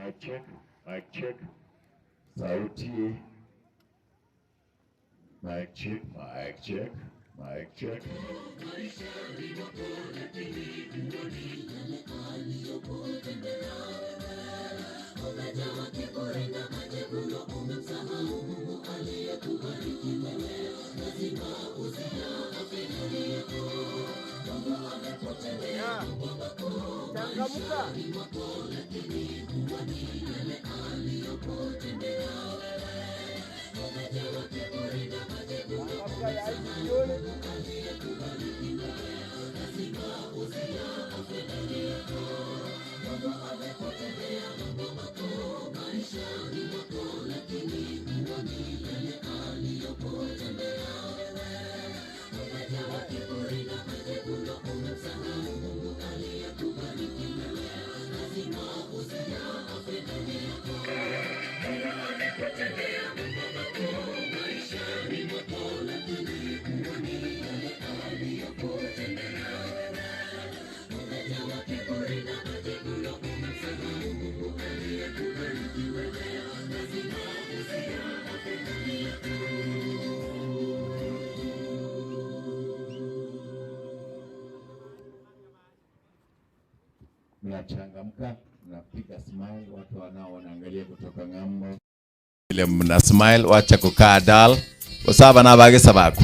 Mic check, mic check. Sauti. Mic check, mic check, mic check. Changamka. Mnachangamka, mnapiga smile, watu wanaangalia kutoka ng'ambo. Ile mna smile, wacha kukaa dull. Usaba na bage sabaku.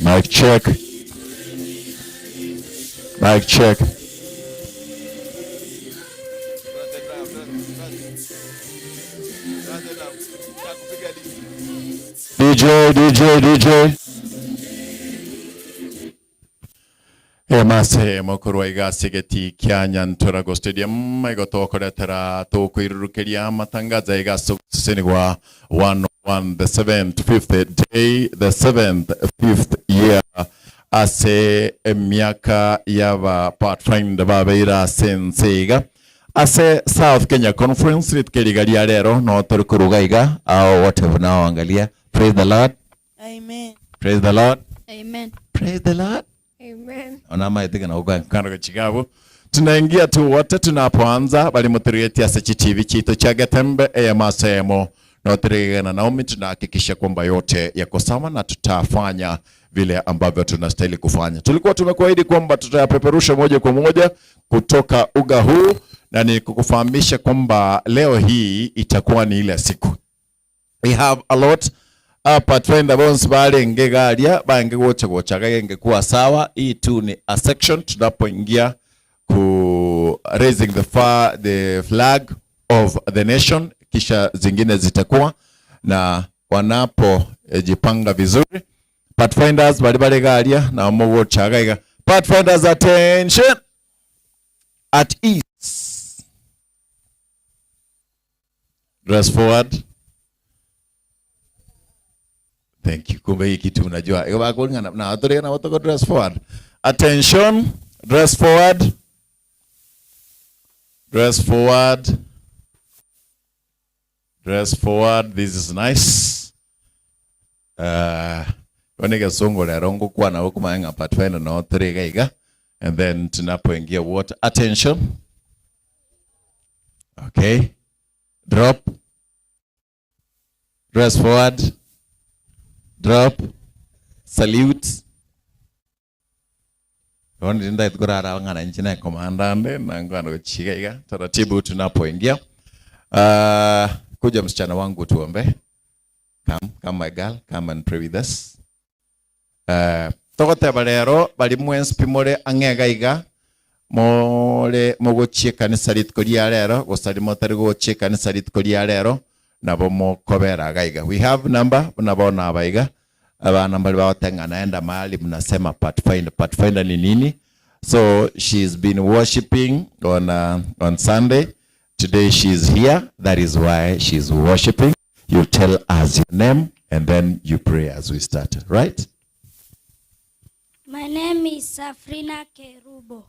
Mic check. Mic check. DJ. Emase mokuru igasigeti Kyanyan Turago Stadium igotoko detera toko irurukeria matangaza igasosenigwa 101 the 75th day the 75th year ase miaka yaba Pathfinder babeira senseiga ase South Kenya Conference litkeligalia lero no turukurugaiga au whatever nao angalia. Praise the Lord. Amen. Praise the Lord. Amen. Praise the Lord. Amen. Onama itika na uga kando Chicago. Tunaingia tu wote tunapoanza bali mutirieti ya CCTV chito cha Gatembe ya masemo na utirige na Naomi tunahakikisha kwamba yote yako sawa na tutafanya vile ambavyo tunastahili kufanya. Tulikuwa tumekuahidi kwamba tutayapeperusha moja kwa moja kutoka uga huu na ni kukufahamisha kwamba leo hii itakuwa ni ile siku. We have a lot Pathfinder bonse balenge galia bange gocha genge kuwa sawa. Hii tu ni a section tunapoingia ku raising the flag of the nation, kisha zingine zitakuwa na wanapo jipanga vizuri. Pathfinders bali galia na mogo chagaiga. Pathfinders, attention, at ease, dress forward. Thank you. Kumbe hii kitu unajua. Na watu dress forward. Attention, dress forward. Dress forward. Dress forward. This is nice. Wanega songo la rongo kwa na huku maenga Pathfinder na otrega iga. And then tunapoingia water. Attention. Okay. Drop. Dress forward. Drop. Salute. Ndio itukura wangana nchina komandante na ngwana kuchika iga. Taratibu tunapoingia. Kuja msichana wangu tuombe. Come my girl, come and pray with us. Tokote balero bali mwensi pimole angega iga. Mole mogochie kanisa litkolia lero, gosali motari gochie kanisa litkolia lero. Nabo mo kobera gaiga. We have number nabo na baiga. Abana mbali baotenga naenda mahali mnasema Pathfinder ni nini? So she's been worshiping on Sunday. Today she's here. That is why she's worshiping. You tell us your name and then you pray as we start, right? My name is Safrina Kerubo.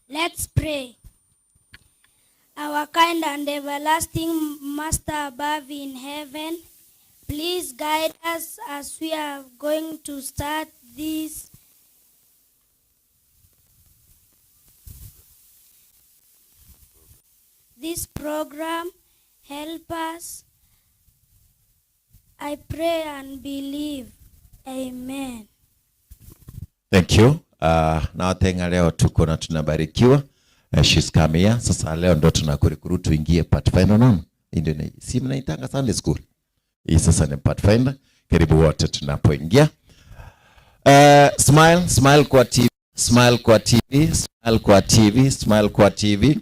Let's pray. Our kind and everlasting Master above in heaven, please guide us as we are going to start this program. Help us. I pray and believe. Amen. Thank you. Na tenga leo tuko na tunabarikiwa. She's come here. Sasa leo ndo tunakurikuru tuingie Pathfinder nono. Ndio ni si mnaitanga Sunday school. Hii sasa ni Pathfinder. Karibu wote tunapoingia. Smile kwa TV, smile kwa TV, smile kwa TV, smile kwa TV.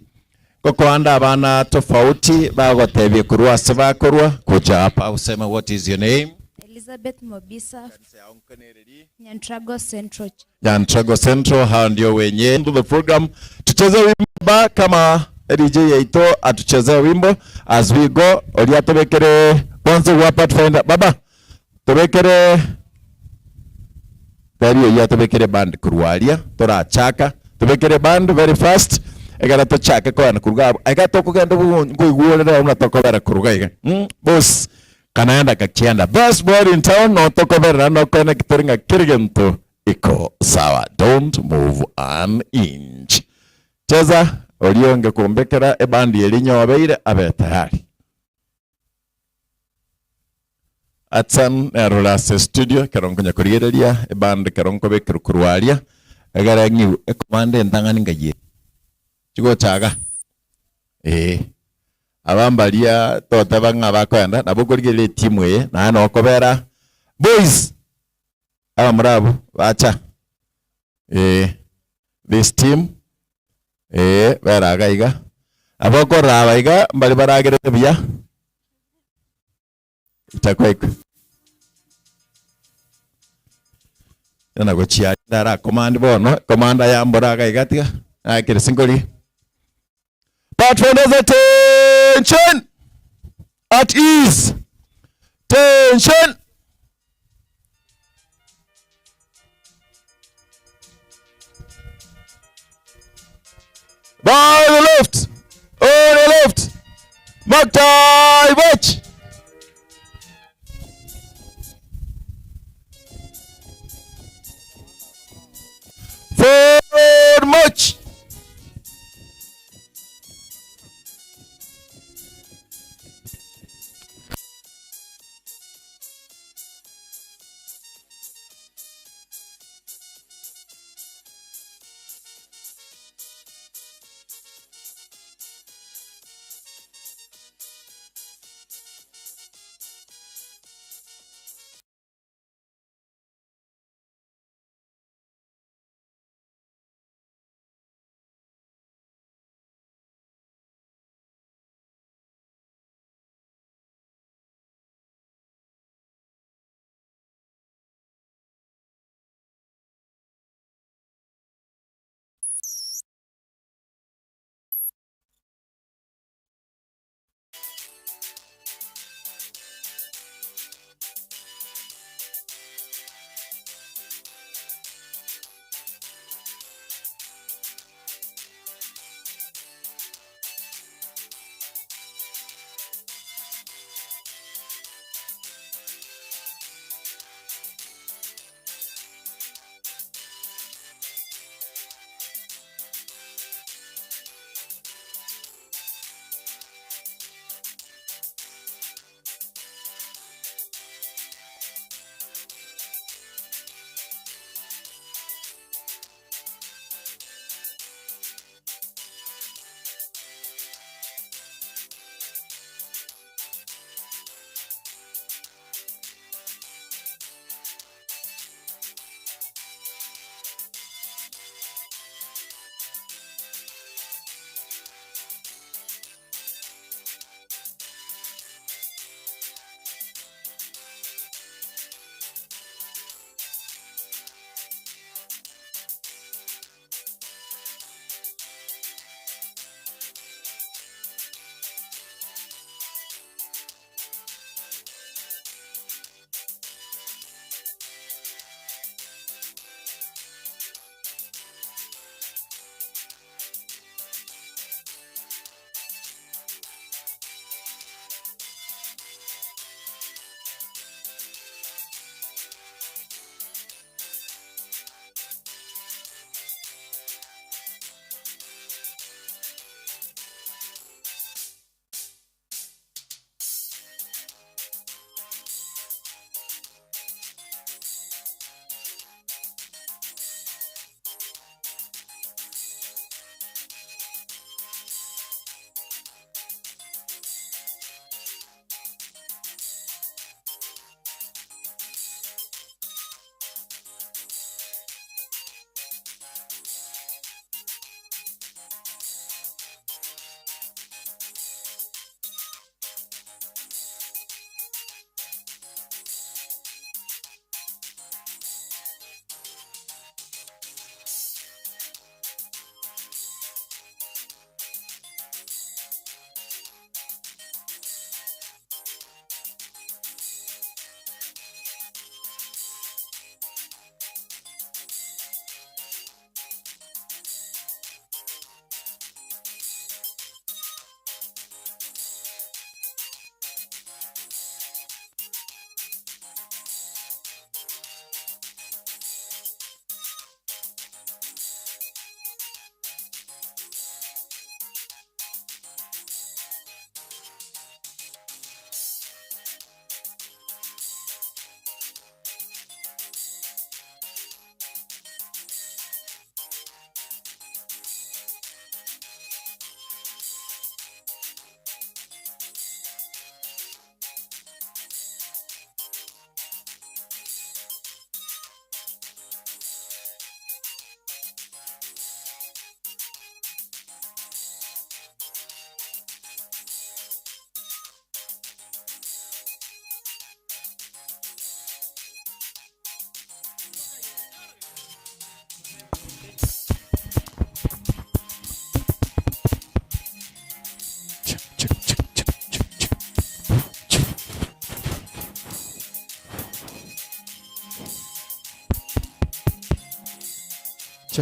Koko anda abana tofauti bagotebye kurwa sebakorwa kuja hapa useme what is your name? Elizabeth Mobisa, Nyantrago Central. Nyantrago Central, hao ndio wenye the program. Tucheze wimbo kama DJ yaito atucheze wimbo as we go. Olia tobekere kwanza wa Pathfinder baba tobekere bari ya tobekere band kurwalia tora chaka tobekere band very fast. Egara to chaka kwa na kuruga agato kugenda nguiguorera unatokobera kuruga iga boss kanaenda kakienda best boy in town no tokobera no connectoringa kirigento iko sawa. Don't move an inch. Cheza olionge kumbekera ebandi elinyobeire abe tayari. Atsan Erolase studio karonkonya kurigereria ebandi karonkobe kurwalia egara ngiu ekomande ntangani ngaye chigo chaga abambalia tota banga bakwenda nabukurigire timu ye na no kobera boys murabu bacha this team baragaiga abokora abaiga mbali baragire bya itakweko yana gochia dara command bono commander ya mboraga igatiga akire singoli. Pathfinders, attention! At ease! Tension! By the left! On the left! Mark time! Watch! Forward march!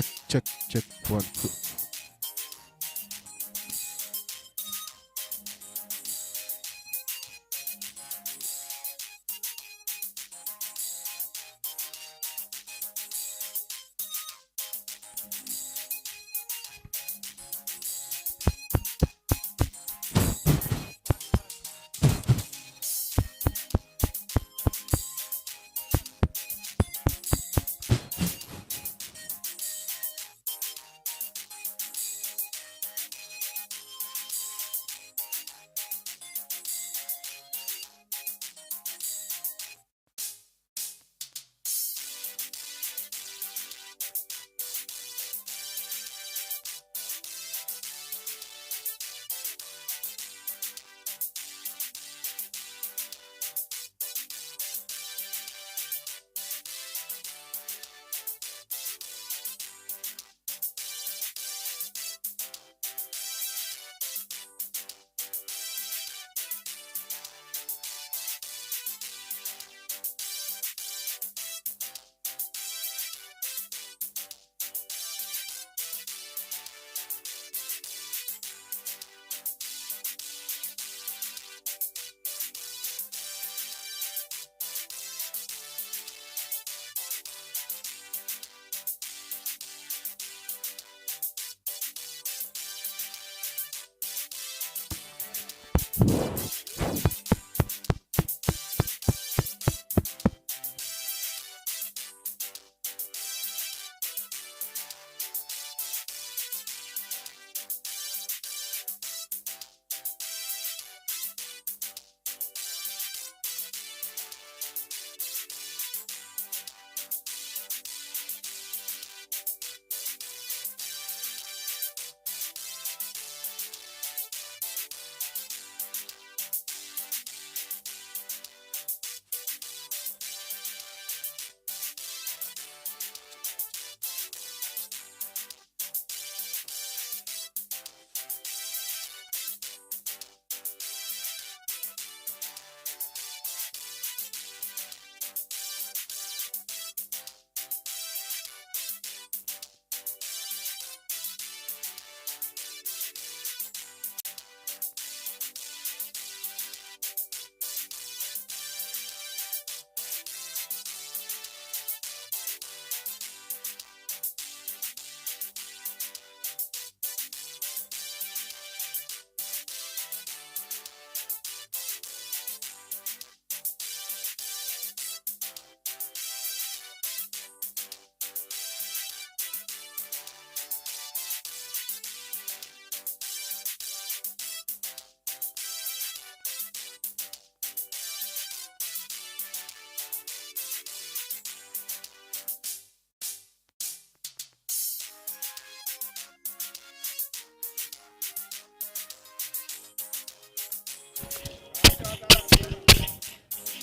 check. 1, 2.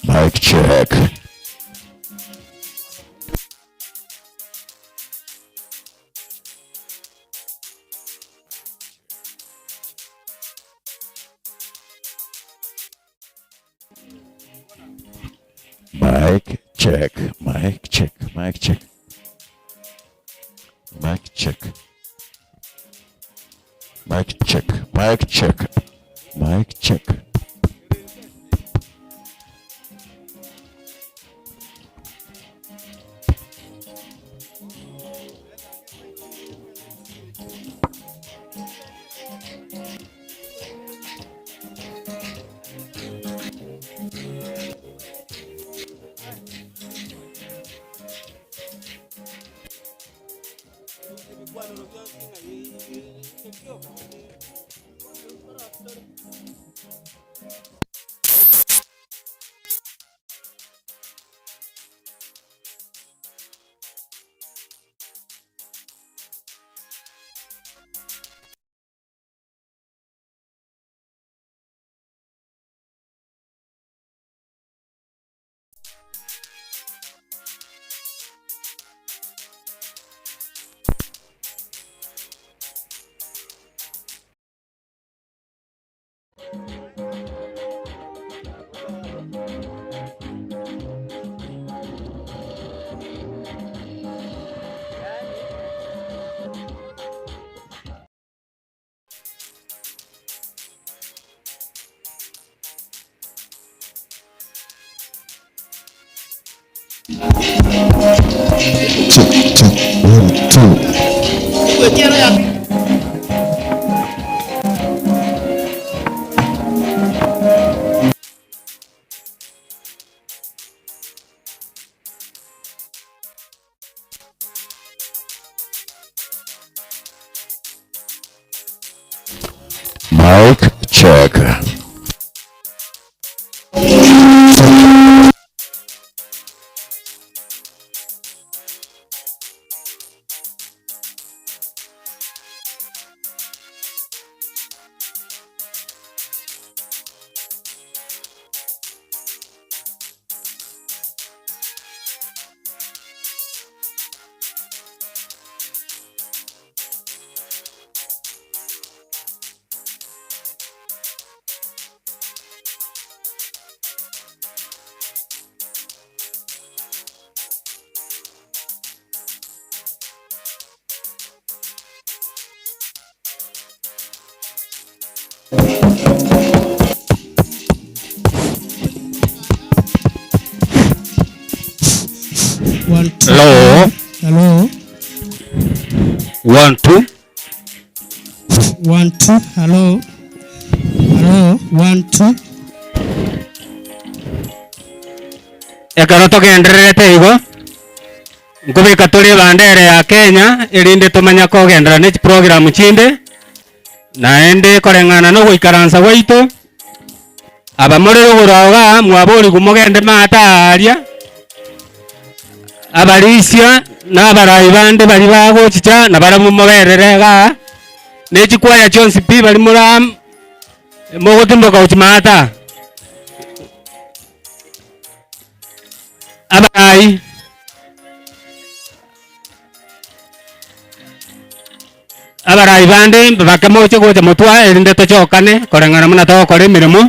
Mic check. Mic check. Mic check. Mic check. Mic check. Mic check. Mic check. Mic check. Check 1 2. Mic check. Hello. Hello. 1 2. 1 2. Hello. Hello. 1 2. Ekaro tugendererete igo nkubika turi bandere ya Kenya irinde tumanya kugendera ni program chinde naende koreng'ana no guikaransa gwaitu aba muri rugoroga mwaburi gumugende mataria abarisia n'abarayi bande bari bagochicha na baramu mubererega nechikwaya chonsi pi bari muram mugutimboka uchimata abarayi bande bakamoche gocha mutwa erinde tochokane koreng'ana muna tokore emirimo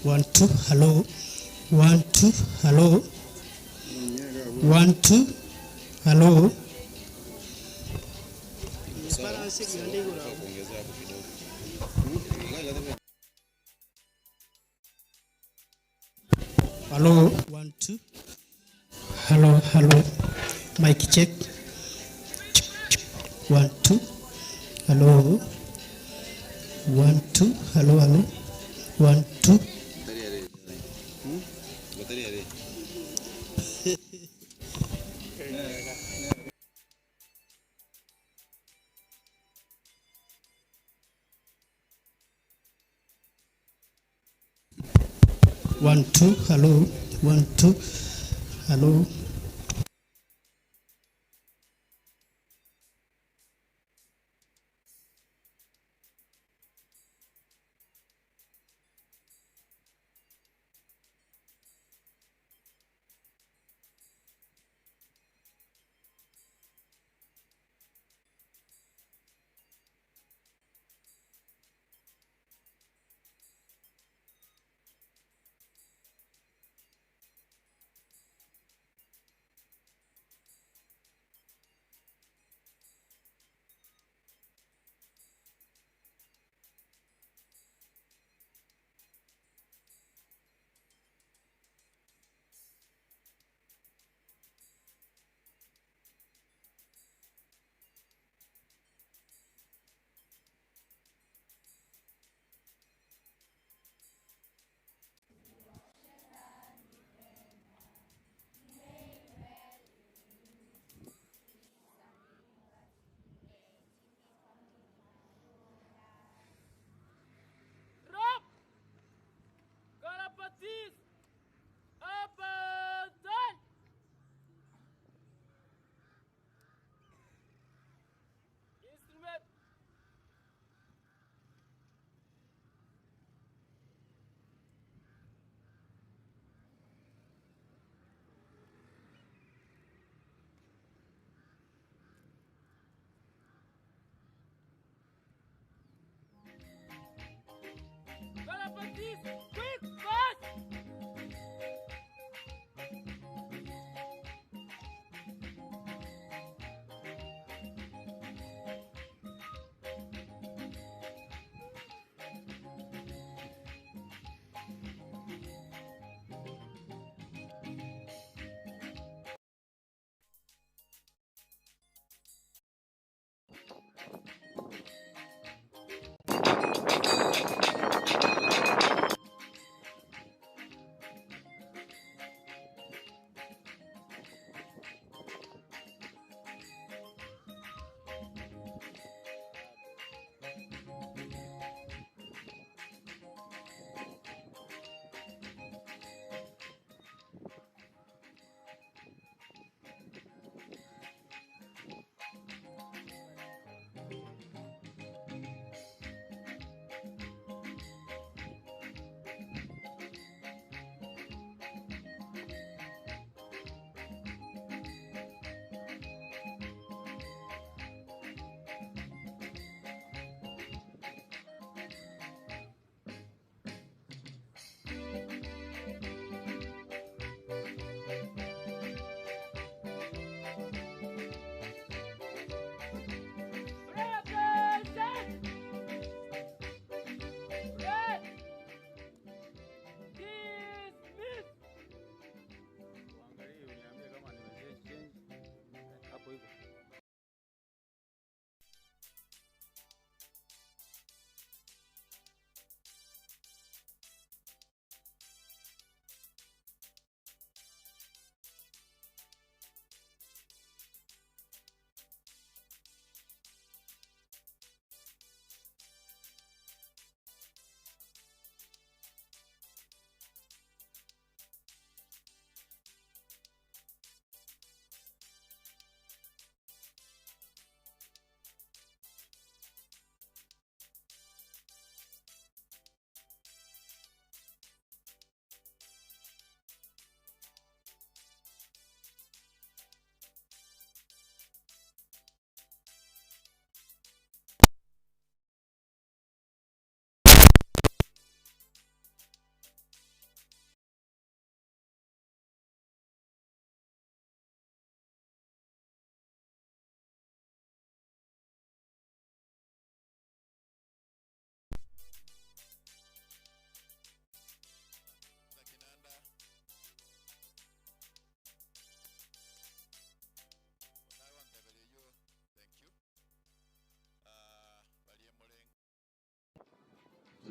One two. Hello. 1 2. Hello. 1 2. Hello. Hello. 1 2. Hello. Hello. Mic check. 1 2. Hello. 1 2. Hello. Hello. 1 2. One two. Hello. 1 2. Hello.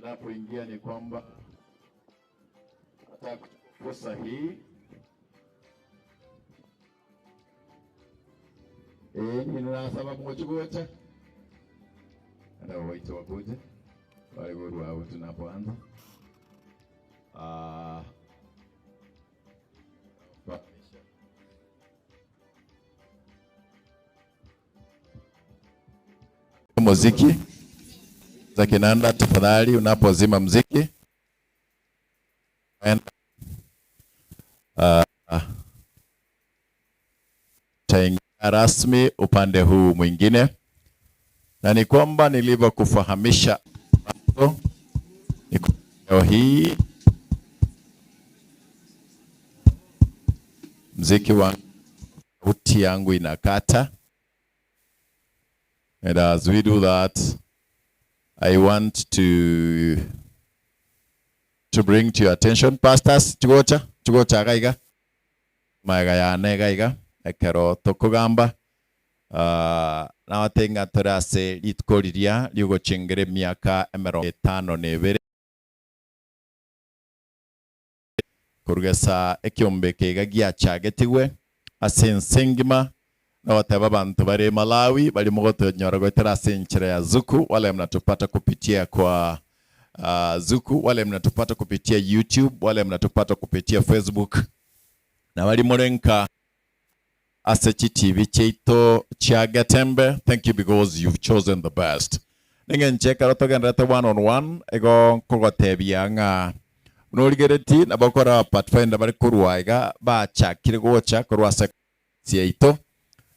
ninapoingia ni kwamba nataka fursa hii ninasaba mmoja na waito wakuje wale guru wao tunapoanza. Muziki za kinanda, tafadhali unapozima muziki taingia rasmi upande huu mwingine, na ni kwamba nilivyokufahamisha leo hii muziki wa sauti yangu inakata. And as we do that, I want to bring to your attention, pastors, chugocha gaiga, maiga ya negaiga, ekero tokugamba, na watenga torase litkoriria liugo chingere miaka 52 kurugesa ekiombe gagia chagetiwe asensengima na wataba bantu bari Malawi bali mogoto nyora gotera senchira ya Zuku, wale mnatupata kupitia kwa Zuku, wale mnatupata kupitia YouTube, wale mnatupata kupitia Facebook, na wali morenka Asechi TV cheito cha Gatembe. Thank you because you've chosen the best. Ningen cheka rotogendete one on one ego kogotebia nga unoligereti na bakora Pathfinder bari kuruaiga ba chakire gocha kurwa seito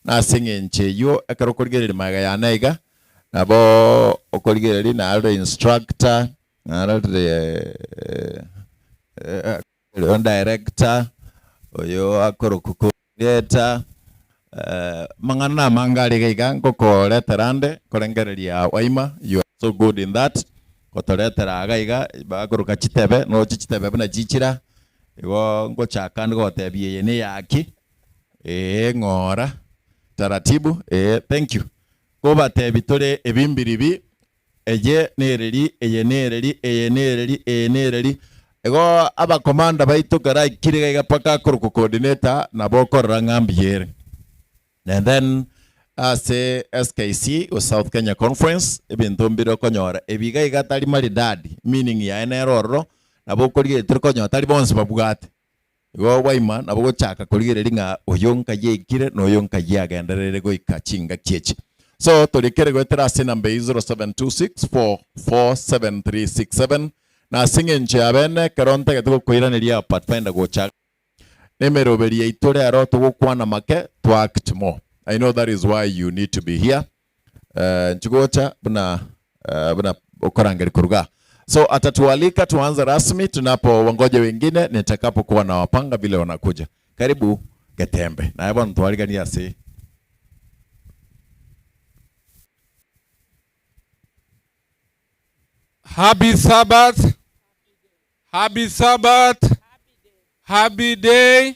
na singenche yo akarokorgerere maga ya naiga nabo okorgerere na alre instructor na alre director oyo akorokukoreta mangana mangari gaiga ngokore terande korengereria waima. You are so good in that. Kotoretera gaiga bakoroka chitebe no chitebe bana chichira igo ngochaka ngotebie yene yaki ngora taratibu. Thank you. Koba tebitore ebimbiribi eje nereri enereri ego aba komanda baitu gara kirega paka kuruko coordinator na bokora ngambiere. And then say SKC or South Kenya Conference ebintu mbiro konyora ebiga igatari maridadi, meaning ya eneroro na bokoriye turikonyora tari bonse babugate go waima na bogo chaka korigere ringa oyonka yekire no yonka yagenderere go ikachinga kiechi. So tolikere go terase number 0726447367 na singenche abene karonta getugo koiraneria Pathfinder go chaka nemero beria itore aroto go kwana make to act more. I know that is why you need to be here. Nchugocha buna okorangeri kuruga. So atatualika tuanze rasmi tunapo wangoje wengine nitakapo kuwa na wapanga vile wanakuja. Karibu Gatembe. Na yabona tualika ni asi. Happy Sabbath. Happy Sabbath. Happy day.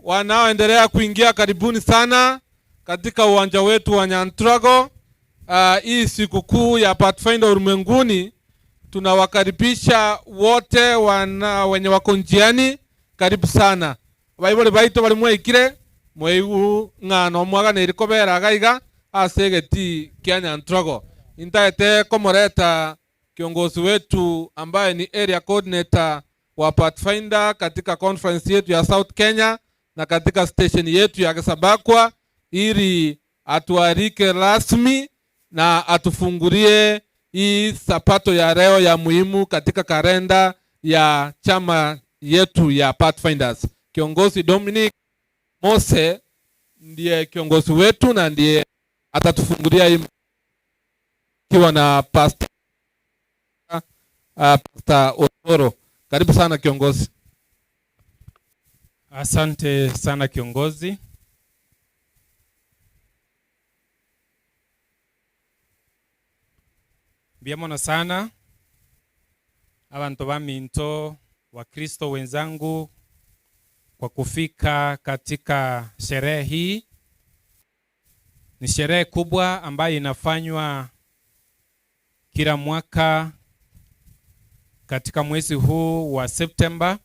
Wanaoendelea kuingia karibuni sana katika uwanja wetu wa Nyantrago. Hii sikukuu ya Pathfinder ulimwenguni tunawakaribisha wote wenye wako njiani, karibu sana. Baibole baito bali mwekire mweu ngano mwaga nerikobera gaiga asegeti kya Nyantrago. Intaete komoreta kiongozi wetu ambaye ni area coordinator wa Pathfinder katika conference yetu ya South Kenya na katika station yetu ya Kesabakwa, ili atuarike rasmi na atufungulie hii sapato ya leo ya muhimu katika kalenda ya chama yetu ya Pathfinders. Kiongozi Dominic Mose ndiye kiongozi wetu na ndiye atatufungulia hii kiwa na Pastor Otoro. Karibu sana kiongozi. Asante sana kiongozi. Biamono sana abantu baminto wa Kristo wenzangu kwa kufika katika sherehe hii. Ni sherehe kubwa ambayo inafanywa kila mwaka katika mwezi huu wa Septemba.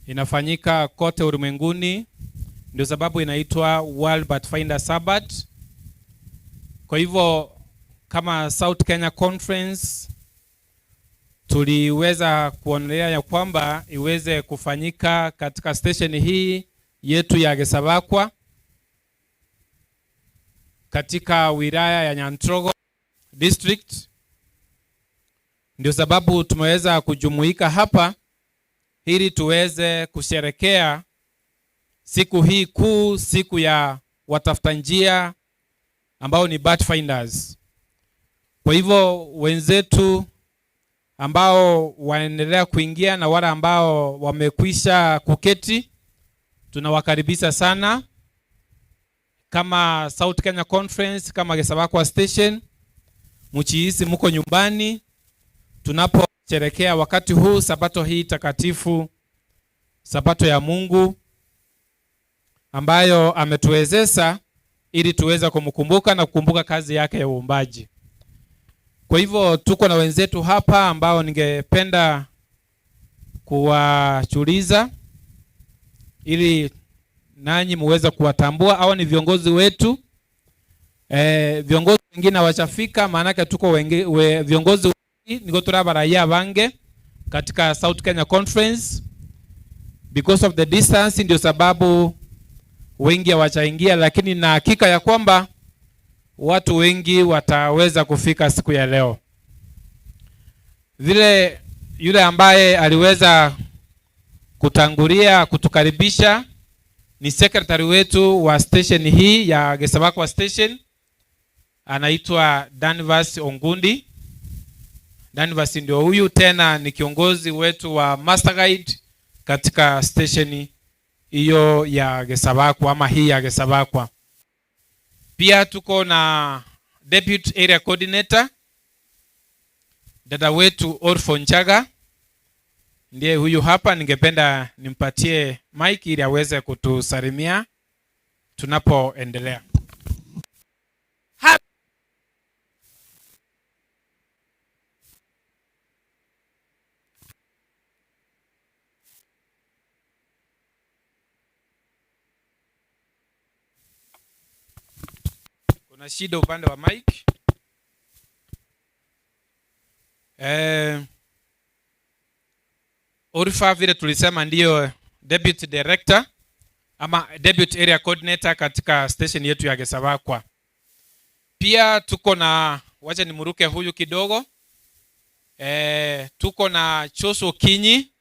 Inafanyika kote ulimwenguni, ndio sababu inaitwa World Pathfinder Sabbath. Kwa hivyo kama South Kenya Conference tuliweza kuonelea ya kwamba iweze kufanyika katika station hii yetu ya Gesabakwa katika wilaya ya Nyantrogo District. Ndio sababu tumeweza kujumuika hapa ili tuweze kusherekea siku hii kuu, siku ya watafuta njia ambao ni Pathfinders. Kwa hivyo wenzetu ambao waendelea kuingia na wale ambao wamekwisha kuketi, tunawakaribisha sana. Kama South Kenya Conference, kama Gesabakwa Station, mchihisi mko nyumbani tunaposherekea wakati huu sabato hii takatifu, sabato ya Mungu ambayo ametuwezesha ili tuweze kumkumbuka na kukumbuka kazi yake ya uumbaji. Kwa hivyo tuko na wenzetu hapa ambao ningependa kuwachuliza ili nanyi muweze kuwatambua. Hao ni viongozi wetu. Viongozi wengine hawajafika, maana yake tuko viongozi wengi niko turabaraia bange katika South Kenya Conference. Because of the distance ndio sababu wengi hawajaingia, lakini na hakika ya kwamba watu wengi wataweza kufika siku ya leo. Vile yule ambaye aliweza kutangulia kutukaribisha ni secretary wetu wa station hii ya Gesabakwa Station, anaitwa Danvas Ongundi. Danvas ndio huyu, tena ni kiongozi wetu wa Master Guide katika station hiyo ya Gesabakwa ama hii ya Gesabakwa. Pia tuko na Deputy Area Coordinator dada wetu Orfon Chaga, ndiye huyu hapa. Ningependa nimpatie mic ili aweze kutusalimia tunapoendelea. Kuna shida upande wa mic. Orifa vile tulisema ndio Deputy Director ama Deputy Area Coordinator katika station yetu ya Gesabakwa. Pia tuko na, wacha nimuruke huyu kidogo. Tuko na Joso Kinyi.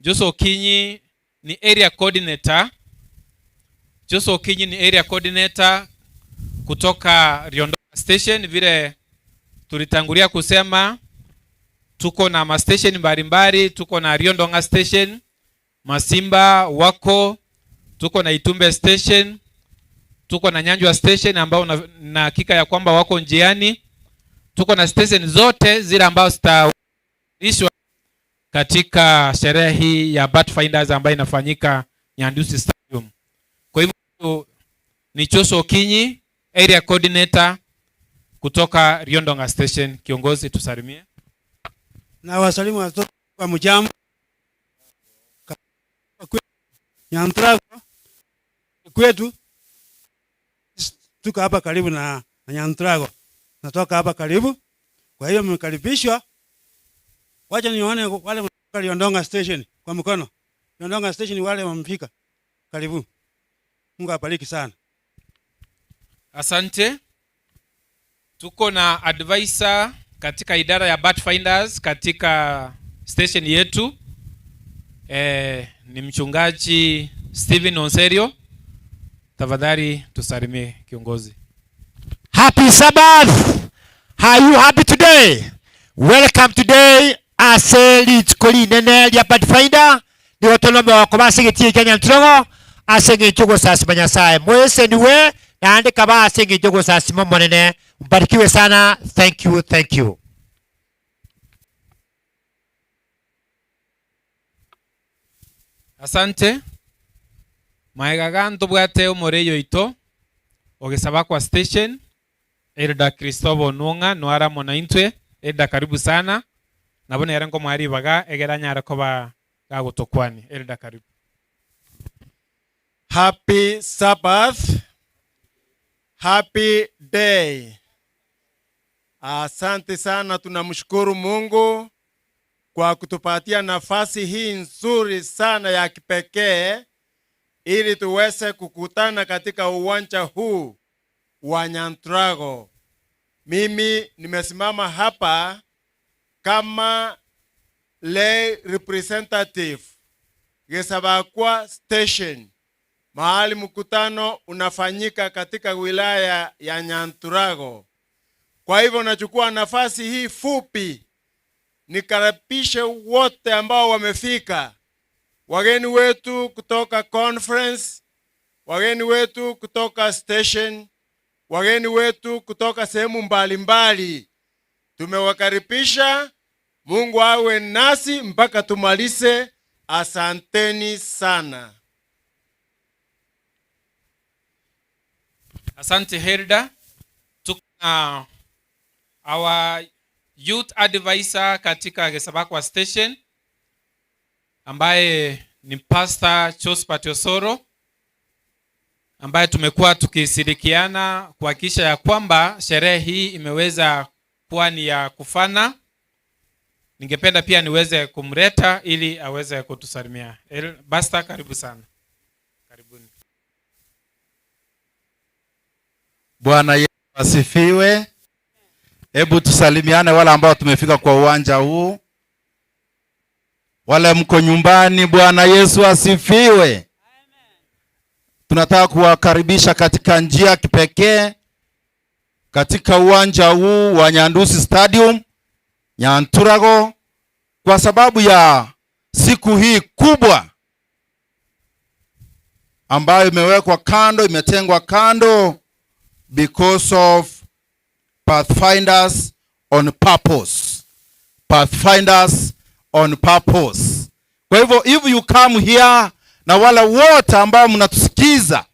Joso Kinyi ni Area Coordinator. Joso Kinyi ni Area Coordinator kutoka Riondonga Station. Vile tulitangulia kusema tuko na ma station mbalimbali, tuko na Riondonga Station, Masimba wako, tuko na Itumbe Station, tuko na Nyanjwa Station ambao na hakika ya kwamba wako njiani. Tuko na station zote zile ambao zitaishwa katika sherehe hii ya Pathfinders ambayo inafanyika Nyandusi Stadium. Kwa hivyo ni Joso Kinyi, Area Coordinator kutoka Riondonga Station. Kiongozi tusalimie. Na wasalimu watoto kwa mjambo. Nyantrago kwetu tuko hapa karibu na Nyantrago. Natoka hapa karibu. Kwa hiyo mmekaribishwa. Wacha nione wale wa Riondonga Station kwa mkono. Riondonga Station wale wamefika. Karibu. Mungu awabariki sana. Asante. Tuko na advisor katika idara ya Pathfinders katika station yetu. Ni mchungaji Steven Onserio. Tafadhali tusalimie kiongozi. Happy Sabbath. Are you happy today? Welcome today. Aseli kolinene ya Pathfinder. Ni watolombe wako basegetie Kenya Ntrogo. Asenge chogo sasi manyasaye. Mwese niwe na andika ba asenge chogo sasi mmonene. Mbarikiwe sana. Thank you. Thank you. Asante. Maegaganto bwate omoreyo ito. Ogesabakwa Station. Elda Kristobo Nuonga, Nuara Monaintwe. Elda karibu sana. nabone yarengo mwari baga egera nyara koba gagutokwani. Elda karibu. Happy Sabbath. Happy day. Asante sana, tunamshukuru Mungu kwa kutupatia nafasi hii nzuri sana ya kipekee ili tuweze kukutana katika uwanja huu wa Nyantrago. Mimi nimesimama hapa kama lay representative Gesabakwa Station, mahali mkutano unafanyika katika wilaya ya Nyantrago. Kwa hivyo nachukua nafasi hii fupi nikaribishe wote ambao wamefika, wageni wetu kutoka conference, wageni wetu kutoka station, wageni wetu kutoka sehemu mbalimbali. Tumewakaribisha. Mungu awe nasi mpaka tumalize. Asanteni sana. Asante Hilda. Tuko our youth advisor katika Gesabakwa Station ambaye ni Pastor Josephat Osoro, ambaye tumekuwa tukishirikiana kuhakikisha ya kwamba sherehe hii imeweza kuwa ni ya kufana. Ningependa pia niweze kumleta ili aweze kutusalimia. Pastor, karibu sana. Karibuni. Bwana Yesu asifiwe. Hebu tusalimiane wale ambao tumefika kwa uwanja huu. Wale mko nyumbani, Bwana Yesu asifiwe. Amen. Tunataka kuwakaribisha katika njia kipekee katika uwanja huu wa Nyandusi Stadium, Nyantrago, kwa sababu ya siku hii kubwa ambayo imewekwa kando, imetengwa kando because of Pathfinders on purpose. Pathfinders on purpose. Kwa hivyo, if you come here, na wala wote ambao mnatusikiza,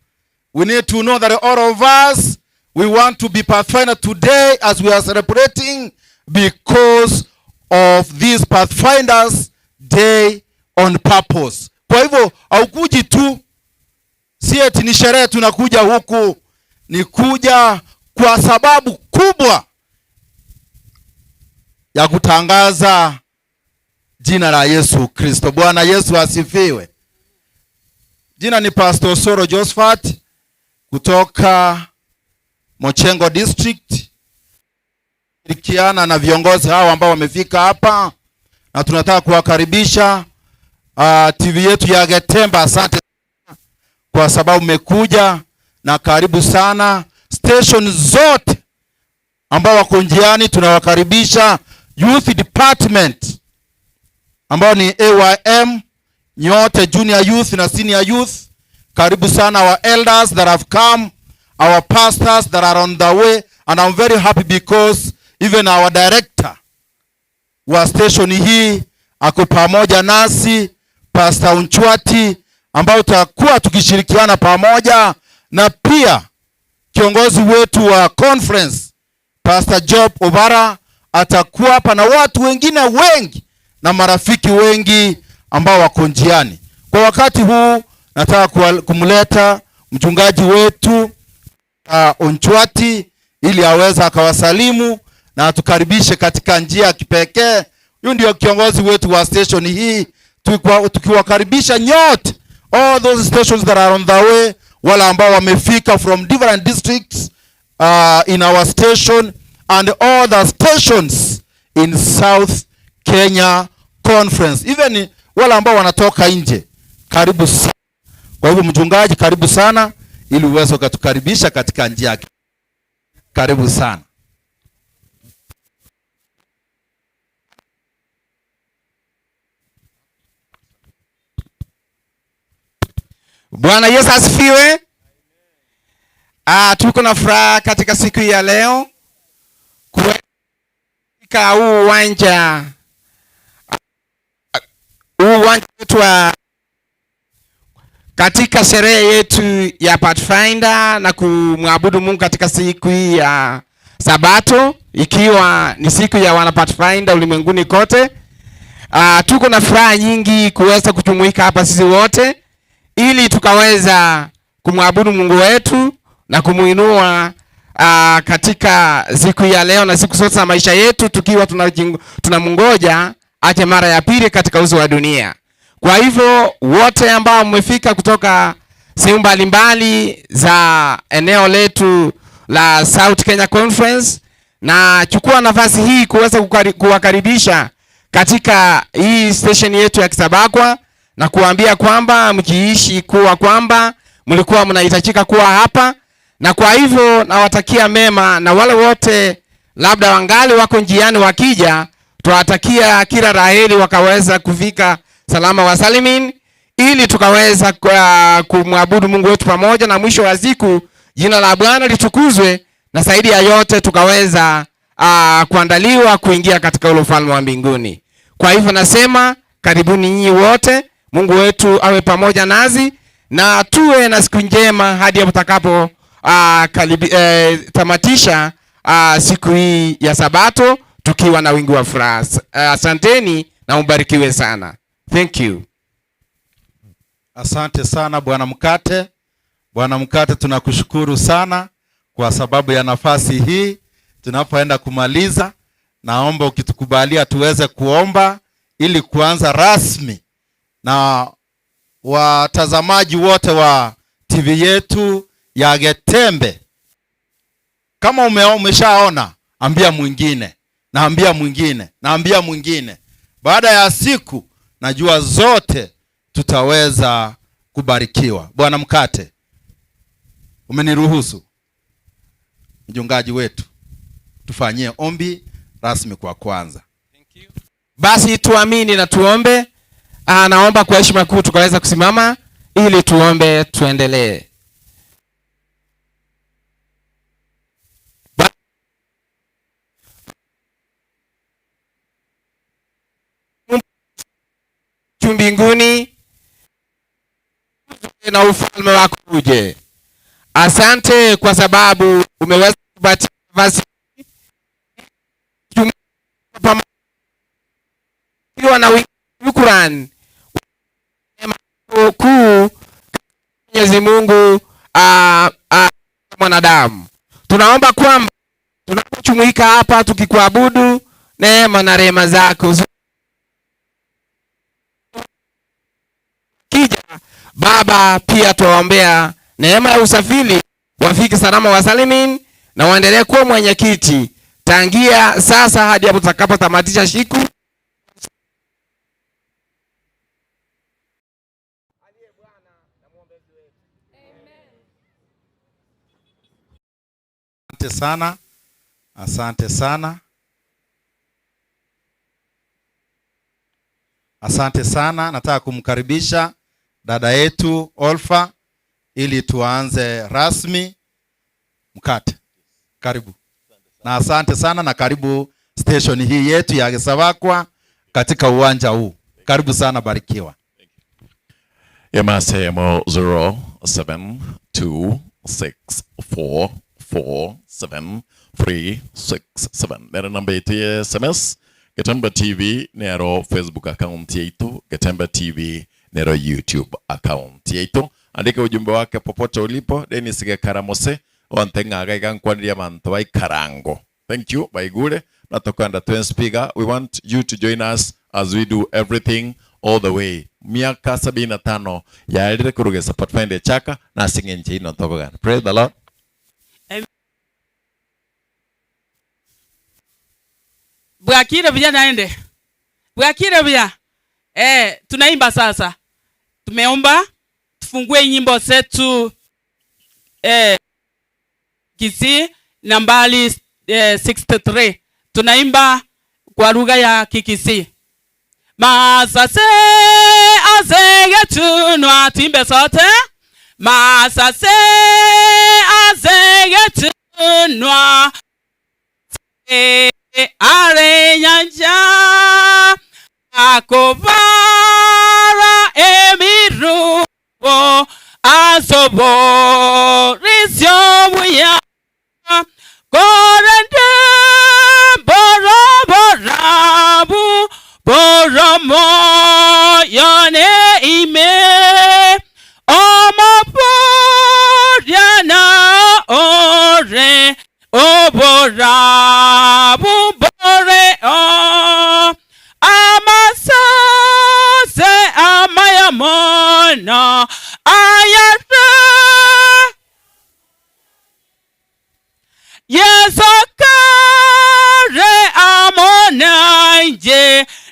we need to know that all of us, we want to be Pathfinder today as we are celebrating because of this Pathfinders Day on purpose. Kwa hivyo, haukuji tu, si eti ni sherehe tunakuja huku, ni kuja kwa sababu kubwa ya kutangaza jina la Yesu Kristo. Bwana Yesu asifiwe. Jina ni Pastor Osoro Josephat kutoka Mochengo District. Shirikiana na viongozi hao ambao wamefika hapa, na tunataka kuwakaribisha TV yetu ya Getemba. Asante kwa sababu mmekuja, na karibu sana. Station zote ambao wako njiani tunawakaribisha. Youth Department ambao ni AYM, nyote junior youth na senior youth, karibu sana. Our elders that have come, our pastors that are on the way, and I'm very happy because even our director wa station hii ako pamoja nasi, Pastor Unchwati, ambao tutakuwa tukishirikiana pamoja, na pia kiongozi wetu wa conference Pastor Job Obara atakuwa hapa, na watu wengine wengi na marafiki wengi ambao wako njiani. Kwa wakati huu nataka kumleta mchungaji wetu Unchwati ili aweza akawasalimu na atukaribishe katika njia ya kipekee. Huyu ndio kiongozi wetu wa station hii, tukiwakaribisha nyote, all those stations that are on the way, wala ambao wamefika from different districts in our station, and all the stations in South Kenya Conference, even wala ambao wanatoka nje, karibu sana. Kwa hivyo mchungaji, karibu sana ili uweze ukatukaribisha katika njia yake. Karibu sana. Bwana Yesu asifiwe. Tuko na furaha katika siku ya leo kuweka huu uwanja wetu katika sherehe yetu ya Pathfinder na kumwabudu Mungu katika siku ya Sabato, ikiwa ni siku ya wana Pathfinder ulimwenguni kote. tuko na furaha nyingi kuweza kujumuika hapa sisi wote ili tukaweza kumwabudu Mungu wetu na kumuinua katika siku ya leo na siku zote za maisha yetu, tukiwa tunamngoja aje mara ya pili katika uso wa dunia. Kwa hivyo wote ambao mmefika kutoka sehemu mbalimbali za eneo letu la South Kenya Conference, na chukua nafasi hii kuweza kuwakaribisha katika hii station yetu ya Kisabakwa na kuambia kwamba mkiishi kuwa kwamba mlikuwa mnahitajika kuwa hapa, na kwa hivyo nawatakia mema, na wale wote labda wangali wako njiani wakija, tuwatakia kila laheri wakaweza kufika salama wa salimin, ili tukaweza kumwabudu Mungu wetu pamoja, na mwisho wa siku jina la Bwana litukuzwe, na zaidi ya yote tukaweza kuandaliwa kuingia katika ule ufalme wa mbinguni. Kwa hivyo nasema karibuni nyinyi wote, Mungu wetu awe pamoja nazi, na tuwe na siku njema hadi tutakapo tamatisha siku hii ya Sabato tukiwa na wingi wa furaha. Asanteni na mbarikiwe sana. Thank you. Asante sana Bwana Mkate. Bwana Mkate, tunakushukuru sana kwa sababu ya nafasi hii. Tunapoenda kumaliza, naomba ukitukubalia tuweze kuomba ili kuanza rasmi, na watazamaji wote wa TV yetu ya Getembe, kama umeshaona, ambia mwingine, naambia mwingine, naambia mwingine. Baada ya siku najua zote tutaweza kubarikiwa. Bwana Mkate, umeniruhusu mchungaji wetu tufanyie ombi rasmi kwa kwanza. Thank you. Basi tuamini na tuombe. Naomba kwa heshima kuu tukaweza kusimama ili tuombe tuendelee. Mbinguni na ufalme wako uje. Asante kwa sababu umeweza kupatia nafasi na shukrani kuu Mwenyezi Mungu mwanadamu. Tunaomba kwamba tunapojumuika hapa tukikuabudu, neema na rehema zako kija Baba, pia tuwaombea neema ya usafiri, wafiki salama wa salimin, na waendelee kuwa mwenyekiti tangia sasa hadi hapo tutakapotamatisha siku. Asante sana. Asante sana. Asante sana. Nataka kumkaribisha dada yetu Olfa ili tuanze rasmi. Mkate, karibu. Na asante sana, na karibu station hii yetu ya Kisabakwa katika uwanja huu. Karibu sana, barikiwa. Yamasemo 0726444737. Nero namba yetu ya SMS Getembe TV, nero Facebook account yetu Getembe TV, nero YouTube account yetu. Andika ujumbe wake popote ulipo. Dennis Gekaramose wantenga gaigan kwandria mantwai karango. Thank you baigure. Natokanda Twin Speaker. We want you to join us as we do everything all the way. Miaka 75 ya elire kurugesa Pathfinder chaka na singenje ino tokogan. Praise the Lord. Bwakire vya naende. Bwakire vya. Tunaimba sasa. Tumeomba tufungue nyimbo zetu Kisii nambari 63. Tunaimba kwa lugha ya Kikisii. Masase azegetunwa timbe sote. Masase azegetunwa are nyanja akobara emiru asobo risyomuya korende boroborabu boromo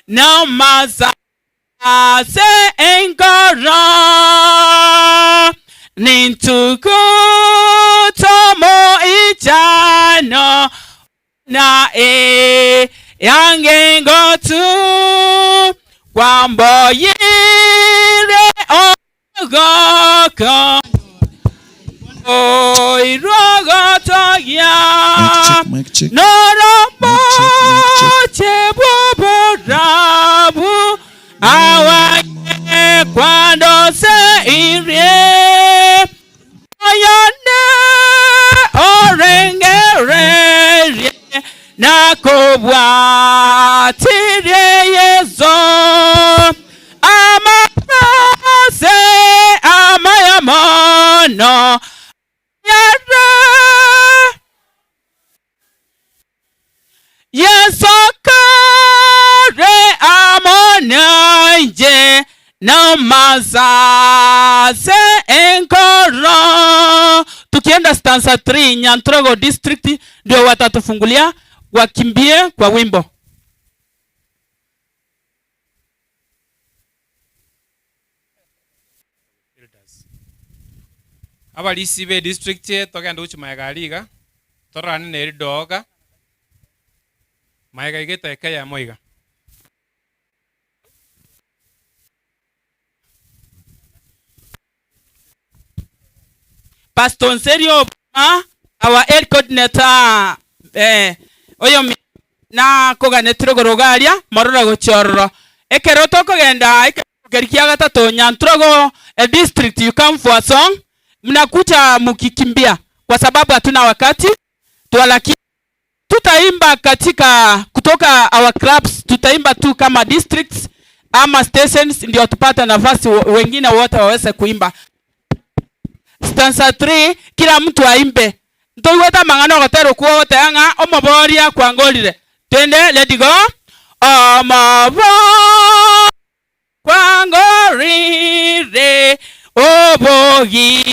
na maza se enkoro nintuku tomo ichano na yange ngotu kwambo yire ogoko oi rogoto ya norobo cheboborabu awaye cuando se irie ayane orengere nakobwa tire yeso amase amayamono yare yeso kare amonanje na maza se enkoro. Tukienda stanza 3 Nyantrogo district ndio watatufungulia, wakimbie kwa wimbo. Abalisi be district togenda uchi mayagaliga torani neri doga mayaga igeta ekaya moiga Pastor Nserio our aid coordinator oyo na koganetiro gorogaria marora gochorro ekero tokogenda ekerikia gatatu Nyantrogo district. You come for a song, mnakuja mukikimbia kwa sababu hatuna wakati tuwalaki. Tutaimba katika kutoka our clubs, tutaimba tu kama districts ama stations ndio tupata nafasi wengine wote waweze kuimba. Stanza 3 kila mtu aimbe. Ntoiweta mangano gotero kuo wote anga omoboria kwa ngolire. Twende, let go. Omobo kwa ngolire obogi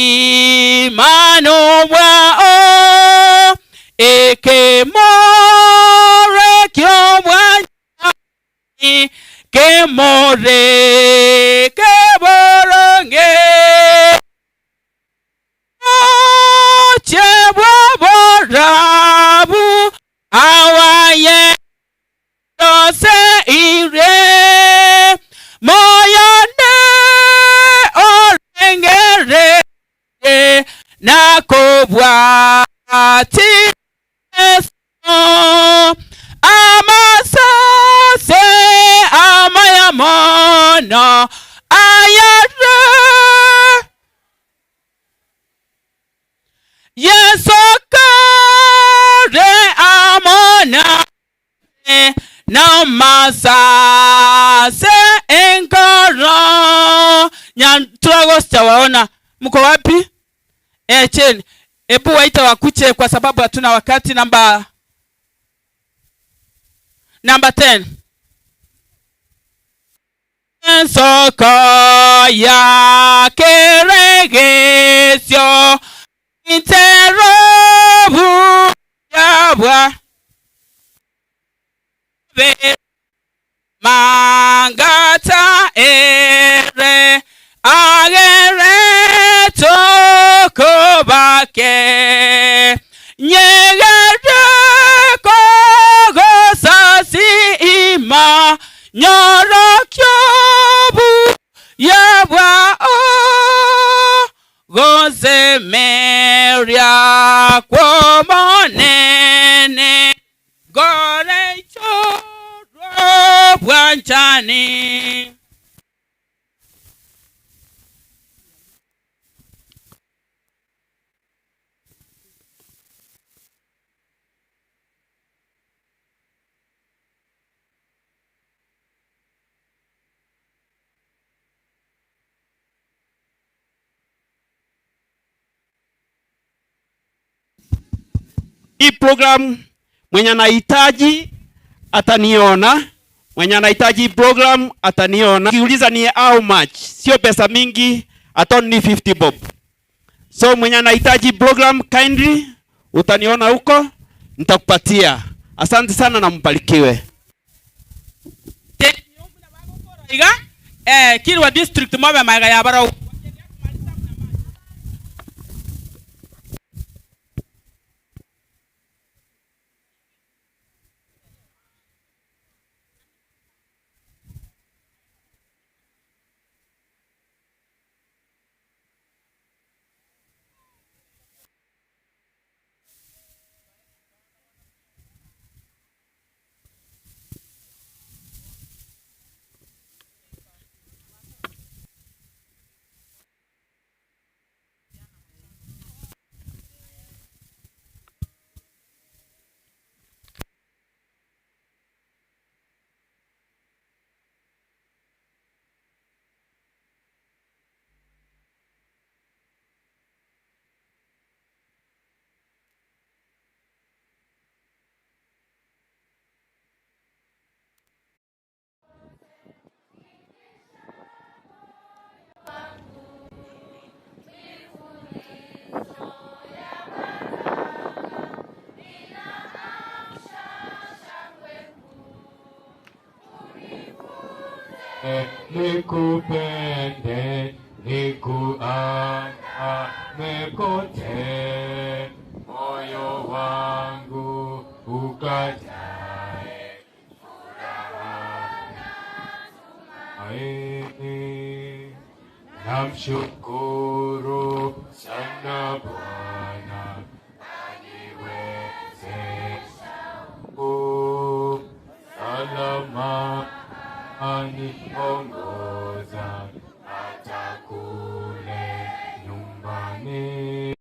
mano wao ekemore kyobwa kemore keboronge cheboborabu awaye dose ire moyane orengere nakobwa ati amasase amayamono ayare yesokare amona na masase enkoro. Nyantrogo sijawaona, mko wapi? Cheni ebu waita wakuche kwa sababu hatuna wakati. Number 10 soko ya keregesyo interobu yabwa mangata ere agere toko bake nyegere kogo sasi ima nyoro kyobu yabwa o goze meria kwa monene gore choro bwanchani. Hii program mwenye anahitaji ataniona, mwenye anahitaji program ataniona. Kiuliza ni how much, sio pesa mingi, at only 50 bob. So mwenye anahitaji program kindly utaniona huko, nitakupatia. Asante sana na mbarikiwe. maiga Kilwa district mobe maiga ya barau. Nikupende, nikuandame kote, moyo wangu ukajae furaha na tumaini. Namshukuru sana Bwana aniwezesha salama aniongoza hata kule nyumbani.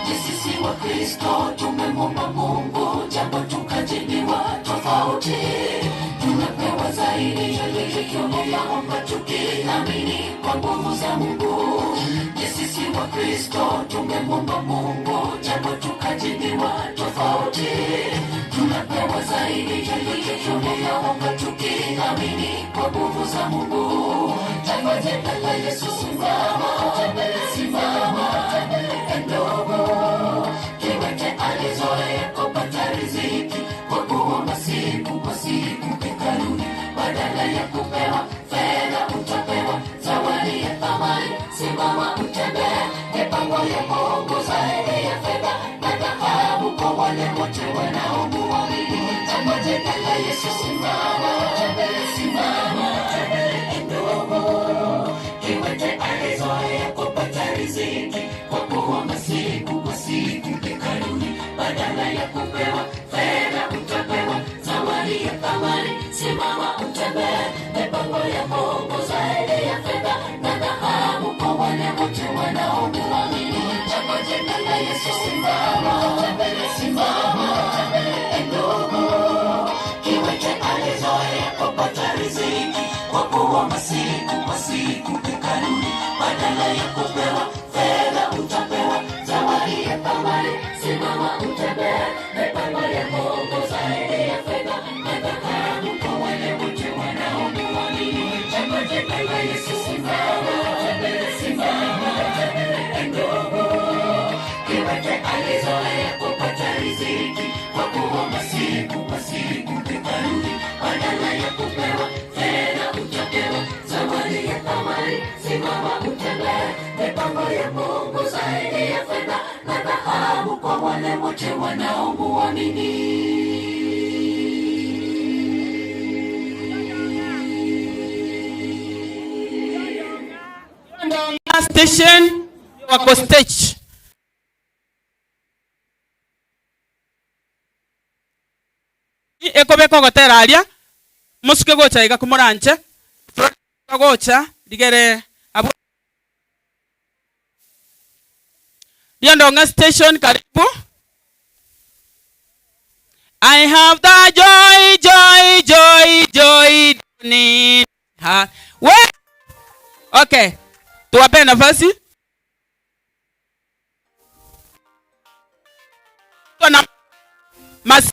Sisi wa Kristo tumemwomba Mungu, jambo tukajibiwa tofauti. Tunapewa zaidi ya tulichoomba, tukiamini kwa nguvu za Mungu. Sisi wa Kristo tumemwomba Mungu, jambo tukajibiwa tofauti. Tunapewa zaidi ya tulichoomba, tukiamini kwa nguvu za Mungu. Jambo jema la Yesu, simama, simama, ndogo kiwete alizoea kupata riziki kwa kuomba siku kwa siku hekaluni. Badala ya kupewa fedha utapewa zawadi ya thamani. Simama utembee, mipango ya Mungu zaidi ya fedha na dhahabu kwa wale wote wanaomuamini. Jambo jema la Yesu, simama, simama, ndogo kiwete alizoea kupata riziki kwa kuomba siku kwa siku hekaluni. Badala ya kupewa fedha utapewa zawadi ya thamani. Simama utembee, mipango ya Mungu zaidi ya fedha na dhahabu kwa wale wote wanaomuamini. Jambo jema la Yesu, simama, simama, ndogo kiwete alizoea kupata riziki kwa kuomba siku kwa siku hekaluni. Badala ya kupewa fedha utapewa zawadi simama utembee mipango ya Mungu zaidi ya fedha na dhahabu kwa wale wote wanaomwamini. Jambo jema la Yesu, simama utembee, simama utembee ndugu. Kiwete alizoea kupata riziki kwa kuomba siku kwa siku hekaluni, badala ya kupewa fedha utapewa zawadi ya thamani. Simama utembee mipango ya Mungu zaidi ya fedha na dhahabu kwa wale wote wanaomwamini. Station wako stage. Ekobeko goteraria musuke gocha iga kumuranche gocha digere abo Liondonga station karibu. I have the joy in heart. What? Okay. Tuwape nafasi. Tuna mas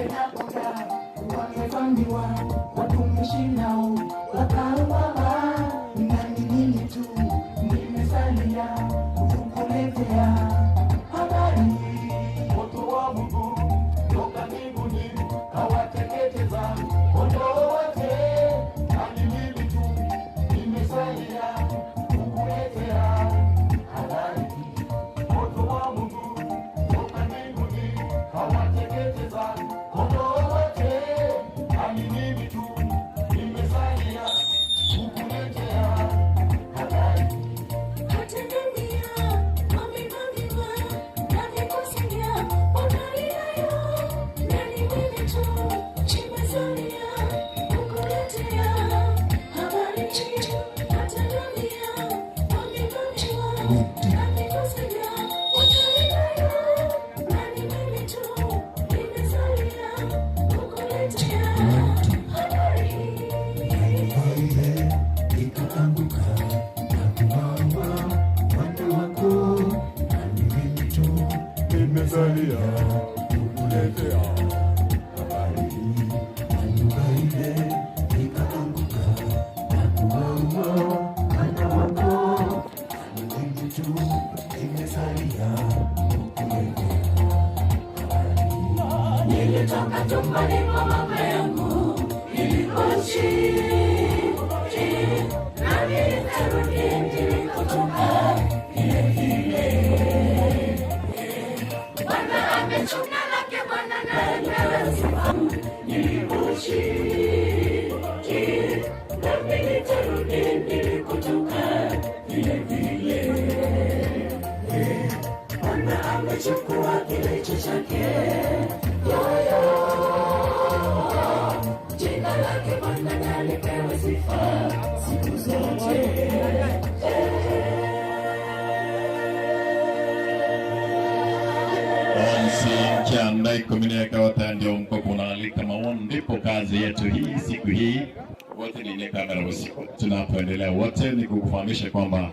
tena oga wamevamiwa watumishi nao wakauawa, nani mimi tu nimesalia kukuletea habari. Moto wa Mungu toka mbinguni kawateketeza kondoo wote, nani mimi tu nimesalia kukuletea habari. Moto wa Mungu toka mbinguni kawateketeza kondoo wote, nani mimi tu nimesalia kukuletea habari. Hata dunia wamevamiwa na vikosea hodari hayo, nani mimi tu nimesalia kukuletea habari. Hata dunia wamevamiwa na vikosea hodari hayo, nani mimi tu nimesalia kukuletea habari. Ikaanguka na kuwaua wana wako, nani mimi tu nimesalia kukuletea habari. Nyumba ile ikaanguka na kuwaua wana wako, nani mimi tu nimesalia kukuletea habari. Nilitoka tumboni mwa mama yangu nilikoishi, nami nitarudi nilikotoka vile vile. Bwana amechuna lake Bwana naye apewe sifa. Nilikoishi, nami nitarudi nilikotoka vile vile. Bwana amechukua kilicho chake, yoyo jina lake Bwana na lipewe sifa siku zote. Onsi kianda ikumineka watandi onko kunalika maon, ndipo kazi yetu hii siku hii. Wote ni kamera usiku. Tunapoendelea wote ni kukufahamisha kwamba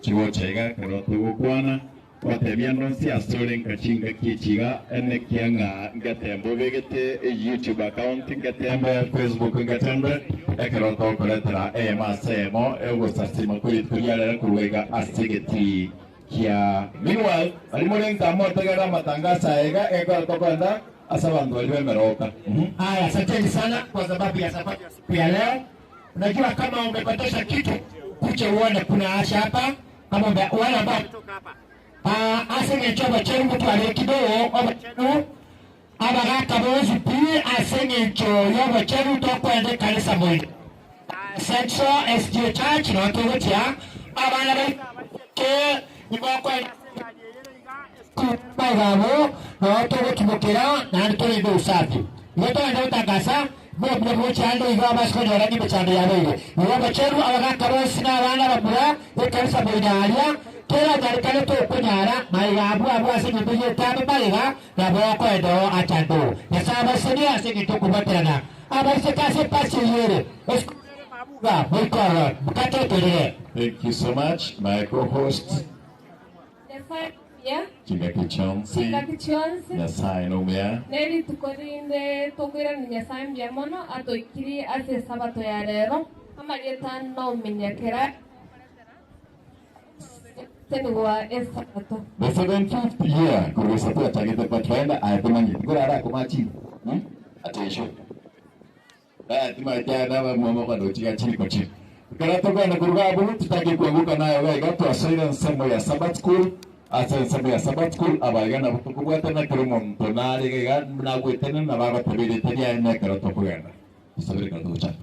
chuo chega karoto kukwana wote biano si asore nkachinga kichiga ene kianga ngatembo vegete YouTube account ngatembe Facebook ngatembe karoto koletera masemo ego sasima kuliala kuwega asigeti kia. Meanwhile alimolenga motagara matangasa ega karoto kwenda asabandu walimeroka. Haya, asanteni sana kwa sababu ya safari ya leo. Unajua kama umepotesha kitu kucha uone kuna asha hapa, kama wale ambao asenye choba chenu mtu aliyekidogo oba chenu abagaka bozi pi asenye choba chenu tokwende kanisa mwende Central SDA Church na watu wote abana ke nibakwenda kubagabo na watu wote mukira na ntole ndo usafi wote ndio utagasa bwo bwo chando iga basko ndio rani bachando ya wewe niba chenu abagaka bozi na abana babura kanisa mwende alia kera jarikane to kunyara maigabu abu asingi tuye tabe baliga na boko edo achando yasaba seni asingi to kubaterana abarse kase pasi yere eskure mabuga boikoro bukate tere. Thank you so much, my co-host Chingaki Chonsi Nyasaye Numia. Neri tukorinde tokwira ni Nyasaye mjamono ato ikiri ase sabato ya lero amalieta no minyakera. The 17th year kurisa tu atagete patwaenda ayetemanyi kurara kumachi atesho atima na mama kwa dochiga chini kwa chini kana toka na kuruga abu tutaki kuanguka nayo wewe gato asaida nsemo ya Sabbath school asa nsemo ya Sabbath school abagana butukubwa tena kirimo ntonari ga na gwetena na baba tabiri tenia na kana tokugana sabiri kana tocha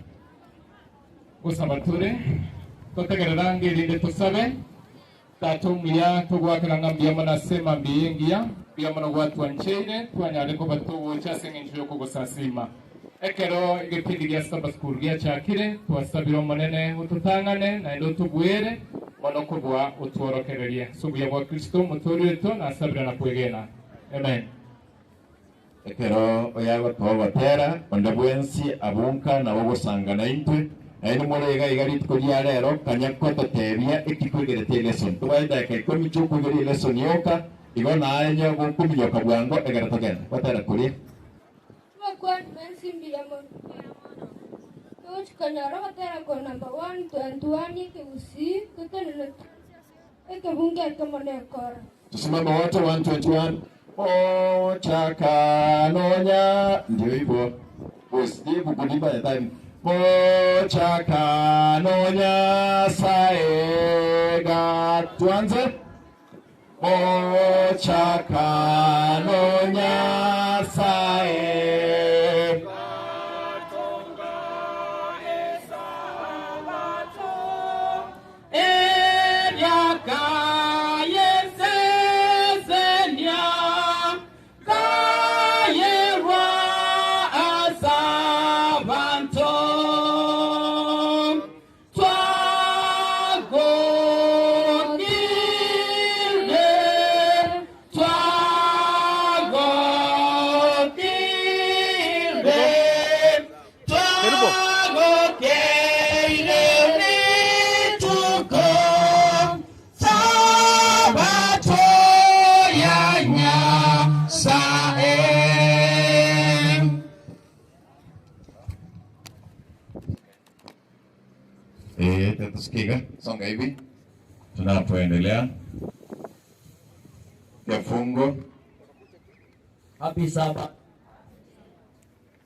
usabature totegerera ngirinde tusabe tatumia tugwakiranga mbiyamo nasema mbiyingia mbiyamo nogwatu wancheine twanyale ko batuwo chasengenjyo ko gusasima ekero igipindi gya Sabbath school gya chakire twasabira monene ututangane na ndo tubwere mono kubwa utworokererie subuya bwa Kristo mutori wetu na sabira na kwegena. Amen. Ekero oyago twabatera onde bwensi abunka na bogosangana intwe Aini murega igarit kulia rero kanyako totebia ikikugerete lesson tuwaida ke komi chukugeri lesson yoka igona anya gukumyoka bwango egarata genda watara kuri Kwan Nancy Mbiamon. Coach Kanyara Matera kwa number 1 21 KUC kutanana. Eke bunge kama ne kora. Tusimame wote 121. O chakanonya ndio hivyo. Usije kukulipa ya time. O chakanonya saega. Tuanze. O chakanonya saega. Tusikika, songa hivi. Tunapoendelea. Kifungo. Happy Sabbath.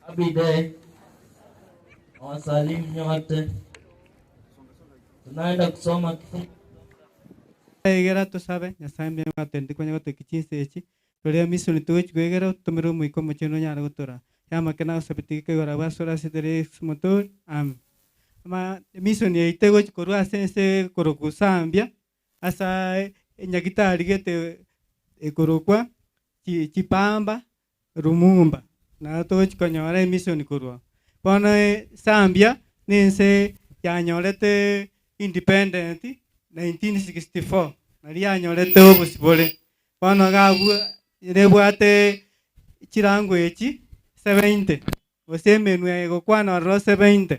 Happy day. Wasalimu nyote. Tunaenda kusoma kifungo. Egera tusabe Nyasaye mbye matende kwenye goto kichinse echi. Tore mission tuwech gwegera tumiro muiko mocheno nyara gotora. Yama kana usabitike gora basura sidere motor am. Ma mission yeitego korwa sense korokusambia asa nyagitari gete ekorokwa chipamba rumumba na to chikonyora mission korwa bona sambia nense yanyorete independent 1964 nari yanyorete obusibole bona gabu rebwate chirango echi 70 osemenwe gokwana ro 70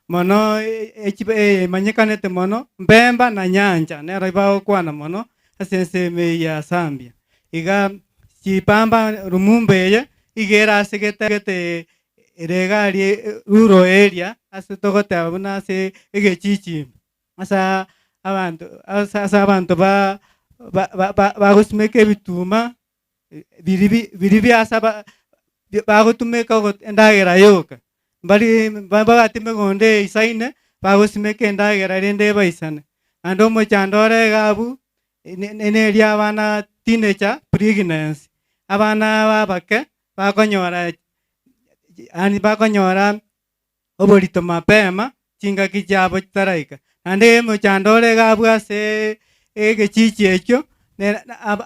mono manyekanete mono Mbemba na Nyanja nero ibao kwana mono asense me ya Sambia iga chipamba rumumbe igera asegete regali rural area asitogote abuna se egechichi asa abantu ba gusmeke bituma biribi asa ba gutumeka endagera yoka bali bagatime gonde isaine bagosimeke endagera rende baisane ando mochandore gabu nene abana teenager pregnancy abana babake bakonyora ani bakonyora oborito mapema chinga kichabo taraika ande mochandore gabu ase egechichi ekyo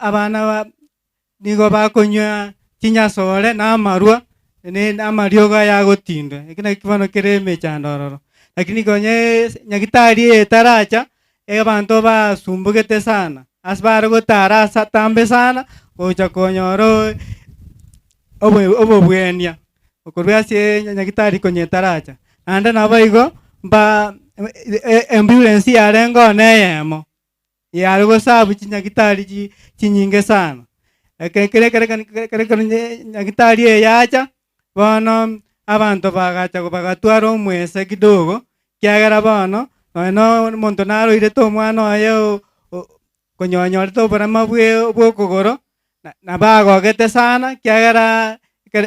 abana nigo bakonywa chinyasore na marua ne amarioga ya gotinda ekina kibono kereme chandororo lakini konye nyagitari taracha abantu basumbugete sana asbaro gotara satambe sana gocha konyoro obobwenia okorwase nyagitari konye taracha ande nabaigo ba ambulance yarengo neyemo yarugo sabu nyagitari chinyinge sana kere nyagitari yacha bono abantu bagacha bagatwara omwese kidogo kiagera bono no muntu naroire to mwana oyo konyonyore to barama bwokogoro na bagogete sana kiagera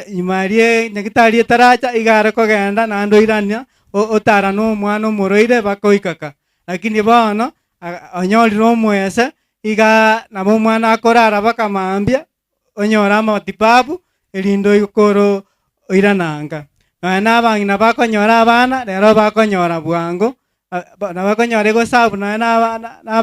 imarie nyagitari taracha igara kogenda na ndoirania otara no mwana omoroire bakoikaka lakini bono onyorire omwese iga nabo mwana akorara bakamambia onyora matibabu elindo ikoro oirananga na bangina bakonyora abana rero bakonyora bwango na bakonyora gosabu na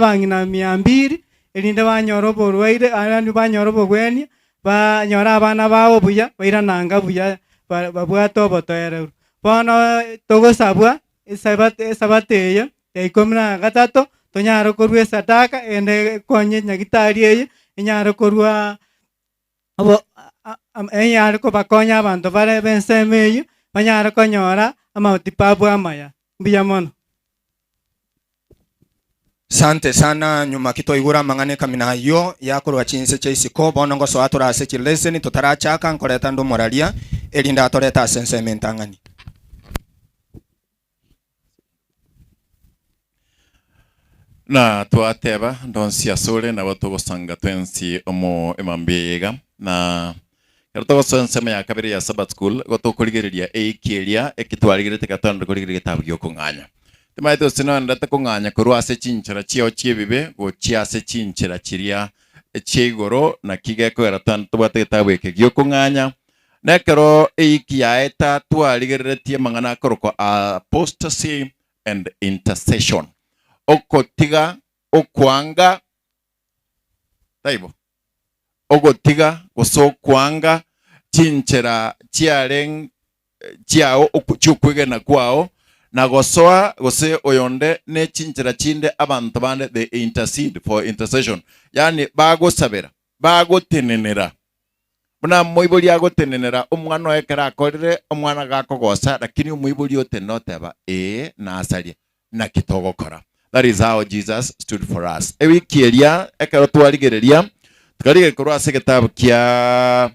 bangina 200 elinde banyora borwaire abandi banyora bogweni banyora abana bawo buya oirananga buya babwato botere bono togosabwa esabate eikomna gatato tonyara korwa sadaka ende konye nyagitari eye inyara korwa abo enyara ko bakonya abantu bare bensemeyo banyara konyora amatipabu amaya mbiya mono Sante sana nyuma kito igura mangane kamina yo yakorwa chinse cha isiko bono ngo so atura ase chileseni tutarachaka nkoreta ndo moralia elinda atoreta sense mentangani. Na twateba ndonsi asore na batogosanga twensi omo emambega na Kartogo sema ya kabiri ya Sabbath school goto kurigereria ekiria ekitwarigirete gatondo kurigereria tabyo kunganya. Timaito sino ndata kunganya kurwase chinchira chio chibibe go chiase chinchira chiria chigoro na kigeko eratan tubate tabwe kegyo kunganya. Nekero eikia eta twarigeretie mangana koroko apostasy and intercession. Okotiga okwanga taibo ogotiga goso kwanga chinchera chiareng chiao chukwegena kwao na gosoa gose oyonde ne chinchera chinde abantu bande they intercede for intercession, yani bago sabera bago tenenera muna moibuli ago tenenera omwana ekera akorire omwana gakogosa lakini moibuli otenoteba na asaria na kitogokora. That is how Jesus stood for us. Ewi kieria ekero twarigereria tukarige kurwase gitabu kia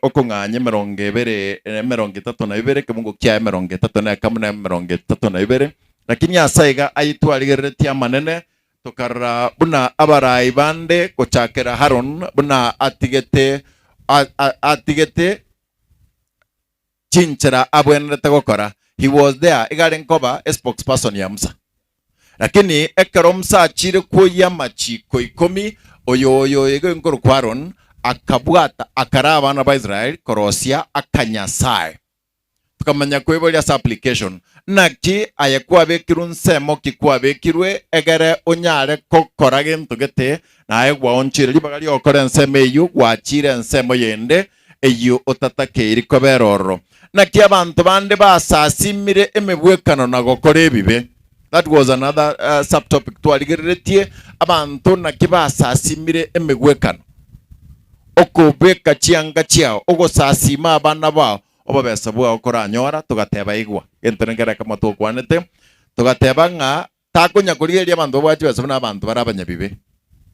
okunganye 32 kemungo kia 33 na kamuna 32 lakini asaiga aitwarigeretia manene tukara buna abarai bande gochakera Haron buna atigete chinchera abwenete gokora. He was there igaren koba spokesperson ya Musa. Lakini ekero Musa achire kuya machiko 10 oyo ego nkoro kwaron akabwata akara abana ba Israel korosia akanyasaye tukamanya kwebolia application naki ayekuwa bekirun semo kikuwa bekirwe egere onyare kokora gento gete na ayegwa onchire libagali okora nseme yu gwachire nsemo yende eyu otatake iriko beroro naki abantu bande basasimire emebwekano na gokora ebibe. That was another subtopic twarigeretie abantu nakibasasimire emegwekano okobeka chianga chiao ogosasima abana bao obabesa bwa okoranyora tugateba igwa entonengera kama tukwanete tugateba nga takonya kurigeria abantu bwachibesa bana abantu barabanya bibe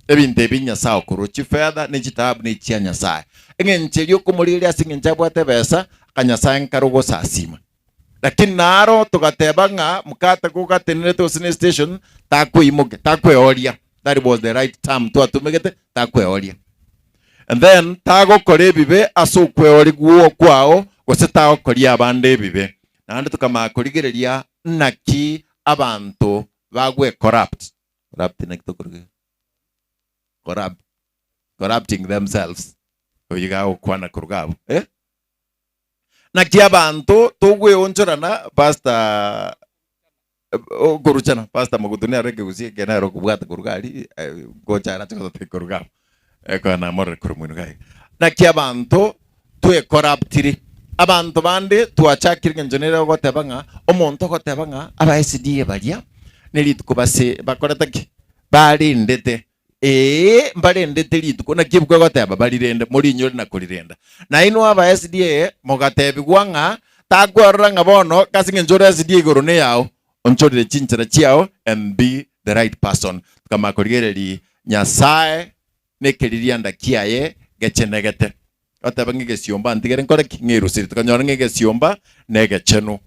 ebinte binya sao kuruchi fedha ni kitabu ni chianya sai engencherio kumuriria singencha bwatebesa kanyasa enkarugo sasima. Lakini naro tugateba nga mukata kugatenere to station takwimuke takweoria. That was the right term to atumegete takweoria. And then tago kore bibe aso kweori guo kwao gose tago koria abande bibe. Nandi tukama kurigereria naki abantu bagwe corrupt nekitokorge corrupting themselves oyigao kwana kurugabo na kia bantu tugwe onchorana pastor goruchana pastor magutuni areke gusie kena ro kubwata kurugari gochara tikote kurugabo ekana more kurumunu gai na kia bantu twe corruptiri abantu bande tuachakirige njonera gotebanga omonto gotebanga aba SDA baria nelitu base bakorataki bari ndete mbarendete lituko na kibukwe goteba balirende muri nyori na kurirenda na ino aba SDA mogatebi gwanga tagwarra ngabono kasinge njora SDA igoro ne yao onchorire chinchira chiao and be the right person kama kurigereri nyasaye nekeriria ndakiaye gechenegete oteba ngegesiomba ntigere nkore ngirusiri tukanyora ngegesiomba negechenu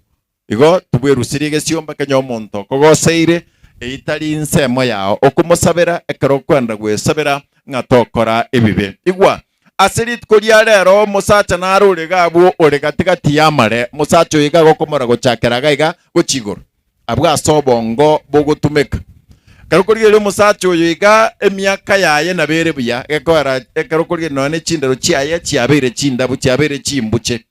igo tubwerusiri gesiomba kanyo monto kogoseire eitari nsemo yao okumusabira ekero kwenda gwesabira ngatokora ebibe igwa asirit kuria rero musacha narure gabo ore gatigati yamare musacho yiga gokomora gochakera gaiga gochigoro abwa sobongo bogotumeka kero kuria musacho yiga emiaka yaye nabere buya ekora ekero kuria none chindero chiaye chiabere chindabu chiabere chimbuche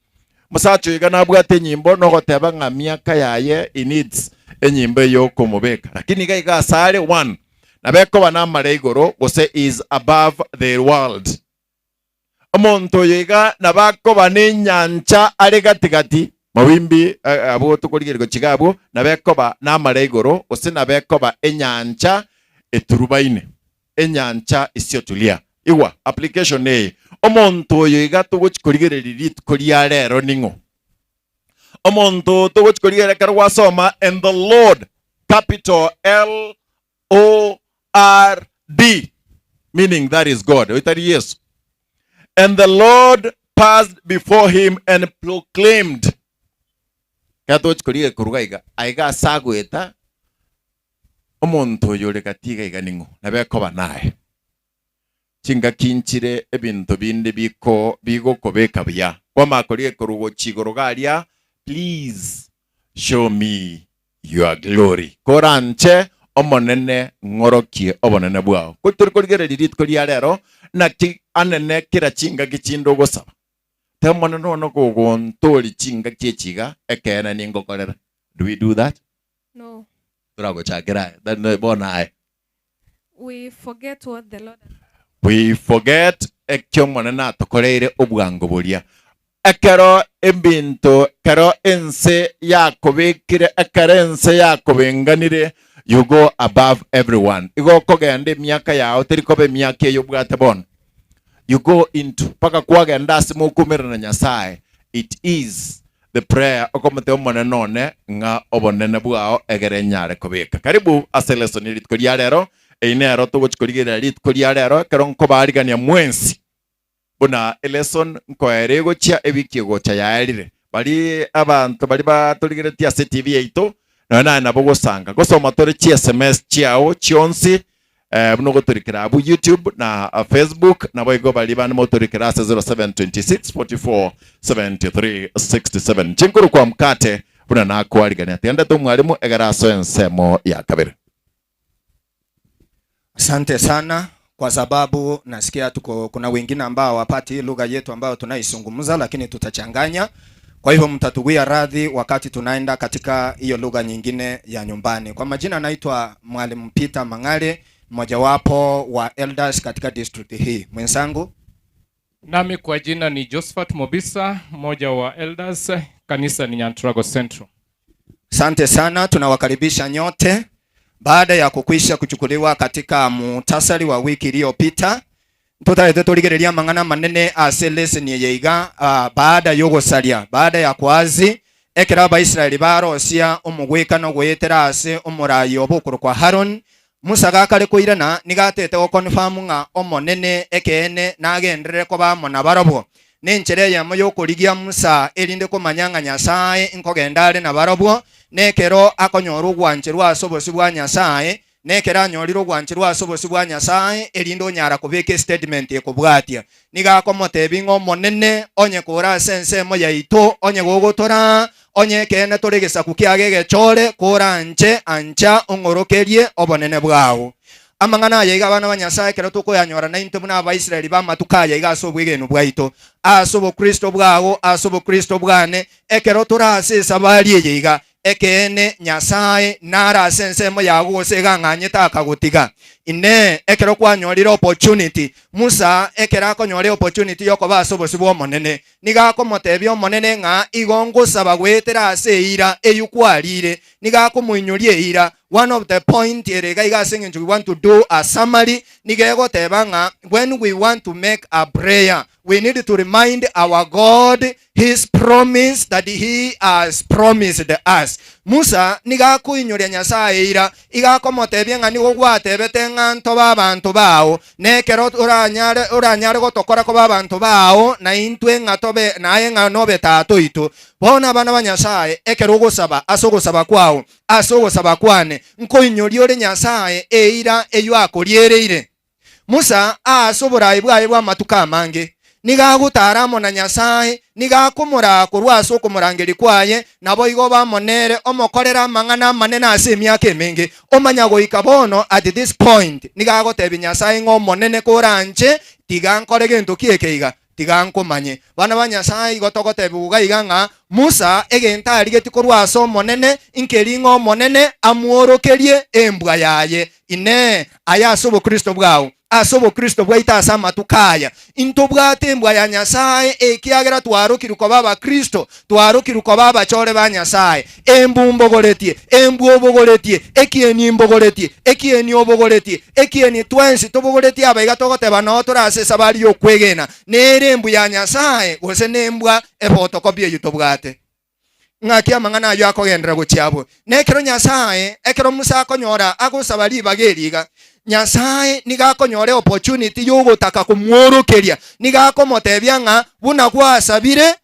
musacho yiga nabwate nyimbo no goteba nga miaka yaye needs enyimbe yo kumubeka lakini gaiga sare one nabeko banamare igoro gose is above the world omonto yiga nabako banenyancha ari gatigati mawimbi abo tukurigerego chigabo nabeko ba namare igoro gose nabeko ba enyancha eturubaine enyancha isiotulia iwa application omonto yiga tuguchikurigereri kuria rero ningo omonto to which could get a and the Lord capital LORD L-O-R-D, meaning that is God. Oitari Yesu. And the Lord passed before him and proclaimed. Katoch kuria kurugaiga aiga sagweta omuntu yore katiga iganingo nabekoba naye chinga kinchire ebintu binde bigo kobeka bya kwama kuria kurugo chigorogaria. Please show me your glory. Koranche omonene ngorokie obonene bwao kuturi kurigere dirit kuria rero na anene kira chinga kichindo gosaba temone no ko gontori chinga chechiga ekena ningo korera. Do we do that? No. Turago chakira then bona. We forget what the Lord has. We forget ekyomone na tokoreire obwango bolia ekero ebinto kero ense yakobekire ekarense yakobenganire. You go above everyone. Igo kogende miaka yao terikobe miaka yobwate bon. You go into paka kwagenda simu kumira na Nyasaye. It is the prayer okomete omone none nga obonene bwao egere nyare kobeka. Karibu aseleson lit koliarero einero to gochkoligera lit koliarero kero nkobarigania mwensi. Buna eleson nkoerego chia ebikiego cha yaerire. Bali abantu bali batoligera tia CTV eito. Na nabogosanga gosoma tore chi SMS chiao chionsi buno gotorikira abu YouTube na Facebook na boigo bali bana motorikira 0726 44 73 67 chinkuru kwa mkate buna na kwali atienda to mwalimu egaraso ensemo ya kabiri. Asante sana kwa sababu nasikia kuna wengine ambao wapati lugha yetu ambayo tunaisungumza lakini tutachanganya. Kwa hivyo mtatuwia radhi wakati tunaenda katika hiyo lugha nyingine ya nyumbani. Kwa majina naitwa Mwalimu Peter Mang'are, mmojawapo wa elders katika district hii. Mwenzangu? Nami kwa jina ni Josephat Mobisa, mmoja wa elders, kanisa ni Nyantrago Central. Asante sana, tunawakaribisha nyote. Baada ya kukwisha kuchukuliwa katika muhtasari wa wiki iliyopita, tutaete tuligereria mang'ana manene ase lesson yeiga baada yogosaria baada ya kwazi ekera Abaisiraeli barosia omugwikano gwetera ase omurayi obukuru kwa Haron Musa gakare koirana nigatete go confirm nga omonene ekene nagenderere ko bamona barobwo nenchere yamo yokorigia Musa erinde komanyanga Nyasaye inkogendare na barobwo nekero akonyoru gwancherwa asobosi bwa Nyasaye nekera nyoriro gwanchirwa asobosi bwa Nyasaye erindo nyara kubeke statement ekobwatia niga komotebi ngo monene onye kora sense mo yaito onye gogotora onye kene toregesa kukiagege chore kora ancha ongorokerie obonene bwao amangana yega bana ba Nyasaye kero tukoyanyora na into muna Abaisiraeli bamatukaya iga asobwegeno bwaito asobo Kristo bwao asobo Kristo bwane ekero turase sabali yega ekene Nyasaye nara sensemo yago sega nganyeta akagutiga ine ekero kwanyorira opportunity Musa ekera konyorira opportunity yoko basobosi bwo monene niga komotebya omonene nga igongo sabagwetera ase ira eyukwalire niga komuinyorie ira. One of the point erega iga singing we want to do a summary niga go tebanga when we want to make a prayer we need to remind our God his promise that he has promised us. Musa niga kuinyoria Nyasaye ira iga komotebya nga nigo gwatebete nganto babantu bao nekero uranyare gotokora ko babantu bao na intwe ngatobe naye nganobe tato ito bona bana ba Nyasaye ekero gosaba asogosaba kwao asogosaba kwane nkoinyoria ore Nyasaye eira eyo akoriereire Musa asobora ibwaye bwa matuka mange niga gutaramo na Nyasaye niga kumura kurwaso kumurangeri kwaye nabo igo bamonere omokorera mang'ana manene ase myaka emenge omanyago ikabono at this point niga gotebi Nyasaye ngo monene koranje tiga nkore gento kiekeiga tiga nkomanye bana ba Nyasaye gotogotebi uga nga Musa egenta arigeti korwaso monene inkeri ngo monene amuorokerie embwa yaye ine aya asobo Kristo bwao asobo Kristo bwaita asama tukaya into bwatembwa ya Nyasaye ekiagera twarukiruko baba Kristo twarukiruko baba chore ba Nyasaye embumbogoretie embuobogoretie ekieni mbogoretie ekieni obogoretie ekieni twensi tobogoretie abaiga togoteba no turase sabari yokwegena nerembu ya Nyasaye gose nembwa ebotokopie yutobwate ng'aki amang'ana ayo akogendera gochiabo nekero Nyasaye ekero Musa akonyora agosaba libageriga Nyasaye nigakonyore opportunity yogotaka kumworokeria nigakomotebia ng'a buna gwasabire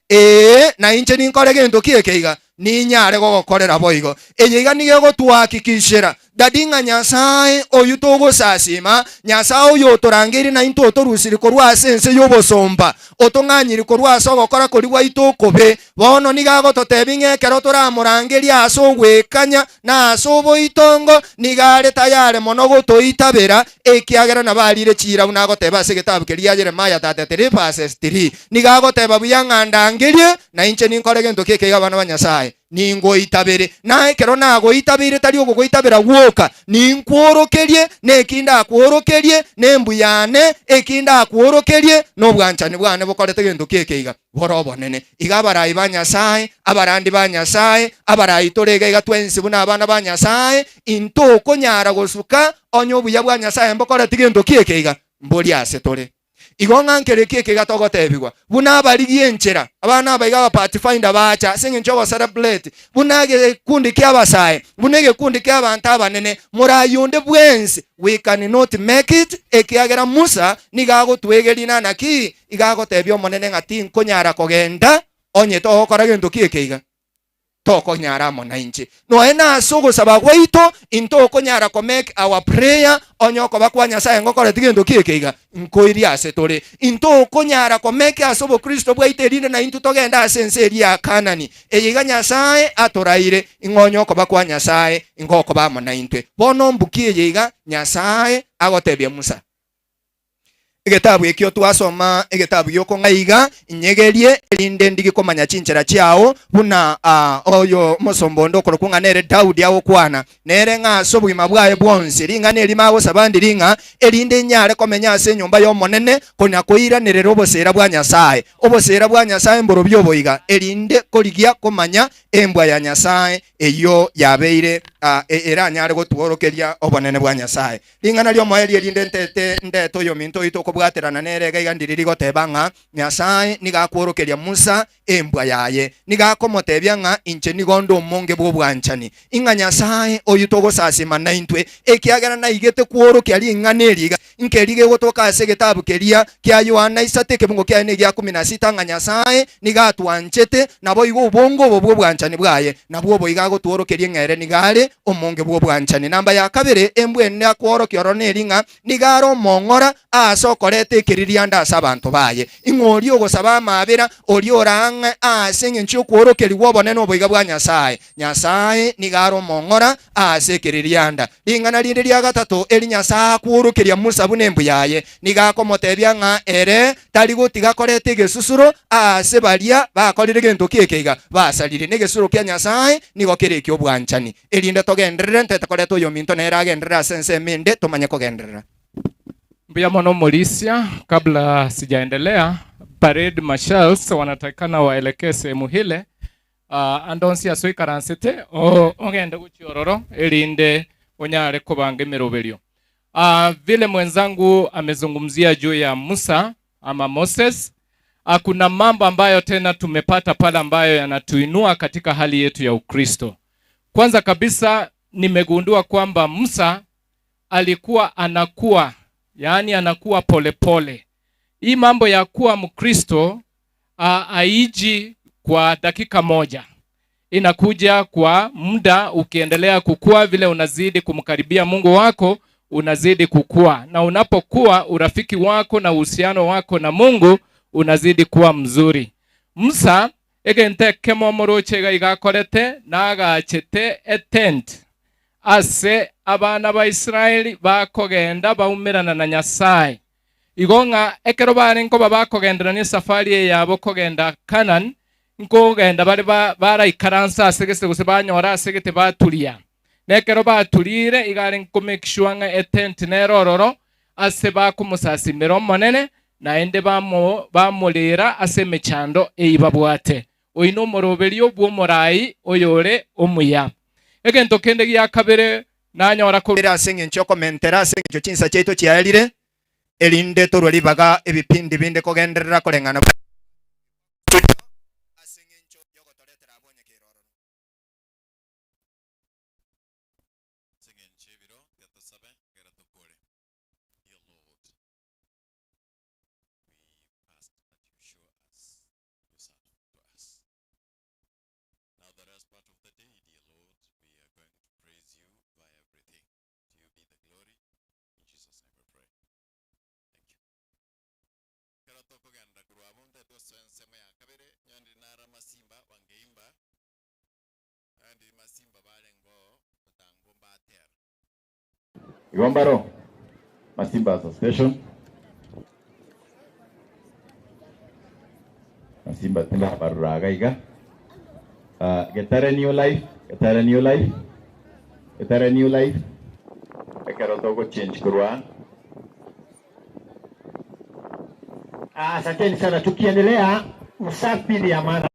na inche ninkore gento kiekeiga ninyare gogokorera boigo eyiga nigegotwakikishera dadinga Nyasaye oyu togosasima Nyasaye oyo otorangeri na into otorusiri korwa asense yobosomba otong'anyiri korwa ase ogokora korigwa itokobe bono nigagototebi ng'ekero toramorangeri ase ogwekanya na ase oboitongo nigare tayare mono gotoitabera ekiagera nabarire chira buna agoteba ase egetabu keria Yeremia 33:3 nigagoteba buya ng'andangerie na inche ninkore gento kiekeiga bana ba Nyasaye ningoitabere naye kero nagoitabire tari ogogoitabera gwoka ninkworokerie nekinda akworokerie nembuyane ekinda akworokerie nobwanchani bwane bokorete gento kiekeiga borobo nene iga abarayi ba Nyasaye abarandi ba Nyasaye abarayi torega iga twensi buna abana ba Nyasaye into okonyara gosuka onyo obuya bwa Nyasaye mbokorete gento kiekeiga mbori ase tore igong'ankere kiekeiga togotebigwa buna abarigie enchera abana abaiga ba Pathfinder bacha sing'encho go celebrate buna gekundi kia abasaye buna gekundi kia abantu abanene murayonde bwensi we cannot make it ekiagera Musa nigagotwegerina naki igagotebia omonene ng'ati nkonyara kogenda onye togokora gento kiekeiga tokonyara mona inche no ena sogosaba gwaito into okonyara ko make our prayer onyoko bakwa Nyasaye ngokore tigendo kiekeiga nkoiri ase tore into okonyara ko make asobo Kristo bwaiterine na into togenda asense eria Kanani eyiga Nyasaye atoraire ingonyoko bakwa Nyasaye ingoko bamona intwe bono mbukie yiga Nyasaye agotebia Musa egetabu ekyo twasoma egetabu yoko ngaiga inyegerie elinde ndigikomanya chinchera chiao buna oyo mosombondo korokung'anere Daudi awo kwana nere ng'aso bwima bwaye bwonsi ringa neri mago sabandi ringa elinde nyare komenya ase nyumba y'omonene konya koiranire obosera bwa Nyasaye mboro byoboiga elinde korigia komanya embwa ya Nyasaye eyo yabeire era nyare gotworokeria obonene bwa Nyasaye ringa nalyo moeri elinde ntete ndeto yo minto itoko bwaterana nerega igandiriri goteba ng'a Nyasaye nigakworokeria Musa embwa yaye nigakomotebia ng'a inche nigondo omonge bwo bwanchani ing'a Nyasaye oyu togosasima na intwe ekiagera na igete kworokia ring'a neriga nkerige gotoka ase getabu keria kia Yohana 3:16 ng'a Nyasaye nigatwanchete nabo igo obongo bwo bwanchani bwaye nabwo boiga gotworokeria ng'ere nigare omonge bwo bwanchani namba ya kabere embwe ne kworokia ro neringa nigaro mong'ora asokorete ekiriria ndasa abantu baye ing'ori ogosaba amabera ori orang'e ase eng'encho okworokeria obonene oboiga bwa Nyasaye nigaro mong'ora ase ekiriria nda ring'ana rinde ria gatato eri Nyasaye akworokeria Musa buna embwa yaye nigakomotebia ng'a ere tari gotiga korete egesusuro ase baria bakorire gento kiekeiga basarire negesuro kia Nyasaye nigokerekia obwanchani erinde togenderere ntete korete oyo minto nere agenderera ase ense eminde tomanye kogenderera. Mbia mono Morisia, kabla sijaendelea, parade marshals wanatakana waelekee sehemu hile andonsi asoi karansete ogende guchiororo elinde onyare kubange miroberio. Vile mwenzangu amezungumzia juu ya Musa ama Moses, kuna mambo ambayo tena tumepata pale ambayo yanatuinua katika hali yetu ya Ukristo. Kwanza kabisa nimegundua kwamba Musa alikuwa anakuwa, yaani anakuwa polepole. Hii mambo ya kuwa Mkristo haiji kwa dakika moja. Inakuja kwa muda, ukiendelea kukua vile unazidi kumkaribia Mungu wako, unazidi kukua. Na unapokuwa urafiki wako na uhusiano wako na Mungu unazidi kuwa mzuri. Musa egente kemo morochega igakorete nagachete etent ase abana ba Israeli bakogenda baumirana na Nyasaye igonga ekero bari nko babakogendera ni safari yabo kogenda Canaan nko genda bari barayikaransa asegese guse banyora asegete batulia nekero batulire igari nko make sure nga etent nerororo ase bakumusasimira omonene naende bamulira ase mechando eibabwate oino moroberio bwo morai oyore omuya egento kende gya kabere nanyora ko ase eng'encho komentera ase eng'encho chinsa chaito chiaerire elinde torweribaga ebipindi binde kogenderera koreng'ana nsemo ya kabere nyondi nara masimba wangeimba andi masimba balengo utango mbatera Igombaro Masimba Association Masimba tila baruraga iga Getara New Life Ekaro togo change kurwa. Asanteni sana, tukiendelea usafi ni amana.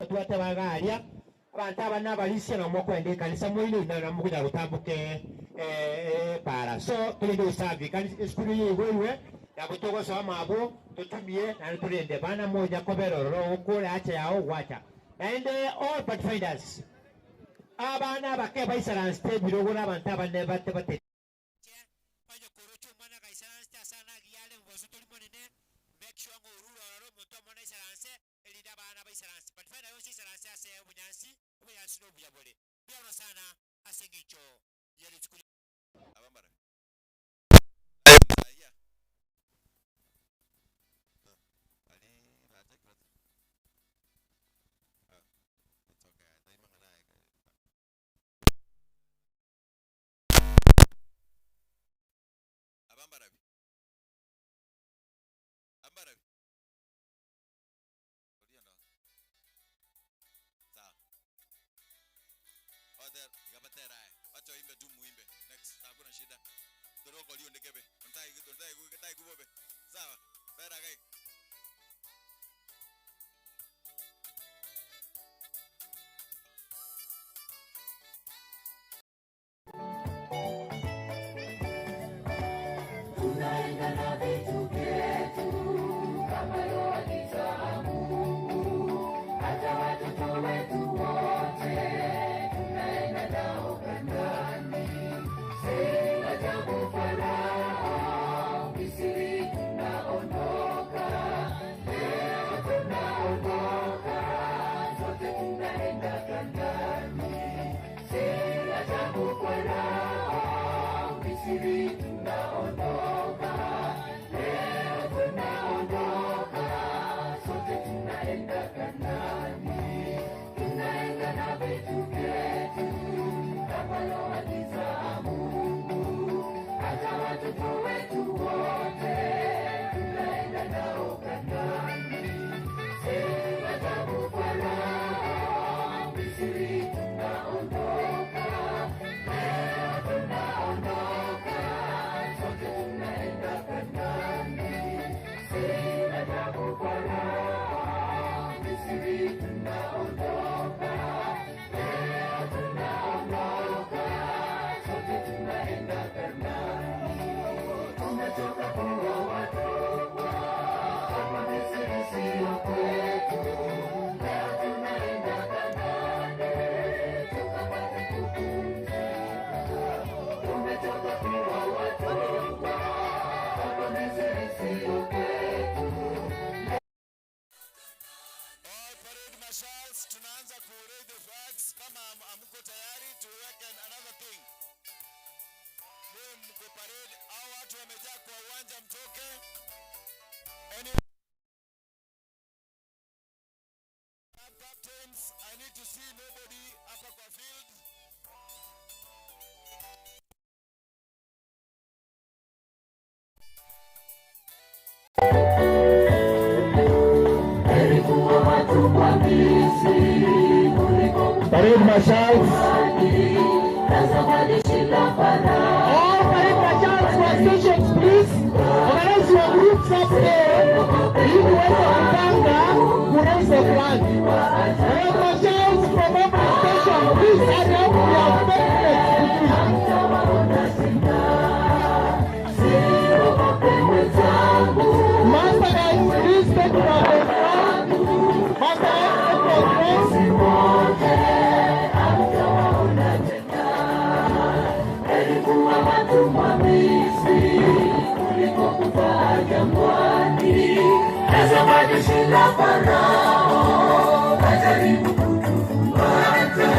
Tuwate bagaria abantu abana balisia na mwokwende kanisa mwini na mukuja gutambuke para so tulinde usafi kanisa skulu yewe ya kutoka sawa mabo tutumie na tulinde bana moja koberoro ukule acha yao wacha and all pathfinders abana bakeba isaran state birogo n'abantu abane bate I need to see nobody hapa kwa field. Parade marshals. All parade marshals for stations, please. Organize your groups up there. You wait on Banga who raise the flag. Parade marshals from every station, please hurry up. We have 10 minutes. Master guys, please take it on the front. Master guys, take it on the Farao, kajaribu kutufuata,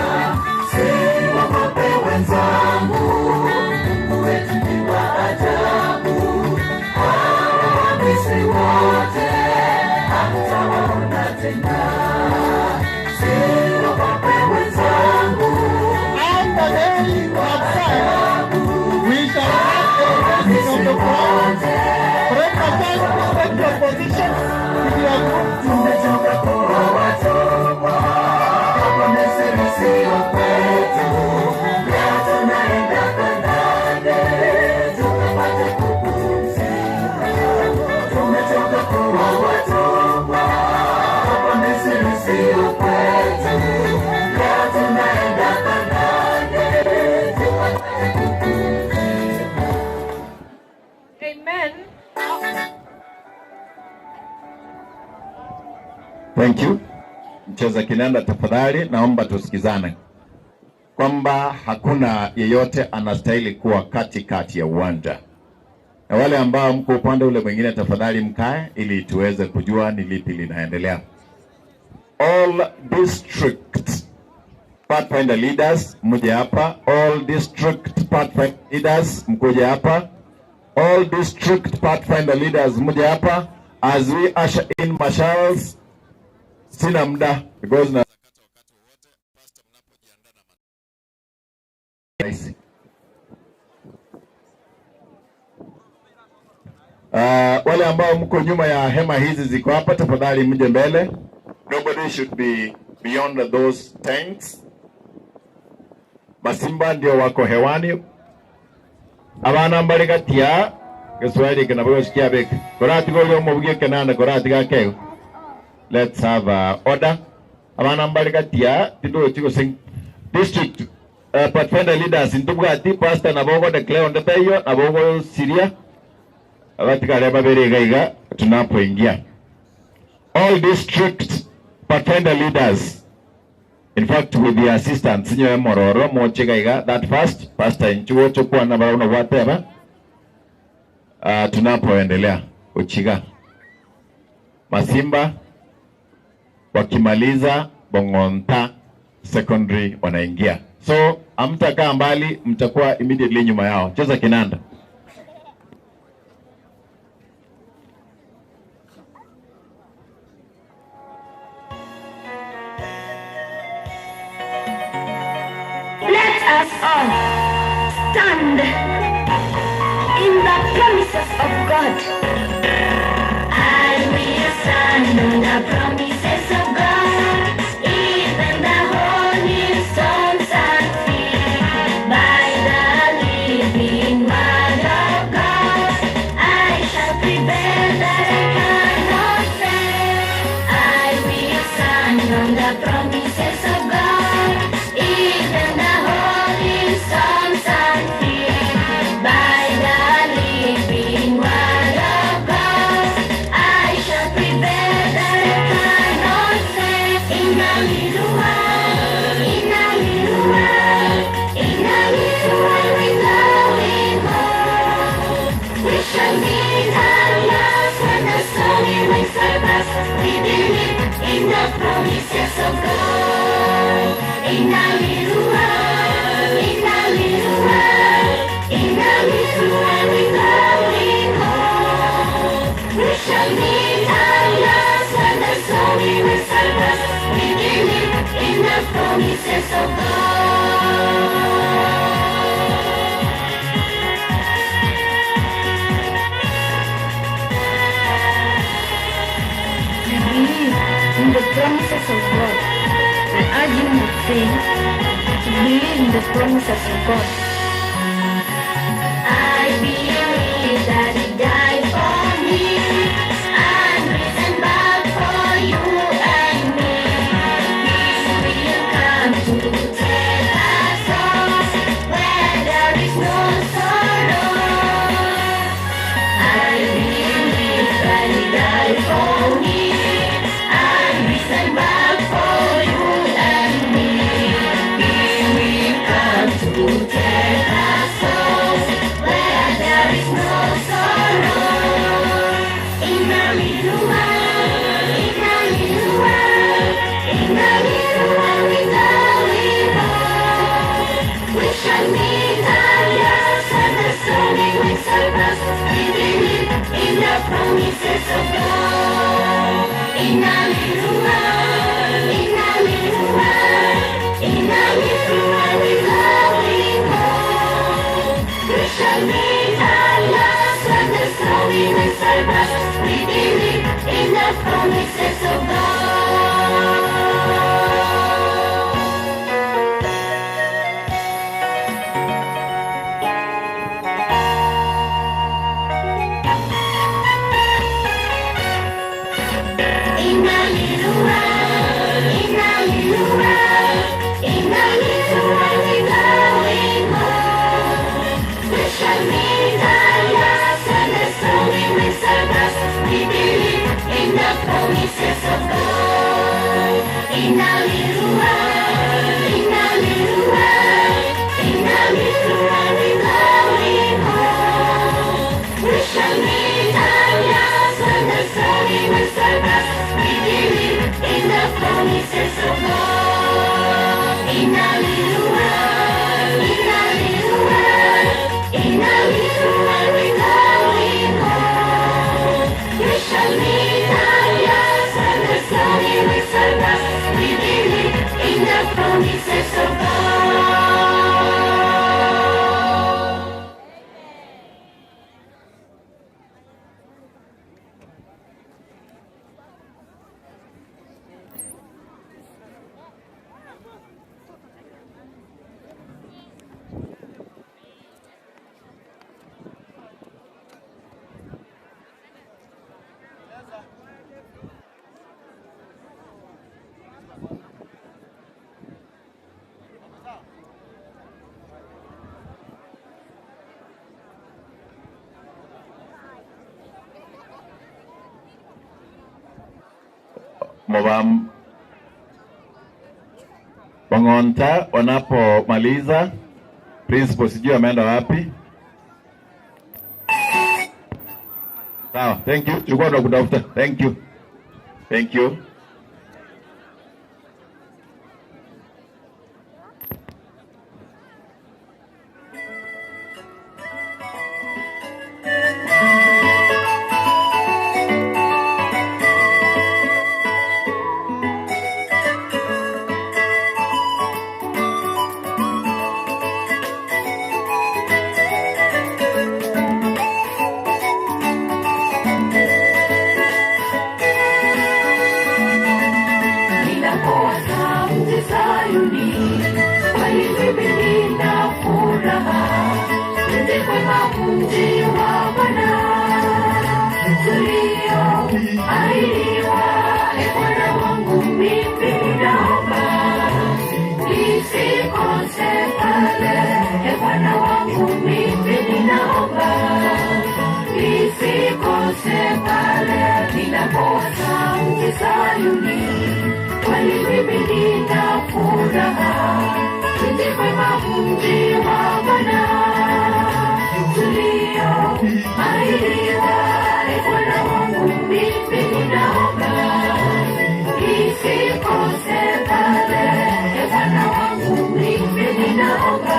Amen. Thank you. Mcheza kinanda, tafadhali naomba tusikizane kwamba hakuna yeyote anastahili kuwa katikati ya uwanja, na wale ambao mko upande ule mwingine, tafadhali mkae ili tuweze kujua ni lipi linaendelea. All district pathfinder leaders mje hapa. All district pathfinder leaders mkuje hapa. All district pathfinder leaders mje hapa as we usher in marshals. Sina muda because na wale ambao mko nyuma ya hema hizi ziko hapa, tafadhali mje mbele. Nobody should be beyond those tents. Masimba ndio wako hewani. Abana mbali katia Kiswahili kinabwo sikia beki. Korati golyo mubugie kenana korati gakego. Let's have order. Abana mbali katia tindo chiko sing district pathfinder leaders intubwati pastor nabogo declare ondeteyo nabogo Syria. Abatika leba berega tunapoingia. All district pathfinder leaders, in fact with the assistants nyo mororo mochigaiga that first pastor inchuo chukua na barona whatever tunapoendelea uchiga Masimba wakimaliza Bongonta secondary wanaingia, so amtakaa mbali, mtakuwa immediately nyuma yao. Cheza kinanda. Let us all stand in the promises of God. I will stand on the promises of God, even the holy stones and feet by the living word of God. I shall prevail that I cannot fail. I will stand on the promises of God, even the holy stones and feet by the living word of God. I shall prevail that I cannot fail. In a little while, in a little while, in a little while we're going home. We shall meet at last when the stormy winds are past. We believe in the promises of God. In a little while, in a little while, in a little while we're going home. We shall meet at last when the stormy winds are past. We believe in the promises of God. I believe in the promises of God. I urge you with faith to believe in the promises of God. I believe that He died for me and risen back for you and me. He will come to take us home where there is no sorrow. I believe that He died for me and risen back for you and me. He will come to take us home where there is no sorrow. In a little while, in a little while, in a little while we're going home. We shall meet at last when the stormy winds are past. We believe in the promises of God. In a little while, in a little while, in a little while we're going home. We shall meet at last when the stormy winds are past. We believe in the promises of God. In a little while, in a little while, in a little while we're going home. We shall meet at last when the promises of God. In a little while, in a little while, in a little while we're going home. We shall meet our yes when the sun will serve us. We believe in the promises of God. In a little while, in a little while, in a little while we're going home. We shall meet our yes when the sun will serve us. We believe in the promises of God. Mobam Wangonta wanapomaliza, principal sijui ameenda wapi. Sawa, thank you. Chukua ndo kutafuta. Thank you. Thank you. Ninapowaza mji Sayuni, kweli mimi nina furaha. Mji mwema, mji wa Bwana, tulioahidiwa. Ee Bwana wangu, mimi ninaomba nisikose pale. Ee Bwana wangu, mimi ninaomba nisikose pale. Ninapowaza mji Sayuni, kweli mimi nina furaha. Mji mwema, mji wa Bwana, tulioahidiwa. Ee Bwana wangu, mimi ninaomba nisikose pale. Ee Bwana wangu, mimi ninaomba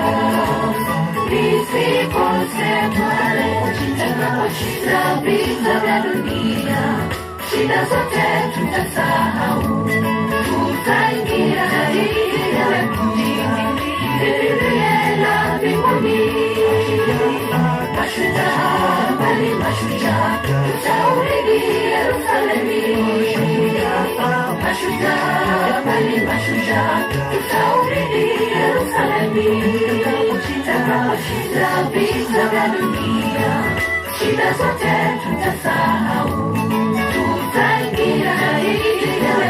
nisikose pale. Tutakaposhinda vita vya dunia, shida zote tutasahau. Tutaingia ile milele la mbinguni. Mashujaa, bali mashujaa, tutaurithi Yerusalemu. Mashujaa, bali mashujaa, tutaurithi Yerusalemu. Tutakaposhinda vita vya dunia, shida zote tutasahau. Tutaingia ile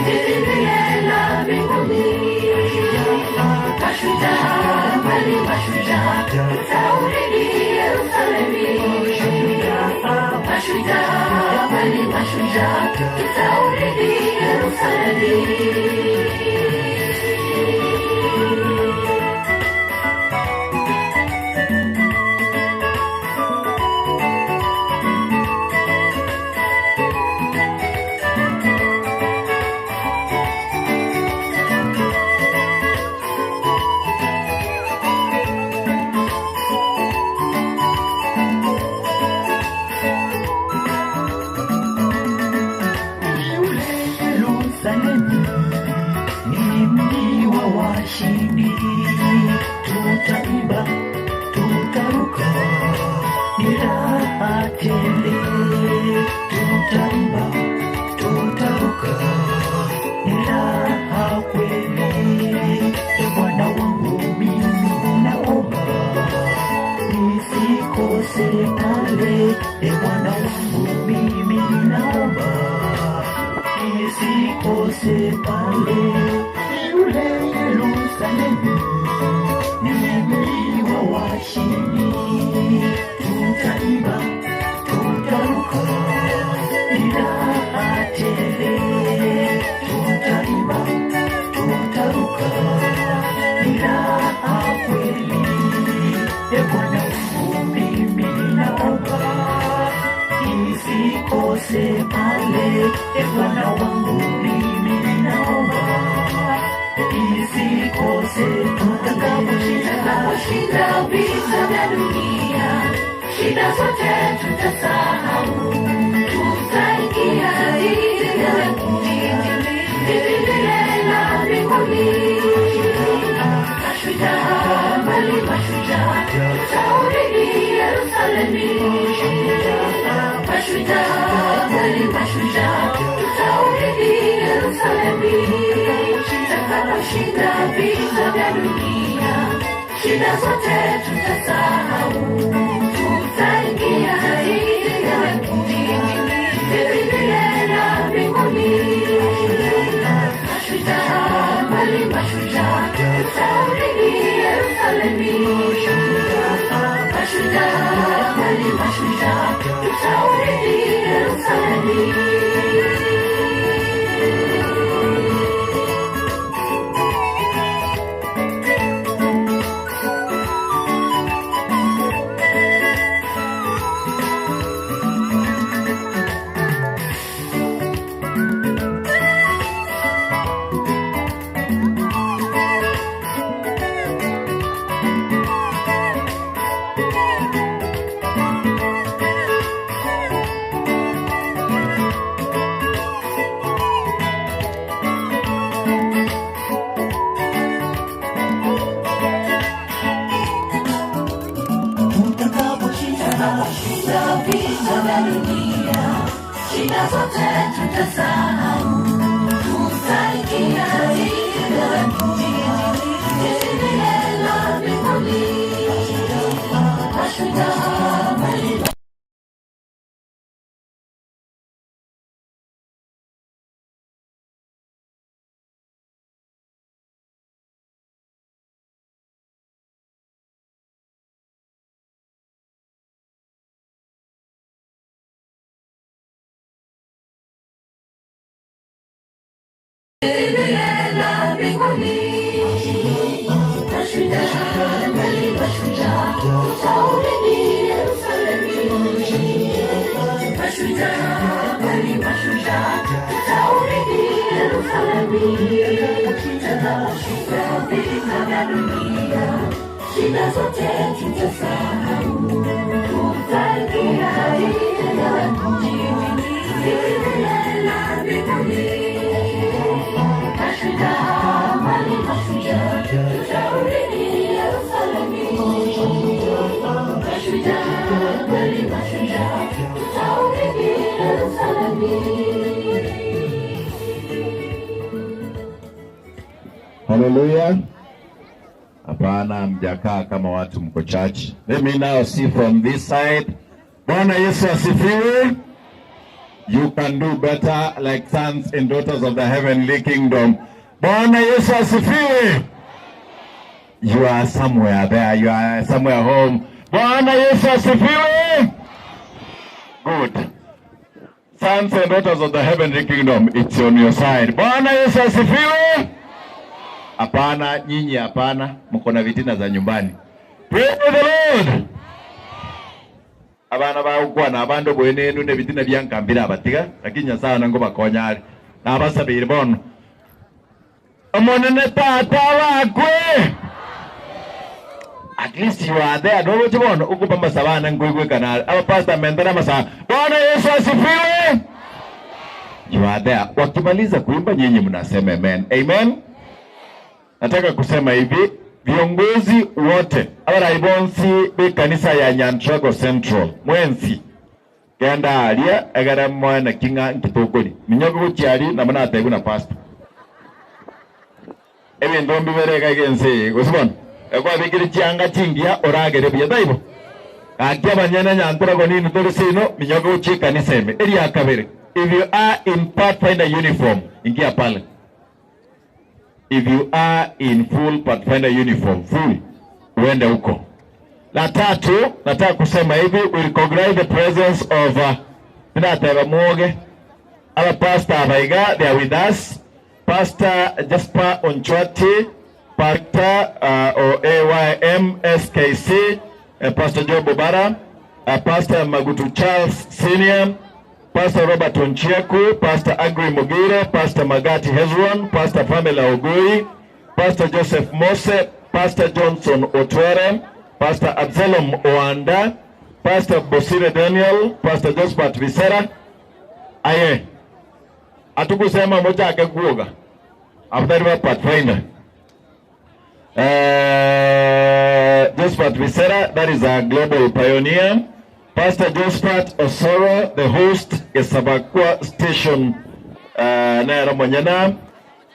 milele la mbinguni. Mashujaa, bali mashujaa, tutaurithi Yerusalemu. Mashujaa, bali mashujaa, tutaurithi Yerusalemu. Ni mji wa washindi, tutaimba, tutaruka, ni raha tele. Tutaimba, tutaruka, ni raha kweli. Ee Bwana wangu, mimi naomba nisikose pale. Ee Bwana wangu, mimi naomba nisikose pale. Yule Yerusalemu ni mji wa washindi, tutaimba, tutaruka, ila usikose pale, Bwana wangu mimi ninaomba, usikose tutakaposhinda vita vya dunia, shida zote tutasahau, tutaingia vilevile na mbinguni. Mashujaa mbali mashujaa, tutaurithi Yerusalemu. Mashujaa mbali mashujaa, tutaurithi Yerusalemu. Tutakaposhinda vita vya dunia, shida zote tutasahau, tutaingia vilevile na mbinguni. Mashujaa mbali mashujaa, tutaurithi Yerusalemu. Mashujaa mbali mashujaa, tutaurithi Yerusalemu. Shida zote tutasahau, tutaingia vilevile na mbinguni. Mashujaa mbali na mbinguni. Mashujaa mbali mashujaa, tutaurithi Yerusalemu. Mashujaa mbali mashujaa, tutaurithi Yerusalemu. Tutakaposhinda vita vya dunia, shida zote tutasahau, tutaingia vilevile na mbinguni. Mashujaa mbali mashujaa, tutaurithi Yerusalemu. Mashujaa mbali mashujaa, tutaurithi Yerusalemu. Hallelujah. Hapana, mjakaa kama watu mko church. Let me now see from this side. Bwana Yesu asifiwe. You can do better like sons and daughters of the heavenly kingdom. Bwana Yesu asifiwe. You are somewhere there. You are somewhere home. Bwana Yesu asifiwe. Good. Sons and daughters of the heavenly kingdom, it's on your side. Bwana Yesu asifiwe. Hapana, nyinyi hapana, mko na vitina za nyumbani. Praise the Lord. Abana baugwa na abando bwenenu ne bitina byankambira abatiga lakini nyasaye nango bakonyari na abasabire bono omonene tata wakwe. At least you are there. Dogo chibono ukupa masabana ngwigwe kanali aba pastor mendera masaba. Bwana Yesu asifiwe. You are there. Wakimaliza kuimba nyinyi mnasema amen. Amen. Nataka kusema hivi, viongozi wote abaraibonsi be kanisa ya Nyantrago Central mwensi kenda alia egara mwana kinga nkitokoli minyogo kuchiari na mana ataibu na pastor ebi ndombi bereka gense gosibon ekwa bigiri chianga chingia oragere bya daibo akia banyana Nyantrago nini torisino minyogo kuchika niseme eri akabere. If you are in Pathfinder uniform ingia pale. If you are in full Pathfinder uniform, full, uende huko. La tatu, nataka kusema hivi, we recognize the presence of Pinateva Moge, our Pastor Abaiga, they are with us. Pastor Jasper Onchwati, Pastor AYM SKC, Pastor Joe Bobara, Pastor Magutu Charles Senior, Pastor Robert Onchieku, Pastor Agri Mugire, Pastor Magati Hezron, Pastor Pamela Ogui, Pastor Joseph Mose, Pastor Johnson Otwere, Pastor Absalom Oanda, Pastor Bosire Daniel, Pastor Josephat Visera. Aye. Atukusema moja akakuoga. After we Pathfinder. Josephat Visera, that is our global pioneer. Pastor Josephat Osoro, the host, Gesabakwa Station, Naira Monyana.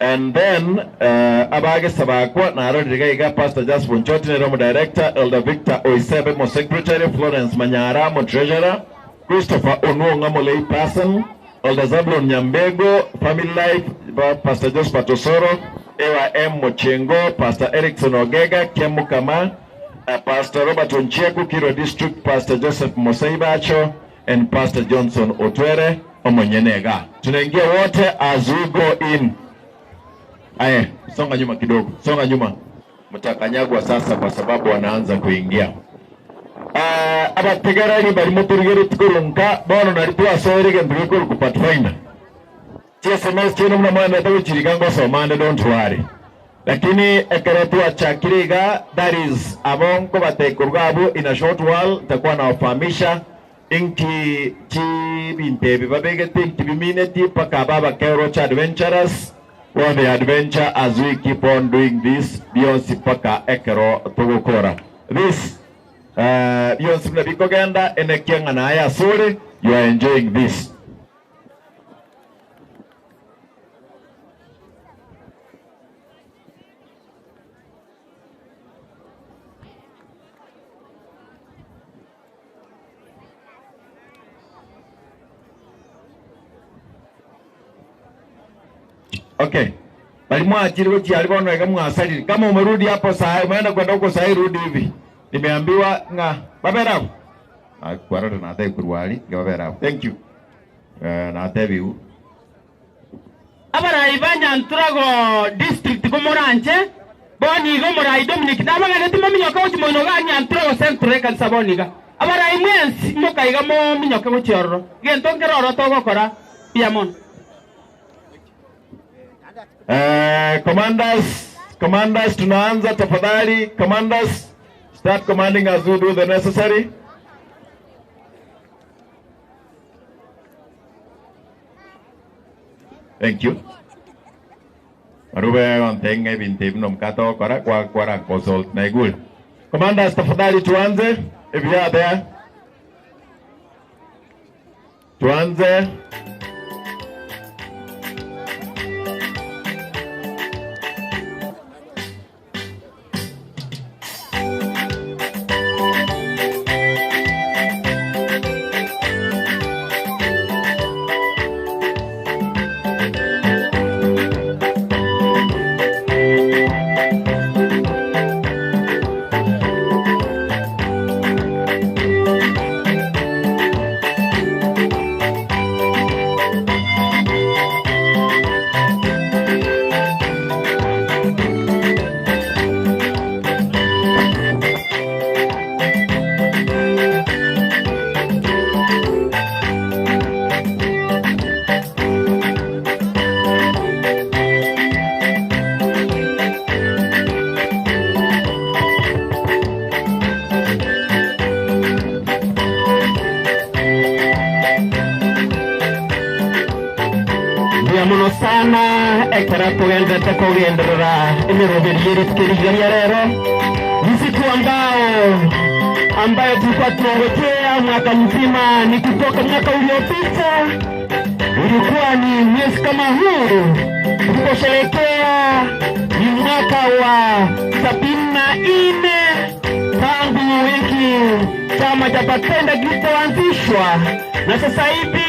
And then, Abage Sabakwa, Naro Rigaiga, Pastor Jasper Nchoti, Romo Director, Elder Victor Oisebe, Mo Secretary, Florence Manyara, Mo Treasurer, Christopher Onuonga, Mo Lay Person, Elder Zablon Nyambego, Family Life, Pastor Josephat Osoro, Ewa M. Mochengo, Pastor Erickson Ogega, Kemu Kama, Pastor Robert Onchieku, Kiro District, Pastor Joseph Mosaibacho, and Pastor Johnson Otwere, Omonyenega. Tunaingia wote as we go in. Aye, songa nyuma kidogo, songa nyuma. Mtakanyagwa sasa kwa sababu wanaanza kuingia. Abategarani bali motorigero tukurunka, bono nalipua soerige mbikuru ku Pathfinder. TSMS chino mna mwana tawi chirikango somande, don't worry. Lakini ekeretu achakiriga, that is abongo batekurgabu in a short while takuwa na wafahamisha inki chibintebi babegeti kibimineti paka baba Kerocha Adventurers for the adventure as we keep on doing this beyond Sipaka Ekero Togokora. This beyond Sipakoganda enekianga na aya sore, you are enjoying this. Okay. Bali mwajiri wechi alibono ega mwasali. Kama umerudi hapo saa umeenda kwenda huko saa rudi hivi. Nimeambiwa nga babera. Kwa rada na dai kurwali babera. Thank you. Na tebiu. Abara ibanya Ntrago district ko Moranche. Boni go Morai Dominic. Dabanga neti mominyoka uchi moinoga nya Ntrago centre kan saboniga. Abara imwensi mokaiga mo minyoka ko chorro. Gento ngeroro to gokora. Piamon. Commanders tunaanza tafadhali. Commanders, start commanding as we do the necessary. Thank you. Marube ontenge binti mno mkato kwa consult na igul. Commanders tafadhali tuanze. If you are there. Tuanze. Muno sana ekara tugendete kugenderera imirogerie tukirigaria rero ni siku ambayo tulikuwa tunaongea mwaka mzima, ni kutoka mwaka uliopita ulikuwa ni mwezi kama huu tuliposherehekea ni mwaka wa 74 tangu wiki chama cha Pathfinder kilipoanzishwa, na sasa hivi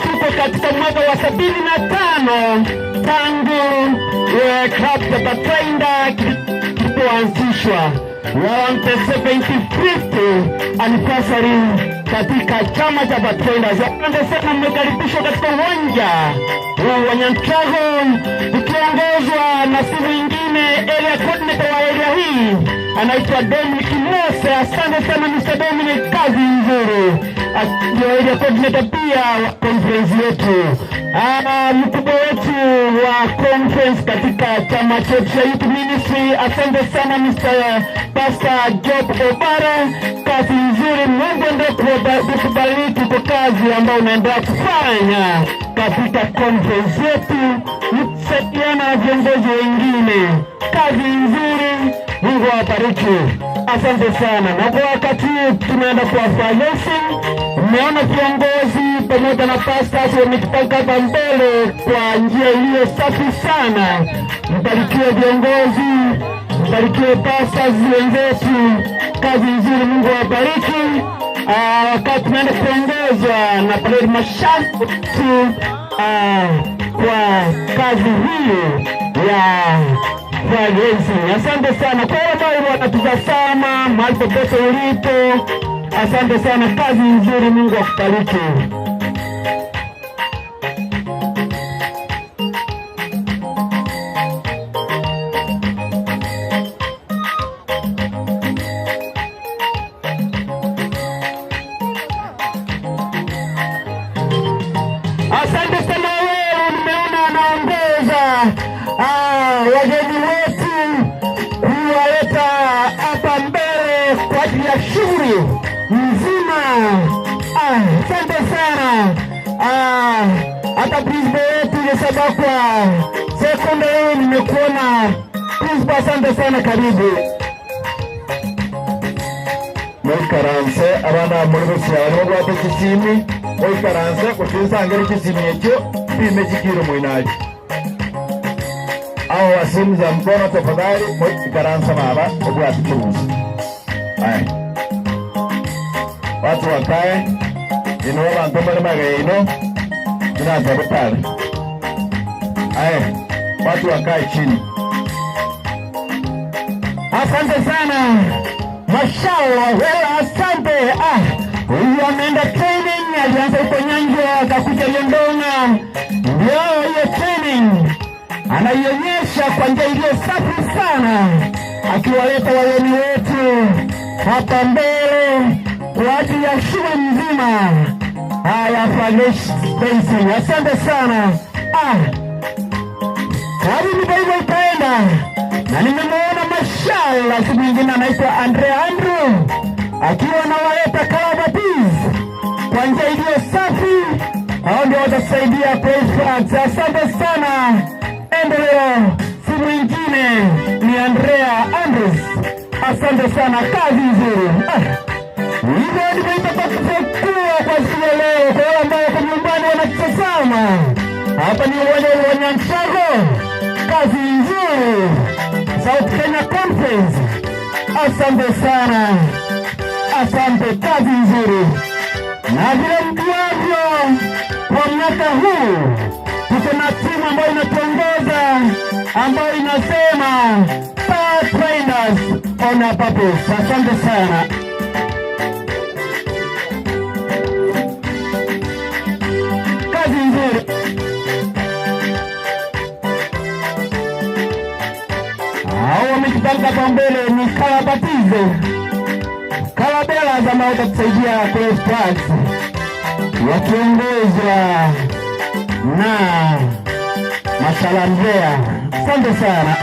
tuko katika mwaka wa 75 tangu club cha Pathfinder kilipoanzishwa. On the 75th anniversary katika chama cha Pathfinder. Asante sana, mmekaribishwa katika uwanja wa Nyantrago ukiongozwa na si mwingine area coordinator wa area hii anaitwa Dominic Mose. Asante sana Mr. Dominic, kazi nzuri. ndio area coordinator pia wa conference yetu. Mkubwa wetu wa conference katika chama chetu cha Youth Ministry, asante sana Mr. Pastor Job Obara, kazi nzuri. Mungu ndio kukubariki kwa kazi ambayo unaendelea kufanya katika conference yetu, msaidiana na viongozi wengine, kazi nzuri. Mungu awabariki. Asante sana. Na kwa wakati tunaenda kuwafanya blessing. Umeona viongozi pamoja na pastors wamejipanga hapa mbele kwa njia iliyo safi sana. Mbarikiwe viongozi, mbarikiwe pastors wenzetu, kazi nzuri. Mungu awabariki. Wakati tunaenda kuongozwa na Parade Marshal kwa kazi hii ya fundraising. Asante sana kwa wale ambao wanatutazama mahali popote ulipo. Asante sana, kazi nzuri. Mungu akubariki. Asante sana wewe, nimeona anaongeza wageni wetu kuwaleta hapa mbele kwa ajili ya shughuli nzima. Asante sana. Hata principal wetu Yesabakwa secondary nimekuona principal, asante sana, karibu. Mwikaranse abana muri busiya barimo gwate kisimi mwikaranse kutinsangira kisimi ekyo bimejikiro mwinaji aho wasimza mkono tafadhali. Mwikaranse baba ogwate kirusi. Watu wakae ino abantu bali magaino tunaanza butale. Watu wakae chini. Asante sana. Mashallah, wewe asante. Huyu ameenda training, alianza huko Nyanjwa akakuja Liondonga. Ndio hiyo training anaionyesha kwa njia iliyo safi sana, akiwaleta wageni wetu hapa mbele kwa ajili ya shughuli nzima ya fundraising. Asante sana. Karibu Bible itaenda. Na nimemuona mashallah siku nyingine anaitwa Andrea Andrew akiwa na waleta Kalabatiz kwa njia iliyo safi. Hao ndio watasaidia praise flags. Asante sana. Endeleo. Si mwingine ni Andrea Andrews. Asante sana, kazi nzuri. Hivyo ndivyo itakuwa kwa siku ya leo. Kwa wale ambao wako nyumbani wanatazama, hapa ni uwanja wa Nyantrago. Kazi nzuri. South Kenya Conference. Asante sana. Asante, kazi nzuri. Na vile mjuavyo, kwa mwaka huu tuko na timu ambayo inatuongoza ambayo inasema Pathfinders on a Purpose. Asante sana. Kazi nzuri. Hao wamejipanga hapa mbele ni Kalabatize, Kalabela ambao watatusaidia kwenye flags wakiongozwa na Mashalandrea. Asante sana.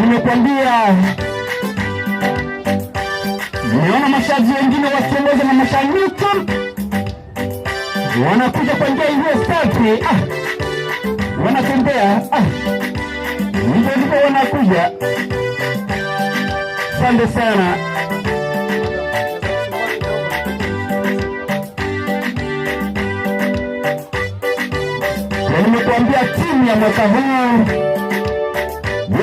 Nimekuambia nimeona mashaji wengine wakiongozwa na Masha Newton wanakuja kwa njia iliyo safi. Wanatembea. Ndipo wanakuja. Asante sana. Nimekuambia timu ya mwaka huu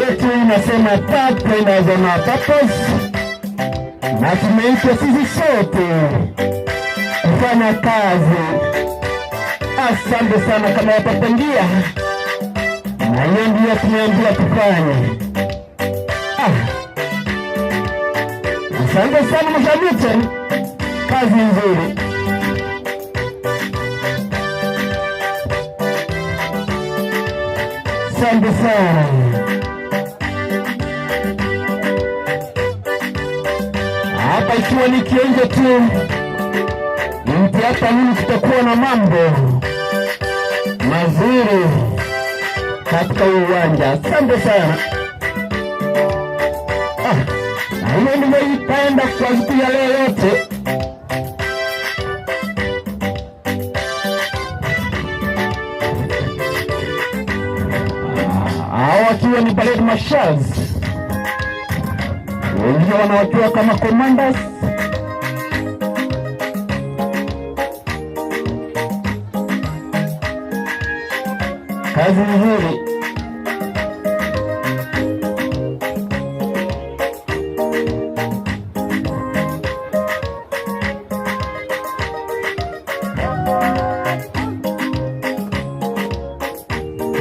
yetu inasema Pathfinders on a Purpose, na tumeitwa sisi sote kufanya kazi. Asante sana kama watapangia, na hiyo ndio tumeambia tufanye. Asante sana Mshabiti, kazi nzuri. Asante sana. hapa ikiwa ni kionjo tu, hata hii tutakuwa na mambo mazuri katika uwanja. Asante sana. Hiyo nimeipenda kwa siku ya leo yote. Hao wakiwa ni Ballet Marshals, wengine wanawakiwa kama commanders. Kazi nzuri.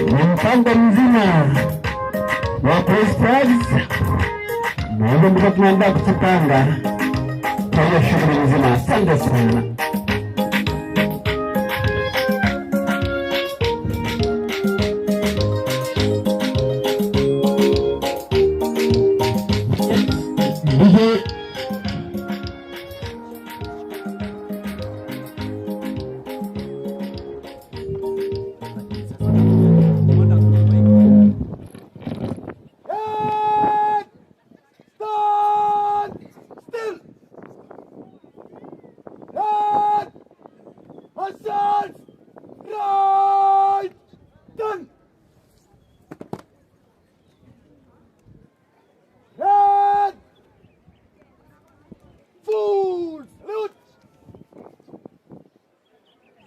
Ni mpango mzima wa Prestige, na hivyo ndivyo tunaendelea kujipanga kwa hiyo shughuli nzima. Asante sana.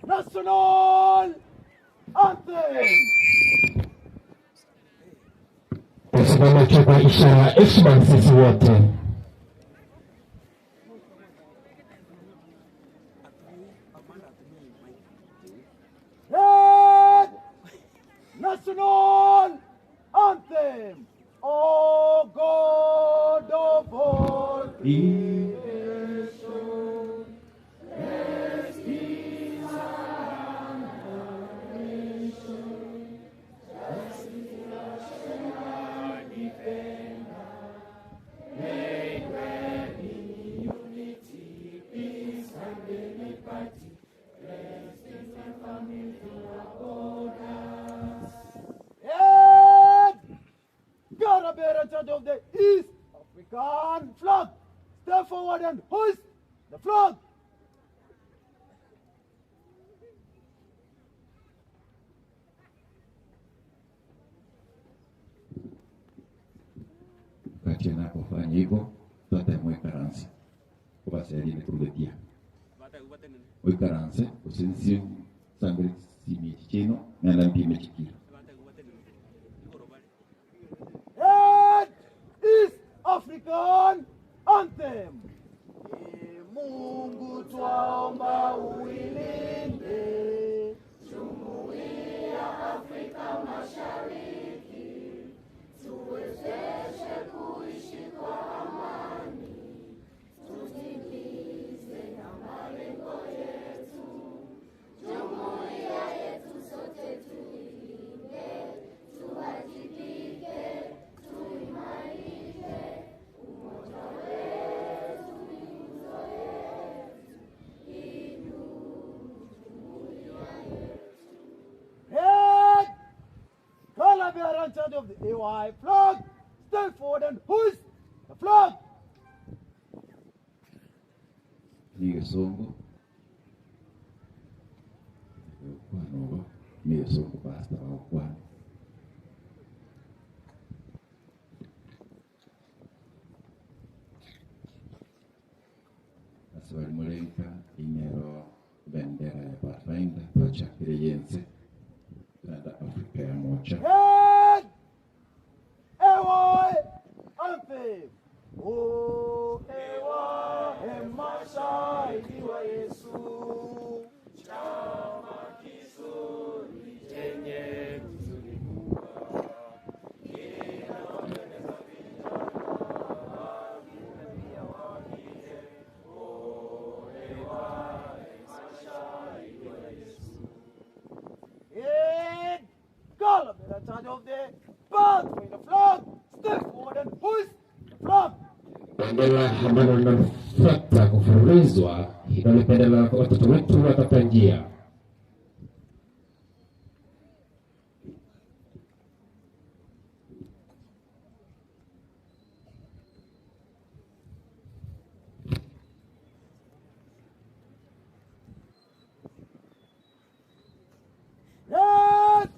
National Anthem. Tusimame kwa ishara ya heshima sisi wote. Red National Anthem. O God of all creation. Of the East African flag. Step forward and hoist the flag. Wakati anapofanya hivyo, tutamweka ransi kwa sababu ile kurudia. Weka ransi, usinzi sangre simi chino na lambi mechiki. East African Anthem. Mungu twaomba uilinde Jumuiya Afrika Mashariki, tuwezeshe kuishi kwa amani, tutimize na malengo yetu, jumuiya yetu sote tuilinde, tuwajibike, tuimarike, umoja wetu ni nguzo yetu, jumuiya yetu. Head! Color bearer in charge of the AY flag, stand forward and hoist the flag. Ni songo. Kwano ni songo basta kwa. Aswali mulenka inero bendera ya Pathfinder tocha kireyense na Afrika ya mocha. Head! AY Anthem. Oh, AY mashahidi wa Yesu. Chama kizuri chenye huzuni kubwa. Kinapendeza vijana, pia wakike. Oh, AY mashahidi wa Yesu. Head! Color bearer in charge of pendela ambalo linafuata kufuruzwa, hilo ni pendela watoto wetu watapata njia. Red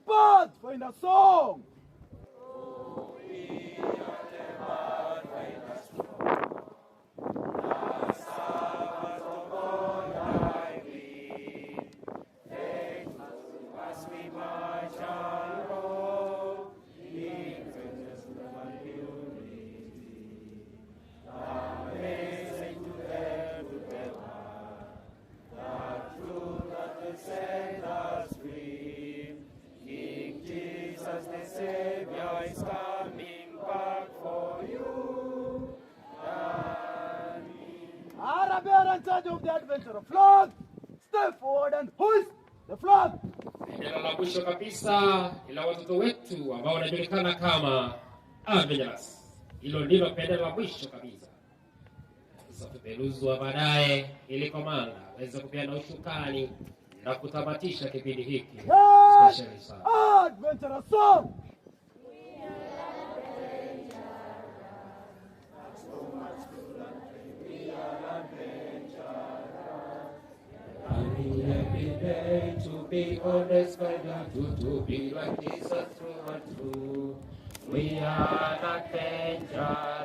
Pathfinder song. Bear in charge of the adventure. Flag, step forward and hoist the flag. Neno la mwisho kabisa ila watoto wetu ambao wanajulikana kama Avengers. Hilo ndilo pendera la mwisho kabisa. Sasa tuperuzwa baadaye ili komanda aweze kupeana ushukani na kutamatisha kipindi hiki. Special sana. Adventure song. Every day to be honest, to be like Jesus through and through. We are not dangerous.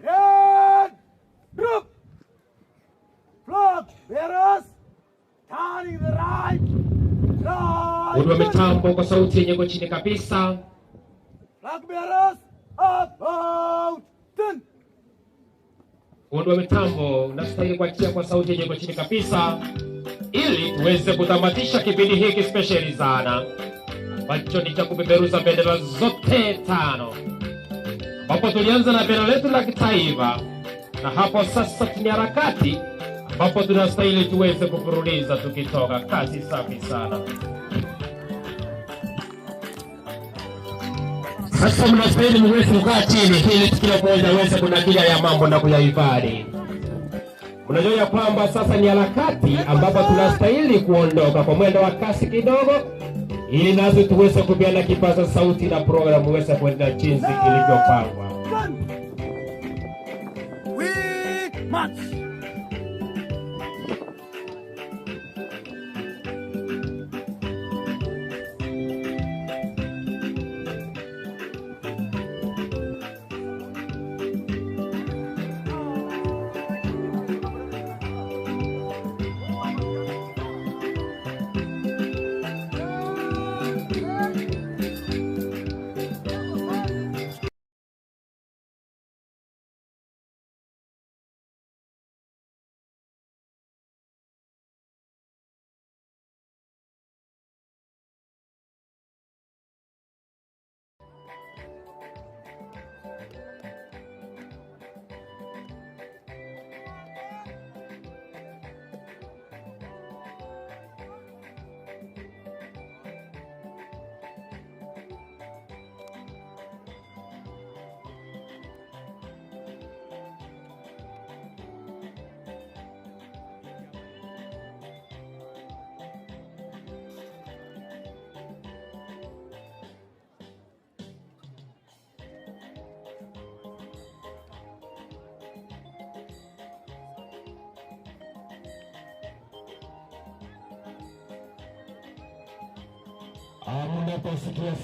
Red group. Flag bearers turning the right. Udwa mitambo kwa sauti yenye kwa chini kabisa. Flag bearers about 10. Udwa mitambo unastahili kuachia kwa sauti yenye kwa chini kabisa ili tuweze kutamatisha kipindi hiki speciali sana ambacho ni cha kupeperuza bendera zote 5 ambapo tulianza na bendera letu la kitaifa na hapo sasa tuna harakati ambapo tunastahili tuweze kufuruliza tukitoka. Kazi safi sana. Sasa mnastahili mweze kukaa chini ili kila mmoja aweze kunakili ya mambo na kuyahifadhi. Mnajua ya kwamba sasa ni harakati ambapo tunastahili kuondoka kwa mwendo wa kasi kidogo ili nazo tuweze kupeana kipaza sauti na programu iweze kwenda jinsi ilivyopangwa. We march. Mnaposikia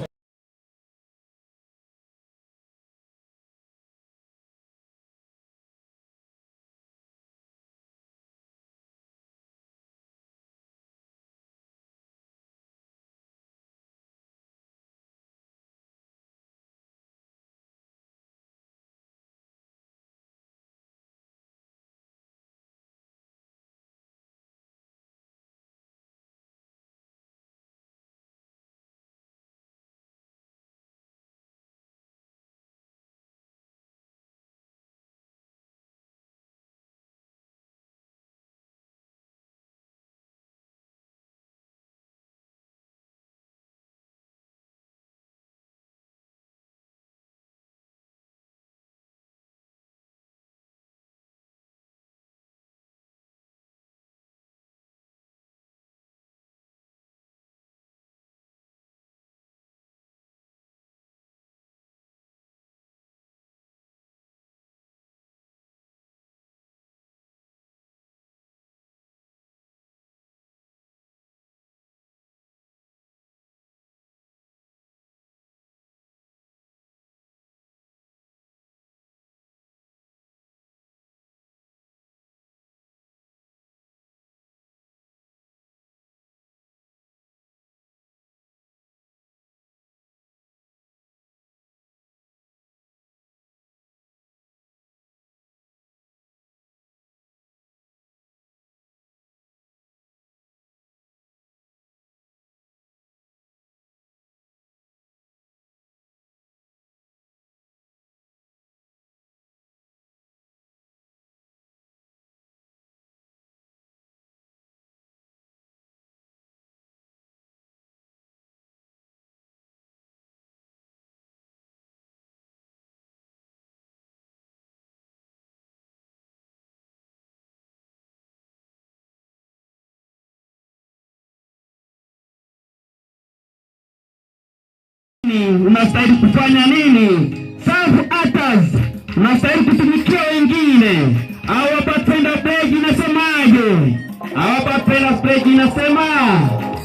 nini? Unastahili kufanya nini? Serve others. Unastahili kutumikia wengine. Our Pathfinder pledge inasemaje? Our Pathfinder pledge inasema,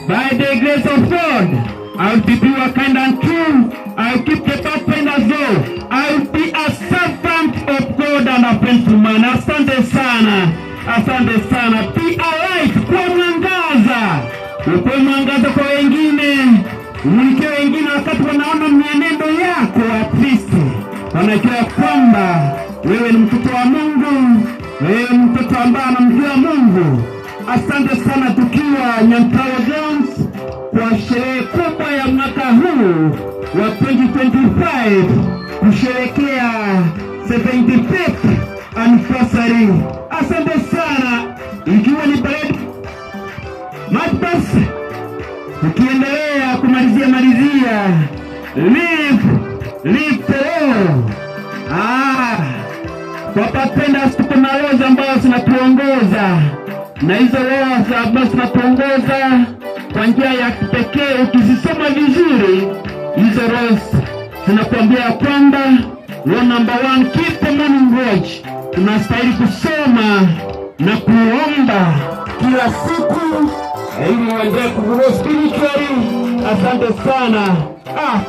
by the grace of God, I will be pure, kind and true. I will keep the Pathfinder's law. I will be a servant of God and a faithful man. Asante sana. Asante sana. Be a light kwa mwangaza. Upe mwangaza kwa wengine. Umulike wengine wakati wanaona mienendo yako at least wanajua kwamba wewe ni mtoto wa Mungu. Wewe ni mtoto ambaye anamjua Mungu. Asante sana tukiwa Nyantrawa Grounds kwa sherehe kubwa ya mwaka huu wa 2025 kusherehekea 75th anniversary. Asante sana. Ikiwa ni parade Matbas, tukiendelea kumalizia live Terror. Kwa Pathfinders tuko na roho ambazo zinatuongoza, na hizo roho ambazo zinatuongoza kwa njia ya kipekee. Ukizisoma vizuri hizo roho zinakuambia kwamba law number 1, keep the morning watch. Tunastahili kusoma na kuomba kila siku ili uendelee kugrow spiritually. Asante sana.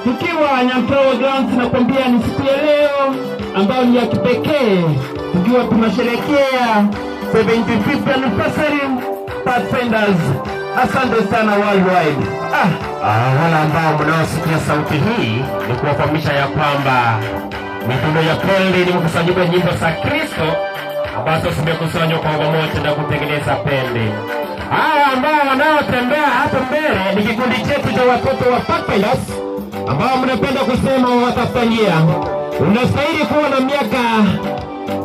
Tukiwa Nyantrawa Grounds nakwambia ni siku ya leo ambayo ni ya kipekee, tukiwa tunasherehekea 75th anniversary Pathfinders. Asante sana worldwide. Wala ambao mnaosikia sauti hii ni kuwafahamisha ya kwamba mitundo ya pembe ni mkusanyiko wa nyimbo za Kristo ambazo zimekusanywa kwa pamoja na kutengeneza pembe. Hawa ambao wanaotembea hapo mbele ni kikundi chetu cha watoto wa Pathfinders ambao mnapenda kusema watatangia. Unastahili kuwa na miaka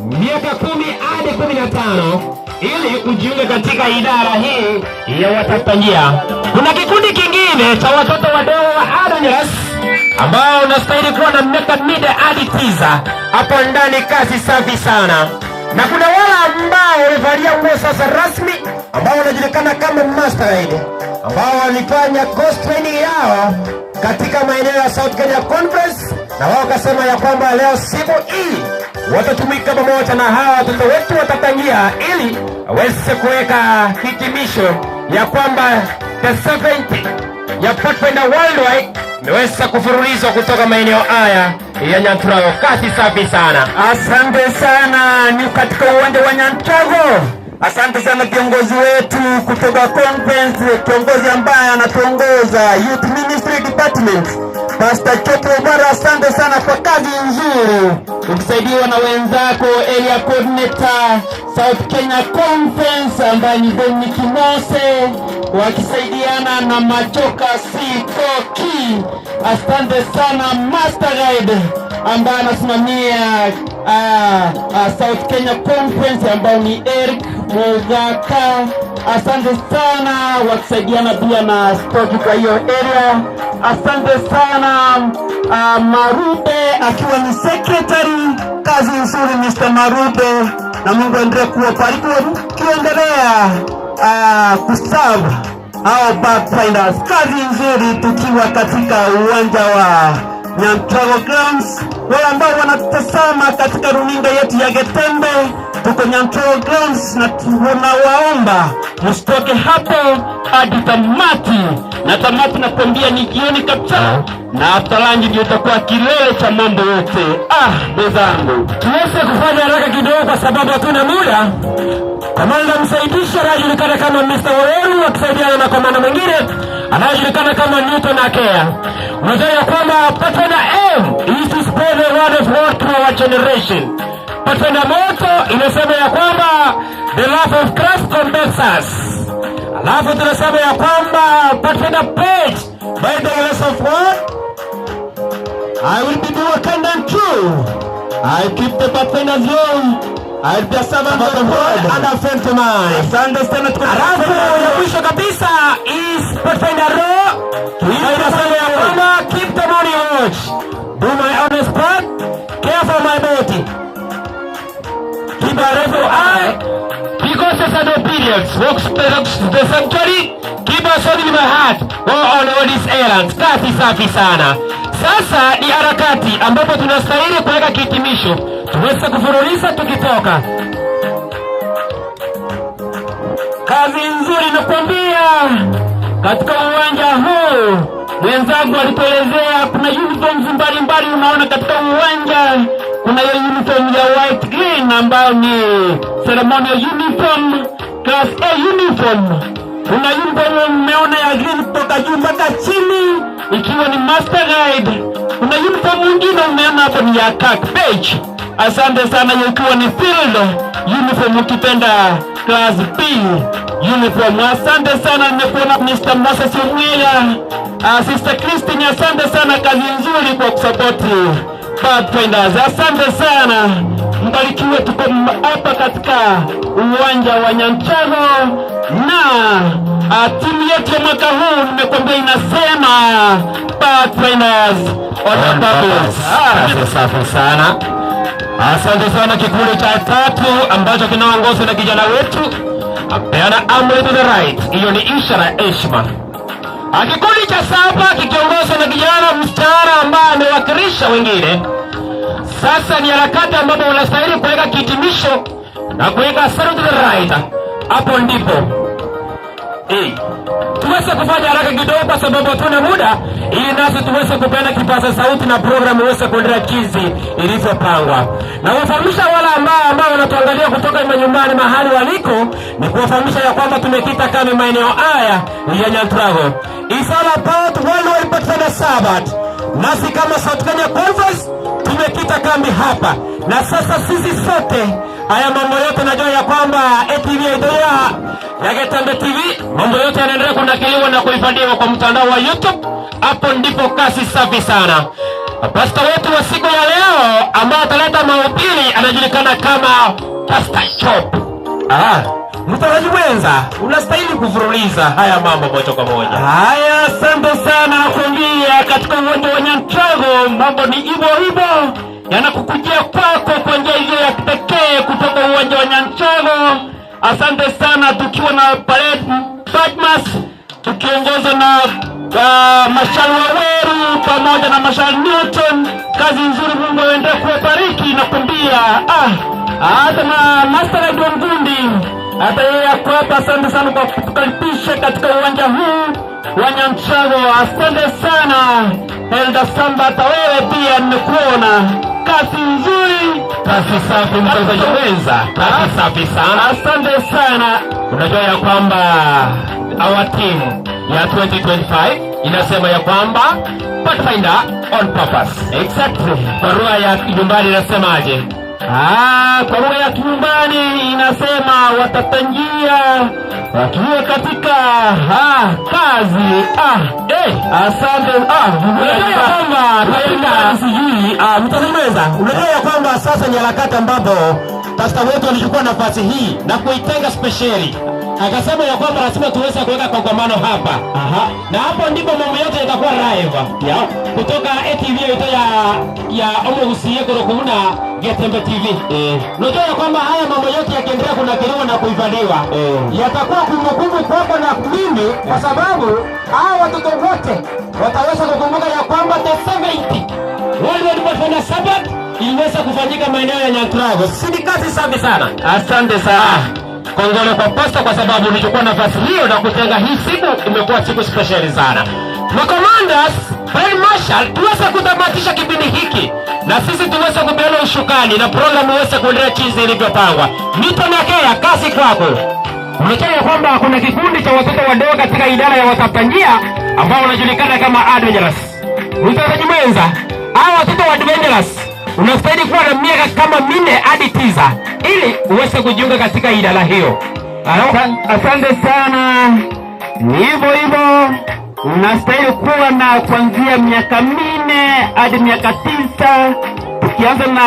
10 hadi 15 ili ujiunge katika idara hii ya watatangia. Kuna kikundi kingine cha watoto wadogo wa adolescents ambao unastahili kuwa na miaka 8 hadi 9. Hapo ndani kazi safi sana. Na kuna wale ambao walivalia nguo sasa rasmi ambao wanajulikana kama Masteride ambao walifanya course training yao katika maeneo ya South Kenya Conference, na wao kasema ya kwamba leo siku hii watatumika pamoja na hawa watoto wetu watatangia ili waweze kuweka hitimisho ya kwamba the 70 ya Pathfinder worldwide imeweza kufurulizwa kutoka maeneo haya ya Nyantrawa. Kazi safi sana. Asante sana. Ni katika uwanja wa Nyantrawa. Asante sana kiongozi wetu kutoka conference, kiongozi ambaye anatuongoza Youth Ministry Department, Pastor Choto Obara. Asante sana kwa kazi nzuri, ukisaidiwa na wenzako area coordinator South Kenya Conference ambaye ni Dominic Mose, wakisaidiana na Machoka Sikoki. Asante sana Master Guide ambaye anasimamia South Kenya Conference ambao ni Eric Mogaka. Asante sana, wakisaidiana pia na stoki kwa hiyo area. Asante sana Marube akiwa ni secretary. Kazi nzuri Mr. Marube, na Mungu endelee kuwabariki kiendelea kuserve hao Pathfinders. Kazi nzuri tukiwa katika uwanja wa Nyantrawa Grounds. Wale ambao wanatazama katika runinga yetu ya Getembe, tuko Nyantrawa Grounds na tunawaomba msitoke hapo hadi tamati. Na tamati nakwambia ni jioni kabisa, na after lunch ndio itakuwa kilele cha mambo yote. Bezangu, tuweze kufanya haraka kidogo kwa sababu hatuna muda. Kamanda msaidishi anajulikana kama Mr. Weru, wakisaidiana na kamanda mwingine anajulikana kama Newton Akea. Unajua ya kwamba Pathfinder aim is to spread the word of God to our generation. Pathfinder motto inasema ya kwamba the love of Christ conducts us. Alafu tunasema ya kwamba Pathfinder pledge by the grace of God, I will be pure, kind and true. I keep the Pathfinder's law. I'll be a servant of God and a friend to mine. Alafu ya mwisho kabisa is Pathfinder law. Inasema ya kwamba keep the money watch, do my honest part, care for my body, keep a rifle eye, because of an obedience, walks the sanctuary, keep Keep us in my heart. Go on all these errands. Kazi safi sana. Sasa ni harakati ambapo tunastahili kuweka kitimisho. Tuweze kufuruliza tukitoka. Kazi nzuri nakwambia. Katika uwanja huu mwenzangu alituelezea kuna uniforms mbalimbali unaona katika uwanja. Kuna hiyo uniform ya white green ambayo ni ceremonial uniform, class A uniform. Kuna uniform umeona ya green kutoka juu mpaka chini ikiwa ni master guide. Kuna uniform mwingine umeona hapo ni ya khaki beige. Asante sana, ikiwa ni field uniform ukipenda class B uniform. Asante sana, nimekuona Mr. Moses Mwila, Sister Christine, asante sana, kazi nzuri kwa kusupport Pathfinders. Asante sana, mbarikiwe. Tuko hapa katika uwanja wa Nyancharo na timu yetu ya mwaka huu nimekwambia inasema Pathfinders on purpose. Safi sana. Asante sana. Kikundi cha 3 ambacho kinaongozwa na kijana wetu apeana amri to the right. Hiyo ni ishara ya heshima. Kikundi cha 7 kikiongozwa na kijana mstara ambaye amewakilisha wengine. Sasa ni harakati ambapo wanastahili kuweka kitimisho na kuweka salute to the right. Hapo ndipo tuweze kufanya haraka kidogo kwa sababu hatuna muda, ili nasi tuweze kupeana kipaza sauti na programu iweze kuendelea jinsi ilivyopangwa. Na wafahamisha wale ambao wanatuangalia kutoka manyumbani mahali waliko, ni kuwafahamisha ya kwamba tumekita kambi maeneo haya ya Nyantrago. It's all about Worldwide Pathfinder Sabbath. Nasi kama South Kenya Conference tumekita kambi hapa. Na sasa sisi sote haya mambo yote najua ya kwamba ATV ya Getambe TV mambo yote yanaendelea kunakiliwa na kuhifadhiwa kwa mtandao wa YouTube. Hapo ndipo kasi safi sana. Pastor wetu wa siku ya leo ambaye ataleta mahubiri anajulikana kama Pastor Chop. Mtaraji mwenza, unastahili kufuruliza haya mambo moja kwa moja. Haya, asante sana kumbia katika uwanja wa Nyantrago. Mambo ni hivyo hivyo yanakukujia kwako kwa njia hiyo ya kipekee kutoka uwanja wa Nyantrago. Asante sana, tukiwa na parade Fatmas tukiongozwa na Marshal Waweru pamoja na Marshal Newton. Kazi nzuri, Mungu aendelee kuwabariki na kumbia. Hata na Master Edwin Gundi hata yeye yako hapa. Asante sana kwa kutukaribisha katika uwanja huu wa Nyantrago. Asante sana Elda Samba, hata wewe pia nimekuona. Kazi nzuri, kazi safi, mtangazaji mwenza, kazi safi sana. Asante sana. Unajua ya kwamba our team ya 2025 inasema ya kwamba Pathfinder on purpose. Exactly. Barua ya nyumbani inasemaje? Kwa lugha ya kinyumbani inasema watatangia wakiwa katika kazi. Asante. Unajua ya kwamba mtazameza, unajua ya kwamba sasa ni harakati ambapo pastor wetu alichukua nafasi hii na kuitenga speciali. Akasema ya kwamba lazima tuweze kuweka kongamano hapa. Na hapo ndipo mambo yote yatakuwa live. Kutoka ATV ya Omugusiye kuna Getembe TV. Unajua ya kwamba haya mambo yote yakiendelea kunakiliwa na kuhifadhiwa, yatakuwa kumbukumbu kwako na mimi, kwa sababu hao watoto wote wataweza kukumbuka ya kwamba the 70 Worldwide Pathfinder Sabbath iliweza kufanyika maeneo ya Nyantrago. Si kazi safi sana. Asante sana. Kongole kwa pasta kwa sababu ulichukua nafasi hiyo na kutenga hii siku. Imekuwa siku special sana. Commanders, Fire Marshal, tuweze kutamatisha kipindi hiki na sisi tuweze kupeana ushukani na programu iweze kuendelea jinsi ilivyopangwa. Mito na Kea, kazi kwako. Unajua kwamba kuna kikundi cha watoto wadogo katika idara ya watafuta njia ambao wanajulikana kama Adventurers. Mtazamaji mwenza, hao watoto wa Adventurers unastahili kuwa na miaka kama 4 hadi 9 ili uweze kujiunga katika idara hiyo. Asante sana. Ni hivyo hivyo. Unastahili kuwa na kuanzia miaka 4 hadi miaka 9. Tukianza na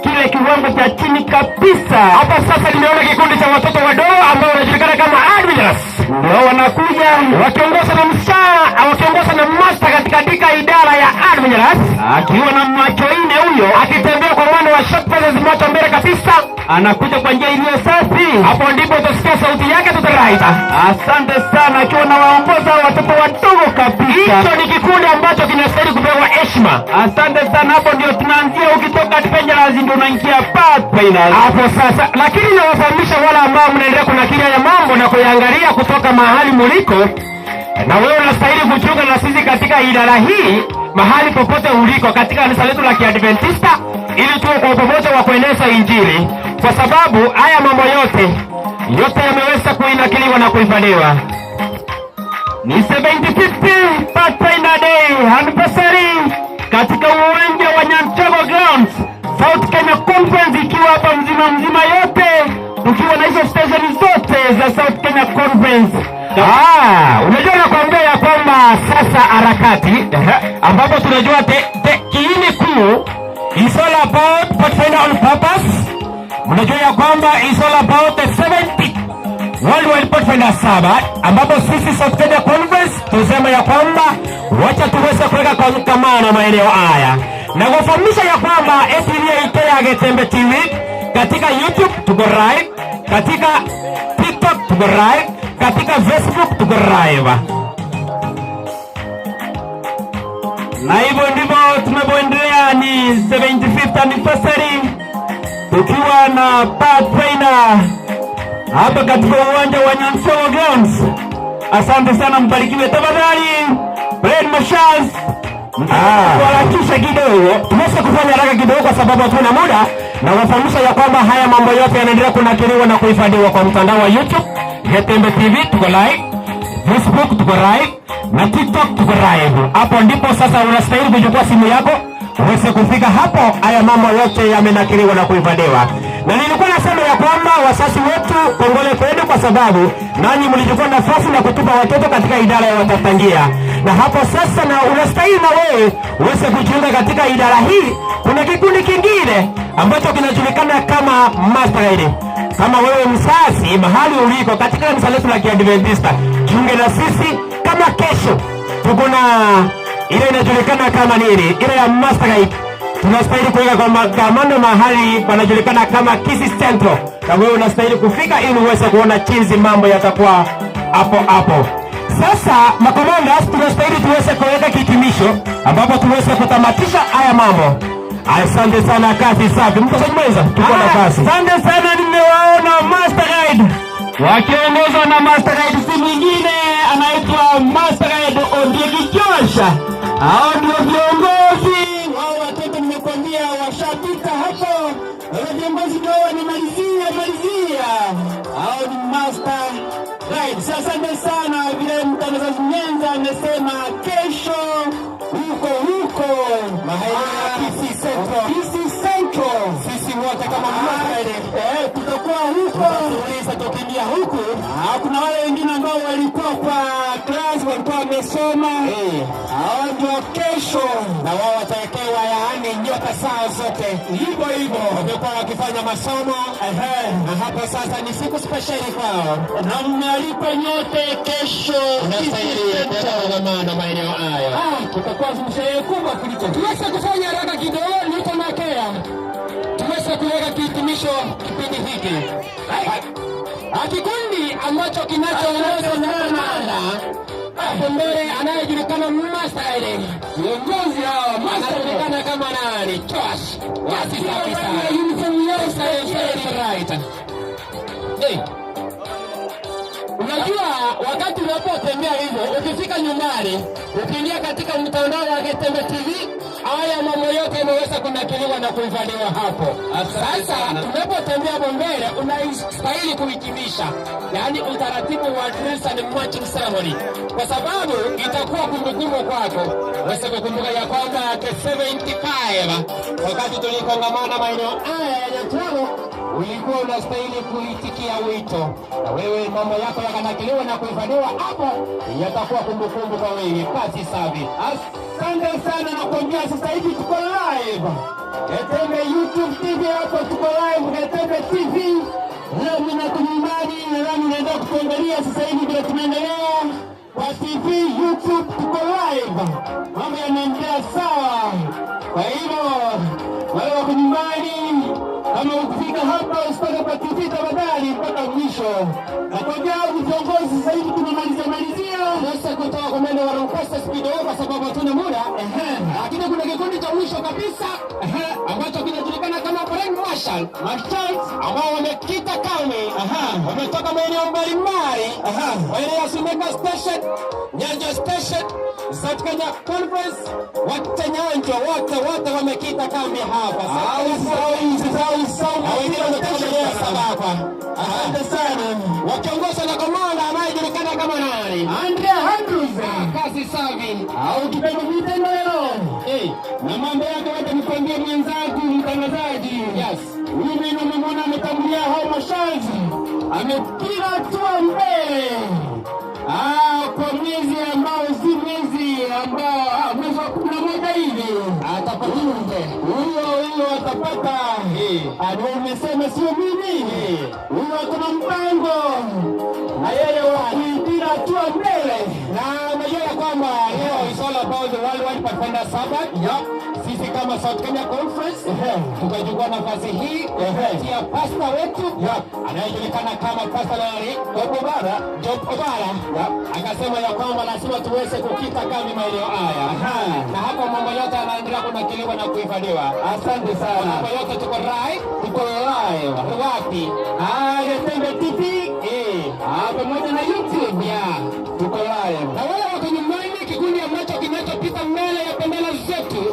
kile kiwango cha chini kabisa. Hapa sasa nimeona kikundi cha watoto wadogo ambao wanajulikana kama Adventurers. Ndio wanakuja wakiongozwa na mshaa, wakiongozwa na master katika idara ya Adventurers. Akiwa na macho ine huyo, akitembea kwa mwendo wa short passes moto mbele kabisa. Anakuja kwa njia iliyo safi. Hapo ndipo utasikia sauti yake. right. Asante sana, akiwa na waongoza watoto wadogo kabisa. Hicho ni kikundi ambacho kinastahili kupewa heshima. Asante sana, hapo ndio tunaanzia. Ukitoka Adventurers ndio unaingia Pathfinders hapo sasa. Lakini nawafahamisha wale ambao mnaendelea kunakili ya mambo na kuyangalia kutoka mahali muliko, na wewe unastahili kujiunga na sisi katika idara hii mahali popote uliko katika kanisa letu la Kiadventista, ili tuwe kwa pamoja wa kueneza Injili, kwa sababu haya mambo yote yameweza kuinakiliwa na kuhifadhiwa. Ni 75th Pathfinder Day anniversary katika uwanja wa Nyantrago Grounds, South Kenya Conference, ikiwa hapa mzima yote, tukiwa na hizo station zote za South Kenya Conference. Unajua nakwambia ya kwamba sasa harakati ambapo tunajua kiini kuu is all about Pathfinder on purpose. Mnajua ya kwamba is all about the 70th Worldwide Pathfinder Sabbath, ambapo sisi South Kenya Conference tusema ya kwamba wacha tuweze kuweka kongamano maeneo haya na kufahamisha ya kwamba etilia itoya Getembe TV katika YouTube tuko live, katika TikTok tuko live, katika Facebook tuko live. Na hivyo ndivyo tumeboendelea. Ni 75th anniversary tukiwa na Pathfinder hapa katika uwanja wa Nyantrago Grounds. Asante sana, mbarikiwe. Tafadhali Brad Mashaz kuharakisha kidogo, tumesha kufanya haraka kidogo kwa sababu hatuna muda, na wafahamisha ya kwamba haya mambo yote yanaendelea kunakiliwa na kuhifadhiwa kwa mtandao wa YouTube Getembe TV tuko live, Facebook tuko live, na TikTok tuko live. Hapo ndipo sasa unastahili kuchukua simu yako uweze kufika hapo. Haya mambo yote yamenakiliwa na kuhifadhiwa. Na nilikuwa nasema ya kwamba wasasi wetu, kongole kwenu, kwa sababu nanyi mlichukua nafasi na kutupa watoto katika idara ya watatangia. Na hapo sasa na unastahili na wewe uweze kujiunga katika idara hii. Kuna kikundi kingine ambacho kinajulikana kama Mastermind. Kama wewe msasi mahali uliko katika kanisa letu la Kiadventista, jiunge na sisi. Kama kesho tuko na ile inajulikana kama nini, ile ya Mastermind. Tunastahili kuweka kwa magamano mahali panajulikana kama Kisii Central, na wewe unastahili kufika ili uweze kuona jinsi mambo yatakuwa hapo. Sasa makomanda, tunastahili tuweze kuweka kitimisho ambapo tuweze kutamatisha haya mambo. Asante sana, kazi safi. Mtazamaji, tuko na kazi. Asante sana, nimewaona Master Guide wakiongozwa na Master Guide, si mwingine anaitwa Master Guide Ondieki Joshua. Hao ndio viongozi wao, watoto nimekwambia washapita hapo. Wale viongozi ndio wanimalizia. Hao ni Master Guide. Sasa ndio sana vile mtangazaji mwenza amesema, kesho huko mahali ya Kisii Central. Sisi wote kama Master tutakuwa huko. Sasa tukimbia huku, kuna wale wengine ambao walikuwa kwa class walikuwa wamesoma. Hao ndio kesho na wao watawekewa yaani nyota saa zote. Hivyo wamekuwa wakifanya masomo. Na hapa sasa ni siku special kwao. Na mnalipa nyote kesho. Unastahili kuandamana na maeneo haya. Tutakuwa msherehe kubwa kuliko. Tuweze kufanya haraka kidogo, niko nakea. Tuweze kuweka kihitimisho kipindi hiki. Kikundi ambacho kinachoongozwa na hapo mbele anayejulikana Master. Viongozi hao wanajulikana kama nani? Josh. Wasi kabisa. Uniform yao right. Unajua wakati unapotembea hivyo, ukifika nyumbani, ukiingia katika mtandao wa Getembe TV, haya mambo yote yameweza kunakiliwa na kuhifadhiwa hapo. Sasa unapotembea hapo mbele, unastahili kuhitimisha, yaani utaratibu wa dress and marching ceremony, kwa sababu itakuwa kumbukumbu kwako. Uweze kukumbuka ya kwamba 75 wakati tulikongamana maeneo haya ya Nyantrago, ulikuwa unastahili kuitikia wito, na wewe mambo yako yakanakiliwa na kuhifadhiwa hapo, yatakuwa kumbukumbu kwa wewe. Kazi safi. Asante sana, na kuambia sasa hivi tuko live Getembe YouTube TV, hapo tuko live Getembe TV. Leo mimi na nyumbani na naenda kuangalia sasa hivi vile tunaendelea kwa TV YouTube, tuko live. Mambo yanaendelea sawa. Kwa hivyo wale wako nyumbani Kama ukifika hapa usitake patiti tafadhali mpaka mwisho. Na kwa jabu viongozi zaidi tunamalizia sasa kutoka kwa mende wa Rokosta Speed kwa sababu hatuna muda. Lakini kuna kikundi cha mwisho kabisa ambacho kinajulikana kama Foreign Marshal ambao wamekita kambi. Wametoka maeneo mbalimbali. Maeneo ya Sumeka Station, Nyanjo Station, South Kenya Conference, wote Nyanjo, wote wamekita kambi hapa. Wengine wametoka Sabapa. Asante sana. Wakiongozwa na komanda anayejulikana kama nani? Andrea Andrews. Kazi safi. Au kipendo vitendo leo. Na mambo yake wacha nikwambie mwenzangu mtangazaji. Yes. Huyu mimi nimemwona ametangulia hao mashazi. Amepiga hatua mbele. Kwa mwezi ambao si mwezi ambao mwezi wa 11 hivi atapata huyo atapata. Ndio umesema sio mimi. Huyo kuna mpango na yeye kuipiga hatua mbele, na najua kwamba leo is all about the Worldwide Pathfinder Sabbath. Sisi kama South Kenya Conference tukachukua nafasi hii ya pastor wetu anayejulikana kama Pastor Job Obara akasema ya kwamba lazima tuweze kukita kambi maeneo haya, na hapa mambo yote yanaendelea kunakiliwa na kuhifadhiwa. Asante sana. Mambo yote tuko live wapi? Getembe TV pamoja na YouTube tuko live. Na wale wako nyumbani, kikundi ambacho kinachopita mbele ya bendera zetu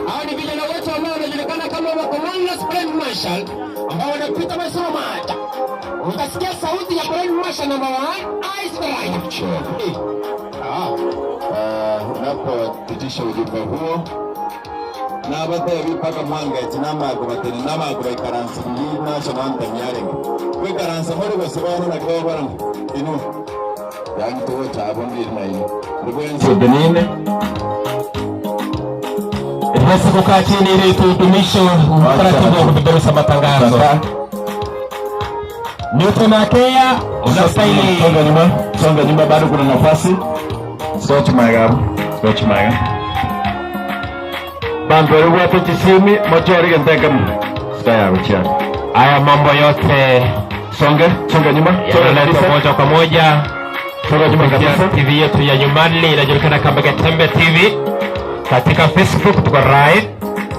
hao ni vijana wetu ambao wanajulikana kama Commander Foreign Marshal ambao wanapita Masomata. Utasikia sauti ya Foreign Marshal number 1 Ice Drive. Unapopitisha ujumbe huo na baadaye mpaka mwanga itinama kubateni nama kubaikaransi ngina shamanta nyarenga we karansa muri basibana na kwa bara inu yangi to tabondi na inu rubwenzi denine Basi kukaa chini ili tutumisho utaratibu wa kupeperusha matangazo. Newton Akea unastahili songa nyuma bado kuna nafasi. Scotch Maga. Bando ruwa tutisimi mochori genteka staya uchiani. Haya mambo yote songa nyuma. Yanaletwa moja kwa moja. Songa nyuma kabisa. TV yetu ya nyumbani inajulikana kama Getembe TV. Katika Facebook tuko live,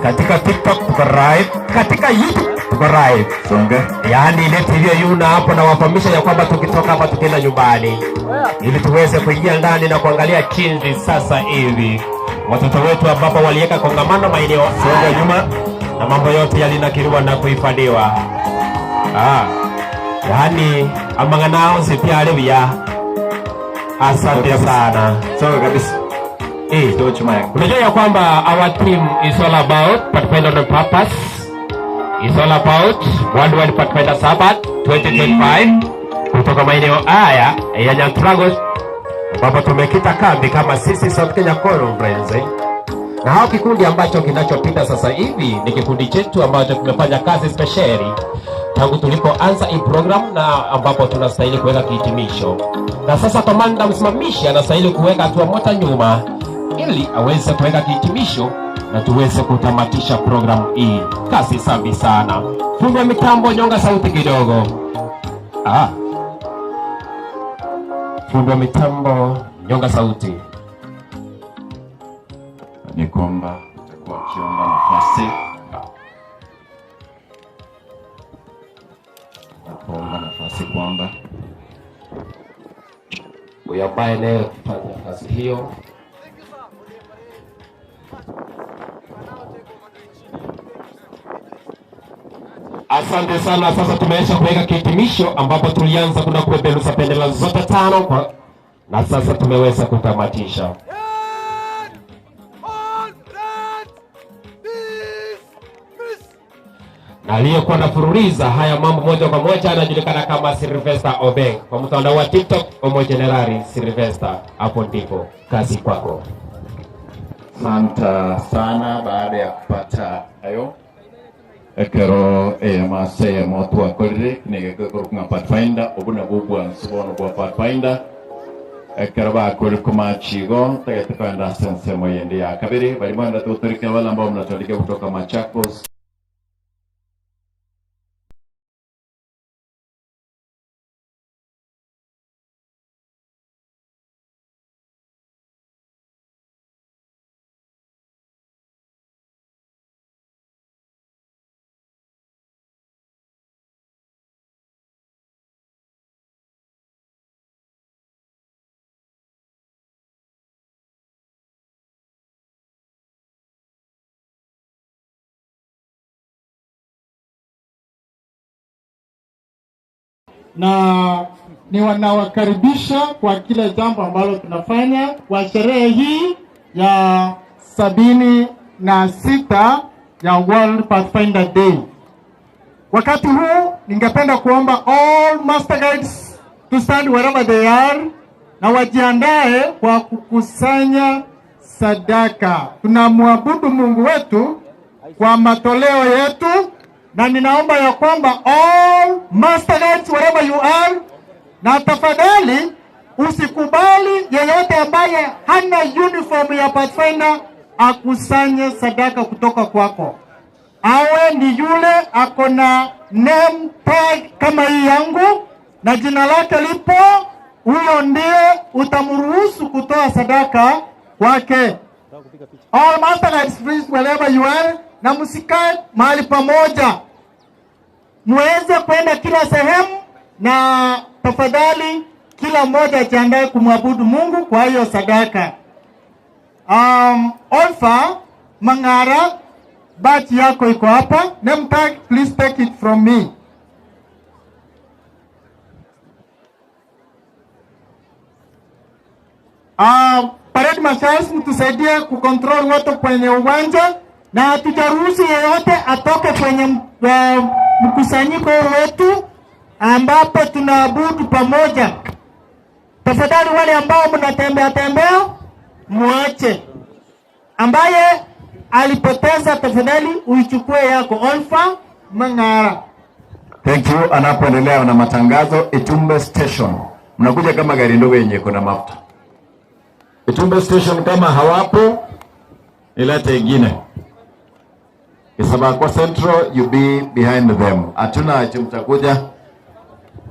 katika TikTok tuko live, katika YouTube tuko live. Yaani ile TV yuna hapo na wafahamisha ya kwamba tukitoka hapa tukienda nyumbani ili tuweze kuingia ndani na kuangalia chinzi sasa hivi. Watoto wetu ambapo waliweka kongamano maeneo nyuma na mambo yote yalinakiliwa na kuhifadhiwa. Yaani amanganao sipiale vya. Asante sana. Sawa kabisa. Unajua ya kwamba our team is all about Pathfinder on Purpose. It's all about Worldwide Pathfinder Sabbath 2025 kutoka maeneo haya ya Nyantrago ambapo tumekita kambi kama sisi South Kenya Conference. Na hao kikundi ambacho kinachopita sasa hivi ni kikundi chetu ambacho tumefanya kazi speciali tangu tulipoanza hii program na ambapo tunastahili kuweka kihitimisho. Na sasa komanda msimamishi anastahili kuweka hatua moja nyuma ili aweze kuweka kihitimisho na tuweze kutamatisha program hii. Kasi safi sana. Fundi wa mitambo nyonga sauti kidogo. Fundi wa mitambo nyonga sauti. Ni kwamba utakuwa kiomba nafasi. Kuomba nafasi kwamba huyo ambaye leo kufanya kazi hiyo. Asante sana. Sasa tumeisha kuweka kihitimisho ambapo tulianza kuna kupeperusha bendera zote 5 na sasa tumeweza kutamatisha. Na aliyekuwa anafuruliza haya mambo moja kwa moja anajulikana kama Sylvester Obeng kwa mtandao wa TikTok Omo Generali Sylvester. Hapo ndipo kazi kwako. Asante sana. Baada ya kupata hayo ekero masaya motu akorre kunga Pathfinder obuna bubwa nsobono bwa Pathfinder ekero bakore kumachigo tagatakanda sense moyende ya kabiri bali mwanda tuturike wala ambao mnatolika kutoka Machakos na wanawakaribisha kwa kila jambo ambalo tunafanya kwa sherehe hii ya 76 ya World Pathfinder Day. Wakati huu ningependa kuomba all master guides to stand wherever they are na wajiandae kwa kukusanya sadaka. Tunamwabudu Mungu wetu kwa matoleo yetu, na ninaomba ya kwamba all master guides wherever you are, na tafadhali usikubali yeyote ambaye hana uniform ya Pathfinder akusanye sadaka kutoka kwako. Awe ni yule akona name tag kama hii yangu na jina lake lipo, huyo ndiye utamruhusu kutoa sadaka kwake. All master guides, please, wherever you are, na msikae mahali pamoja, muweze kwenda kila sehemu, na tafadhali kila mmoja ajiandae kumwabudu Mungu kwa hiyo sadaka. Olfa Mangara, badge yako iko hapa. Name tag, please take it from me. Parade marshals, mtusaidie kucontrol watu kwenye uwanja, na hatujaruhusu yeyote atoke kwenye mkusanyiko wetu ambapo tunaabudu pamoja. Tafadhali wale ambao mnatembea muache. Ambaye alipoteza, tafadhali uichukue yako. Olfa Mangara. Thank you. Anapoendelea na matangazo, Itumbe Station. Mnakuja kama gari ndogo yenye kuna mafuta. Itumbe Station kama hawapo, ilete ingine. Kisabakwa Central, you be behind them. Hatuna mtakuja.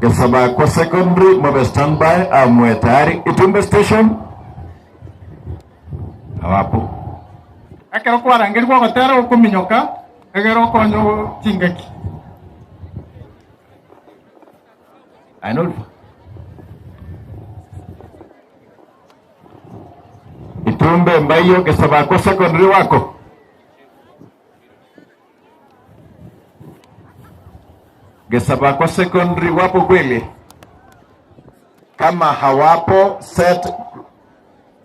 Kisabakwa Secondary, mwe standby, mwe tayari. Itumbe Station hawapo. Akero kwa rangeri kwa gotera ukuminyoka, akero konyo chingeki. Ainul. Itumbe Mbayo, Kisabakwa Secondary wako. Kisabakwa Secondary wapo kweli? Kama hawapo, set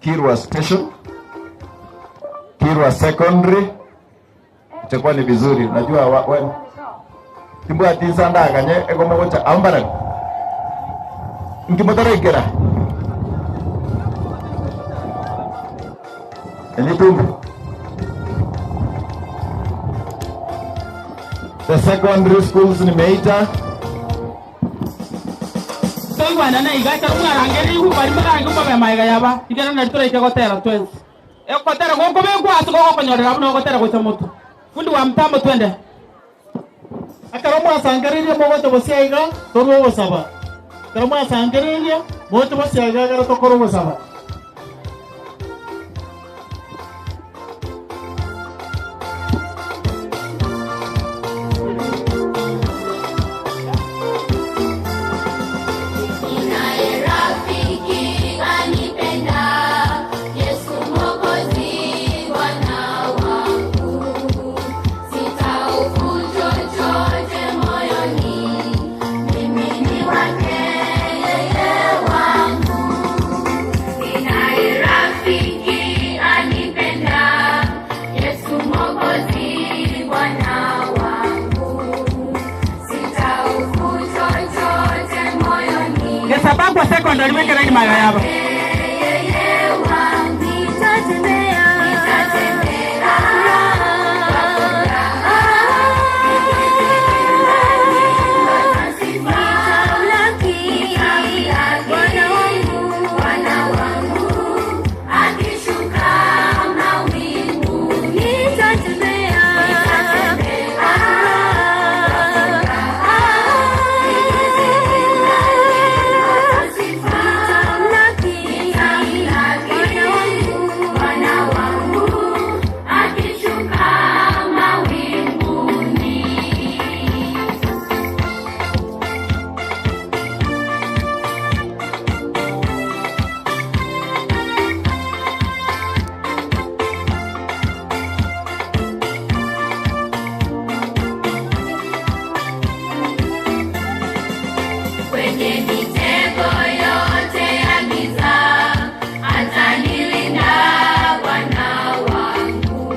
Kirwa Station, Kirwa Secondary. Itakuwa ni vizuri. Najua Timbu atiza ndaganye ego mogocha ambara. Ngimotara ikera. Enitumbe. The secondary schools nimeita. Wana na igata mwarangeri hu bari marangi mbabe maiga yaba igana na tura ikegotera twenzi ekotera gongo bengu asuko konyorera buno gotera gocha moto fundi wa mtambo twende akaromo asangeririe mogote bosiaiga toruo bosaba akaromo asangeririe mogote bosiaiga gara tokoro bosaba. Sababu secondary wekera ni mara yaba. kwenye mitego yote ya giza, atanilinda Bwana wangu.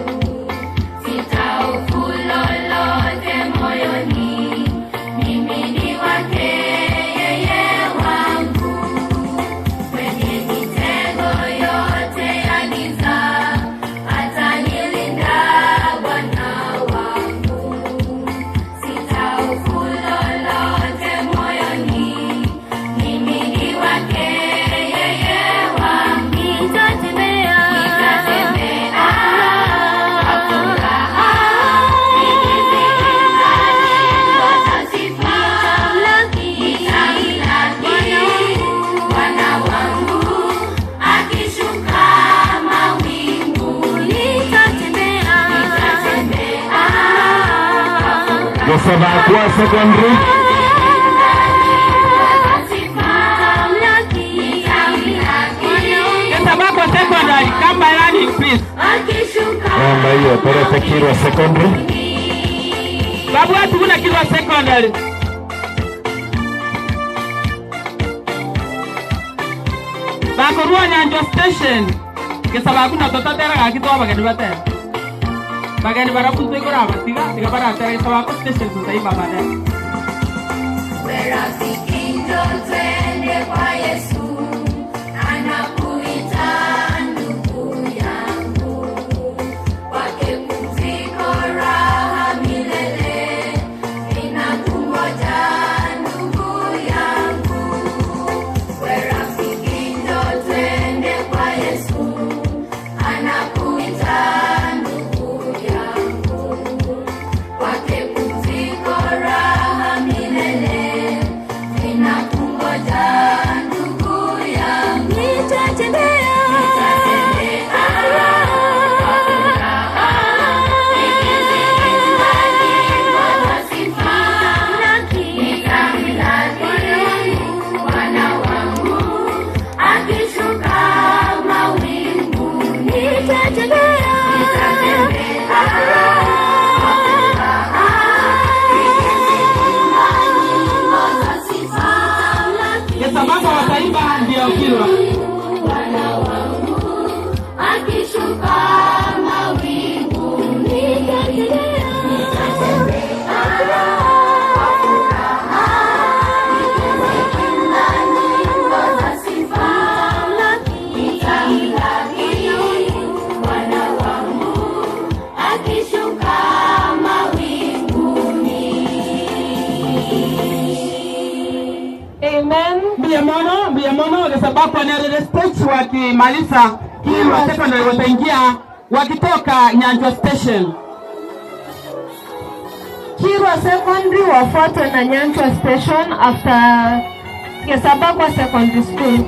Sitahofu lolote moyoni, mimi ni wake yeye wangu. Kwenye mitego yote ya giza, atanilinda Bwana wangu. Sitahofu lolote moyoni, mimi ni wake yeye wangu. Nitatembea kwa furaha, nikiziimba nyimbo za sifa. Nitamlaki Bwana wangu akishuka mawinguni. Nitatembea Gosabakwa Secondary. Gosabakwa Secondary, come by running please. Namba hiyo Teresa Kirwa Secondary. Babu wetu kuna Kirwa Secondary. Bakorua Nyanjo Station. Gesabakuna totatera gakitoa bageni batera. Bageni barafunzwe ikora tiga baratera Gesabakwa Station tutaiba baadaye. Rafiki njoo twende kwa Yesu, anakuita ndugu yangu. Kwake pumziko, raha milele, ninakungoja ndugu yangu. Rafiki njoo twende kwa Yesu, anakuita ndugu yangu. Kwake pumziko, raha milele, ninakungoja ndugu yangu. Nitatembea kwa furaha, nikiziimba nyimbo za sifa. Nitamlaki Bwana wangu akishuka mawinguni. Nitatembea kwa furaha, nikiziimba nyimbo za sifa. Gesabakwa wataimba ndio Kirwa. Bwana wangu akishuka mawinguni. Nitatembea kwa furaha, nikiziimba nyimbo za sifa. Nitamlaki Bwana wangu akishuka mawinguni. Amen. Biamono Gesabakwa na Rede Stage wakimaliza Kirwa Secondary wataingia wakitoka Nyanjo Station. Kirwa Secondary wafuatwe na Nyanchwa Station after Gesabakwa Secondary School.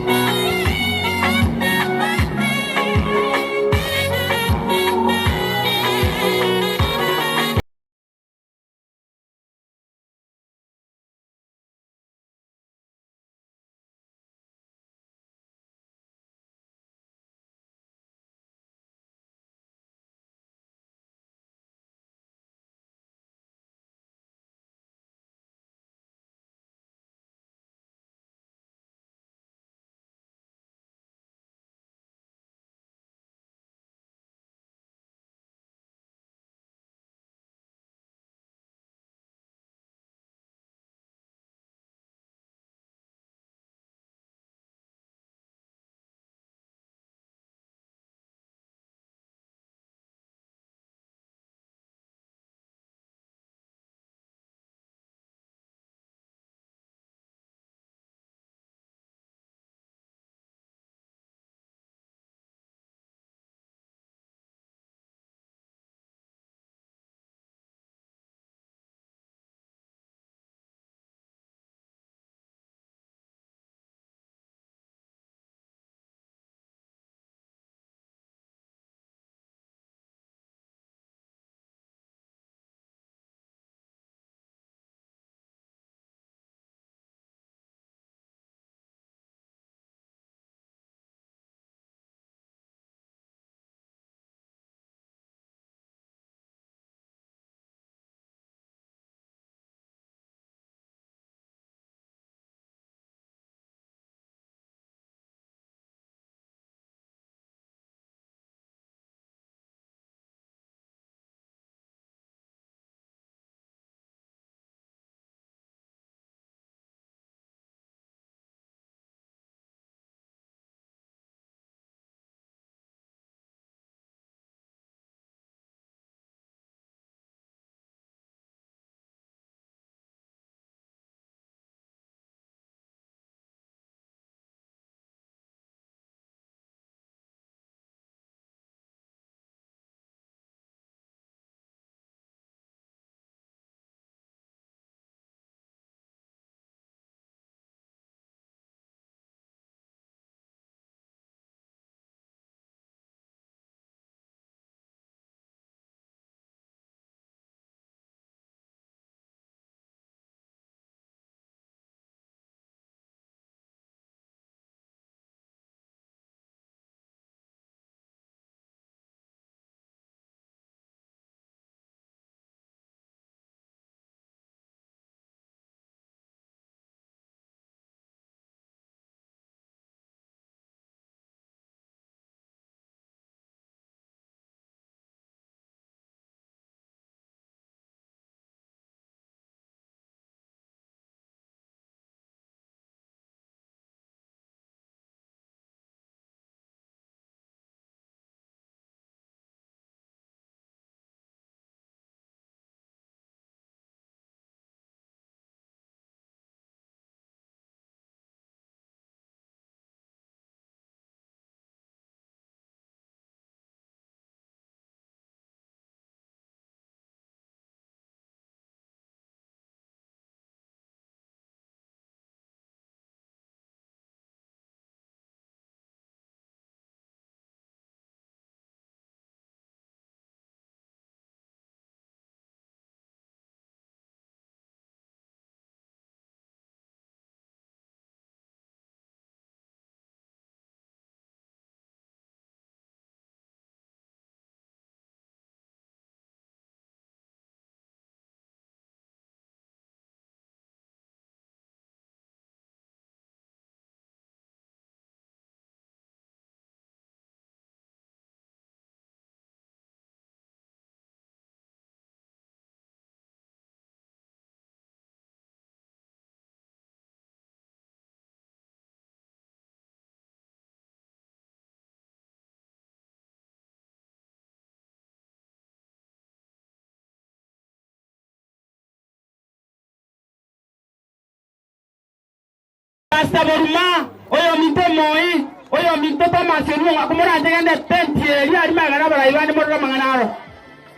Pastor Boruma, oyo mito moi, oyo mito Thomas Yolunga, kumura njegende tenti eri ari magana barayibani morro manganaro.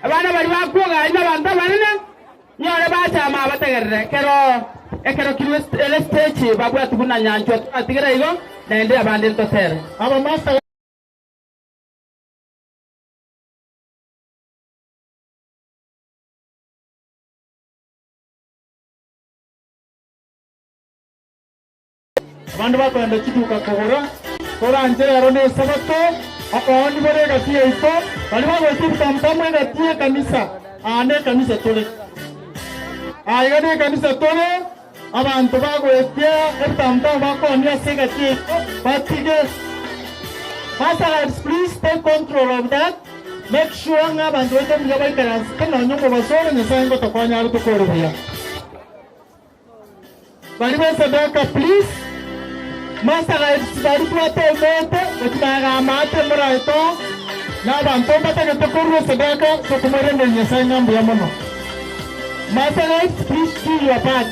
Abana bari bakuga ina banda banene. Nyore bacha ma bategerere ekero kiwe ele stage babwa tuguna nyancho atigera igo naende abande ntotere. Aba master abandu bakwenda kiduka kugura koranje yaro ne sabato akawandi bore gatie ito bali bagwete butamtamwe gatie kanisa ane kanisa tole ayane kanisa tole abantu bagwete butamtamwe bakonia segatie ito batige Pastors, please take control of that. Make sure nga abantu bete mjaba ikaransi kana nyumba basore nyesango tokwanya aruto koruya bali sadaka please. Master bari kubatemete bakinaga amate muraito n'abantu bategete kurwo sadaka so kumarende nyesango ngambo ya mono. Master please do your part.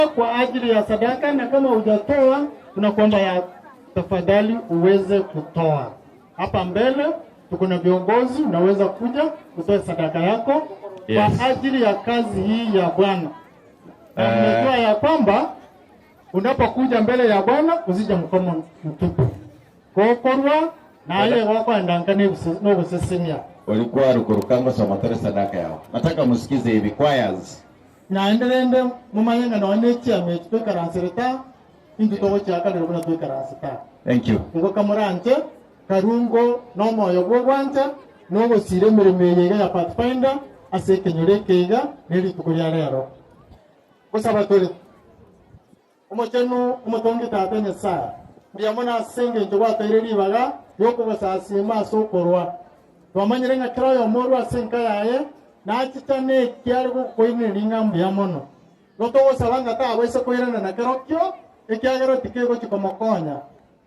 kwa ajili ya sadaka, na kama hujatoa tunakuomba ya tafadhali uweze kutoa. Hapa mbele tuko na viongozi, unaweza kuja utoe sadaka yako kwa ajili ya kazi hii ya Bwana. Unajua ya kwamba unapokuja mbele ya Bwana usije mkono mtupu. Kokorwa na ile wako ndangane no kusesemia. Walikuwa rukurukanga somatore sadaka yao. Nataka msikize hivi choirs. Na endelende mumayenga na wanechi ametupe karansereta indu togo chaka lero na tupe karansereta. Thank you. Ngo kamuranje karungo no moyo gwanja no gusire mirimo yega ya Pathfinder aseke nyurekega neri tukuria rero. Kusaba tole. Umuchenu umutongi tatanya saa. Ndiamona senge njwa taireri baga yoko basasima sokorwa. Twamanyire nga kirayo moru asenka yaye na chitane kyargo koine ringambu ya mono. Loto wasabanga ta wese koirana na kirokyo ekyagero tikego chikomokonya.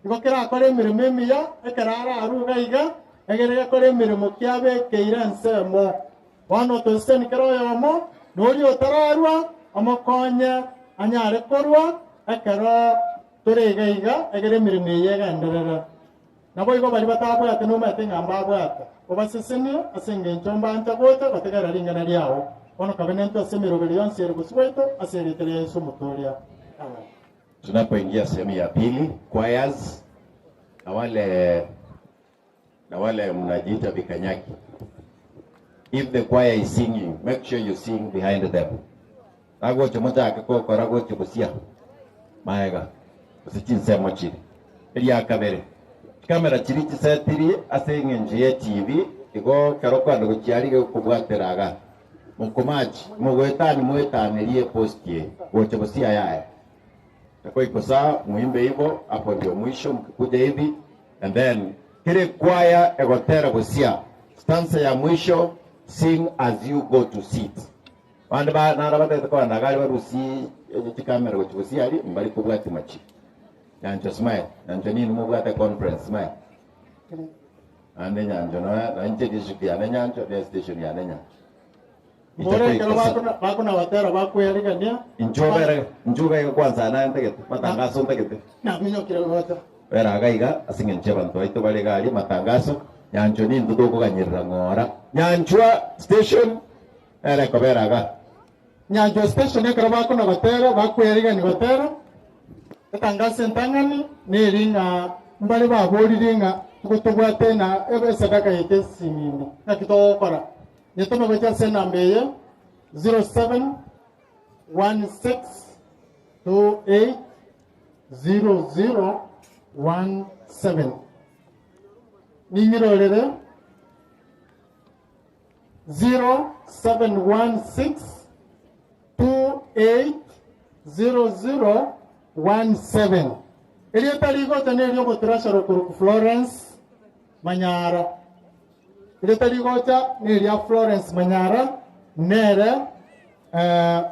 Iko kira akore mirimo ya ekarara aruga iga egere akore mirimo kyabe keiranse mo. Wano to sen kirayo mo nori otararwa amokonya anyare korwa akara torega iga egere mirimo yega nderera. Nabo iko bali batabwa ate no mate ngamba bwata. Obaseseni asenge nchomba antagote bategara lingana lyao. Ono kabenento asemero bilionsi ya busweto aseretelea Yesu mutoria. Tunapoingia sehemu ya pili, choirs na wale mnajiita vikanyaki. If the choir is singing, make sure you sing behind them. Rago chomoja akako rago chokusia. Maega. Usichinse mochiri. Elia kabere. Kamera chirichi setiri asenge nje TV igo karokwa ndo chiari kubwateraga. Mukomaji mugwetani mwetanerie postie wochobosia yae. Kwa iko sawa muimbe hivyo hapo ndio mwisho mkikuja hivi and then kile choir egotera bosia stanza ya mwisho sing as you go to sit. Wanda ba na rabata kwa ndagali barusi kamera wochobosia ali mbali kubwati machi. Nyanjo smile nyanjo nini mubwata conference smile. Ande nyanjo na nje dishuki ane nyanjo the station ya nyanjo. Bore kalo bako na watera bako yaligania. Njobere kwanza na ntegete matangazo ntegete. Na minyo kira wata. Era gaiga asinge nchebantu aito bale gali matangazo nyanjo ni ndudo ko ganyirra ngora. Nyanjwa station era ko beraga. Nyanjo station ekara bako na watera bako yaligani watera. Tangazo ntangani ni ringa mbali ba boli ringa kutubwate na ebe sadaka yete simini. Na kitokora. Nitono becha sena mbeye 0716280017. Ningirolere 0716280017. Eliyo taligo tanelio botrasharo kuruku Florence Manyara. Ile taligocha ni ya Florence Manyara nere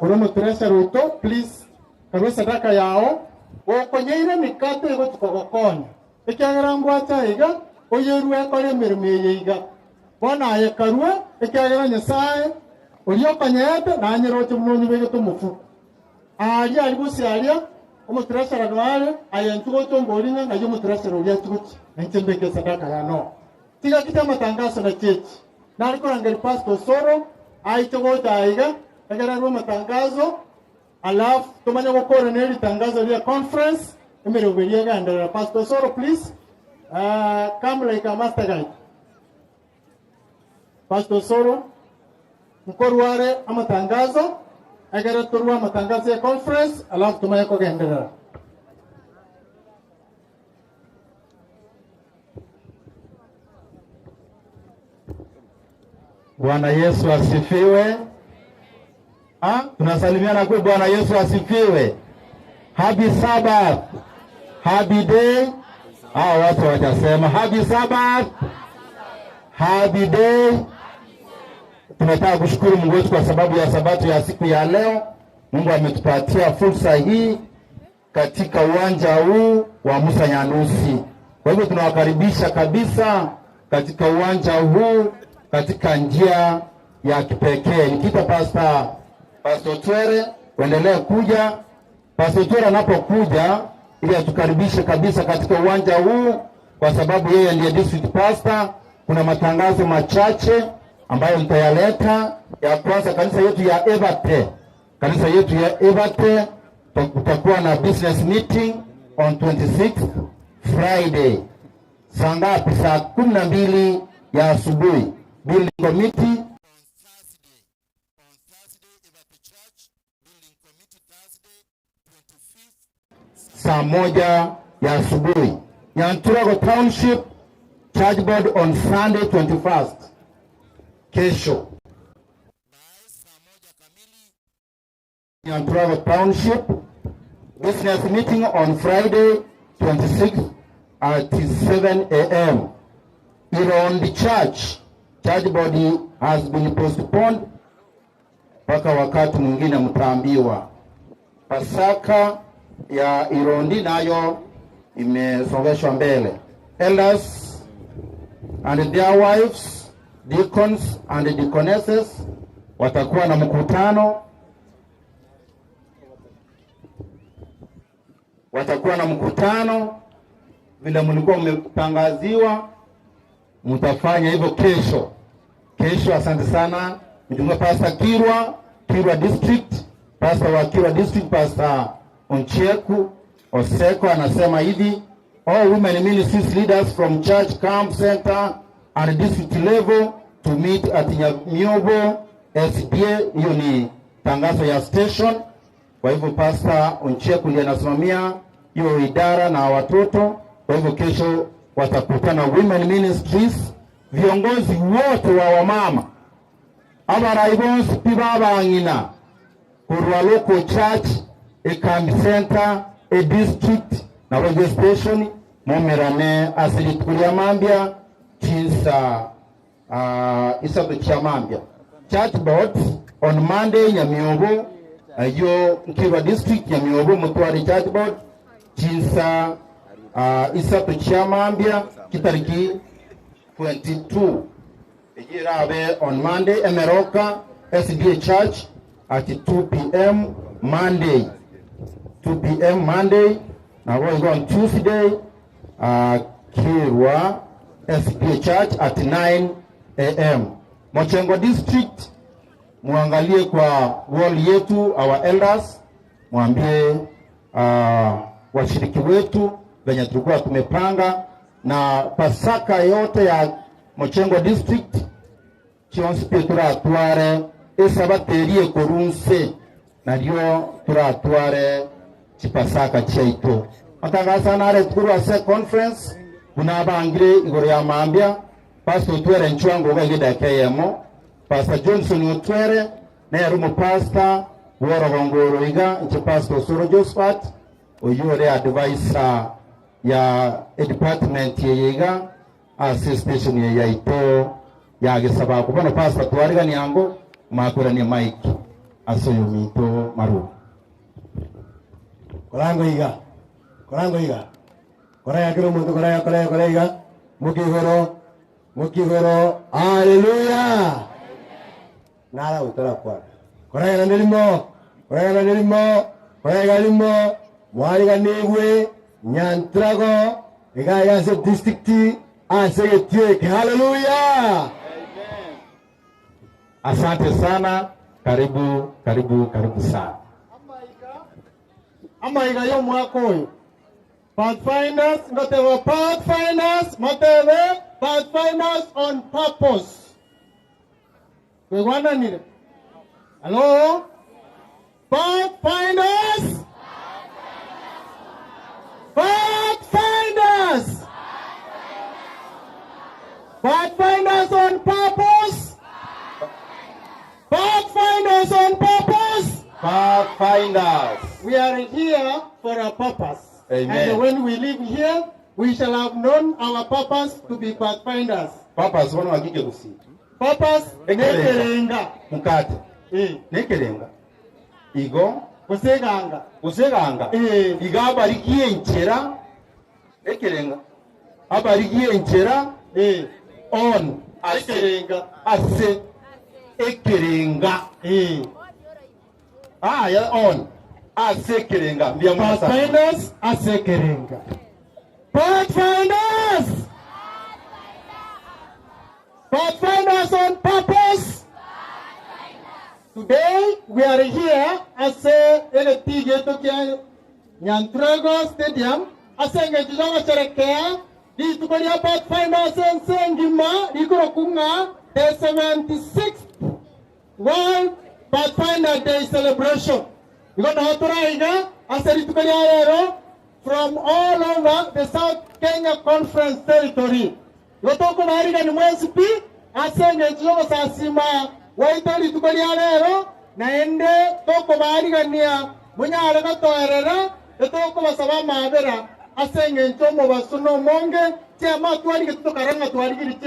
uromo Teresa Ruto please karwe sadaka yao okonyeire mikate go tukogokonya ekyagera cha iga oyeruwe kole mirimo yiga bona ayekarwe ekyagera Nyasaye oliyo kanyete na nyeroche munonyi bege tumufu ali alibusi alia omo Teresa radwale ayentugo tombolinga na yomo Teresa rolia tukuti nchembeke sadaka ya no. Tiga kita matangazo na chechi. Na alikuwa ngeli Pastor Soro aitogota aiga egera ro matangazo alafu tumanya gukora neli tangazo ya conference emero beriega ndara Pastor Soro please come like a master guide. Pastor Soro mkorware amatangazo egera turwa matangazo ya conference alafu tumanya ko gendera. Bwana Yesu asifiwe. Tunasalimiana kwa Bwana Yesu asifiwe. Happy Sabbath. Happy day. Watu watasema happy Sabbath. Happy day. Tunataka kushukuru Mungu wetu kwa sababu ya sabato ya siku ya leo. Mungu ametupatia fursa hii katika uwanja huu wa Musa Nyanusi. Kwa hivyo tunawakaribisha kabisa katika uwanja huu katika njia ya kipekee. Nikita Pastor Twere, uendelee kuja Pastor Tora anapokuja ili atukaribishe kabisa katika uwanja huu, kwa sababu yeye ndiye district pastor. Kuna matangazo machache ambayo nitayaleta. Ya kwanza, kanisa yetu ya Evate. Kanisa yetu ya Evate tutakuwa na business meeting on 26th Friday. Saa ngapi? Saa 12 ya asubuhi. Building committee saa 1 ya asubuhi. Nyantrago Township Church Board on Sunday 21st. Kesho. Nyantrago Township business meeting on Friday 26th at 7 a.m. Irondi Church Board has been postponed mpaka wakati mwingine mtaambiwa. Pasaka ya Irondi nayo imesogeshwa mbele. Elders and their wives, deacons and deaconesses watakuwa na mkutano. Vile mlikuwa mmetangaziwa, mtafanya hivyo kesho. Asante sana. Mjumbe Pastor Kirwa District, Pastor wa Kirwa District, Pastor Oncheku Oseko anasema hivi: all women ministries leaders from church, camp, center and district level to meet at Nyamiobo SDA. Hiyo ni tangazo ya station. Kwa hivyo Pastor Oncheku ndiye anasimamia hiyo idara na watoto. Kwa hivyo kesho watakutana women ministries, viongozi wote wa wamama abaraibonsi pibabangina kurwa local church, a camp center, a district na radio station momerane asili tukulia mambia chinsa isato chia mambia. Church board on Monday Nyamiobo, yo Kirwa District Nyamiobo Mutwari Church board chinsa isato chia mambia kitariki 22 ejirabe on Monday. Emeroka SDA Church at 2 p.m. Monday. 2 p.m. Monday. Now we're going on Tuesday. Kirwa SDA Church at 9 a.m. Mochengo District, muangalie kwa wall yetu our elders, mwambie washiriki wetu venye tulikuwa tumepanga, na Pasaka yote ya Mochengo District chionsi pia turatware esabaterie korunse naryo turatware chipasaka chaito. Matangaza nare tukurwa se conference kuna bangire igoro ya mambia Pastor Twere Nchwango gagida kayemo, Pastor Johnson Utwere na yarumo pastor Worogongoro iga nche Pastor Soro Josephat oyore advisor ya department yega assistation ya ito ya gesaba kubona Pastor Twariga nyango makura ni Mike asoyo mito maru korango iga koraya kiro muntu koraya iga mukihoro haleluya nara utara kwa koraya ndelimo mwari ganegwe Nyantrago igaya se district asege tieke. Haleluya, asante sana, karibu sana. Ama igayo mwako oyo Pathfinders, ngotewe Pathfinders, motewe Pathfinders on purpose. Kwegwana nire. Hello? Pathfinders? Pathfinders! Pathfinders on purpose? Pathfinders on purpose? Pathfinders. We are here for a purpose. Amen. And when we live here, we shall have known our purpose to be pathfinders. Purpose wana wakike kusi. Purpose nekerenga. Mukate. Nekerenga. Igo. Kuseganga. Iga abarikiye nchera. Nekerenga. Abarikiye nchera. On. Ekerenga. Ase. Ekerenga. Ya on. asekerenga mbia mwana Pathfinders asekerenga. Pathfinders! Pathfinders on purpose! Today we are here as a TJ Nyantrago Stadium. Asenge jijonga cherekea. Di tukolia Pathfinders en sengima. Di kurokunga. The 76th World Pathfinder Day celebration. We got Hotoraiga. Aseri tukolia lero. From all over the South Kenya Conference territory. Yotoko mahariga ni mwezi pi. Asenge jijonga sasima. Waitali tukolia lero. Naende toko mahariga niya. Munya alaga toerera. Yotoko basaba maabera. Asenge nchomo basuno monge. Chia matuwali ke tutokaranga tuwali kiri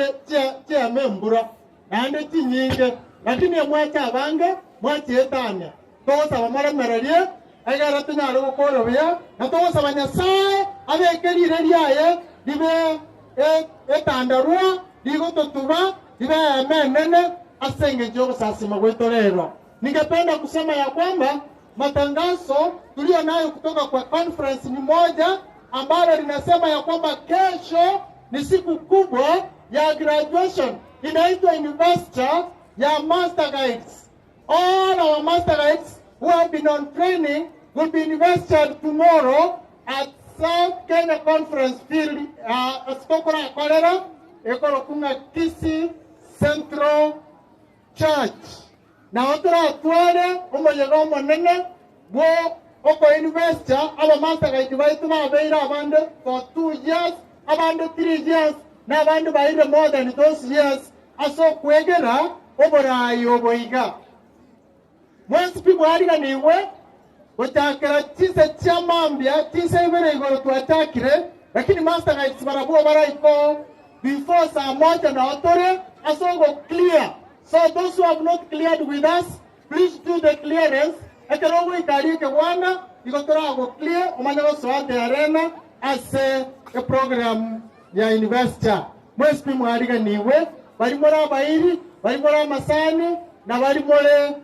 chia membura. Naende chi nyinge. Lakini ya mwacha abange. Mwachi etanya. Tosa wamara merarie. Agara tunyalo kukoro bia. Na tosa wanyasae. Abe keri rediaye. Dibe etandarua. Digo totuba. Dibe amenene. Asenge nchomo sasima wetorero. Ningependa kusema ya kwamba matangazo tulio nayo kutoka kwa conference ni moja ambalo linasema ya kwamba kesho ni siku kubwa ya graduation. Inaitwa University ya Master Guides. All our Master Guides who have been on training will be invested tomorrow at South Kenya Conference Field, Stokora Kolera, Ekorokunga Kisi Central Church. Na otra atware umojego monene bo oko university aba master guide baitu na beira abande for 2 years abande 3 years na abande baire more than those years aso kwegera oborayi oboiga mwezi people ariga niwe utakira tise chamambia tise ibere igoro tuatakire lakini master guides barabuo baraiko before saa moja na otore aso go clear. So those who have not cleared with us, please do the clearance. Ekero we kari ke wana, ikotora go clear, umanyago swate arena as a program ya university. Mwespi mwariga niwe, bali mora bairi, bali mora masani, na bali mole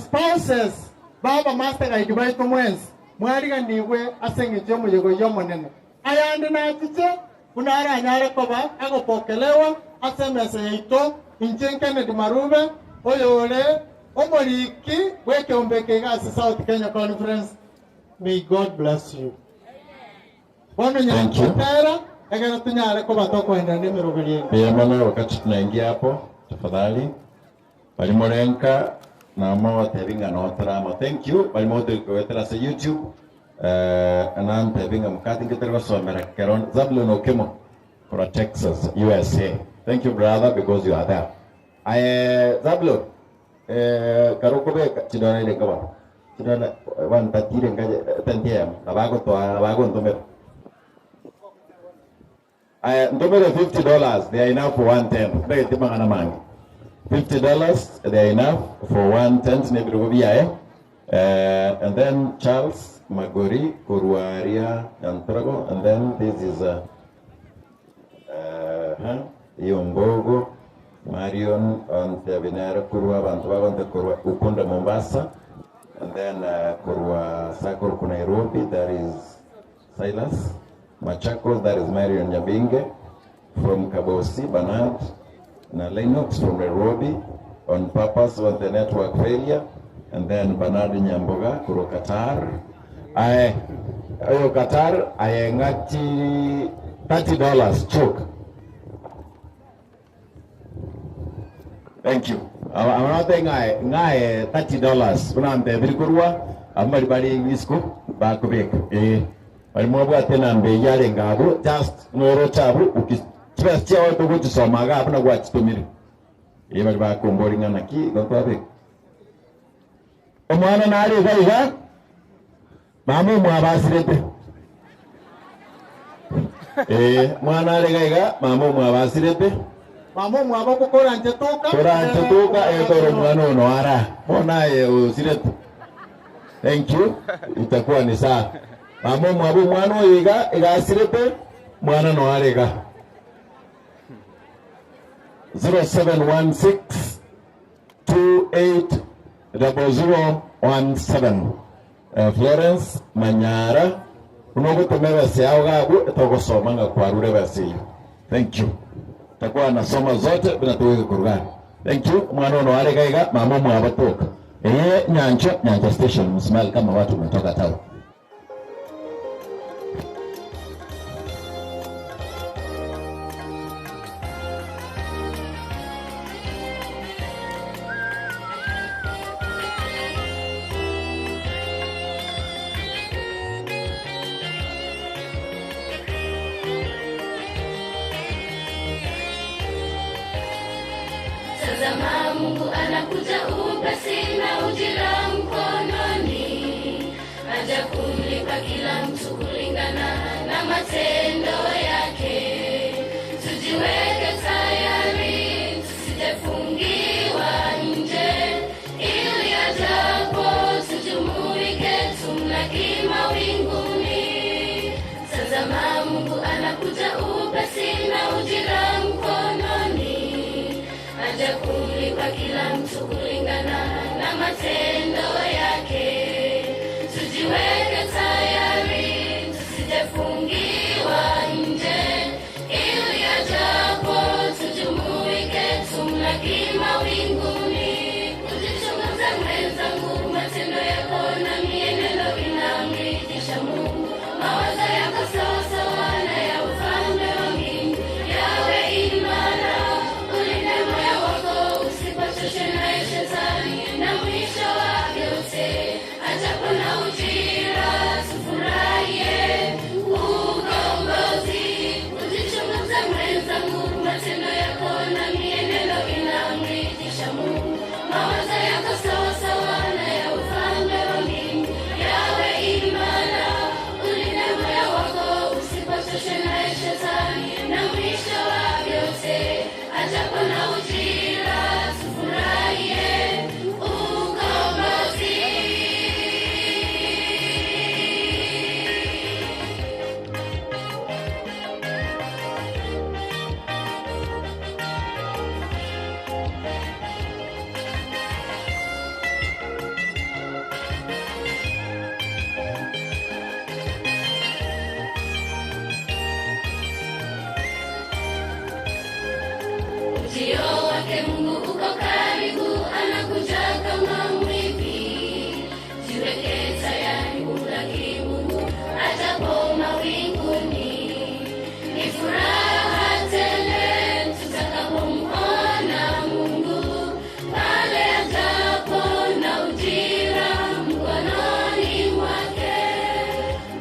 spouses. Baba master guide baitu mwezi. Mwariga niwe asenge jomo yego yomo nene. Ayande na atiche, kunara anyare koba, ako pokelewa, asemese ito. Inchenkene Marube, Oyole, Omoriki, weke ombeke gasi South Kenya Conference. May God bless you. Thank you. Egera tunyare ko batoko enda nimero bili. Pia mana wakati tunaingia hapo, tafadhali. Balimorenka na mawa tebinga na otarama. Thank you. Balimote kwetera sa YouTube. Anan tebinga mkati ngiterwa somera keron Zablon Okemo for Texas, USA. Thank you, brother, because you are there. Zablo, karokobe chidona ile kaba. Chidona wan tatire ngaje tantiam. Abago to abago ndomero. Ndomero $50. They are enough for 110. They timanga na mangi. $50. They are enough for 110. Nebirugo bia and then Charles Magori Kuruaria Antrago, and then this is Yongogo, Marion, and Vinera, Kurwa, Bantuan, Kurwa, Ukunda, Mombasa, and then Kurwa, Sakor, Nairobi, there is Silas, Machakos, there is Marion Nyabinge, from Kabosi, Bernard, na Lennox from Nairobi, on purpose on the network failure, and then Bernard Nyamboga, Kuro Qatar. Qatar, I ngati $30 choke. Thank you. I'm not saying I $30. Kuna ambe vilikuwa ambali bali nisco ba kubek. Bali mwabu atena ambe yale ngabo just noro chabu ukistress chao to go to somaga apna kwa chitomiri. Bali ba kombori ngana ki ngotwa bek. Omwana nali gaiga mamu mwabasirete. Mwana nali gaiga mamu mwabasirete. Mamo mwaba kukora njetuka. Kora njetuka etoro mwana no ara. Bona usiretu. Thank you. Itakuwa ni saa. Mamo mwabu mwana iga asirete mwana no arega. 0716 280017. Florence Manyara unogutumira siao gagu togosomanga kwarure basiyo. Thank you. Takuwa nasoma zote bila tuweke kurugani. Thank you. Mwana ono wale gaiga mama mwabatoka. Nyancha station msimali kama watu umetoka tao. Tazama Mungu anakuja upesi na ujira mkononi, aja kumlipa kila mtu kulingana na matendo yake. Tujiweke tayari tusijefungiwa nje, ili ajapo tujumuike tumlaki mawinguni. Tazama Mungu anakuja upesi na ujira mkononi, aja kumlipa kila mtu kulingana na matendo yake. Tujiweke tayari tusijefungiwa nje, ili ajapo tujumuike tumlaki mawinguni. Kujichunguza mwenzangu, matendo yako na mienendo inamridhisha Mungu. Mawazo yako sawasawa na ya ufalme wa mbingu yawe imara. Ulinde moyo wako usipochoshwe na shetani, na mwisho wa yote ajapo na ujira tufurahie ukombozi. Kujichunguza mwenzangu, matendo yako na mienendo inamridhisha Mungu. Mawazo yako sawasawa na ya ufalme wa mbingu yawe imara. Ulinde moyo wako usipochoshwe na shetani, na mwisho wa yote ajapo na ujira tufurahie ukombozi. Ujio wake Mungu uko karibu, anakuja kama mwivi. Jiweke tayari kumlaki Mungu ajapo mawinguni. Ni furaha tele tutakapomuona Mungu pale ajapo na ujira mkononi mwake.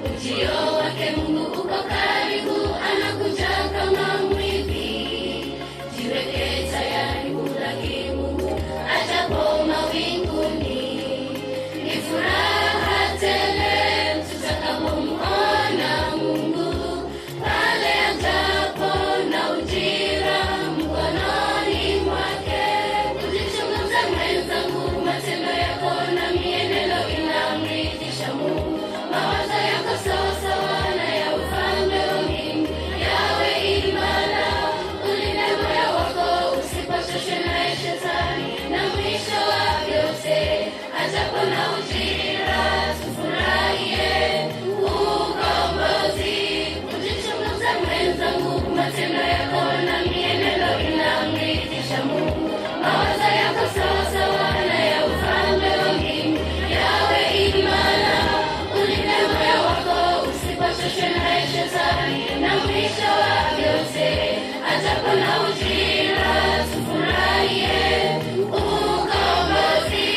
Ujio wake Mungu uko karibu, anakuja kama mwivi. Jiweke tayari kumlaki Mungu ajapo mawinguni. Ni furaha tele tutakapomuona Mungu pale ajapo na ujira mkononi mwake. Kujichunguza mwenzangu, matendo yako na mienendo inamridhisha Mungu. Mawazo yako sawasawa na ya ufalme wa mbingu yawe imara. Ulinde moyo wako usipochoshwe na shetani, na mwisho wa yote ajapo na ujira tufurahie ukombozi. Kujichunguza mwenzangu, matendo yako na mienendo inamridhisha Mungu. Mawazo yako sawasawa na ya ufalme wa mbingu yawe imara. Ulinde moyo wako usipochoshwe na shetani, na mwisho wa yote ajapo na ujira tufurahie ukombozi.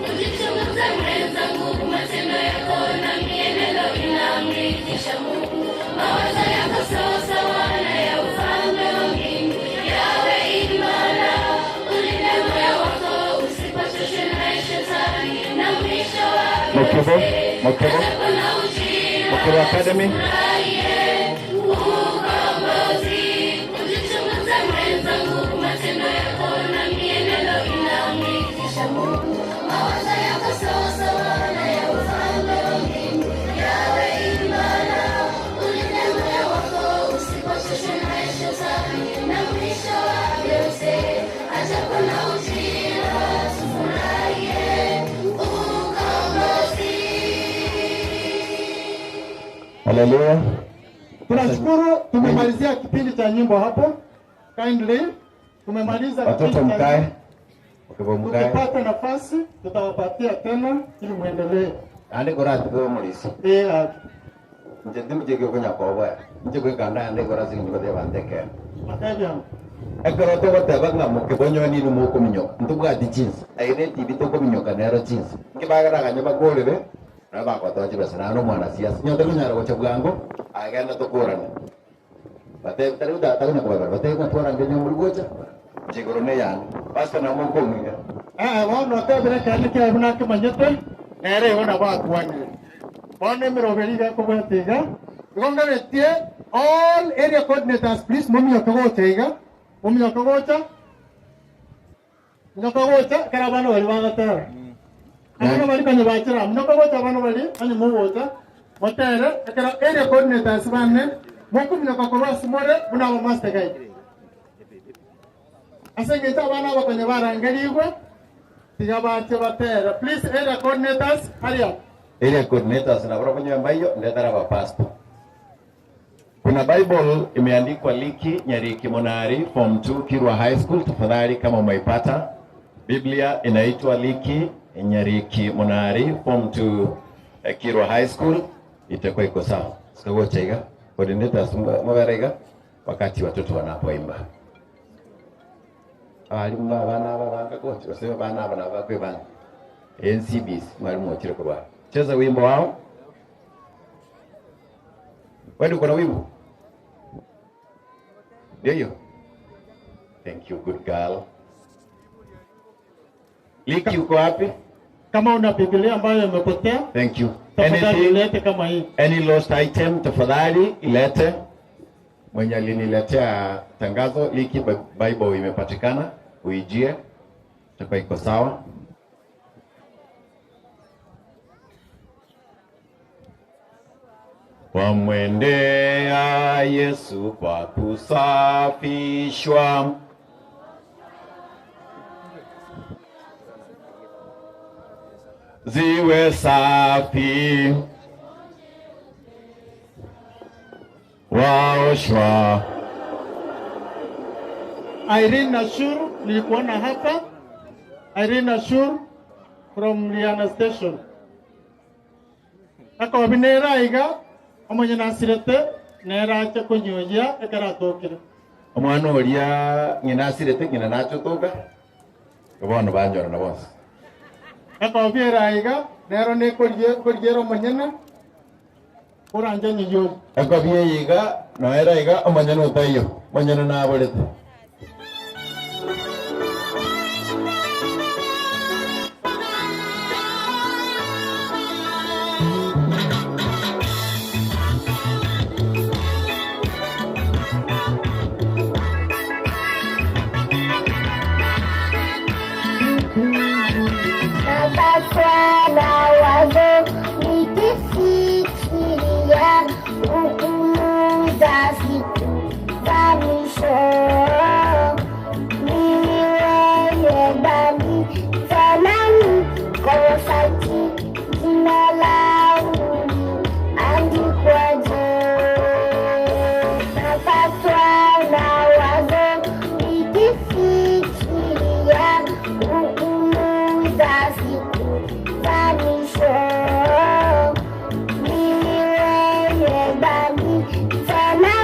Kujichunguza mwenzangu, matendo yako na mienendo inamridhisha Mungu. Mawazo yako sawasawa na ya ufalme wa mbingu yawe imara. Ulinde moyo wako usipochoshwe na shetani, na mwisho wa yote ajapo na ujira tufurahie ukombozi. Kujichunguza mwenzangu, matendo yako na mienendo inamridhisha Mungu. Mawazo yako sawasawa na ya ufalme wa mbingu yawe imara. Ulinde moyo wako usipochoshwe na shetani, na mwisho wa yote ajapo na ujira tufurahie ukombozi. Haleluya. Tunashukuru tumemalizia kipindi cha nyimbo hapo. Kindly tumemaliza Watoto mkae. Tukipata nafasi tutawapatia tena ili muendelee. Ande korati kwa mulisi. Njedi mjege kunya kwa njege kanda ande korati ndio kwa bandeke. Makabya. Ekorote wote bagna mukebonyo ni nuko minyo. Ntuga di jeans. Aire tibi to ko minyo kanero jeans. Ngibaga kanya bagolebe. Na ba kwa toje besa no mwana siasa. Nyote kunyara kwa chabwango. Agenda to korana. Bate taruda tarunya kwa bate kwa tora ngenyo murgocha. Jigorone yan. Basta na moko ngiga. Wana tabere kandi kya buna kemanyete. Nere wana ba kwani. Bone mirobeliga ko batiga. Gonga betie all area coordinators please mumi yokogocha. Mumi yokogocha. Yokogocha karabano bali bangatara. Abana bali kanye bachira. Yokogocha abana bali anye muwocha. Motere ekara area coordinators banne moko myokokorwa sumore buna ba master guide. Asengeta abana bakanye barangaligwe. Tigabache batera. Please area coordinators hurry up. Area coordinators na bora kwenye mbayo ndetara ba pastor. Kuna Bible imeandikwa Liki Nyariki Monari form 2 Kirwa High School. Tafadhali kama umeipata. Biblia inaitwa Liki Nyariki Monari form 2 Kirwa High School. Itakuwa iko sawa. Sikagocha iga. Coordinators mwagarega wakati watoto wanapoimba. Mwalimu bana banga kocha wasema bana bakwe bana. NCBs mwalimu wachire kwa. Cheza wimbo wao. Wewe uko na wimbo? Ndio. Thank you good girl. Liki uko wapi? Kama una Biblia ambayo imepotea. Thank you. Tafadhali ilete kama hii. Any lost item tafadhali ilete. Mwenye aliniletea tangazo Liki Bible imepatikana, uijie. Itakuwa iko sawa. Wamwendea Yesu kwa kusafishwa, ziwe safi, waoshwa. Irene Ashur nilikuona hapa. Irene Ashur from Liana Station. Ako binera iga omonye nasirete nera acha kunyoya ekaratokire. Omwana oria ngina asirete ngina nacho toka. Kabano banjora na bose. Ako biera iga nero ne korjero monyena. Oranje nyoyo. Ako biega no era iga omanyana utayo. Monyana na abolete. Sana wazo nikifikiria hukumu za siku za mwisho. Mimi wenye dhambi tena nikosaki, jina langu liandikwaje? Napatwa na wazo nikifikiria hukumu za siku za mwisho. Mimi wenye dhambi tena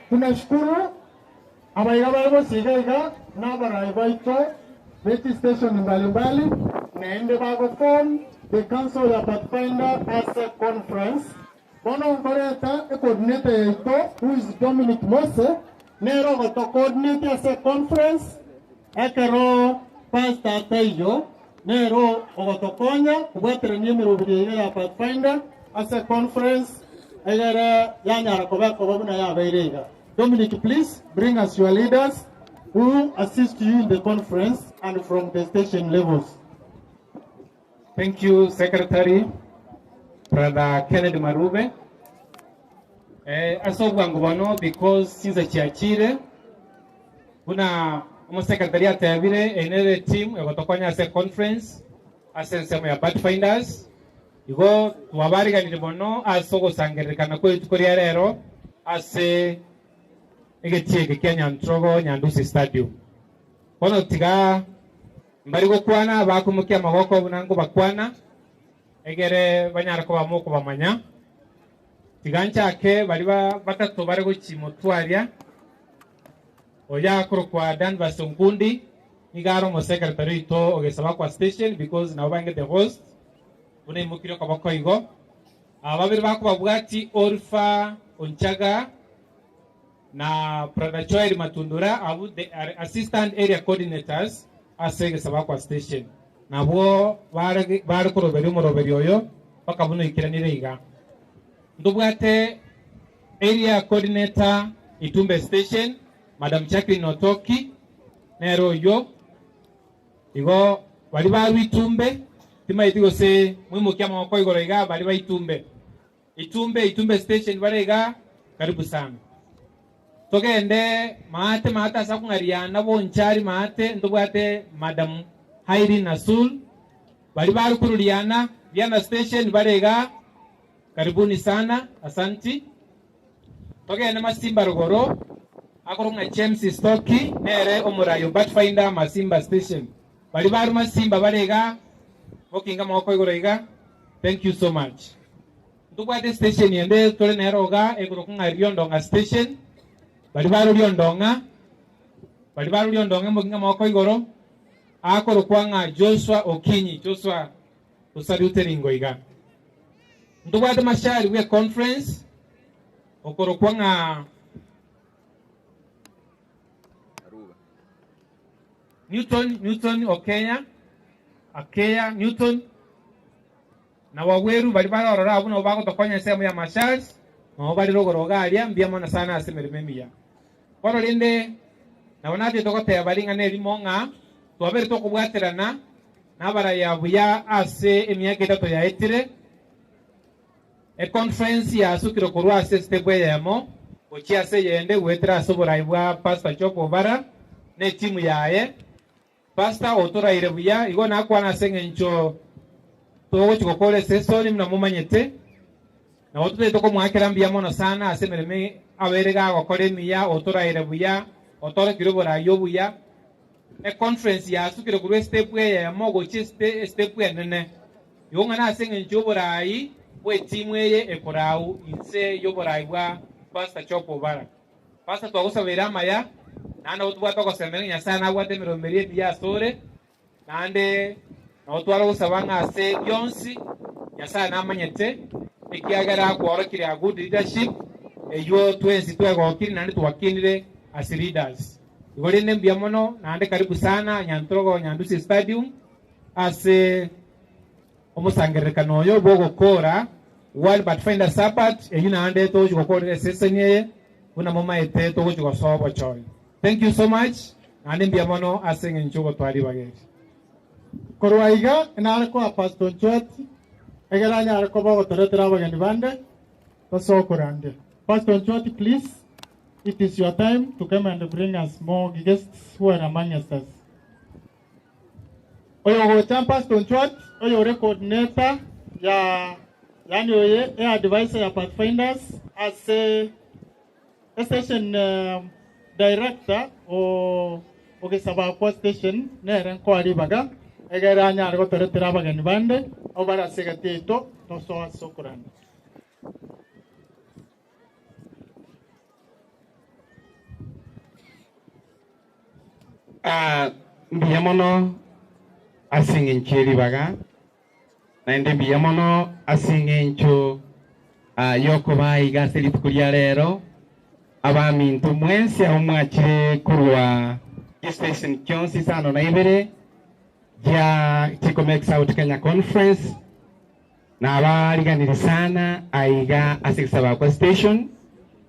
Tunashukuru abaiga barigosiga n'abarayi baito beti station mbalimbali naende bago form the council ya Pathfinder as a conference. Bono nkoreta e coordinator yaito who is Dominic Mose nero goto coordinator as a conference ekero pastor Taiyo nero ogotokonya kubwatira nimero bibiri ya Pathfinder as a conference egere yanyara kobako babuna ya bairega. Dominic, please bring us your leaders who assist you in the conference and from the station levels. Thank you, Secretary, Brother Kennedy Marube. Asobwangubano because since Chiachire, kuna secretariat yabire enere team egotokonya as a conference as ensemo ya Pathfinders. Igo tuwabariga nilibono asogo sangerikana kwetu tukoria rero ase egetiege Kenya Ntrogo Nyandusi Stadium. Kono tiga mbarigo kwana bakumukia magoko bunango bakwana egere banyara ko bamoko bamanya tigancha ke bariba batatu barigo chimotwaria oya kwa Dan Basongundi igaro mo secretary to ogesaba kwa station because na bange the host une mukiro kwa bako igo ababiri bako babwati Orfa Onchaga na Brother Joel Matundura abu the assistant area coordinators asege sabakwa station nabo bari kuroberi umuroberi oyo bakabuno ikiranire iga ndubwate area coordinator Itumbe station Madam Jacqueline Otoki nero yo igo bari baru Itumbe tima itigo se mwimukia mwako igoro iga bari ba Itumbe station bari iga karibu sana togende maate asakungariana bonchari maate ndubwate Madam Hairi Nasul bari kururiana Diana station barega karibuni sana asanti togende Masimba Rugoro akorunga James Stocky nere omurayo Pathfinder Masimba station bari Masimba barega bokinga moko igoroiga. Thank you so much. Tubwate station yende tole neroga ekurukunga Riondonga station. Balibaru Riondonga. Balibaru Riondonga muginga moko igoro. Akurukwanga Joshua Okinyi. Joshua usarute ringoiga. Tubwate mashari we conference. Okurukwanga Newton Okenya. Akeya Newton. Na waweru bali bala orora abuna obago tokonya sehemu ya mashals no bali rogoroga alia mbia mona sana asemerememia koro linde na wanati tokote ya balinga neli monga tuwabere toko bwaterana na bara ya buya ase emyaka itatu ya etire conference ya sukiro kurwa ase stebwe yamo ochi ase yende wetera asobora ibwa pastor Chopo bara ne timu yaye pastor otora ile buya igona akwana sengencho togo chikokole sesoni mna mumanyete na watu toko mwakera mbia mono sana asemereme aberega gokore miya otora ire buya otore kirobora yobuya conference ya sukire kuru step ya mogo chiste step ya nene yonga na senge njobora ai we timu ye ekorau inse yobora igwa pastor Chopo bara pastor twagosa berama ya nana utwa toko semenya sana wate miromerie dia sore nande na otwara gusabanga ase yonsi yasa namanyete ikiagara kworo kiri a good leadership eyo twensi twegokiri nandi twakinire as leaders igorine mbia mono nande karibu sana Nyantrogo Nyandusi Stadium ase omusangerekano yo bogokora World Pathfinder Sabbath eyo nande to gokora sesenie una mama ete to gosobo choy. Thank you so much nande mbia mono ase ngenchugo twali bageri Korwaiga inareko a Pastor Chwati egera nyareko bogo toretera abageni bande basokorande. Pastor Chwati, please, it is your time to come and bring us more guests who are among us. Oyo gocha Pastor Chwati oyo coordinator yani oye advisor ya Pathfinders as a station director o ogesaba kwa station nere ko alibaga egera nyareko toretera abageni bande obara segateto tosoa sokorande. Mbiyamono asingin cheri baga naende mbiyamono asingin cho yoko baiga selitukulia lero abamintu mwensi ahumwachire kurwa station kyonsi sano na ibere ya Chikomex South Kenya Conference na abariganiri sana aiga asikisaba kwa station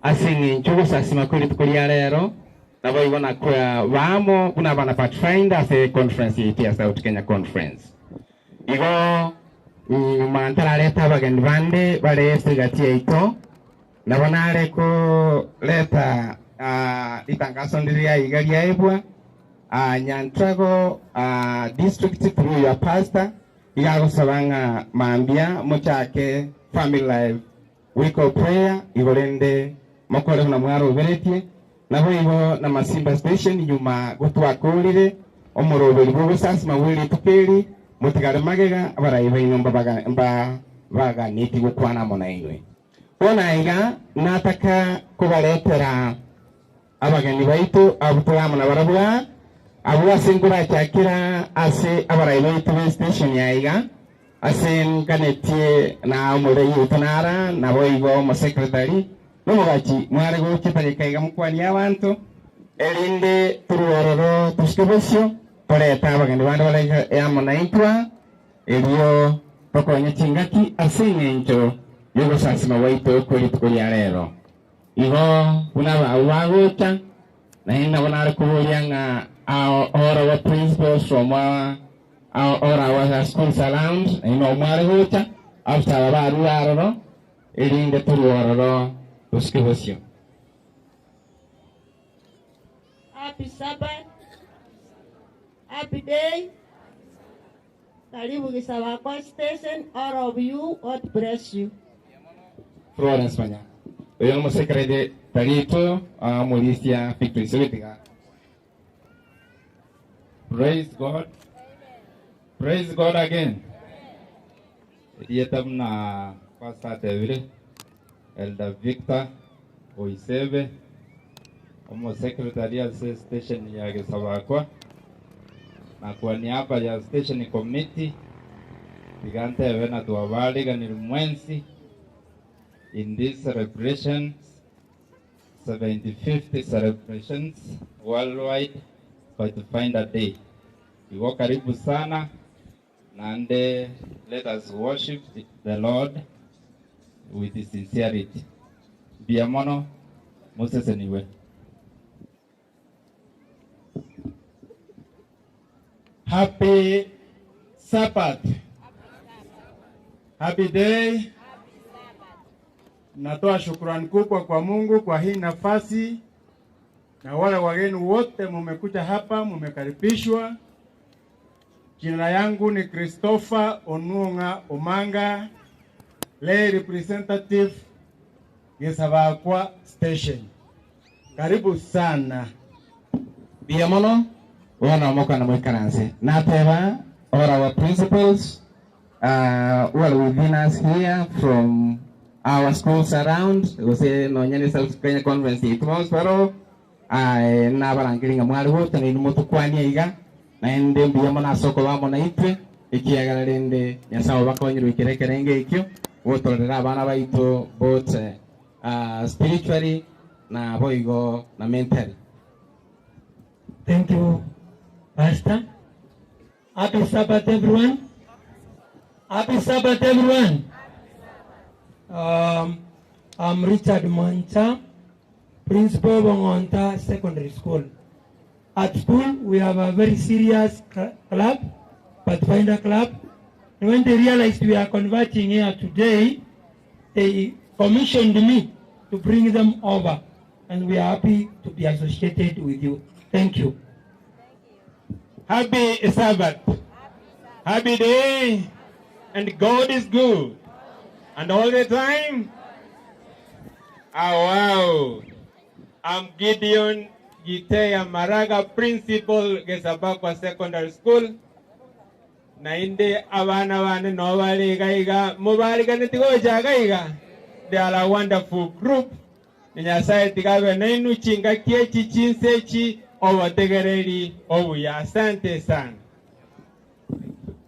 asingin cho sasima kulitukulia lero nabo ibona kwa bamo kuna bana Pathfinder ase conference yiti ya South Kenya Conference igo mantara leta bageni bande bale sigati ito nabona leko leta itangazo ndiria igari yaibwa Nyantrago district through your pastor igago sabanga mambia mochake family life week of prayer igorende mokore na mwaro beretie nabo ibo na Masimba station nyuma gutwakurire omuroberi bwo sasa mawili tukeri mutigare magega abarayiba inomba baga niti gukwana mona iwe bona iga nataka kubaletera abageni baitu abutwa mona barabwa abwa singura cyakira ase abarayiba itu station yaiga ase nganetie na umure yutanara nabo ibo mo secretary Nomogachi, mware go chipalekaiga mukwani abantu elinde turuororo tuskebosyo poleta abageni bande bale yamona intwa elio tokonya chingaki asingencho yogo sasima waito kuri tukulia lero igo kuna bawagocha na hinda bonare kubulianga ora wa principals from ora wa school salams ino mware gocha after baru aroro elinde turuororo tuskebosyo. Happy Sabbath. Happy day. Karibu Gisabakwa station. All of you, God bless you. Florence Manya. Oyo mo secretary Tarito Mauricia Victory Sweetiga. Praise God. Praise God again. Yetam na Pastor David, Elder Victor Oisebe, Omo Secretary ya Station ya Gesabakwa, na kwa niaba ya Station Committee Tigante wena tuwabaliga ni mwensi in this celebration 75th celebrations worldwide Pathfinder Day. Iwo karibu sana nande, let us worship the Lord with sincerity. Biamono Moses anyway. Happy Sabbath. Happy day. Natoa shukrani kubwa kwa Mungu kwa hii nafasi, na wale wageni wote mumekuja hapa, mumekaribishwa. Jina yangu ni Christopher Onuonga Omanga, lay representative Gesabakwa Station. Karibu sana. Biamono wana moka na mwikaransi. Nateva or our principals who are within us here from our schools around. Ose no nyane South Kenya Conference itmos pero na barangiringa mwali wote ni mutu kwani iga na ende biamono asoko bamo na itwe ikiagarende nyasawo bakonyiro ikirekerenge ikyo wotorera abana baito both spiritually na boigo na mentally. Thank you, Pastor. Happy Sabbath, everyone. Happy Sabbath, everyone. I'm Richard Mancha, Principal of Onta Secondary School. At school, we have a very serious club, Pathfinder Club. And when they realized we are converting here today, they commissioned me to bring them over. And we are happy to be associated with you. Thank you. Happy Sabbath. Happy day. And God is good. And all the time. Oh, wow. I'm Gideon Gitea Maraga, Principal Gesabakwa Secondary School. Na inde abana bane no baliga mubaliga nitigoja gaiga. They are a wonderful group. Nyasaye tigabe nenu chinga kiechi chinsechi owategereri obuya. Asante sana.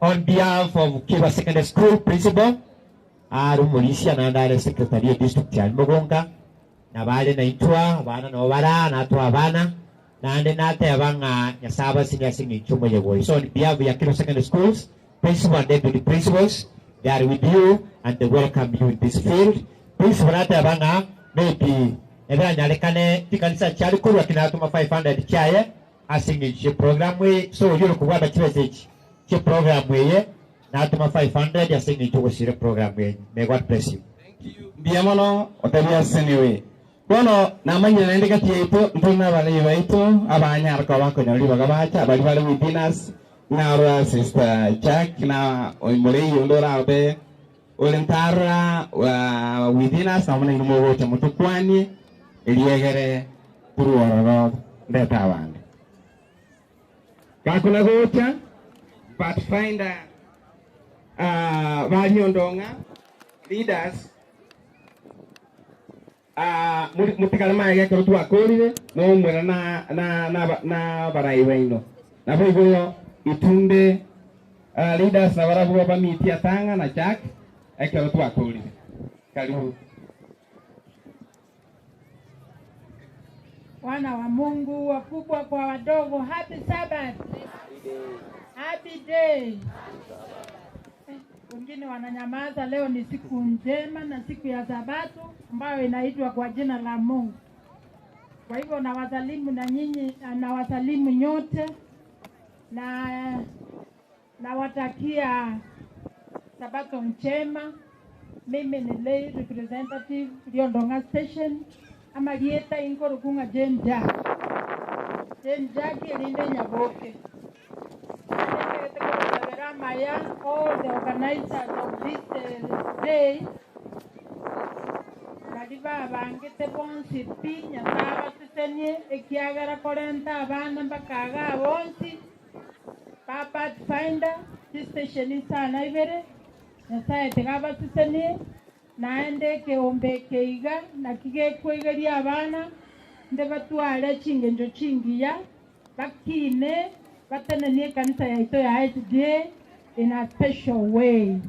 On behalf of Kiva Secondary School Principal, Mulisia Nandale Secretary District ya Mogonga, na bale na itwa bana no bara na atwa bana na ande nate abanga nyasaba senior singing chumo yewo. So on behalf of Kiva Secondary Schools Principal and Deputy Principals, they are with you and they welcome you in this field. Principal nate abanga maybe eba nyalekane tikanisa chali kurwa kinatuma 500 chaye asinging program we so yuro kuwaba chiwesechi chi program we natuma 500 asinging chuwesire program we. May God bless you. Biamono otabia seniwe. Kono namanya nende kati yetu ntuna bale baitu abanya arko bako nyali bagabacha bali bale within us na ora sister Jack na oimore yondora obe olentara within us na mwana inumo wote mutukwani eliegere puruoro ndeta wange kakuna gocha Pathfinder Vanyondonga leaders mutikalama ya kero tuakolire no mwera na baraiwaino na hivyo itunde leaders na barabu ba miti atanga na Jack ekero tuakolire. Karibu. Wana wa Mungu, wakubwa kwa wadogo, happy Sabbath. Happy day. Wengine wananyamaza. Leo ni siku njema na siku ya Sabato ambayo inaitwa kwa jina la Mungu. Kwa hivyo nawasalimu na nyinyi, nawasalimu nyote na nawatakia Sabato njema. Mimi ni lay representative Liondonga Station ama lieta inkoro kunga Jenja. Jenja kilinde nyaboke. All the organizers of this day, Kadiva Bangete Bonsi Pinya Sava Sitanye, Ekiagara Korenta, Abana Bakaga, Bonsi, Pathfinder, this station is an Ivere, Nasai Tegava Sitanye, naende keombe keiga na kigekwegeria abana nde batware chingenjo chingiya bakine batenenie kanisa yaito ya SDA in a special way.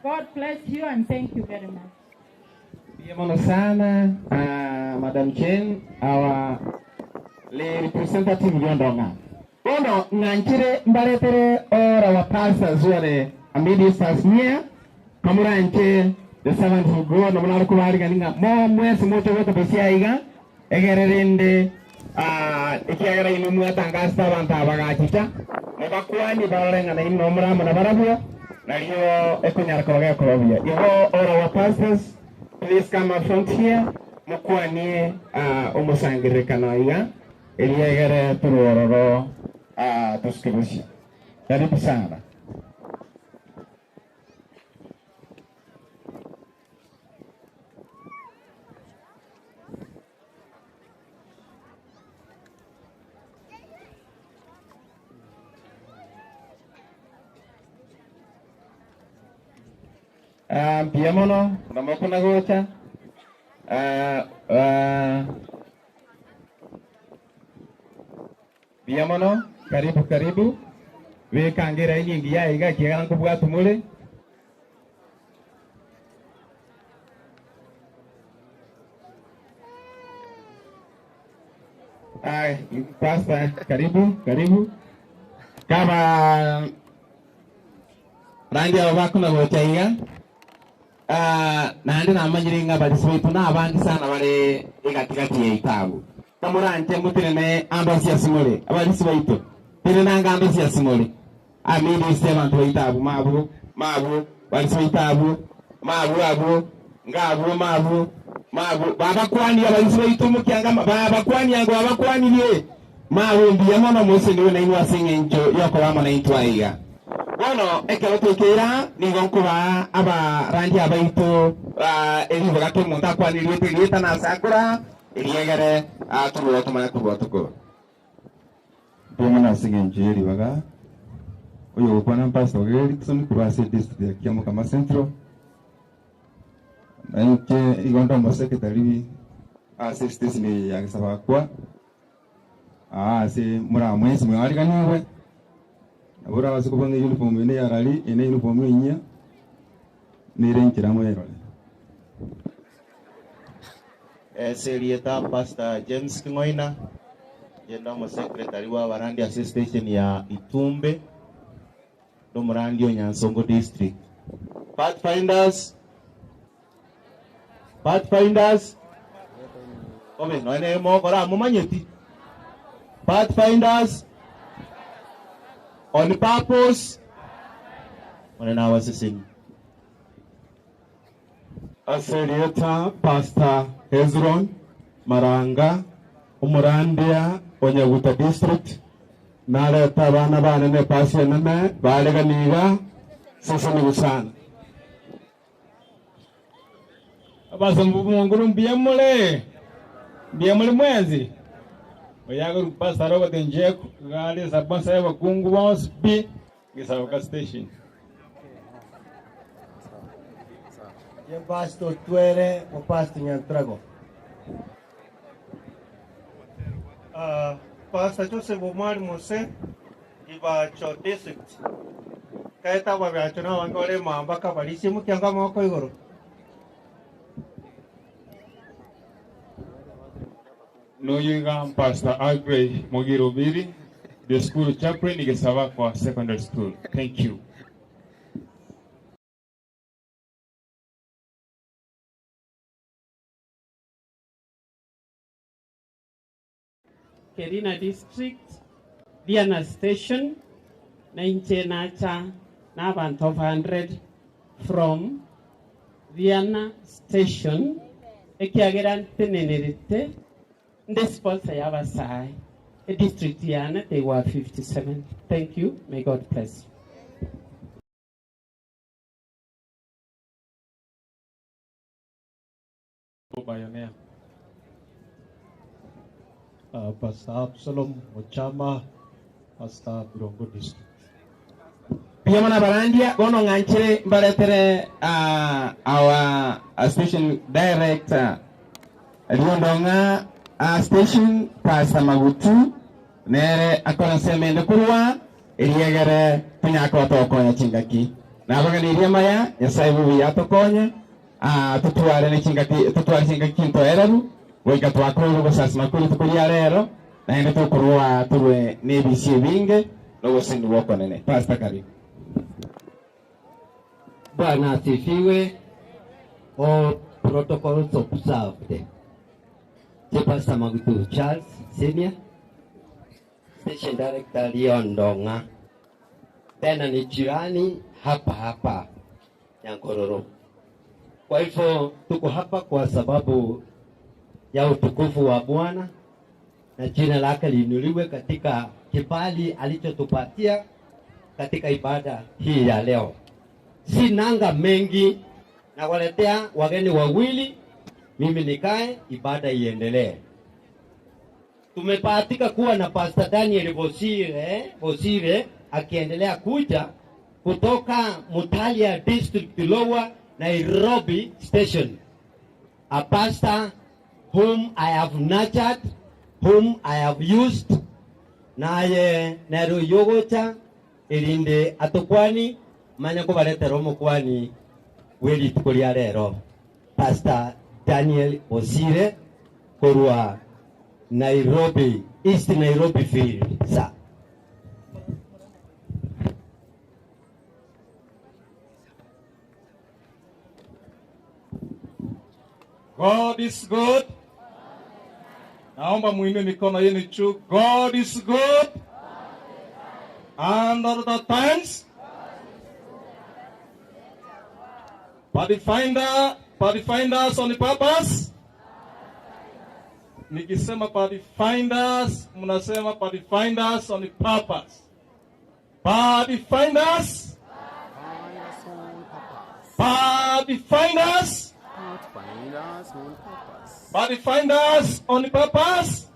God bless you and thank you very much. Bienvenido sana, Madam Chen, our representative Yondonga. Ono nganchire mbaretere or our pastors were amidistas near, kamura nche the servant of God, namuna kubari ganinga mo mwezi moto wote besia iga, egererende ikiagera inumu atangasta banta bagachicha, mubakwani bararenga na inomra mana barabio, na hiyo ekonyara koga kolobia. Iho or our pastors, please come up front here, mukwani umusangire kanoiga, eliegere turuororo tuskibushi. Karibu sana. Piamono, unamokuna gocha. Piamono, karibu. Weka angira nyingi ya iga kiagana kubwa tumule. Pastor, karibu. Kama rangi abako na gocha iga. Nandi na manyiringa badisiwetu na abandi sana bale igatigati ya itabu. Kamuranje mutirene ambazi ya simole. Abadisiwetu. Tene nanga ambazi ya simole. Amini sebantu wa itabu mabu. Badisiwe itabu. Mabu. Ngabu mabu. Baba kwani abadisiwetu mukianga baba kwani yango baba kwani liye. Mabu mbiyamona mose niwe na inwa singe ncho yoko wama na intwa iga. Bueno, ekero tukira nigonkuba aba rangi abaito elivuga gake monta kwa nilieta na sakura eliegere turuo tumana tuko. Tumana singenje libaga. Oyo kwana pastor Erickson kurase district ya Kiambu kama central. Nanke igonda mo secretary assistant ni ya kisaba kwa. Si mura mwezi mwali kaniwe. Abura wasikuponga uniform ene ya rally ene uniform inya nirenkira mwero. Serieta Pastor James Kingoina, jenda mo secretary wa Barandi Association ya Itumbe do Murandi Onyansongo district. Pathfinders. Ome no ene mo kora mumanyeti. Pathfinders. On purpose, on our system. Aserieta Pastor Hezron Maranga Umurandia Onyaguta district naleta abana banene pasi nene baleganiga sasa ni usana abasa mbunguru mbiyamule mwenzi oyago pastor ogo denjeko gale sabansa ya bakungu bonse bi gisaboka station. Ye pastor tuere o pastor Nyantrago. Pastor Joseph Omar Mose iba cho district. Kaita wa biachona wangore mamba kabalisi mukianga moko igoro. No yuga Pastor Agrey Mogirobiri, the school chaplain Igesava for secondary school. Thank you. Kerina district, Diana station, 19 nacha, n'abantu of 100 from Diana station, ekiagera tenenerite. The sponsor Yabasai, a district Diana, they were 57. Thank you. May God bless you. By your name. Pastor Absalom Ochama, Pastor Burongo district. Biyamana Barandia, Gono Nganche, Baletere, our station director, Liondonga, station, Pastor Magutu, Nere, Akona Semende Kurwa, Eliagare, Punyako Tokonya Chingaki. Nabagani Maya, Yasaibu Yatokonya, Tutuare Chingaki, Tutuare Chingaki to Eraru, Wakatuakuru, Sasmakuru to Kuriarero, and to Kurua to Navy Winge, no was in walk on it. Pastor Kari. Bwana asifiwe. All protocols observed. Pastor Magutu Charles Senior, Station Director Leon Donga, tena ni jirani hapa Nyankororo. Kwa hivyo tuko hapa kwa sababu ya utukufu wa Bwana na jina lake liinuliwe katika kibali alichotupatia katika ibada hii ya leo. Sinanga mengi na waletea wageni wawili, mimi nikae ibada iendelee. Tumepatika kuwa na Pastor Daniel Bosire akiendelea kuja kutoka Mutalia District Lower Nairobi Station. A pastor whom I have nurtured, whom I have used, naye nero yogocha ilinde atokwani manya ko balete romo kwani weli tukolia rero. Pastor Daniel Bosire korwa Nairobi, East Nairobi Field, sir. God is good. Naomba muinue mikono yenu juu. God is good. And all the times. Pathfinders on the purpose. Nikisema Pathfinders, mnasema Pathfinders on the purpose. Pathfinders. Pathfinders. Pathfinders on purpose.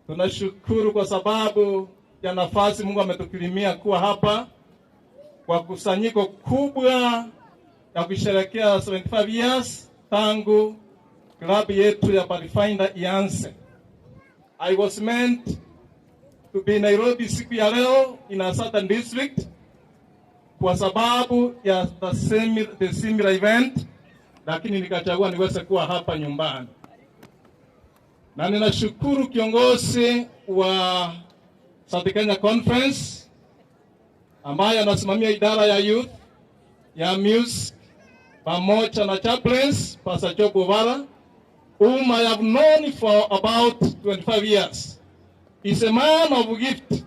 Tunashukuru kwa sababu ya nafasi Mungu ametukirimia kuwa hapa kwa kusanyiko kubwa ya kusherehekea 75 years tangu klabu yetu ya Pathfinder ianze. I was meant to be Nairobi siku ya leo in a certain district kwa sababu ya the similar event, lakini nikachagua niweze kuwa hapa nyumbani. Na ninashukuru kiongozi wa South Kenya Conference ambaye anasimamia idara ya youth ya music pamoja na chaplains Pastor Job Ovara, whom I have known for about 25 years. He's a man of gift.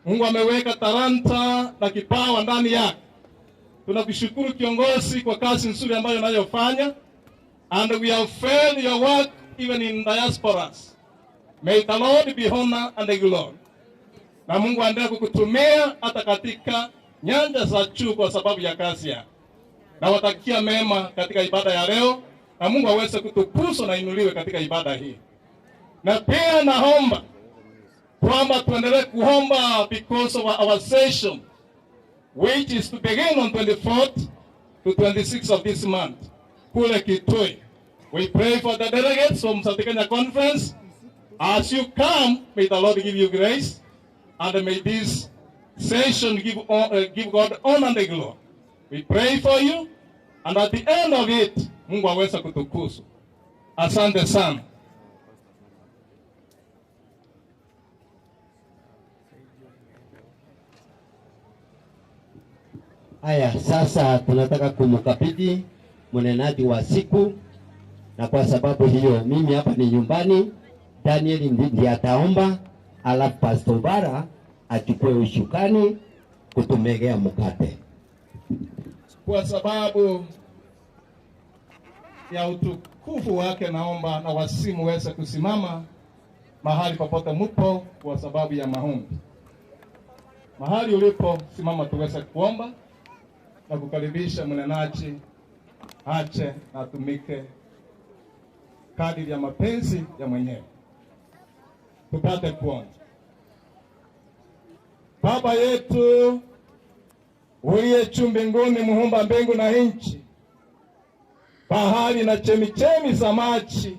Mungu ameweka talanta na kipawa ndani yake. Tunakushukuru kiongozi kwa kazi nzuri ambayo unayofanya, and we have felt your work even in diasporas. May the Lord be honored and glory. Na Mungu aendelee kukutumia hata katika nyanja za juu kwa sababu ya kazi yako. Na watakia mema katika ibada ya leo, na Mungu aweze kutukuzwa na inuliwe katika ibada hii. Na pia naomba kwamba tuendelee kuomba because of our session, which is to begin on 24th to 26th of this month, kule Kitui. We pray for the delegates from South Kenya Conference. As you come, may the Lord give you grace, and may this session give God honor and glory. We pray for you, and at the end of it, Mungu aweze kutukuzwa. Asante sana. Haya, sasa tunataka kumkabidhi mnenaji wa siku, na kwa sababu hiyo mimi hapa ni nyumbani. Daniel ndiye ataomba, alafu Pastor Bara achukue ushukani kutumegea mkate. Kwa sababu ya utukufu wake, naomba na wasimu weze kusimama mahali popote mpo kwa sababu ya maombi. Mahali ulipo simama tuweze kuomba na kukaribisha mnenaji ache na atumike kadiri ya mapenzi ya mwenyewe. Tupate kuomba. Baba yetu uliye juu mbinguni, muumba mbingu na nchi, bahari na chemichemi za maji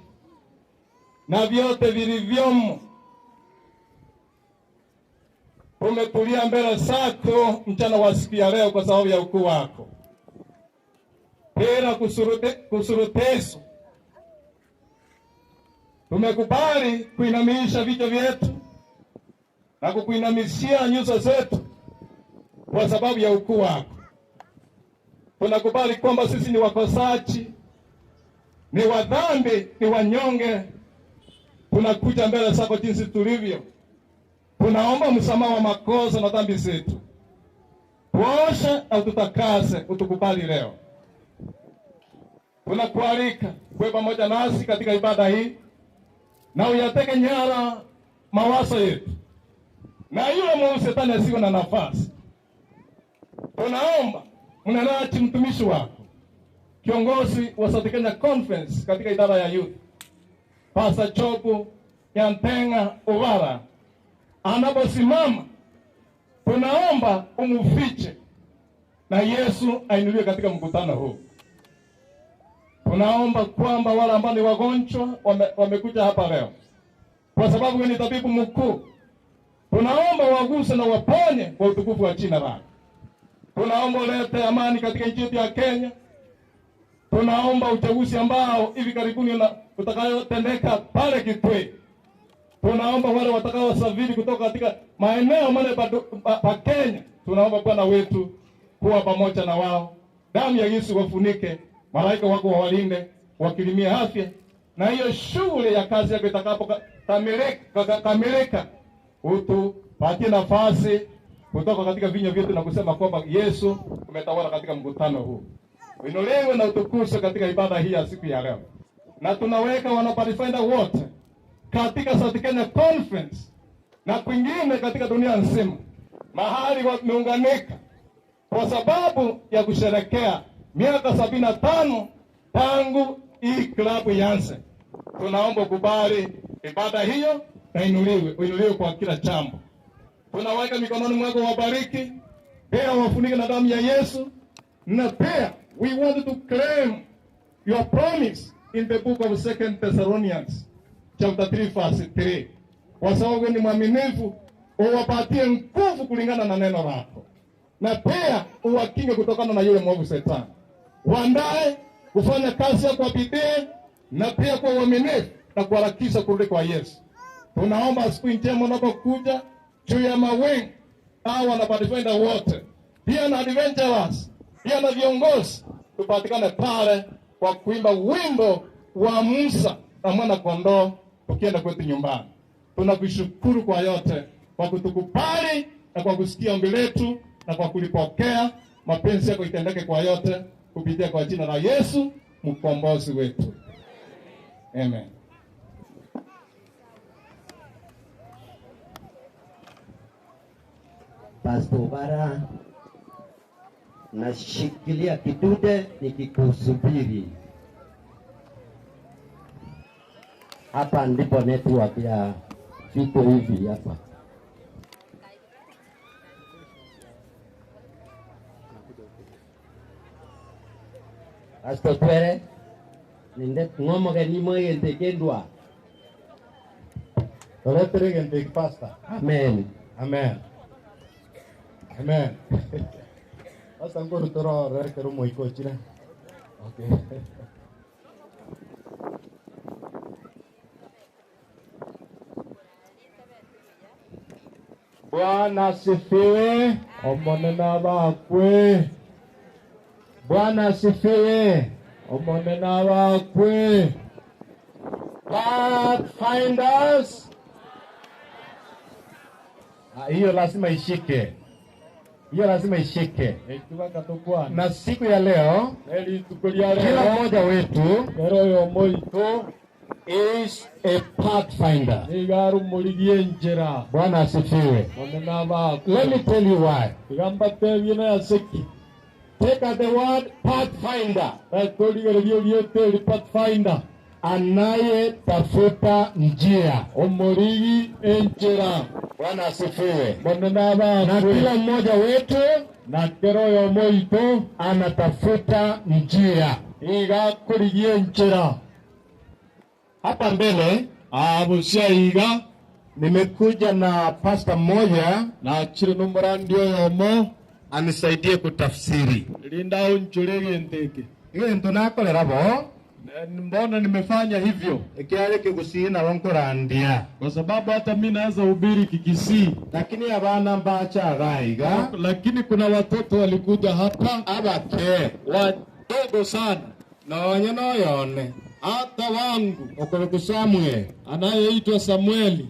na vyote vilivyomo, umetulia mbele zako mchana wa siku ya leo kwa sababu ya ukuu wako. Bila kusuruteso tumekubali kuinamisha vichwa vyetu na kukuinamishia nyuso zetu kwa sababu ya ukuu wako. Tunakubali kwamba sisi ni wakosaji, ni wadhambi, ni wanyonge. Tunakuja mbele zako jinsi tulivyo. Tunaomba msamaha wa makosa na dhambi zetu. Tuoshe au tutakase, utukubali leo. Tunakualika kuwe pamoja nasi katika ibada hii, na uyateke nyara mawazo yetu, na yule mwovu shetani asiwe na nafasi. Tunaomba mnenaji mtumishi wako, kiongozi wa South Kenya Conference katika idara ya youth, Pastor Chopu Yantenga Uvara, anaposimama tunaomba umufiche na Yesu ainuliwe katika mkutano huu. Tunaomba kwamba wale ambao ni wagonjwa wamekuja hapa leo kwa sababu wewe ni tabibu mkuu. Tunaomba waguse na waponye kwa utukufu wa jina lako. Tunaomba ulete amani katika nchi yetu ya Kenya. Tunaomba uchaguzi ambao hivi karibuni utakayotendeka pale Kitui. Tunaomba wale watakaosafiri kutoka katika maeneo male pa Kenya, tunaomba Bwana wetu kuwa pamoja na wao. Damu ya Yesu wafunike, malaika wako wawalinde, wakilimie afya, na hiyo shule ya kazi yako itakapokamilika, utupatie nafasi kutoka katika vinywa vyetu na kusema kwamba Yesu umetawala katika mkutano huu. Uinuliwe na utukuzwe katika ibada hii ya siku ya leo. Na tunaweka wanapathfinder wote katika South Kenya Conference na kwingine katika dunia nzima, mahali wameunganika kwa sababu ya kusherekea miaka 75 tangu hii klabu ianze. Tunaomba kubali ibada hiyo na uinuliwe kwa kila jambo. Tunaweka mikononi mwako, wabariki, pia wafunike na damu ya Yesu. Na pia we want to claim your promise in the book of 2 Thessalonians chapter 3 verse 3. Kwa sababu ni mwaminifu, uwapatie nguvu kulingana na neno lako. Na pia uwakinge kutokana na yule mwovu Shetani. Waandae kufanya kazi yako kwa bidii na pia kwa uaminifu na kuharakisha kurudi kwa Yesu. Tunaomba siku njema unapokuja juu ya mawingu, hao wanapathfinder wote, pia na adventurers, pia na viongozi, tupatikane pale kwa kuimba wimbo wa Musa na mwana kondoo tukienda kwetu nyumbani. Tunakushukuru kwa yote, kwa kutukubali na kwa kusikia ombi letu na kwa kulipokea. Mapenzi yako itendeke kwa yote kupitia kwa jina la Yesu mkombozi wetu. Amen. Pastor Bara, nashikilia kidude nikikusubiri. Hapa ndipo network ya viko hivi hapa. Pastor Twere, ninde ngomo gani mo yente kendwa. Toletere gente pastor. Amen. Amen. Amen. Sasa ngoro toro rero mo iko chira. Okay. Bwana asifiwe. Omonena bakwe. Bwana asifiwe. Omonena bakwe. Pathfinders. Hiyo lazima ishike. Hiyo lazima ishike. Na siku ya leo, kila mmoja wetu is a pathfinder. Bwana asifiwe. Let me tell you why. Take out the word pathfinder. Anaye tafuta njia. Bwana asifiwe. Na kila mmoja wetu na kero yo moito anatafuta njia iga kurigie njira. Hapa mbele abusia iga nimekuja na pastor mmoja na chiri numrandio yomo anisaidie kutafsiri. Linda unchurege ndeke. Ile ndo nakolera bo. Mbona nimefanya hivyo? Ikiale kigusii na wankorandia. Kwa sababu hata mimi naweza hubiri Kikisii. Lakini abana mbacha gaiga. Lakini kuna watoto walikuja hapa abake wadogo sana. Na wanyana yone. Hata wangu okolo Samuel anayeitwa Samueli.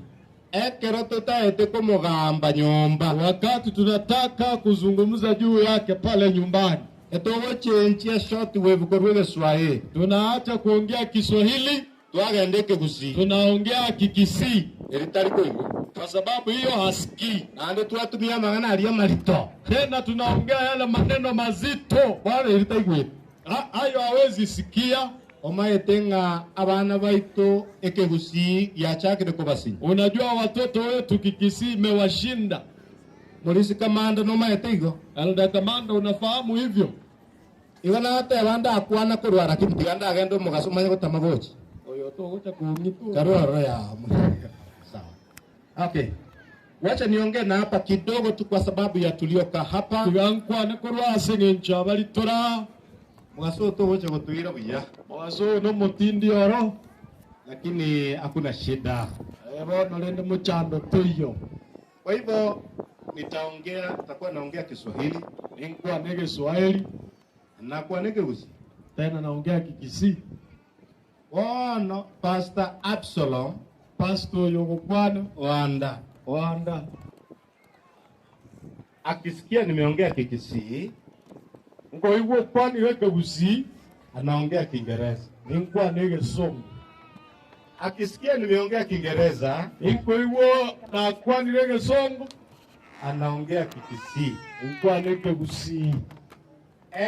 Ekero tutaete kumugamba nyumba. Wakati tunataka kuzungumza juu yake pale nyumbani. Etowo chenchia short wave korwege Swahili. Tunaacha kuongea Kiswahili, tuagendeke Kigusii. Tunaongea Kikisii. Elitariko hivyo. Kwa sababu hiyo hasikii. Na ndio tunatumia magana aliya malito. Tena tunaongea yale maneno mazito. Bwana elitaigwe. Hayo hawezi sikia. Omayetenga abana baito Ekegusii yachakire kubasi. Unajua watoto wetu Kikisii imewashinda. Polisi kamanda no maetego. Elda kamanda unafahamu hivyo? Igana hata yabanda akwana kurwara lakini tiganda agendo mugaso manye gutamagochi. Oyo to gocha kunyitu. Karoro ya. Sawa. Okay. Wacha niongee na hapa kidogo tu kwa sababu ya tulioka hapa. Tigankwa ne kurwa sengencha bali tora. Mugaso to gocha gutuira buya. Mugaso no mutindi oro. Lakini hakuna shida. Ebo nolende muchando tuyo. Kwa hivyo nitakuwa naongea Kiswahili, ningekuwa nege Kiswahili, na kwa nege Kigusii. Tena naongea Kikisii. Ono Pastor Absalom, Pastor Yogokwana Wanda. Akisikia nimeongea Kikisii, ngo hivyo kwani weke Kigusii, anaongea Kiingereza. Ningekuwa nege Songo. Akisikia nimeongea Kiingereza, ngo hivyo na kwani nege Songo, anaongea Kikisii. Kwa neke Kigusii.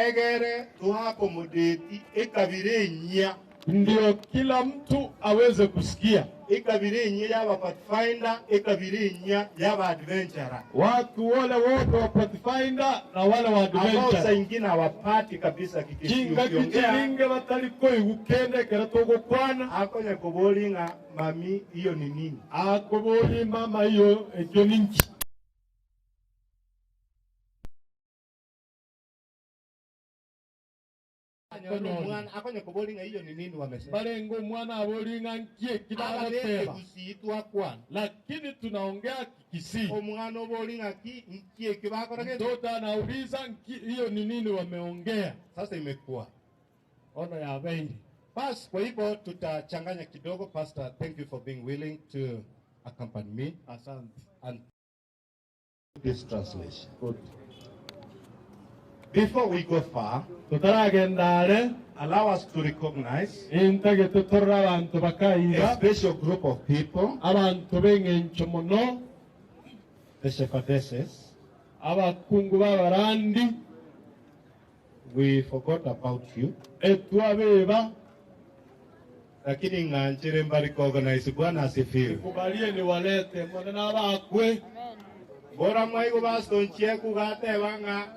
Egere tuwako mudeti ekabire nya. Ndio kila mtu aweze kusikia. Ekabire nya yaba Pathfinder, ekabire nya yaba adventurer. Watu wale wote wa Pathfinder na wale wa adventurer. Ambao saa ingine hawapati kabisa Kikisii. Kinga ninge bataliko igukende keratogo kwana. Akonya kubolinga mami hiyo ni nini? Akoboli mama hiyo ekyo ninki. Akonya kubolinga hiyo ni nini wamesema? Balengo mwana abolinga nkie kidagateba. Kigusii twakwana. Lakini tunaongea Kikisii. Omwana obolinga ki nkie kibakora gete. Mtoto anauliza hiyo ni nini wameongea. Sasa imekuwa. Ono ya bendi. Bas kwa hivyo tutachanganya kidogo. Pastor, thank you for being willing to accompany me. Asante. And this translation. Good. Before we go far, allow us to recognize a special group of people, the shepherdesses. We forgot about you. Lakini nganjire mbali organize Bwana asifiwe. Nikubalie niwalete mwana bakwe. Bora mwaigo bastonchie kugatebanga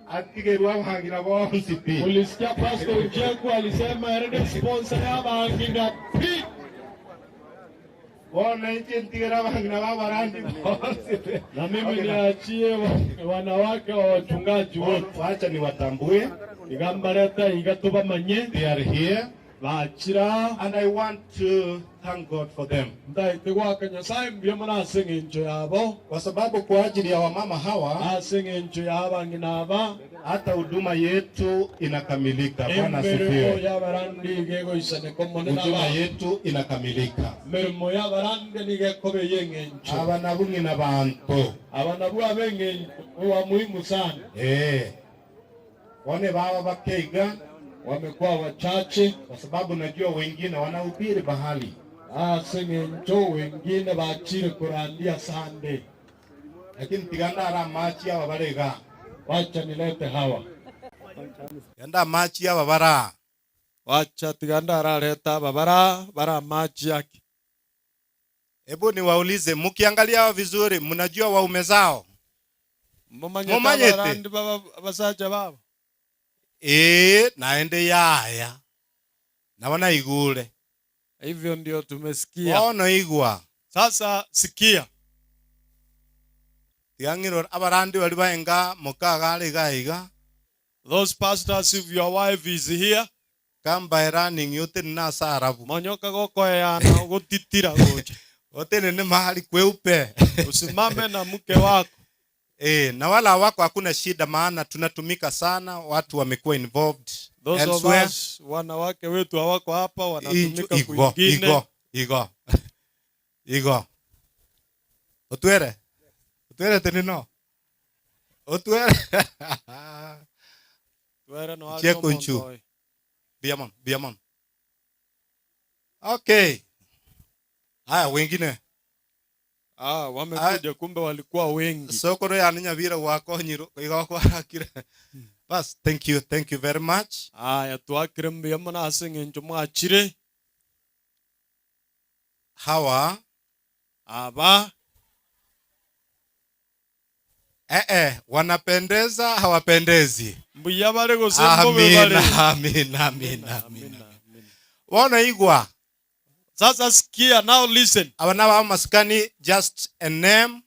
akigerwa hangira bonsi pi. Ulisikia Pastor Ucheku alisema erede sponsor ya banginga pi. Bona ntigira bangira babarandi bonsi pi. Na mimi niachie wanawake wa wachungaji wote. Wacha niwatambue. Igambareta igatuba manye. They are here. And I want to thank God for them. Kwa sababu kwa ajili ya wamama hawa hata huduma yetu inakamilika. Bwana asifiwe. Huduma yetu inakamilika. Abanabungi na bantu. Abanabu abenge wa muhimu sana. Wale baba bakeiga wamekuwa wachache kwa sababu najua wengine wanahubiri bahali. Sengenjo wengine bachire kurandia Sunday. Lakini tiganda machi ya babarega. Wacha nilete hawa. Yanda machi ya babara. Wacha tiganda leta babara bara machi yake. Hebu niwaulize, mkiangalia vizuri mnajua waume zao? Mumanyete abasaja babo. Naende yaya. Naona igule. Hivyo ndio tumesikia. Waona igwa. Sasa sikia. Yangiro abarandi bali baenga mukaga ligaiga. Those pastors, if your wife is here, kamba running yote na sarabu. Manyoka goko yana gutitira goje. Wote ni mahali kweupe. Usimame na mke wako. Na wala wako hakuna shida, maana tunatumika sana, watu wamekuwa involved. Those elsewhere. of us, wanawake wetu hawako hapa, wanatumika kwingine. Igo. Otwere tenino. Otwere. Twere no Cheko kunchu. Biamon. Okay. Haya wengine. Wamekuja kumbe walikuwa wengi. Sokoro ya nyavira wako nyiro igako akire. Bas, thank you very much. Aya twakire mbiyamona asinge njomo achire. Hawa aba wanapendeza hawapendezi. Mbuya bare gosembo bare. Amina. Wana igwa. Sasa sikia, now listen. Abana wa maskani just a name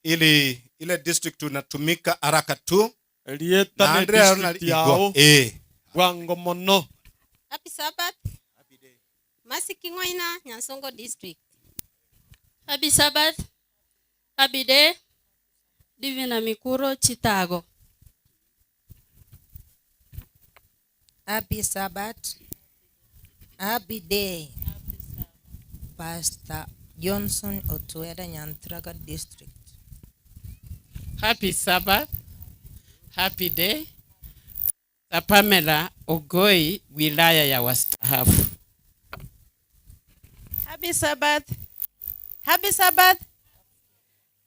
ili ile district tunatumika haraka tu. Elieta ne district yao. Wango mono. Happy Sabbath. Happy day. Masiki Ngoina, Nyansongo district. Happy Sabbath. Happy day. Divina Mikuro, Chicago. Happy Sabbath. Happy day. Pastor Johnson Otueda, Nyantraga district. Happy Sabbath. Happy day. Pamela Ogoi, wilaya ya wastaafu. Happy Sabbath. Happy Sabbath.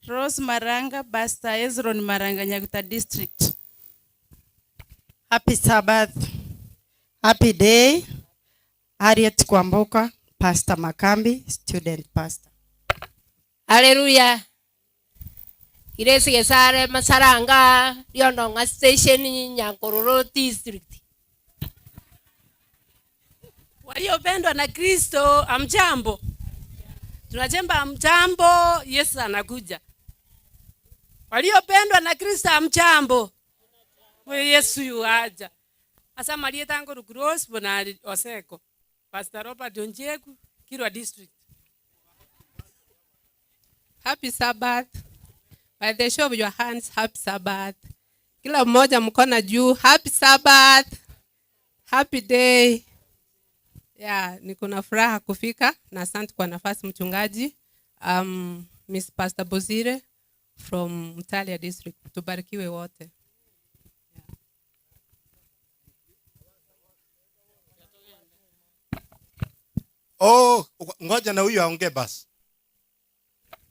Rose Maranga, Pastor Ezron Maranga, Nyaguta district. Happy Sabbath. Happy day. Harriet Kwamboka, Pastor Makambi, student pastor. Hallelujah. Iresi gesare Masaranga, Yononga station Nyankororo district. Waliopendwa na Kristo, amjambo. Tunajemba amjambo, Yesu anakuja. Waliopendwa na Kristo, amjambo. Yesu yuaja. Asa Maria tango Rugros Bonari Oseko. Pastor Robert Onjegu, Kirwa district. Happy Sabbath. By the show of your hands, happy Sabbath. Kila mmoja mkono juu, happy Sabbath. Happy day. Niko na furaha kufika na asante kwa nafasi mchungaji. Miss Pastor Bozire from Mtalia district. Tubarikiwe wote. Ngoja na huyu aongee basi.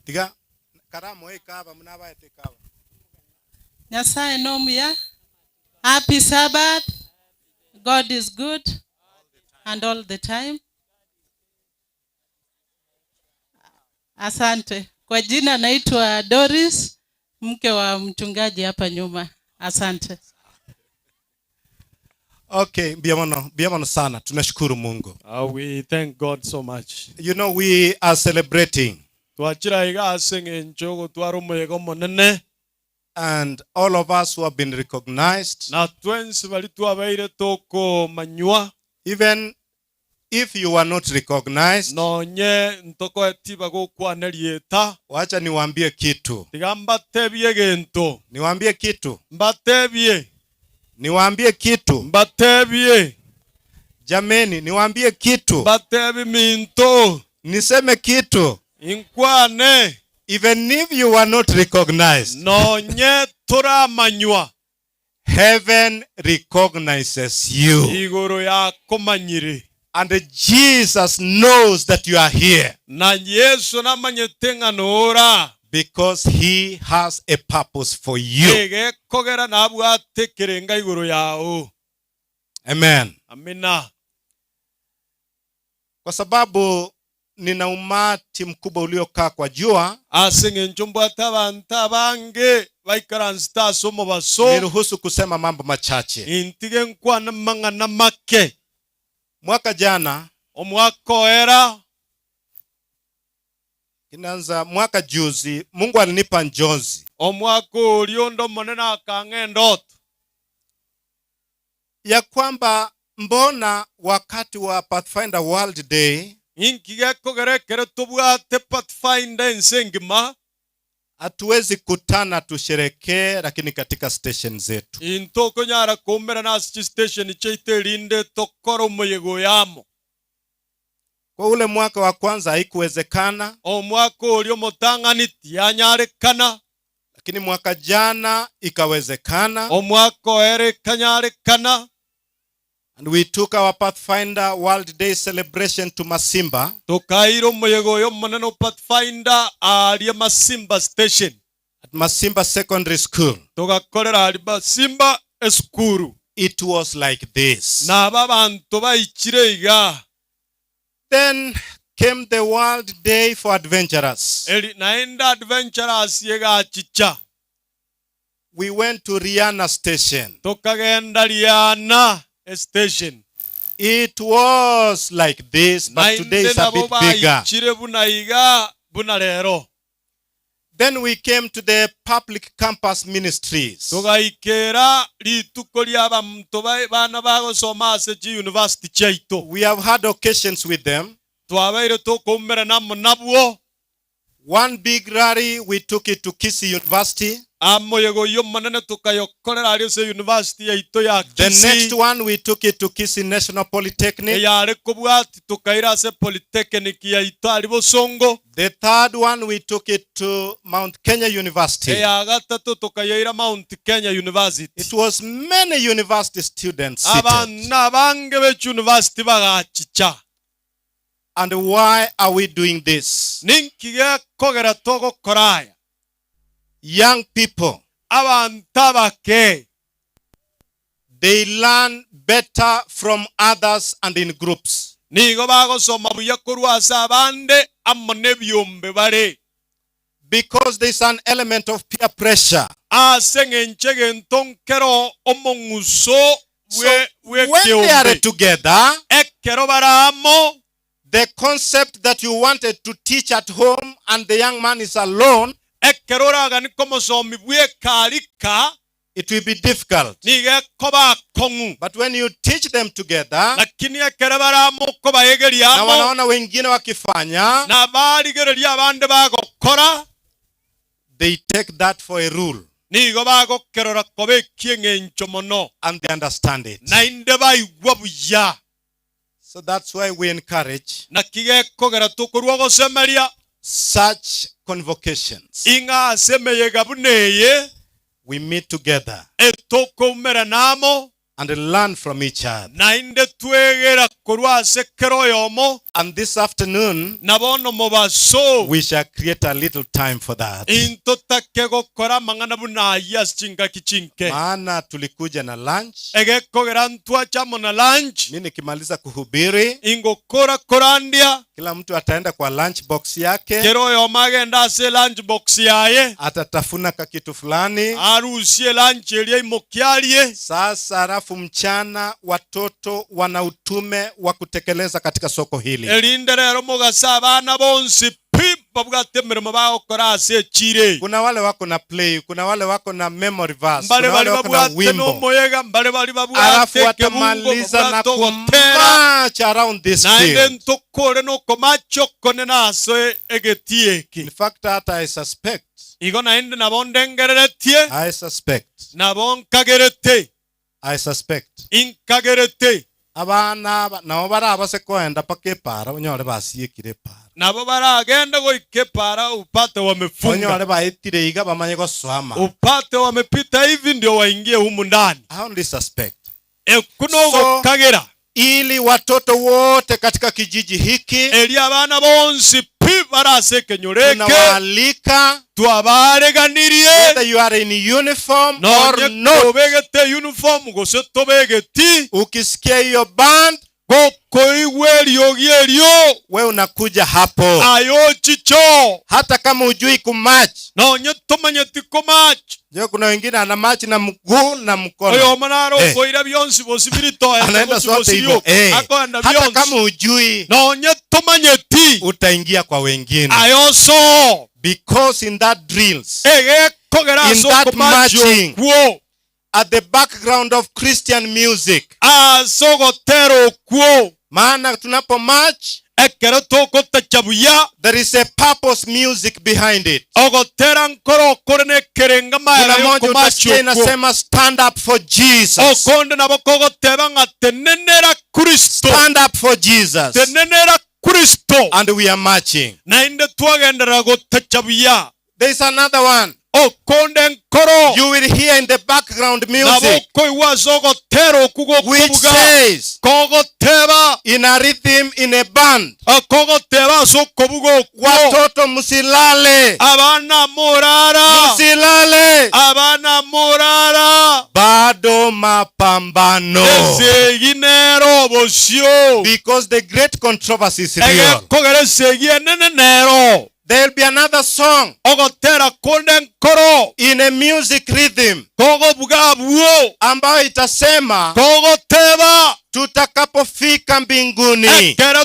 Tiga karamo kaba mnaba kaba. Nyasaye nomuya. Happy Sabbath. God is good and all the time. Asante. Kwa jina naitwa Doris, mke wa mchungaji hapa nyuma. Asante. Okay, biamono sana. Tunashukuru Mungu. We thank God so much. You know, we are celebrating. And all of us who have been recognized. Even if you are not recognized, wacha niwaambie kitu. Niwaambie kitu. Jameni, niwaambie kitu. Niseme kitu. Even if you are not recognized, heaven recognizes you. And Jesus knows that you are here. Because he has a purpose for you. Amen. Amina. Kwa sababu nina umati mkubwa uliokaa kwa jua, aseng'encho mbwate abantu abange baikaransi ase omobaso, niruhusu kusema mambo machache. intige nkwana mang'ana make. Mwaka jana, omwaka oera, inaanza mwaka juzi, Mungu alinipa njozi omwaka orio ndo monene akang'e ndoto ya kwamba mbona wakati wa Pathfinder World Day inkige kogerekere tobwate Pathfinder ense ngima, hatuwezi kutana tusherekee, lakini katika station zetu. intoko nyara kumera na station chaite rinde tokoro moyego yamo. Kwa ule mwaka wa kwanza haikuwezekana, omwaka orio motang'ani tianyarekana, lakini mwaka jana ikawezekana. omwaka oere kanyarekana, and we took our Pathfinder World Day celebration to Masimba. tokairo moyego yo moneno Pathfinder arie Masimba station, at Masimba Secondary School. togakorera ari Masimba eskuru. It was like this. na babantu baikire iga. Then came the World Day for Adventurers. naenda adventurers yega chicha. We went to Rihanna Station. Tokagenda Rihanna Station. It was like this, but today it's a bit bigger. Then we came to the public campus ministries. We have had occasions with them. One big rally, we took it to Kisii University. The next one, we took it to Kisii National Polytechnic. The third one, we took it to Mount Kenya University. It was many university students seated. And why are we doing this? Young people, they learn better from others and in groups. Because there's an element of peer pressure. So when they are together, the concept that you wanted to teach at home and the young man is alone, it will be difficult. But when you teach them together, na wanaona wengine wakifanya, they take that for a rule. And they understand it. So that's why we encourage such convocations. We meet together and learn from each other. And this afternoon, we shall create a little time for that. Maana tulikuja na lunch. Mimi nikimaliza kuhubiri, kila mtu ataenda kwa lunch box yake. Atatafuna kakitu fulani. Sasa alafu mchana watoto wana utume wa kutekeleza katika soko hili. Kuna wale wako na play, kuna wale wako na memory verse, kuna wale wako na wimbo. Alafu watamaliza na kumarch around this field. In fact, hata I suspect abana nabo barabase kwenda paka epara onyore basiekire epara nabo baragenda goike epara upate wamefunga onyore baitire iga bamanye goswama upate wamepita hivi ndio waingie humu ndani. I only suspect kuno kagera ili watoto wote katika kijiji hiki eli abana bonsi baraseke nyoreke tunawaalika twabareganirie whether you are in uniform or not. Tobegete uniform gose tobegeti ukisikia hiyo band wewe unakuja hapo hata kama hujui kumatch. Ndio kuna wengine ana match na mguu na mkono. Anaenda sote hivyo. Hata kama hujui utaingia kwa wengine. Because in that drills, in that matching, at the background of Christian music, maana tunapo match, there is a purpose music behind it. Kuna moja utasikia inasema stand up for Jesus. Stand up for Jesus. And we are marching. There is another one. You will hear in the background music which says in a rhythm, in a band, watoto musilale, musilale, bado mapambano, because the great controversy is real. There will be another song in a music rhythm ambayo itasema tutakapofika mbinguni there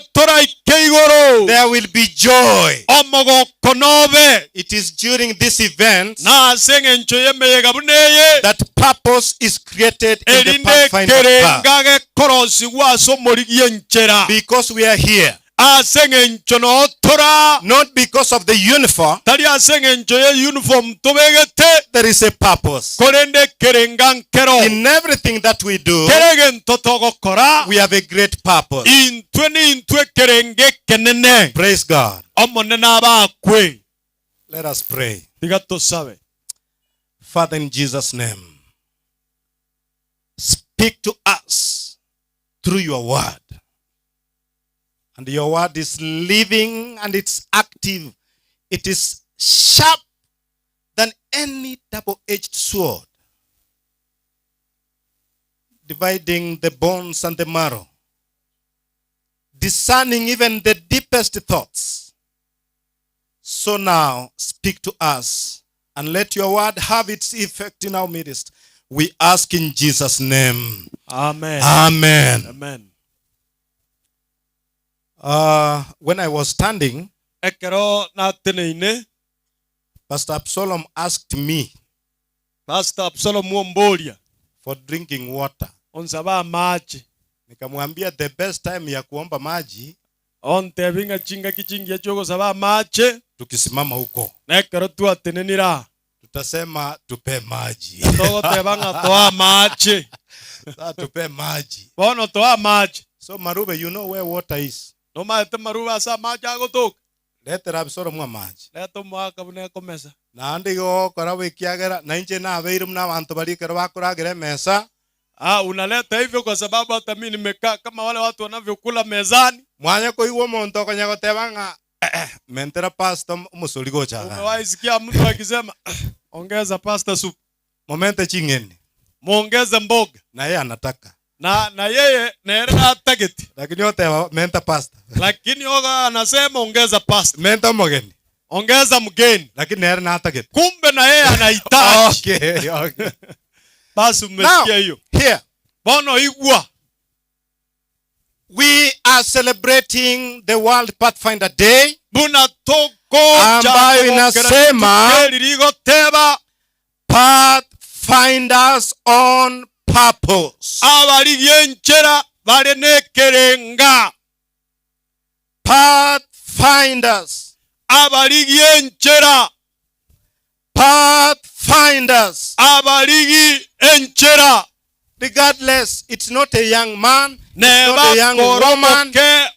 will be joy. It is during this event that purpose is created in the Pathfinder Club. Because we are here, not because of the uniform. There is a purpose. In everything that we do, we have a great purpose. Praise God. Let us pray. Father, in Jesus' name, speak to us through your word. And your word is living and it's active. It is sharp than any double-edged sword, dividing the bones and the marrow, discerning even the deepest thoughts. So now, speak to us and let your word have its effect in our midst. We ask in Jesus' name. Amen. Amen. Amen. When I was standing, Pastor Absalom asked me for drinking water. Nikamwambia the best time ya kuomba maji tukisimama huko. Tutasema tupe maji. Tupe maji. So Marube, you know where water is. Letera Absalom wa maji. Na ndigo karawe kiagera na nje na aveirum na abantu bali karwa kuragere mesa. Unaleta hivyo kwa sababu hata mimi nimekaa kama wale watu wanavyokula mezani. Mwanya ko iwo monto kanya gotebanga mentera pastor musuri gochaga. Umewaisikia mtu akisema ongeza pasta soup. Momente chingeni. Muongeze mboga. Na yeye anataka. Na yeye naera target. Lakini yote menta pasta. Lakini yoga anasema ongeza pasta. Menta mgeni. Ongeza mgeni. Lakini naera na target. Kumbe na yeye anahitaji. Okay. Basi umesikia hiyo. Here. Bono igwa. We are celebrating the World Pathfinder Day. Ambayo inasema Pathfinders on purpose. Pathfinders. Pathfinders. Regardless, it's not a young man, it's not a young woman.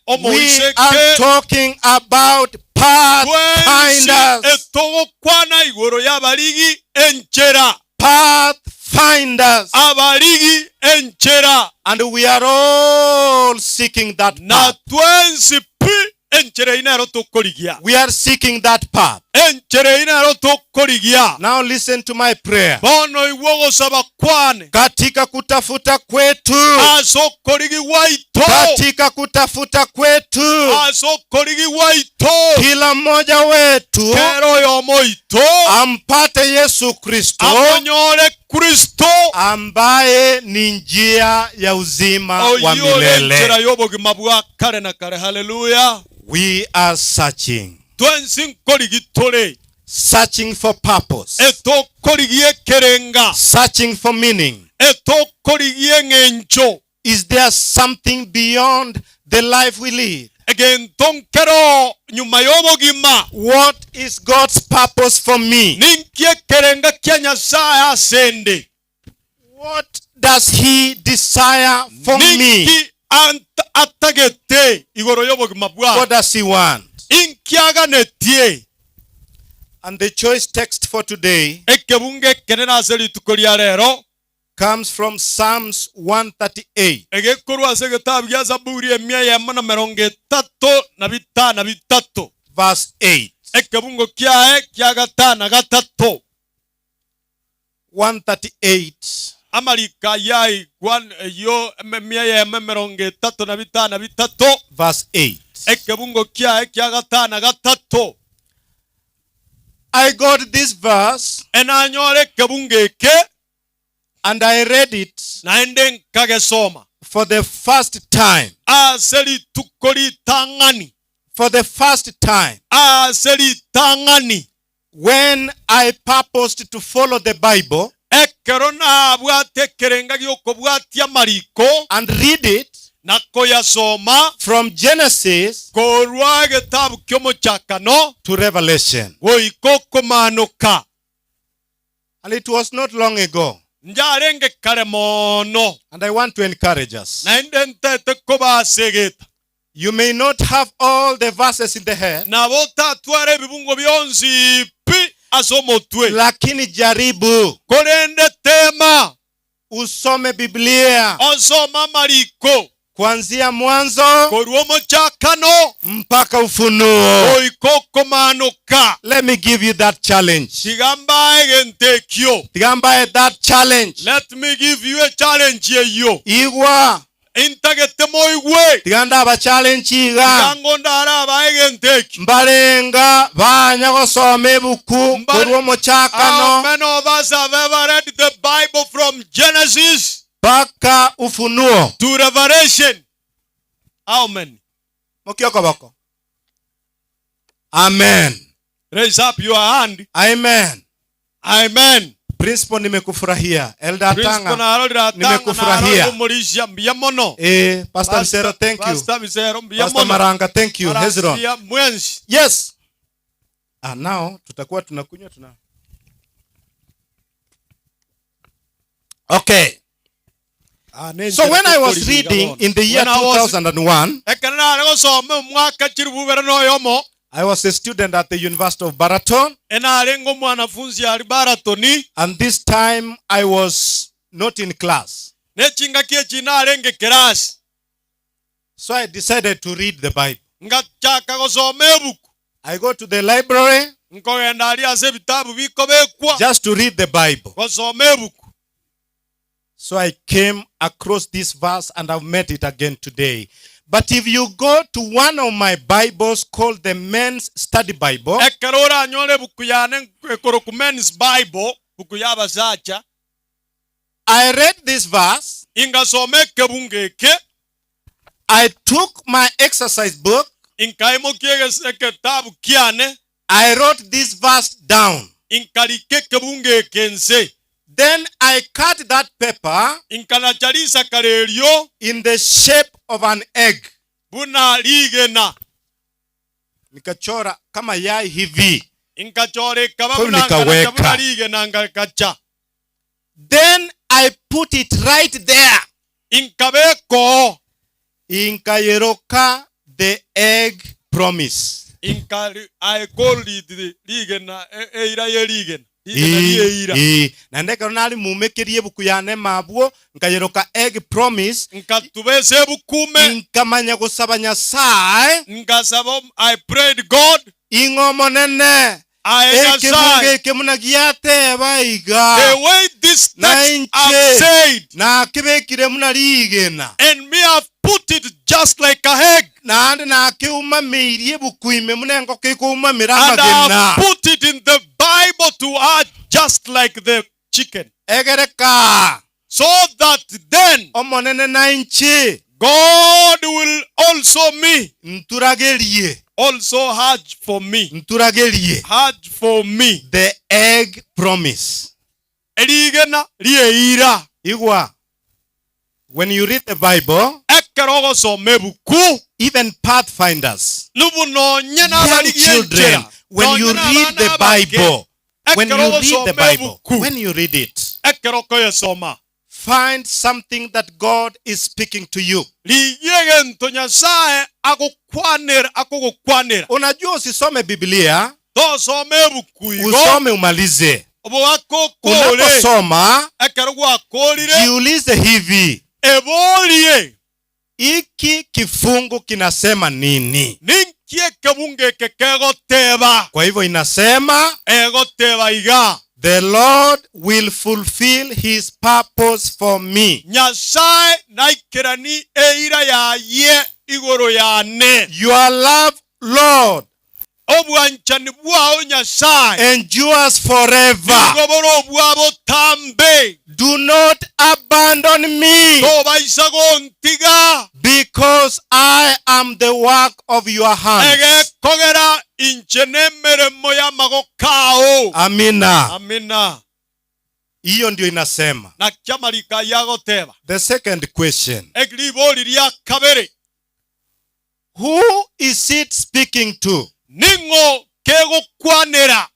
We are talking about pathfinders. Pathfinders. And we are all seeking that path. We are seeking that path. Now listen to my prayer. Katika kutafuta kwetu, katika kutafuta kwetu, kila mmoja wetu ampate Yesu Kristo, ambaye ni njia ya uzima wa milele. We are searching. Searching for purpose. Searching for meaning. Is there something beyond the life we lead? What is God's purpose for me? What does He desire for me? What does He want? And the choice text for today comes from Psalms 138. Verse 8. 138. Verse 8. I got this verse and I read it for the first time. For the first time. When I purposed to follow the Bible and read it from Genesis to Revelation. And it was not long ago. And I want to encourage us. You may not have all the verses in the head, lakini jaribu usome Biblia kuanzia Mwanzo mpaka Ufunuo. Let me give you that challenge. Tigambaye that challenge. Let me give you a challenge here. Igwa tiganda aba challenge iga mbarenga banya gusoma ebuku kurwo muchakano. Many of us have ever read the Bible from Genesis mpaka Ufunuo to Revelation. How many? Mokioko bako. Amen. Raise up your hand. Amen. Amen. Principal nimekufurahia. Elder Tanga nimekufurahia. Pastor Misero, thank you. Pastor Maranga, thank you. Hezron. Yes. Now tutakuwa tunakunywa tuna. Okay. So when I was reading in the year 2001, I was a student at the University of Baraton. And this time I was not in class. So I decided to read the Bible. I go to the library just to read the Bible. So I came across this verse and I've met it again today. But if you go to one of my Bibles called the Men's Study Bible, I read this verse. I took my exercise book. I wrote this verse down. Then I cut that paper in the shape of an egg. Nikachora kama yai hivi. Nikaweka. Then I put it right there. Inkayeroka the egg promise. na ndeka nali mumekerie buku ya nemabwo nkayeroka egg promise nkatubese bukume nkamanya gusaba Nyasaye nkasaba I prayed God ingomo nene the way this text have said na kibekire munarigena and me have put it just like a egg and I put it in the Bible to add just like the chicken so that then God will also hedge for me. Hedge for me. The egg promise. When you read the Bible, even pathfinders, young children, when you read the Bible, when you read it, find something that God is speaking to you. Unajua usisome Biblia, usome umalize. Unaposoma, jiulize hivi, iki kifungu kinasema nini? Kwa hivyo inasema, the Lord will fulfill his purpose for me. Your love, Lord, endures forever. Do not abandon me, because I am the work of your hands. Amina. Amina. Hiyo ndio inasema. The second question, who is it speaking to? Ningo kego kwanera.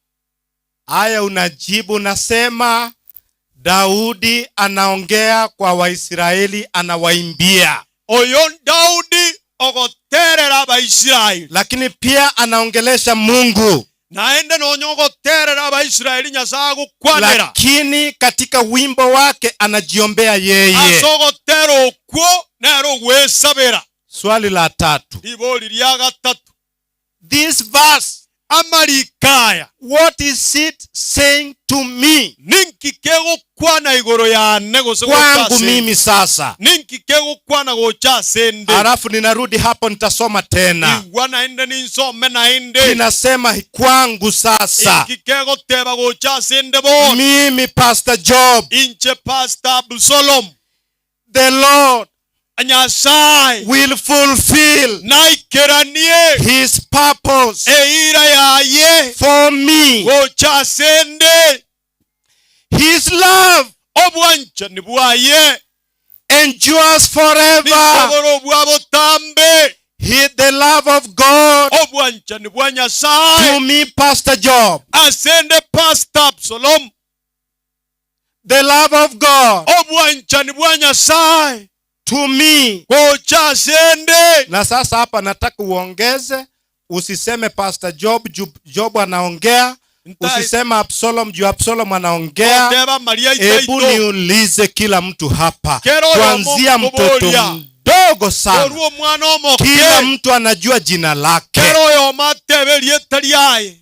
Aya unajibu nasema Daudi anaongea kwa Waisraeli, anawaimbia. Oyo Daudi ogoterera Waisraeli, lakini pia anaongelesha Mungu. Naende nonyogoterera Waisraeli nyasago kwanera. Lakini katika wimbo wake anajiombea yeye. Asogotero kwo nero gwesabera. Swali la tatu. Iboli lya gatatu. This verse, Amarikaya, what is it saying to me? Ninki kego kwana igoro ya nego sego kwangu mimi sasa. Ninki kego kwana gocha sende. Alafu ninarudi hapo nitasoma tena. Wana ende nisome na ende. Ninasema kwangu sasa. Ninki kego teba gocha sende bo. Mimi Pastor Job. Inche Pastor Absalom. The Lord will fulfill his purpose for me. His love endures forever. The love of God to me, Pastor Job. The love of God to me. Na sasa hapa nataka uongeze, usiseme Pastor Job, Job anaongea, usiseme Absalom, Absalom anaongea. Hebu niulize kila mtu hapa, kuanzia mtoto mdogo sana, kila mtu anajua jina lake.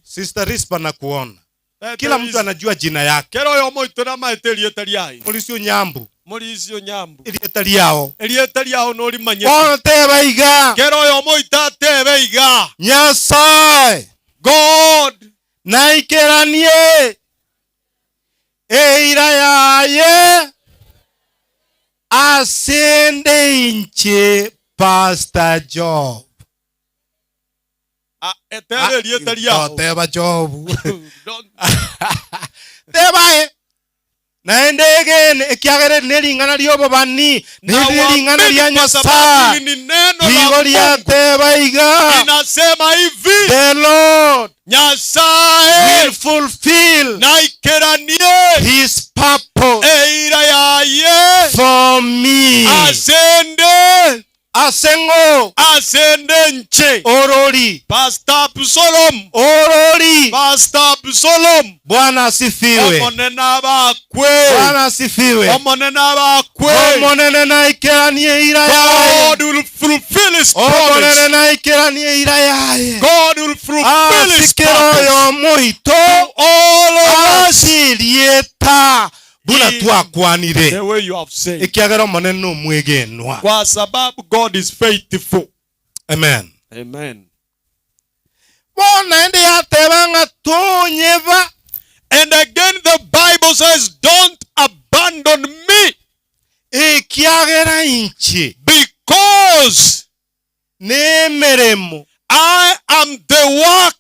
Sister Rispa na kuona kila mtu anajua jina yake. Mulisio Nyambu, Elieta liao nori manyeti. Teba iga. Kero yo moita teba iga. Nyasaye, God, naikeranie eira yaye asende inche Pastor Job. Elieta liao. Teba Job. Teba naende again ekiagere nelingana lyobo bani nelingana lya Nyasaye ligo lya teba iga. Inasema hivi, the Lord Nyasaye will fulfill his purpose eira yaye for me. Asende asengo asendenche orori Pastor Absalom orori Pastor Absalom Bwana asifiwe omonena bakwe Bwana asifiwe omonena bakwe omonene na ikeranie ira yaye God will fulfill his omonene promise na ikeranie ira yaye God will fulfill his asikero promise yo muito all of us asirieta buna twakwanire the way you have said ikiagera omonene no mwegenwa kwa sababu God is faithful. Amen. Amen. Bona ende yatebanga tonyeva. And again the Bible says, don't abandon me. Ikiagera inchi. Because nemeremo. I am the work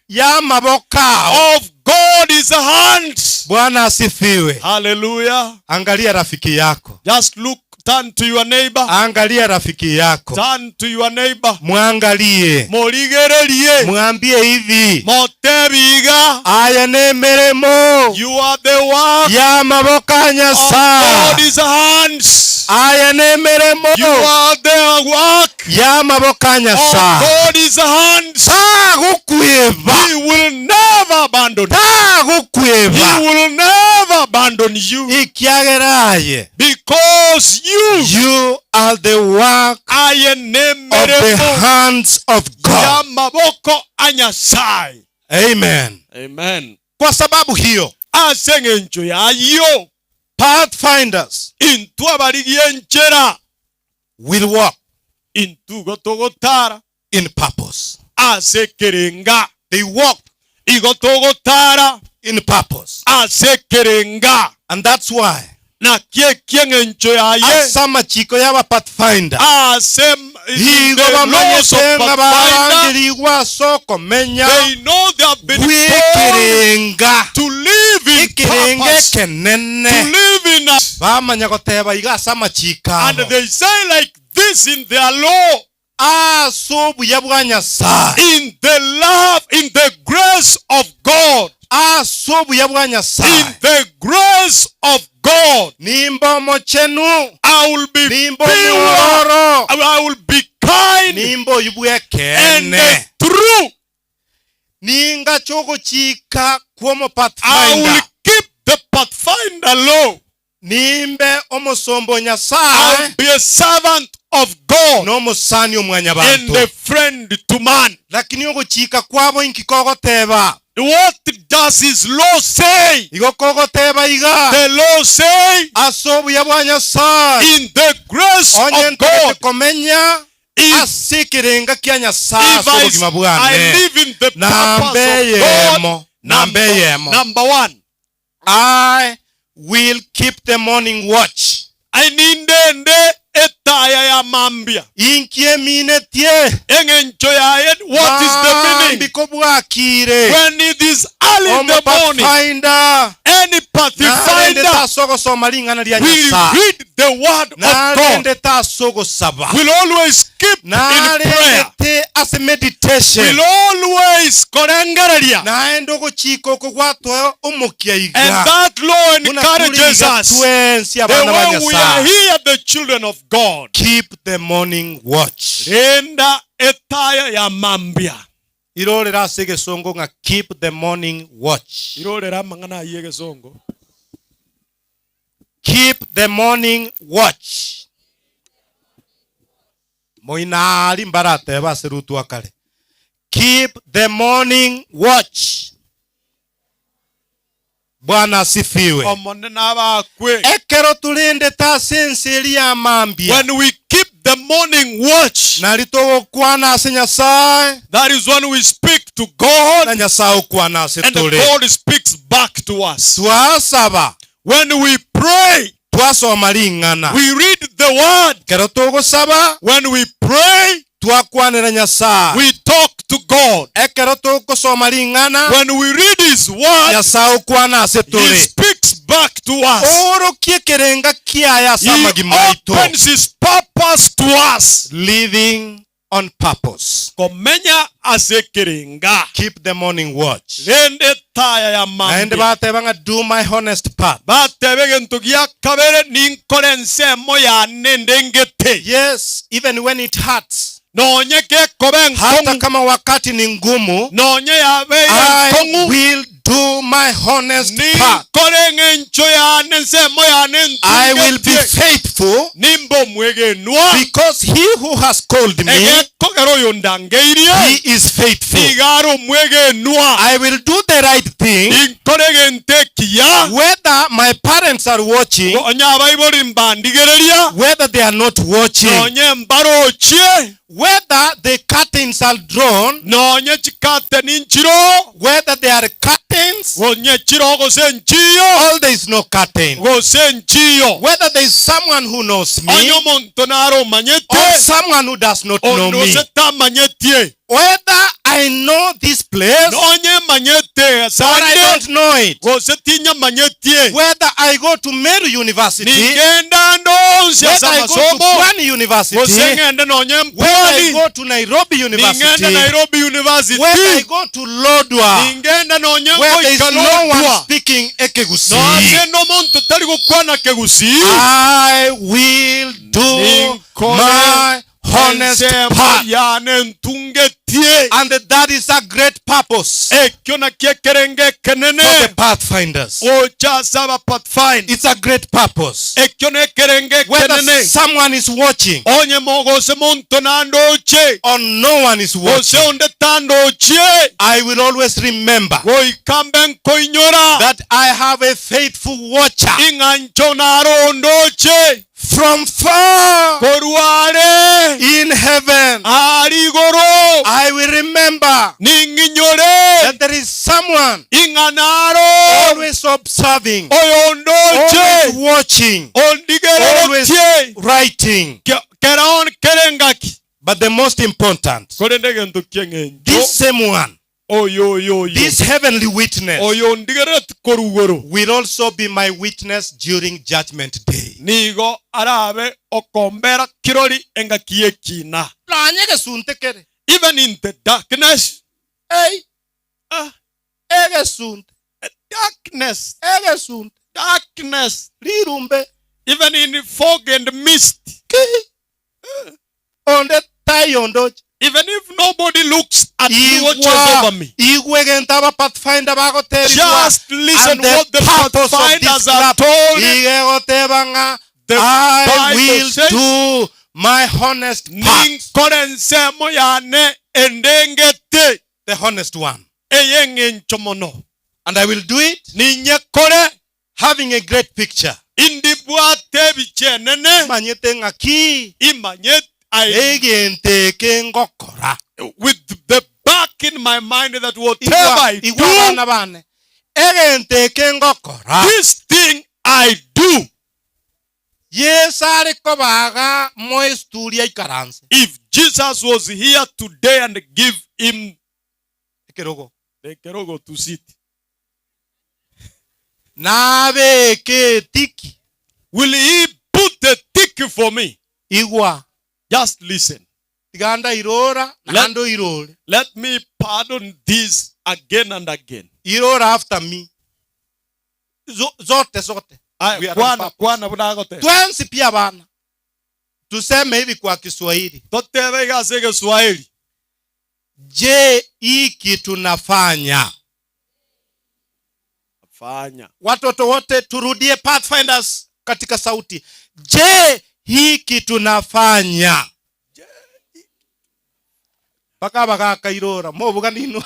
ya maboka of God's hands. Bwana asifiwe. Hallelujah. Angalia rafiki yako. Just look, turn to your neighbor. Angalia rafiki yako. Turn to your neighbor. Mwangalie. Morigererie. Mwambie hivi. Motebiga. Aya nemeremo. You are the work ya maboka Nyasaye. of God's hands. Aya nemeremo. You are the work ya maboka Nyasaye. of God's hands. He will never abandon you. He will never abandon you. Because you are the work of the hands of God. Amen. Amen. Kwa sababu hiyo, asengenjo yayo, pathfinders intu abarigienchera will walk intu gotogotara in purpose. Asekerenga. They walk igotogotara in purpose. Asekerenga. And that's why na kiengencho yaye asama chiko yaba pathfinder asem higo bamanyesenga barangirigwa soko menya they know they have been called to live in purpose, kenene to live in a bamanya goteba iga asama chika and they say like this in their law asobu yabwa Nyasaye in the love, in the grace of God, asobu yabwa Nyasaye in the grace of God, nimbo mochenu I will be nimbo pure, I will be kind nimbo yubwekene and true. Ninga chogo chika kuomo I pathfinder. will keep the pathfinder law. Nimbe omosombo I Nyasaye. will be a servant of God no musani omwanya and bantu. a friend to man. Lakini ogochika kwabo inkikogoteba. What does his law say? Igokogoteba iga. The law say asobu yabwa Nyasaye in the grace of God. Komenya asikirenga kya Nyasaye asubugima bwane. I live in the purpose of God. Number one, I will keep the morning watch. Ainindende etaya ya mambia. Inkie minetie. Engencho yaye. What is the meaning? Bikobwakire. When it is early in the morning, any pathfinder will read the word of God. Will always keep in prayer. As a meditation. Will always korengereria. And that law encourages us. The way we are here, the children of God. Keep the morning watch. Renda etaya ya mambia. Irorera sege songo nga keep the morning watch. Irorera mangana yege songo. Keep the morning watch. Moinari mbarate baserutu akale. Keep the morning watch. Bwana asifiwe. Ekero tulinde ta senseri ya mambia. When we keep the morning watch, nalitogo kwana ase Nyasaye. That is when we speak to God. Na Nyasaye kwana ase and tole. God speaks back to us. Twasaba. When we pray, twasoma lingana. We read the word. Kero togo saba. When we pray, twakwanira Nyasaye. We talk to God. Ekero togo soma lingana. When we read his word, Nyasaye kwana ase tole. He speaks back to us. Oro kiekerenga kiaya sama He opens his purpose to us. Living on purpose. Komenya asekiringa. Keep the morning watch. Rende taya ya mambi. And batebanga do my honest part. Batebege ntugia kabere ninkore nsemo ya nendengete. Yes, even when it hurts. Nonye ke koben hata kama wakati ni ngumu, nonye ya I will do my honest part. I will be faithful because he who has called me, he is faithful. I will do the right thing whether my parents are watching, whether they are not watching, whether the curtains are drawn, whether they are curtains, or there is no curtain, whether there is someone who knows me or someone who does not know me, whether I know this place or I don't know it, whether I go to Meru University, whether I go to Pwani University, whether I go to Nairobi University, whether I go to Lodwar, where there is no one speaking Ekegusi, I will do my honest part. And that is a great purpose for the pathfinders. It's a great purpose. Whether someone is watching or no one is watching, I will always remember that I have a faithful watcher from far in heaven. I will remember that there is someone always observing, always watching, always writing. But the most important, this same one, this heavenly witness will also be my witness during judgment day. Even in the darkness, darkness, even in fog and mist, even if nobody looks at me, watches over me, just listen what the pathfinders are told. I will do my honest part. The honest one. And I will do it having a great picture. With the back in my mind that whatever I do, this thing I do. If Jesus was here today and give him the kerogo to sit, will he put the tick for me? Just listen. Let me pardon this again and again. After me. Twensi pia bana. Tuseme hivi kwa Kiswahili. Je, hiki tunafanya? Watoto wote turudie Pathfinders katika sauti. Je, hiki tunafanya? Paka baka kairora mobuga ninu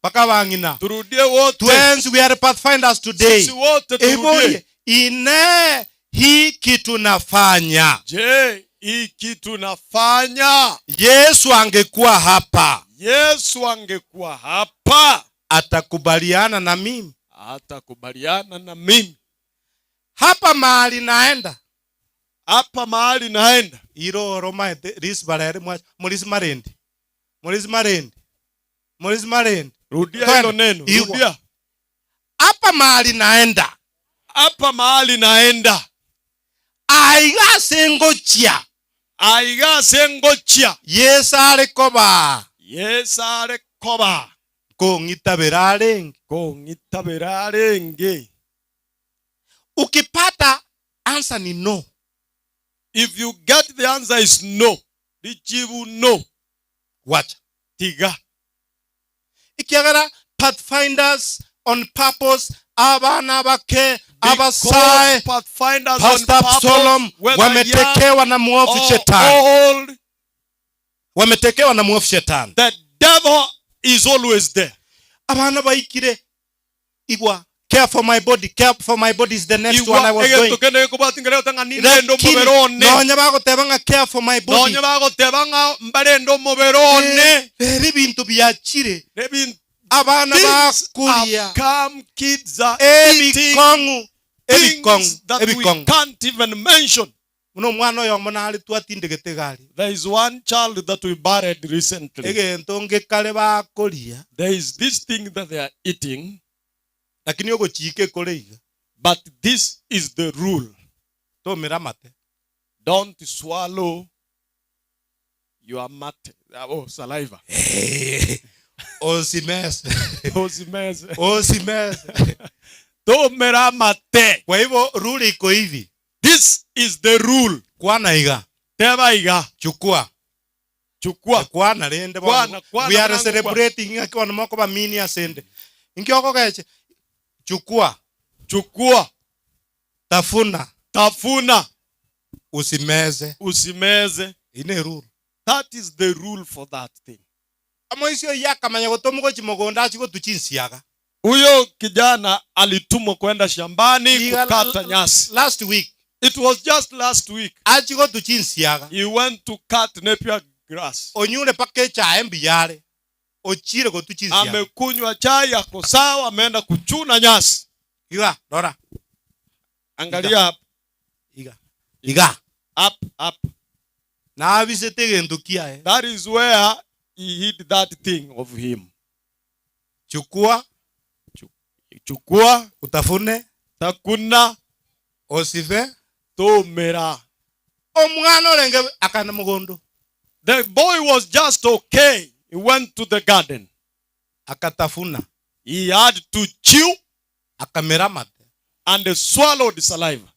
paka bangina turudie wote. Twins, we are Pathfinders today. Sisi wote turudie. Ine hiki tunafanya. Je, hiki tunafanya? Yesu angekuwa hapa. Yesu angekuwa hapa. Atakubaliana na mimi. Atakubaliana na mimi. Hapa mahali naenda. Hapa mahali naenda. Iro Roma risbarere mulisi marendi. Mulisi marendi. Mulisi marendi. Rudia hilo neno. Rudia. Hapa mahali naenda. Hapa mahali naenda. Aiga sengochia. aiga sengochia yesare koba kong'ita berarenge. Ukipata answer ni no. If you get the answer is no, rijibu no, wacha tiga. Ikiagara pathfinders on purpose, abana bake abasai pathfinders Pastor Absalom wametekewa na muovu shetani. Wametekewa na muovu shetani. The devil is always there. Abana baikire igwa care for my body is the next one I was going. Nonya bagotebanga care for my body. Nonya bagotebanga mbarendo muberone. Ebintu byachire. Abana bakuria. Come kids are eating things that we can't even mention. There is one child that we buried recently. There is this thing that they are eating. But this is the rule. Don't swallow your mate. Oh, saliva. Tomera mate. Kwa hivyo rule iko hivi. This is the rule. Kwana iga. Teba iga. Chukua. Kwana rende. We are celebrating akiwa na moko ba mini asende. Ingioko keche. Chukua. Tafuna. Usimeze. Ine rule. That is the rule for that thing. Amoisio yakamanya gotomugo chimogonda chiko tuchinsiaga. Huyo kijana alitumwa kwenda shambani kukata nyasi. Last week. It was just last week. Achiko tuchinsiaga. He went to cut napier grass. Onyule pake cha mbiyare. Ochire go tuchinsiaga. Amekunywa chai yako sawa, ameenda kuchuna nyasi. Iga, Dora. Angalia up. Iga. Up. Na abisete ndukia. That is where he hid that thing of him. Chukua, utafune, takuna, osive, tomera. Omwana olenge akana mugondo. The boy was just okay. He went to the garden. Akatafuna. He had to chew. Akamera mate. And swallowed saliva.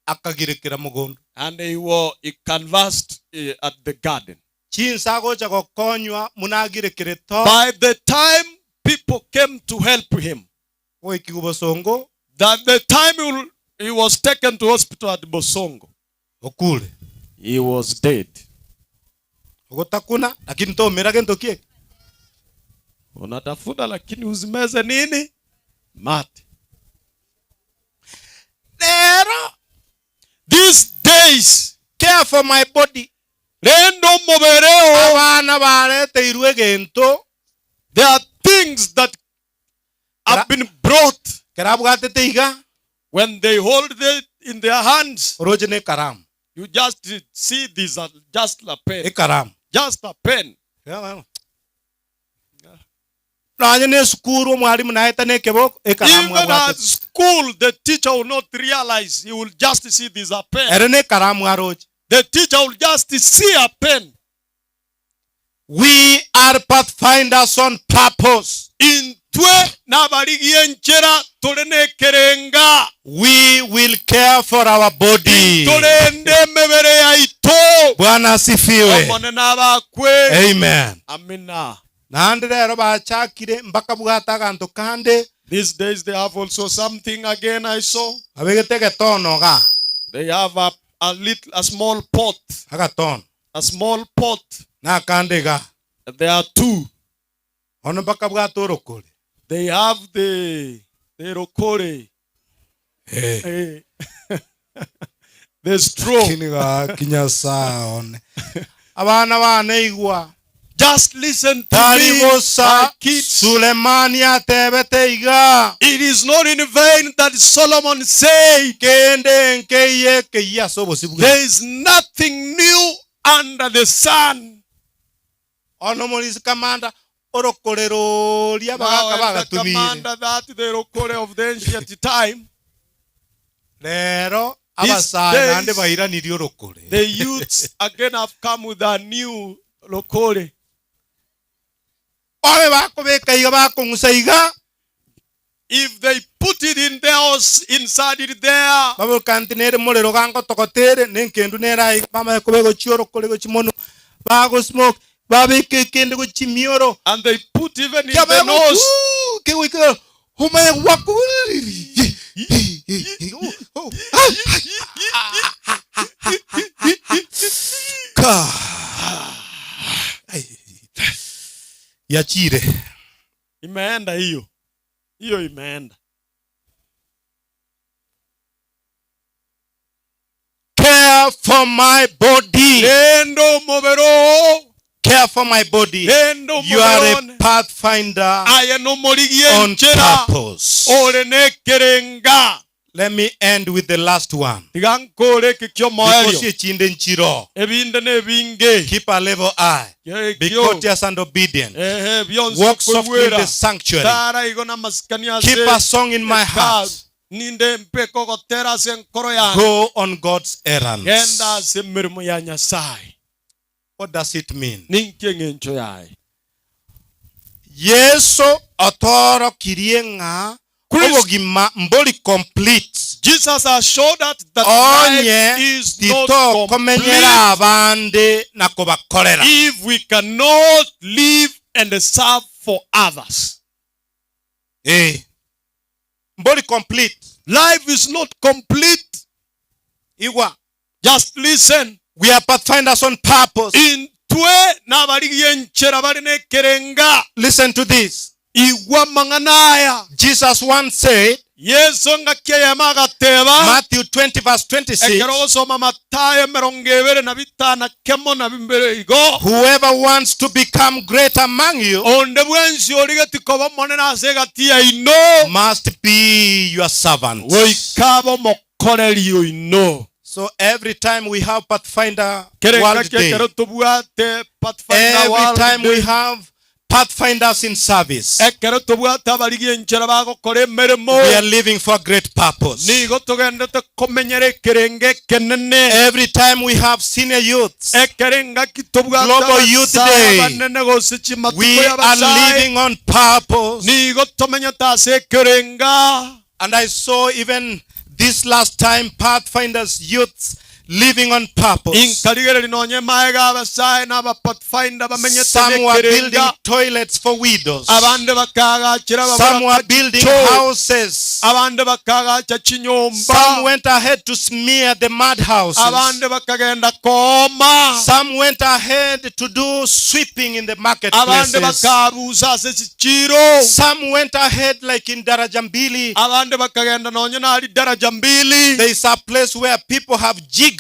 Akagirekera mugondo. And he conversed at the garden. By the time people came to help him, that the time he was taken to hospital at Bosongo, he was dead. Unatafuna lakini uzimeze nini? Mate. These days, care for my body. Rendo mobereo. Abana barete irwe gento. There are things that have been brought. When they hold it in their hands, you just see these are just a pen. Just a pen. Even at school, the teacher will not realize. He will just see these a pen. The teacher will just see a pen. We are pathfinders on purpose. We will care for our body. Bwana asifiwe. Amen. These days they have also something again I saw. They have a small pot. A small pot. There are two. They have the rokore. The straw. Just listen to me, my kids. It is not in vain that Solomon said, there is nothing new under the sun. The commander that the rokore of the ancient time. the youths again have come with a new lokole. If they put it in theirs, inside it there, and they put even in the nose. Yachire. Imeenda hiyo. Hiyo imeenda. Care for my body. Nendo mobero. Care for my body. You are a pathfinder on purpose. Let me end with the last one. Because keep a level eye. Be courteous and obedient. Walk softly in the sanctuary. Keep a song in my heart. Go on God's errands. What does it mean? Yesu otoro kirienga obogima mboli complete. Jesus has showed that life is not complete if we cannot live and serve for others. Mboli complete. Life is not complete. Just listen. We are pathfinders on purpose. Listen to this. Jesus once said, Matthew 20 verse 26, whoever wants to become great among you must be your servant. So every time we have Pathfinder World Day, every time we have Pathfinders in service, we are living for great purpose. Every time we have senior youths, Global Youth Day, we are living on purpose. And I saw even this last time Pathfinders youths living on purpose. Some were building toilets for widows. Some were building houses. Some went ahead to smear the mud houses. Some went ahead to do sweeping in the marketplaces. Some went ahead like in Darajambili. There is a place where people have jiggers,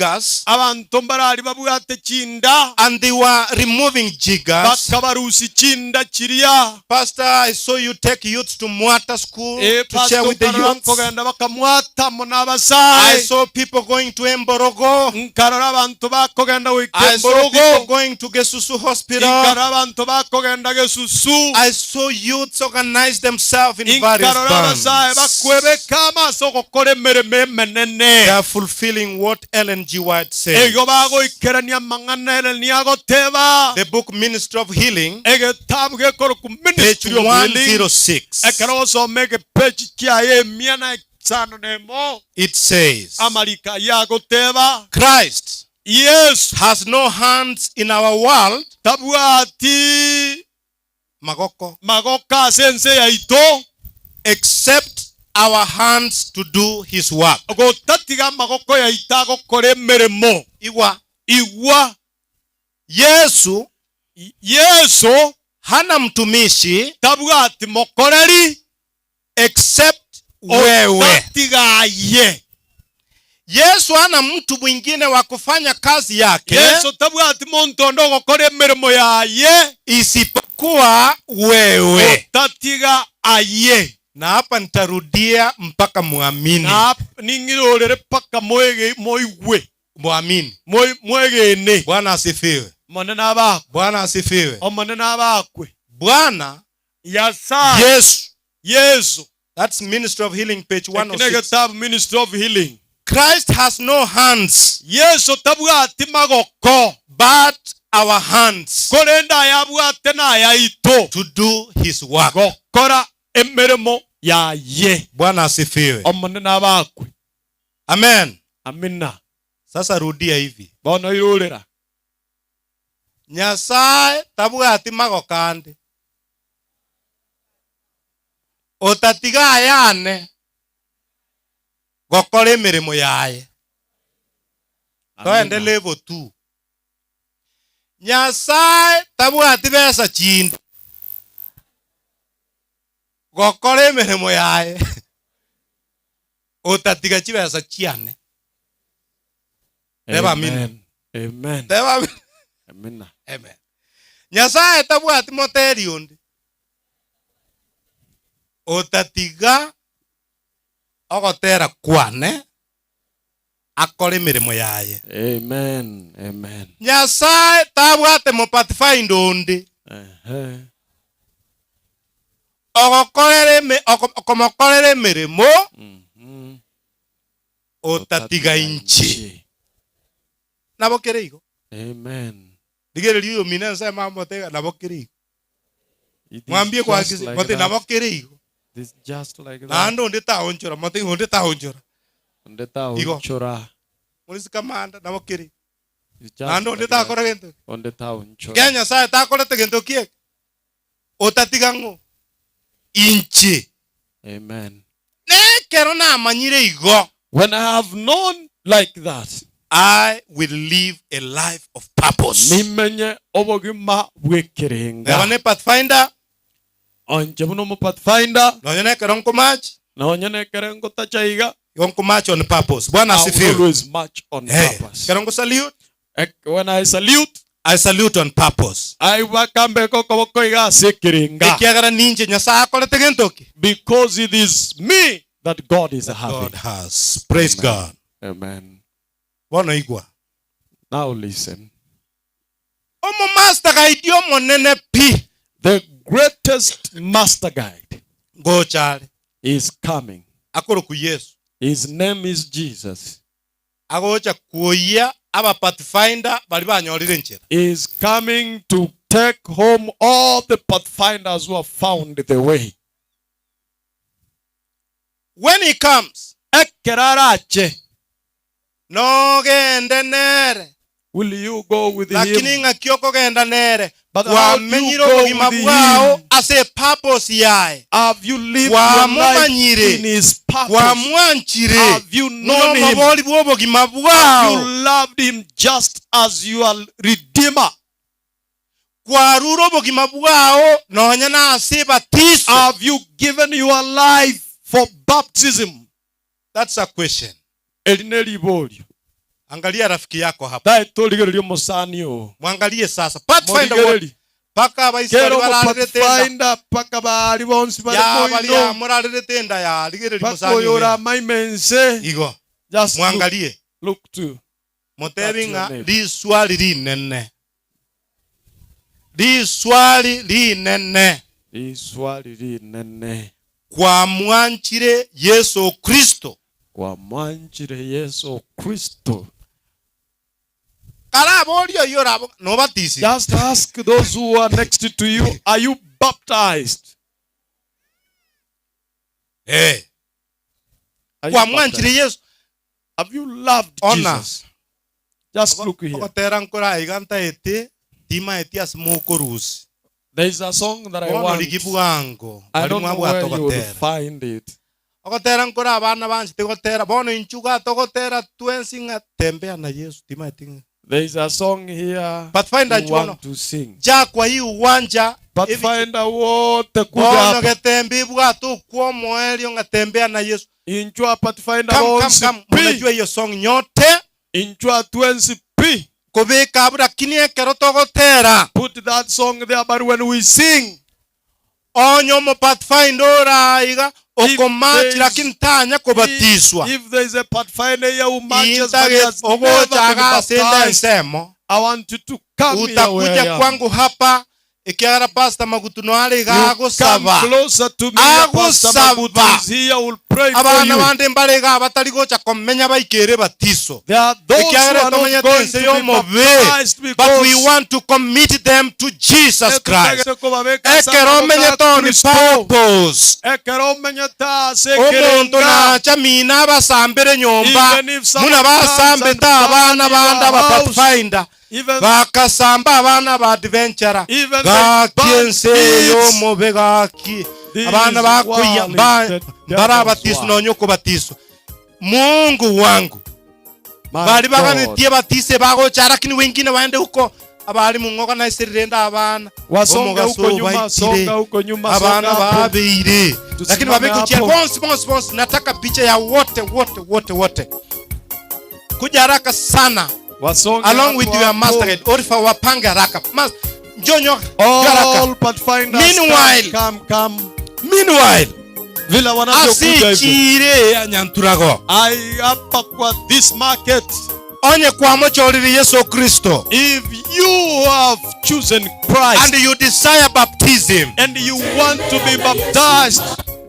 and they were removing jiggers. Pastor, I saw you take youths to Mwata school to share with the youths. I saw people going to Emborogo. I saw people going to Gesusu Hospital. I saw youths organize themselves in various bands. They are fulfilling what Ellen G. White said. The book Ministry of Healing, page 106. It says, Christ has no hands in our world except our hands to do his work. Yesu hana mtumishi except wewe. Yesu hana mtu mwingine wa kufanya kazi yake isipokuwa wewe. Na hapa nitarudia mpaka muamini. Muamini. Bwana asifiwe. Bwana asifiwe. Bwana Yesu. That's Ministry of Healing, page 106. Ministry of Healing. Christ has no hands. Yesu tabwati magoko. But our hands. Korenda yabwate na yaito. To do his work. Gokora emirimo ya ye. Bwana asifiwe. Omunena bakwe. Amen. Amina. Sasa rudia hivi. Bono irulira. Nyasaye tabwati magokande. Otatiga yane. Gokore mirimo yaye. Toende level 2. Nyasaye tabwati besa chinda. Gokore mirimo yaye. Otatiga chibesa chiane. Amen. Amen. Amen. Amen. Nyasaye tabwati moteri undi. Otatiga ogotera kwane akore mirimo yaye. Amen. Amen. Nyasaye tabwate mo pathfinder undi. Ogokorere mirimo. Otatiga inchi. Nabokere igo. Amen. Digere liyo mina sa mambo tega nabokere igo. Mwambie kwa kisi mote nabokere igo. This just like that. Nando ndeta onchora mote ndeta onchora. Ndeta onchora. Mulisi kamanda nabokere. Nando ndeta kora gento. Ndeta onchora. Kenya sa ta kora te gento kie. Otatiga ngo. Inchi. Amen. Ne kero na amanyire igo. When I have known like that, I will live a life of purpose. Nimenye obogima bwekerenga. Yabane pathfinder. Onjebuno mo pathfinder. Nonyene keronko match. Nonyene kerengo tachaiga. Yonko match on purpose. Bwana asifiwe. Always match on purpose. Keronko salute. When I salute on purpose. I wakambe kokoboko iga sekerenga. Ikiagara ninje nyasa akole tegentoki. Because it is me that God is having. God has. Praise Amen. God. Amen. Bwana igwa. Now listen. Omo master guide yo monene pi. The greatest master guide go chale is coming. Akoro ku Yesu. His name is Jesus. Agocha kuoya aba pathfinder bali banyorire nchera. Is coming to take home all the pathfinders who have found the way. When he comes, ekerarache. No gende nere. Will you go with him? Lakini ngakioko genda nere. But how do you go with him? As a purpose yae. Have you lived your life in his purpose? Have you known him? Have you loved him just as your redeemer? Have you given your life for baptism? That's a question. Angalia rafiki yako hapa. Mwangalie sasa. Pathfinder paka abaisirali bararetenda. Paka bali bonsi bali moyo. Ya muraretenda ya ligere limusani. Pakoyora maimense. Igo. Just mwangalie. Look to. Motebinga li swali linene. Li swali linene. Li swali linene. Kwa mwanchire Yesu Kristo. Kwa mwanchire Yesu Kristo. Just ask those who are next to you, are you baptized? Hey. Have you loved Jesus? Just look here. There is a song that I want. I don't know where you will find it. There is a song here Pathfinder you want to sing. Kwa hii uwanja Pathfinder wote kuja hapa. Ngetembe bwato kwa moelio ngatembea na Yesu. Injua Pathfinder bonsi. Mnajua hiyo song nyote? Injua twensi pi. Kubika abura kinie kero togotera. Put that song there, but when we sing, onyo mo Pathfinder aiga okomachi lakini tanya kubatizwa. If there is a Pathfinder here who matches but has never been baptized, I want you to come here where I am. Utakuja kwangu hapa Ikiagara pastor Magutu no ari gago come saba. closer to me. Pastor Magutu is here. Will pray for Abana you. bande mbarega batari gocha komenya baikere batiso. There are those who Ikiagara are not tomenya going tense to yo be move, baptized but because we want to commit them to Jesus Christ. Ekeromenya Ekeromenya toni purpose. Ekeromenya ta Omuntu sekerenga. na chamina basambere nyomba. Even if someone Muna basambe comes ta and abana banda burns your ba house, pathfinder. even Bakasamba abana ba adventure. Even Gakiense the yo move gaki. Abana bakuya bara batiso no nyoko batiso. Mungu wangu. Bali baganitie batise bago chara kini wengine waende huko. Abali mungoka na isirenda abana. Wasonga huko nyuma, songa huko nyuma, abana songa hapo. babeire. Lakini babeko chia bonsi nataka picha ya wote. Kuja haraka sana. Wasonga Along with hapo your hapo. master orifa wapanga haraka. Njonyo All haraka. pathfinders Meanwhile, come. Meanwhile, Vila wanavyokuja hivyo. asichire ya nyanturago. Hapa kwa this market. Onye kwa mochoriri Yesu Kristo. If you have chosen Christ and you desire baptism and you want to be baptized,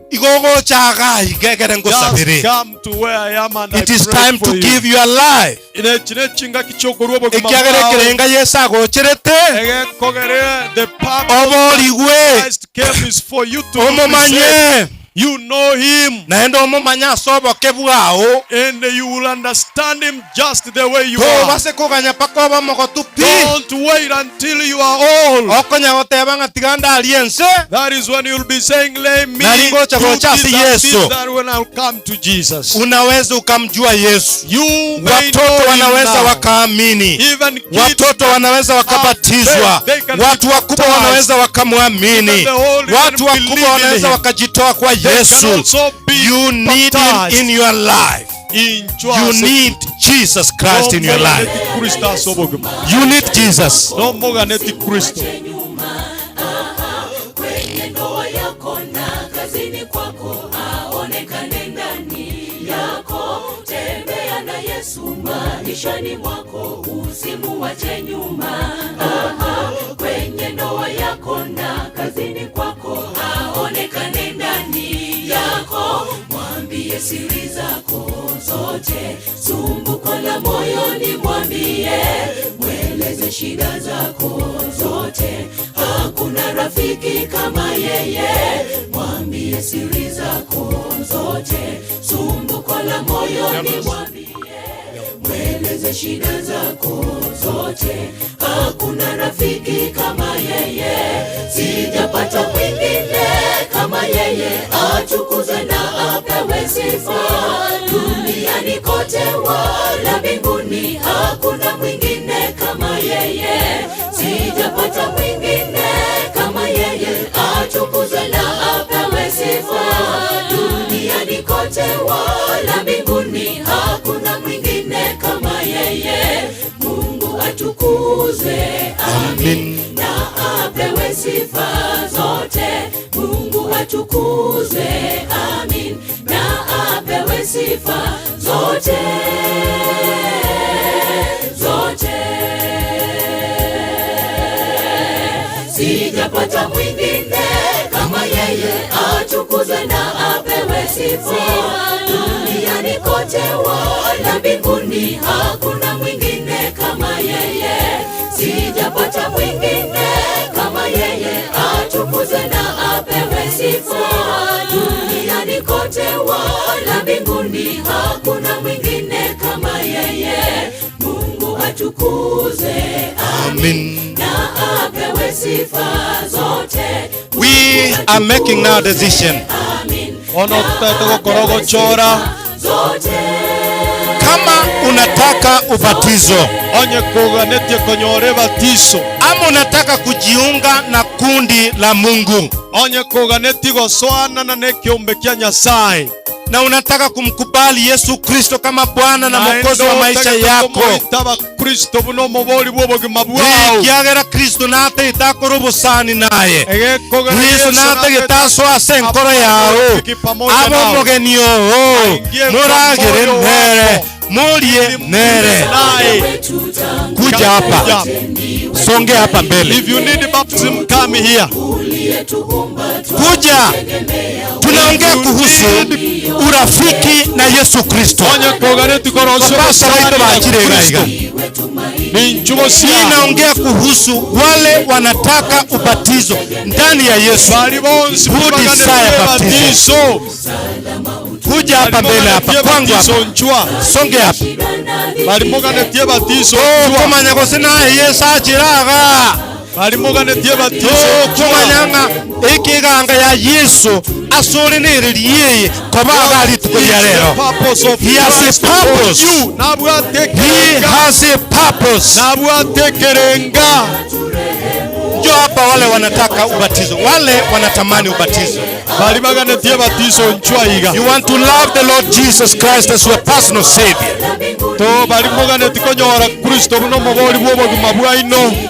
igogo chaga igegere ngosabire. just come to where I am and it I is pray time for to you. give your life. Inechinga kichokorwa bwo Ikiagere kirenga Yesu agocherete. Egekogere the purpose Oborigwe. Christ came is for you to Omomanye. You know him. Naendo omomanya soboke bwao. And you will understand him just the way you To are. base kuganya pakoba mogotupi. Don't wait until you are old. Okonya goteba ngatiganda aliense. That is when you'll be saying, let me Naringo cha do gocha si this and Yesu. that when I'll come to Jesus. Unaweza ukamjua Yesu. You may know Watoto wanaweza him now. wakaamini. Even kids Watoto wanaweza wakabatizwa. they can Watu be wakubwa baptized. wanaweza wakamwamini. Even the old Watu can believe wakubwa in wanaweza him. wakajitoa kwa They Yesu. can also be You need baptized. him in your life. You need Jesus Christ in your life. You need Jesus. Kwenye ndoa yako na kazini kwako aonekane ndani yako. Tembea na Yesu maishani mwako, usimuache nyuma. Kwenye ndoa yako na kazini kwako aonekane ndani yako. Mwambie siri zako zote, sumbuko la moyoni mwambie. Mweleze shida zako zote, hakuna rafiki kama yeye. Mwambie siri zako zote, sumbuko la moyoni mwambie. Mweleze shida zako zote, hakuna rafiki kama yeye. Sijapata mwingine kama yeye, atukuzwe na apewe sifa. Duniani kote wala mbinguni, hakuna mwingine kama yeye. Sijapata mwingine kama yeye, atukuzwe na apewe sifa. Duniani kote wala mbinguni, hakuna mwingine kama yeye. Mungu atukuzwe, amin, na apewe sifa zote. Mungu atukuzwe, amin, na apewe sifa zote. Sijapata mwingine kama yeye, atukuzwe na apewe sifa. Duniani kote wala mbinguni, hakuna mwingine kama yeye. Sijapata mwingine kama yeye, atukuzwe na apewe sifa. Duniani kote wala mbinguni, hakuna mwingine kama yeye. Mungu atukuzwe, amin, na apewe sifa zote. We are making now a decision. Kama unataka ubatizo, ama unataka kujiunga na kundi la Mungu, na unataka kumkubali Yesu Kristo kama Bwana na Mwokozi wa maisha yako, ikiagera Kristo nate itakorobosani naye, Kristo nate gitaswa senkoro yao, abo mugeni oho muragere mere murie mere. Kuja hapa, songe hapa mbele. If you need baptism, come here. Kuja. Tunaongea kuhusu urafiki na Yesu Kristo. Ninaongea kuhusu wale wanataka ubatizo ndani ya Yesu. Who desire baptism. Kuja hapa mbele hapa kwangu hapa. Songe hapa. Balimugane batizo. Kumanya gosina Yesu achiraga. Balimugane batizo. Kumanyanga ikiganga ya Yesu asorenereriye kobaga alitukulia lero. He has a purpose. He has a purpose. Nabwatekerenga. Ndio hapa wale wanataka ubatizo, wale wanatamani ubatizo. You want to love the Lord Jesus Christ as your personal Savior.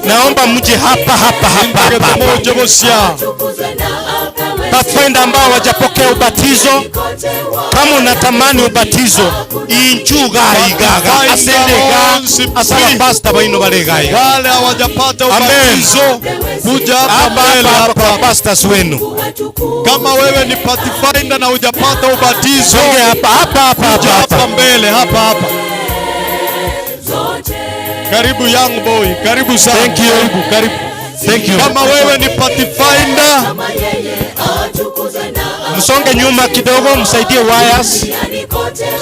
Naomba mje hapa. Pathfinder ambao wajapokea ubatizo, kama unatamani ubatizo, inchuga igaga asendega asala pastor baino balega. Wale hawajapata ubatizo, kuja hapa mbele hapa pastors wenu. Kama wewe ni Pathfinder na hujapata ubatizo, hapa mbele hapa. Karibu young boy, karibu sana. Thank you. Thank you. Kama wewe ni Pathfinder, msonge nyuma kidogo, msaidie wires.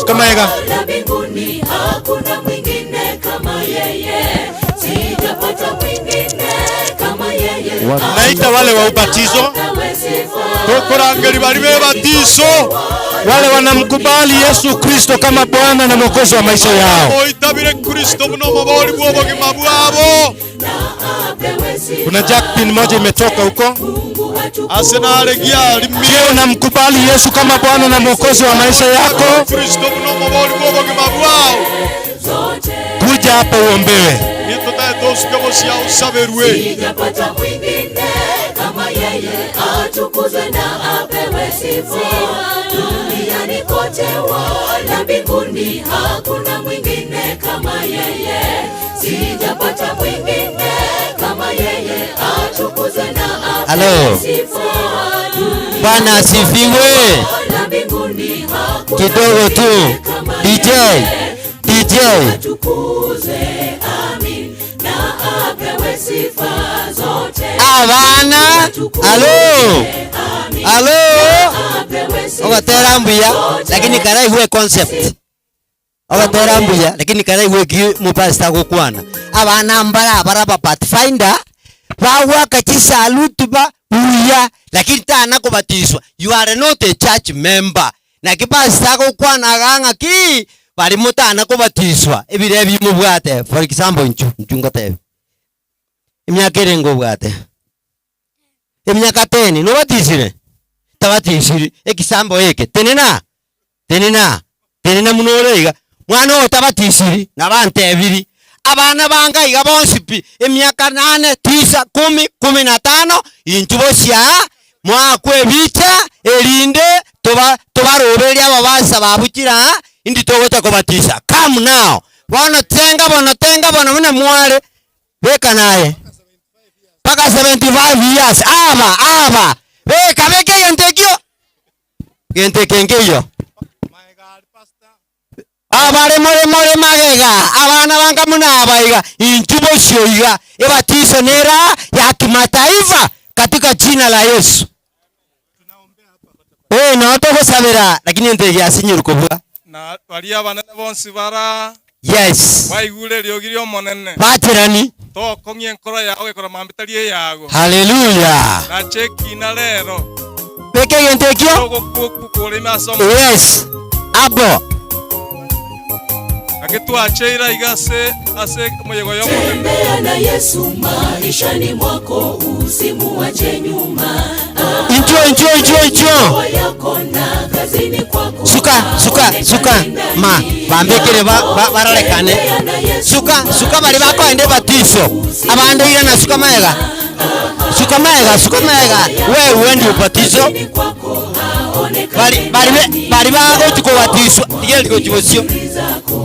Kama higa. Hakuna mwingine kama yeye. Sijapata mwingine kama yeye. Naita wale wa ubatizo. Tokorangeli bali bebatizo. Wale wanamkubali Yesu Kristo kama Bwana na Mwokozi wa maisha yao. Oitabire Kristo muno mabori bw'obugima bwabo. Kuna jackpin moja imetoka huko. Arsenal giali mimi. Je, unamkubali Yesu kama Bwana na Mwokozi wa maisha yako? Kristo muno mabori bw'obugima bwao. Kuja hapa uombewe. Sijapata mwingine kama yeye, atukuzwe na apewe sifa. Duniani kote wala mbinguni, hakuna mwingine kama yeye. Sijapata mwingine kama yeye, atukuzwe na apewe sifa. Bwana asifiwe. Kidogo tu. DJ. Abana. Alo. Ogatera mbuya lakini karai huwe concept. Ogatera mbuya lakini karai huwe mupasta gukwana. Abana mbara baraba Pathfinder bawa kachisa alutuba uya lakini tana kubatizwa. You are not a church member. Na kipasta gukwana ganga ki bali mutana kubatizwa. Ebire bimubwate for example nchungote. Emyaka erengo bwate. Emyaka 10 no batizire. Tabatizire ekisambo eke. Tenena munorega. Mwana otabatizire nabante ebiri. Abana banga iga bonsipi emyaka 8 9 10 15 intubosia mwakwe bicha elinde tobaroberia babasa babukira indi togocha kubatiza. Come now. Bona tenga muna mwale beka naye paka 75 years aba beka gente kengeyo abare more magega abana banga muna abaiga intubo sioiga ebatizo nera ya kimataifa katika jina la Yesu. Na togosabira lakini ente ya sinyiruko na bali abana bonsi bara. Yes. Waigure ryogirio monene. Baterani. To kongye nkora yawe kora mambitari yago. Hallelujah. Na cheki na lero. Beke yentekyo? Yes. Abo. Aketu acheira igase ase moyego yomo. Tembea na Yesu maishani mwako, usimuache nyuma. Injo. Suka. Bambekere baralekane. Suka bali bako ende batizo. Abande ira na suka maega. Wewe ndi ubatizo. Bali bago tuko batizo. Igeli ko chibosio.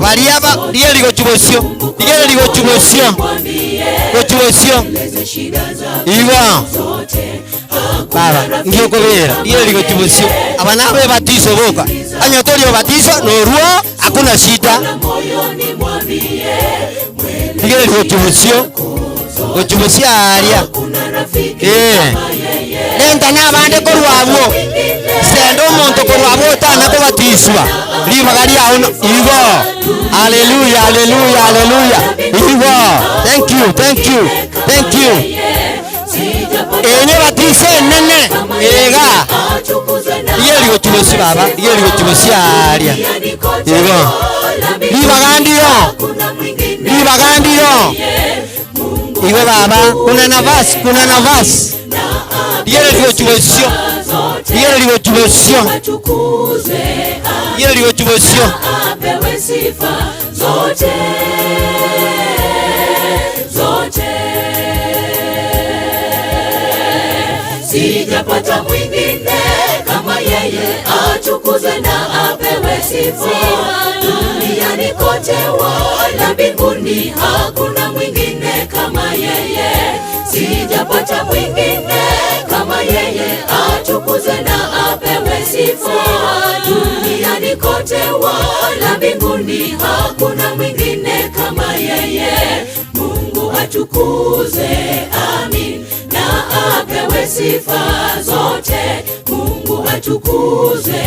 Variaba dia ligo chubosio. Dia ligo chubosio. Chubosio. Iwa. Baba, ngio kobera. Dia ligo chubosio. Abana be batizo boka. Anyotorio batizo no ruo hakuna shida. Dia ligo chubosio. Chubosio aria. Nenda na bande korwabo. Sendo monto korwabo tana ko batiswa. Liba gari auno. Iwa. Hallelujah, hallelujah, hallelujah. Iwa. Thank you, thank you, thank you. Ene batise nene. Ega. Yeli gotubosi baba. Yeli gotubosi aria. Iwa. Liba gandiro. Liba gandiro. Iwe baba, kuna nafasi, kuna nafasi. Yele ligo chubosio. Yele ligo chubosio. Yele ligo chubosio. Apewe sifa zote. Zote. Sijapata mwingine kama yeye, atukuzwe na apewe sifa. Duniani kote wala mbinguni, hakuna mwingine kama yeye. Sijapata mwingine kama yeye, atukuzwe na apewe sifa. Duniani kote wala mbinguni, hakuna mwingine kama yeye. Mungu atukuzwe, amin, na apewe sifa zote. Mungu atukuzwe,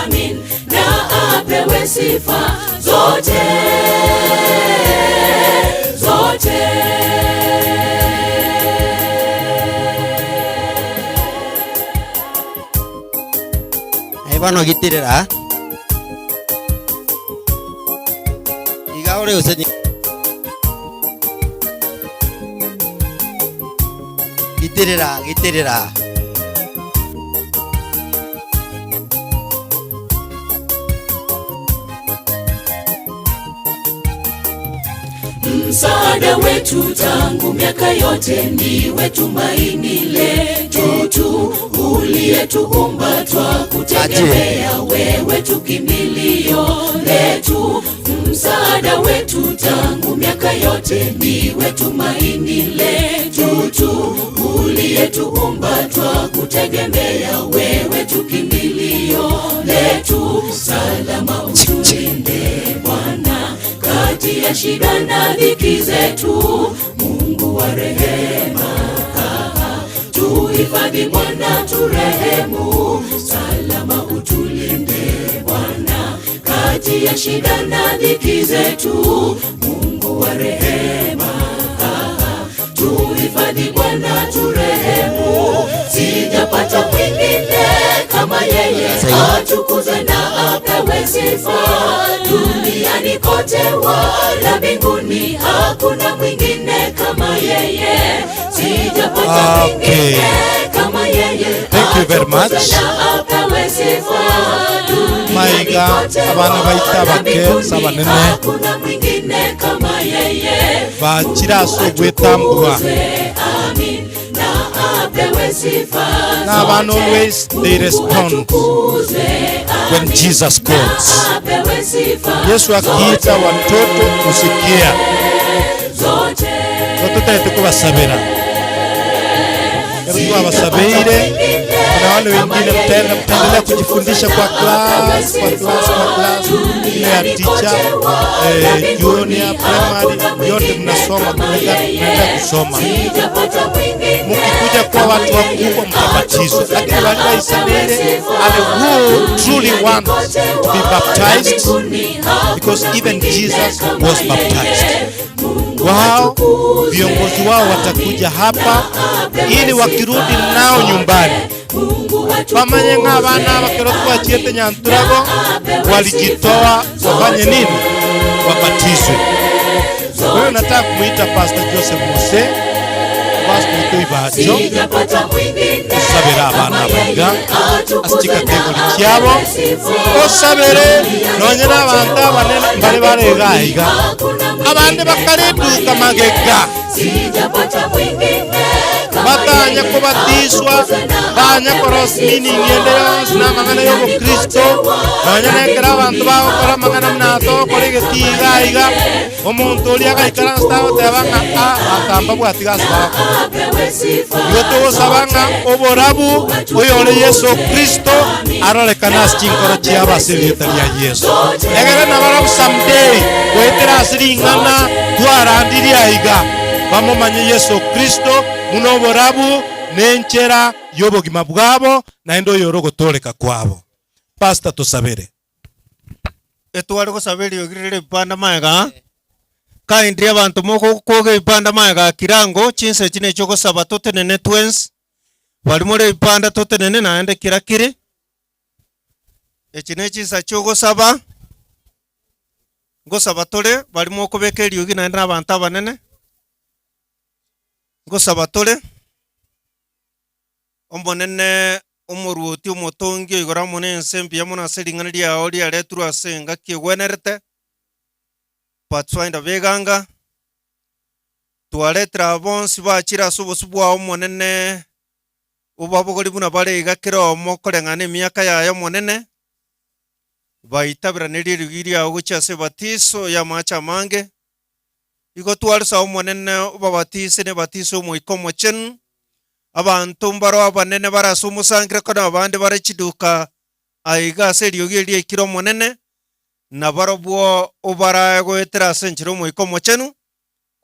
amin, na apewe sifa zote. Zote. Bano gitirira. Iga ore usenyi. Gitirira, gitirira. Msaada wetu tangu miaka yote, ndiwe tumaini letu tu, uliyetuumba twakutegemea wewe, tukimbilio letu. Msaada wetu tangu miaka yote, ndiwe tumaini letu tu, uliyetuumba twakutegemea wewe, tukimbilio letu. Salama utulinde Bwana kati ya shida na dhiki zetu, Mungu wa rehema, tuhifadhi Bwana, turehemu. Salama utulinde Bwana kati ya shida na dhiki zetu, Mungu wa rehema, tuhifadhi Bwana, turehemu. Sijapata mwingine kama yeye, atukuzwe na apewe sifa. Duniani kote wala mbinguni, hakuna mwingine kama yeye. Sijapata mwingine kama yeye. Thank you very much. Maiga abana baita bakensa banene hakuna mwingine kama yeye. bakiraso gwetambwa. Now and always they respond when Jesus calls. Yesu akiita watoto kusikia. Watoto tukubasabira. Yesu abasabeire. Kuna wale wengine mtaendelea kujifundisha kwa class. Ile ya teacher, junior, primary, yote mnasoma, mnaendelea kusoma. Mkikuja kwa watu wakubwa mtabatizwa. Lakini wale wa Israeli, and who truly want to be baptized, because even Jesus was baptized. Wao viongozi wao watakuja hapa ili wakirudi nao nyumbani pamanye nk'abana bakerotwa chiete Nyanturago walijitoa wafanye nini? Wabatizwe. Kwa hiyo nataka kumuita Pastor Joseph Mose, Pastor Toibacho, usabira abana banga asichika tegoli kyabo osabere nonyera abantu abanene mbale baregaiga abandi bakariduka magega batanye banya kubatiswa banya korosmini ngende na mangana yobo Kristo banya nekera abantu bakora mangana mnato kore getiga iga omuntu uri agaikara staho tebanga atamba bwatigas bako yoto sabanga oborabu oyole Yesu Kristo arorekana chinkoro chiaba silitalia Yesu egere na barabu someday kwetera siringana twarandiria iga bamumanye Yesu Kristo muno borabu nenchera yobogima bwabo naendo yorogotoleka kwabo. Pastor tusabere etwari gusaberi ogirire bipanda maega kaindria abantu moko koge bipanda maega kirango chinse chine cyo gusaba totenene twins bari muri bipanda totenene naende kirakiri echine chinsa cyo gusaba tole bari moko bekeri ogi naende abantu abanene gusaba tole ombonene omoruoti omotongi igora monense mpia mona seringana ria ori aretru asenga kiwenerete Pathfinder beganga tuaretra bonsi bachira subosubwa omonene obabogori buna bare igakira omokorengane miaka yayo monene baitabira neririgiria ogucha se batiso ya macha mange igo twarsa omonene obabatise ne batiso moikomo chen abantu mbaro abanene barasumusankira kana abandi barachiduka aiga seriogerie kiro monene na barobwo obara goetera senchiro moikomo chenu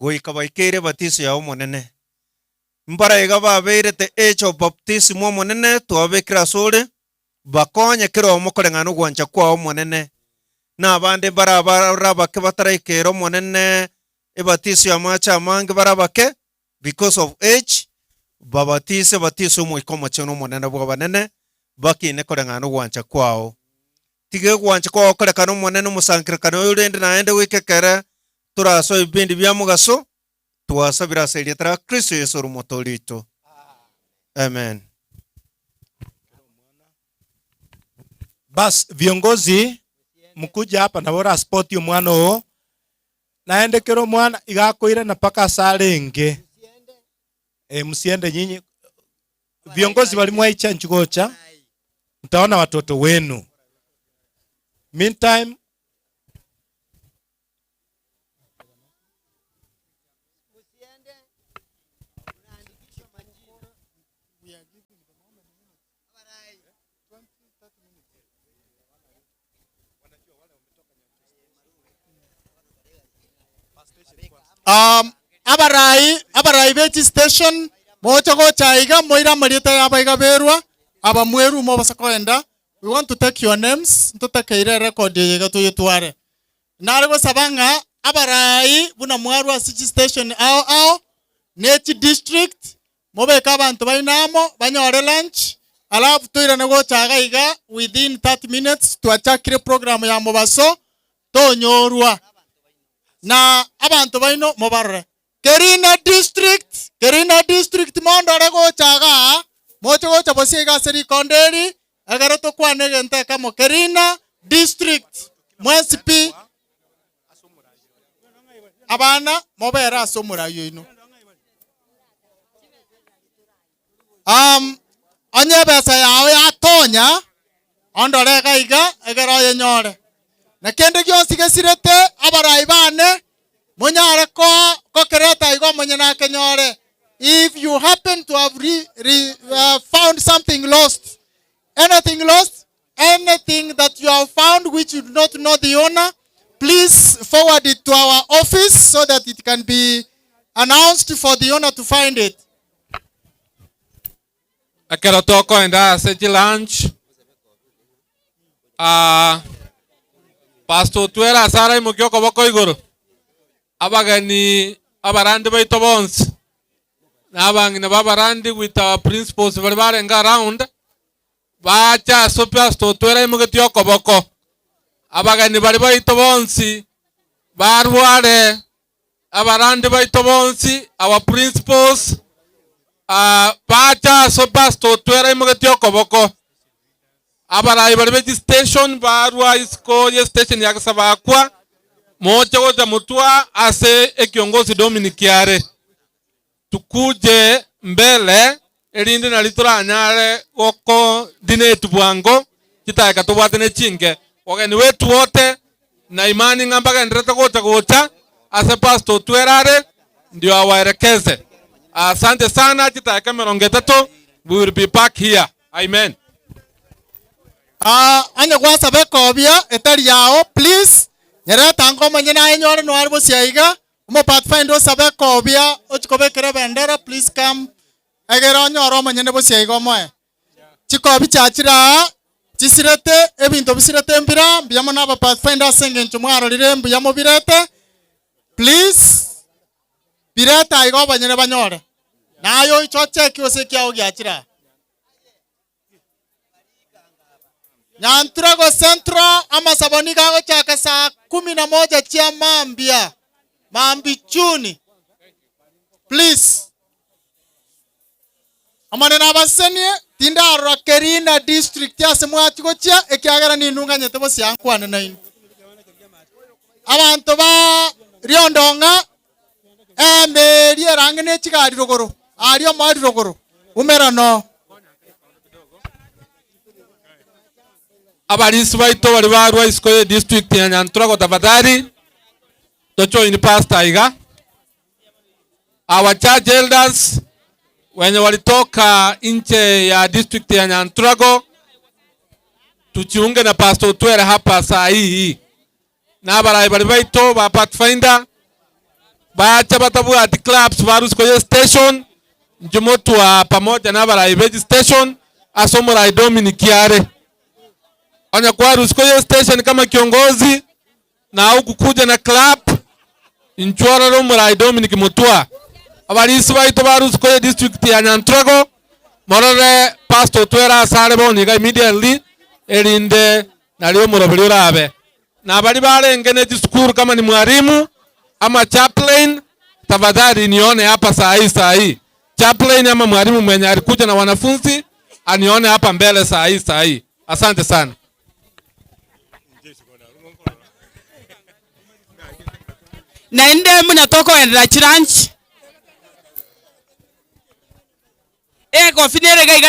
goika baikere batiso ya omonene mbara iga babeirete echo baptismo monene twabekira sore bakonye kiro omokorengano gwancha kwa omonene na abandi barabake bataraikero monene ebatiso ya macha mange barabake because of age babatise batiso moikomo cheno monene bwa banene bakine korengano gwancha kwao tige gwancha kwao korekano monene musankirikano urende naende wikekere turaso ibindi bya mugaso tuwasabira seria tra Kristo Yesu rumotorito. Amen. Bas viongozi mkuja hapa na bora sport mwana o naende kero mwana igakoira na paka salenge msiende nyinyi viongozi walimwa icha nchugocha mtaona watoto wenu. Meantime abarai beti station mocha go chaiga moira marieta yabaiga berwa aba mweru mo basakoenda. We want to take your names to take a record yega to yetware narego sabanga abarai buna mwaru asiji station ao neti district mobe kabantu bainamo banyore lunch alafu toira nego chaga iga within 30 minutes to achakire program ya mobaso tonyorwa na abantu baino mobarre Kerina district mondo rego chaga mocho go chabosi ga seri konderi agara to kwane gente kamo Kerina district mwesipi abana mobera somura yoino anye besa yawe atonya ondore gaiga egero yenyore na kende gyosi gesirete abarai bane munyare ko kereta igo munyana kenyore. If you happen to have found something lost, anything that you have found which you do not know the owner, please forward it to our office so that it can be announced for the owner to find it. Akero toko enda seji lunch. Pastor Tuera Sara imukioko boko igoro. Abagani abarandi baito bonse. Nabangina babarandi with our principals barenga around. Bacha so Pastor Tuera imukitioko boko. Abagani bari baito bonse. Barware abarandi baito bonse, our principals. Bacha so Pastor Tuera imukitioko boko. Abarai bari station barwa isko ye station ya kasaba kwa moja goja mutua ase ekiongozi Dominic Yare tukuje mbele erinde na litura nyare goko dinetu bwango kitaka tubwatene chinge wageni wetu wote na imani ngambaga ndirete gocha ase pastor twerare ndio awaelekeze. Asante sana, kitaka 30 we will be back here. Amen. Anya kwa sabe kobia etari yao please nyere tango manye na enyore no arbo siaiga mo pathfinder sabe kobia ochikobe kere bendera please come egero nyoro manye ne bo siaiga moe chikobi chachira chisirete ebinto bisirete mbira biyamo na ba pathfinder senge nchumwaro rire mbiyamo birete please bireta igo banye ne banyore nayo ichoche kiose kiao giachira Nyantrago Central ama saboni gago chaka saa 11 chia mambi chuni please amane na basenie tinda Rakerina district ya semwa chikochia ekiagara ni nunga nyetebo siankwane naini abantu ba riondonga meri rangene chigari rogoro ario mari rogoro umerano abalisi baito bali barwa Iskoye district ya Nyantrago tafadhali tojoin pastor iga our church elders wenye walitoka nje ya district ya Nyantrago tuchiunge na pastor Twere hapa saa hii na balai bali baito ba Pathfinder baacha batabu at clubs baru Iskoye station njumotu wa pamoja na balai beji station asomora Dominic Yare Anya kwa Iskoye station kama kiongozi na au kukuja na club inchwara romurai Dominic Mutua abalisi baito ba Iskoye district ya Nyantrago morore pastor Twera sare boniga immediately erinde nalio murobiri urabe na bali barengene school kama ni mwalimu ama chaplain tafadhali nione hapa saa hii chaplain ama mwalimu mwenye alikuja na wanafunzi anione hapa mbele saa hii asante sana. Naende munatoko endera chiranchi ego finere gaiga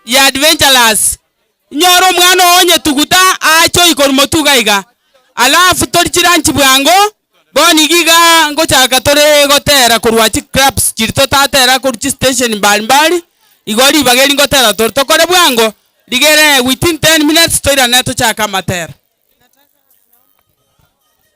ya adventurous nyoro mwana onye tuguta acho ikormo tugaiga alafu tori chiranchi bwango boni giga ngochaka tore gotera kurwa chi clubs chirito tatera kurchi station mbali igori bageri ngotera torto kore bwango ligere within 10 minutes toira neto chaka matera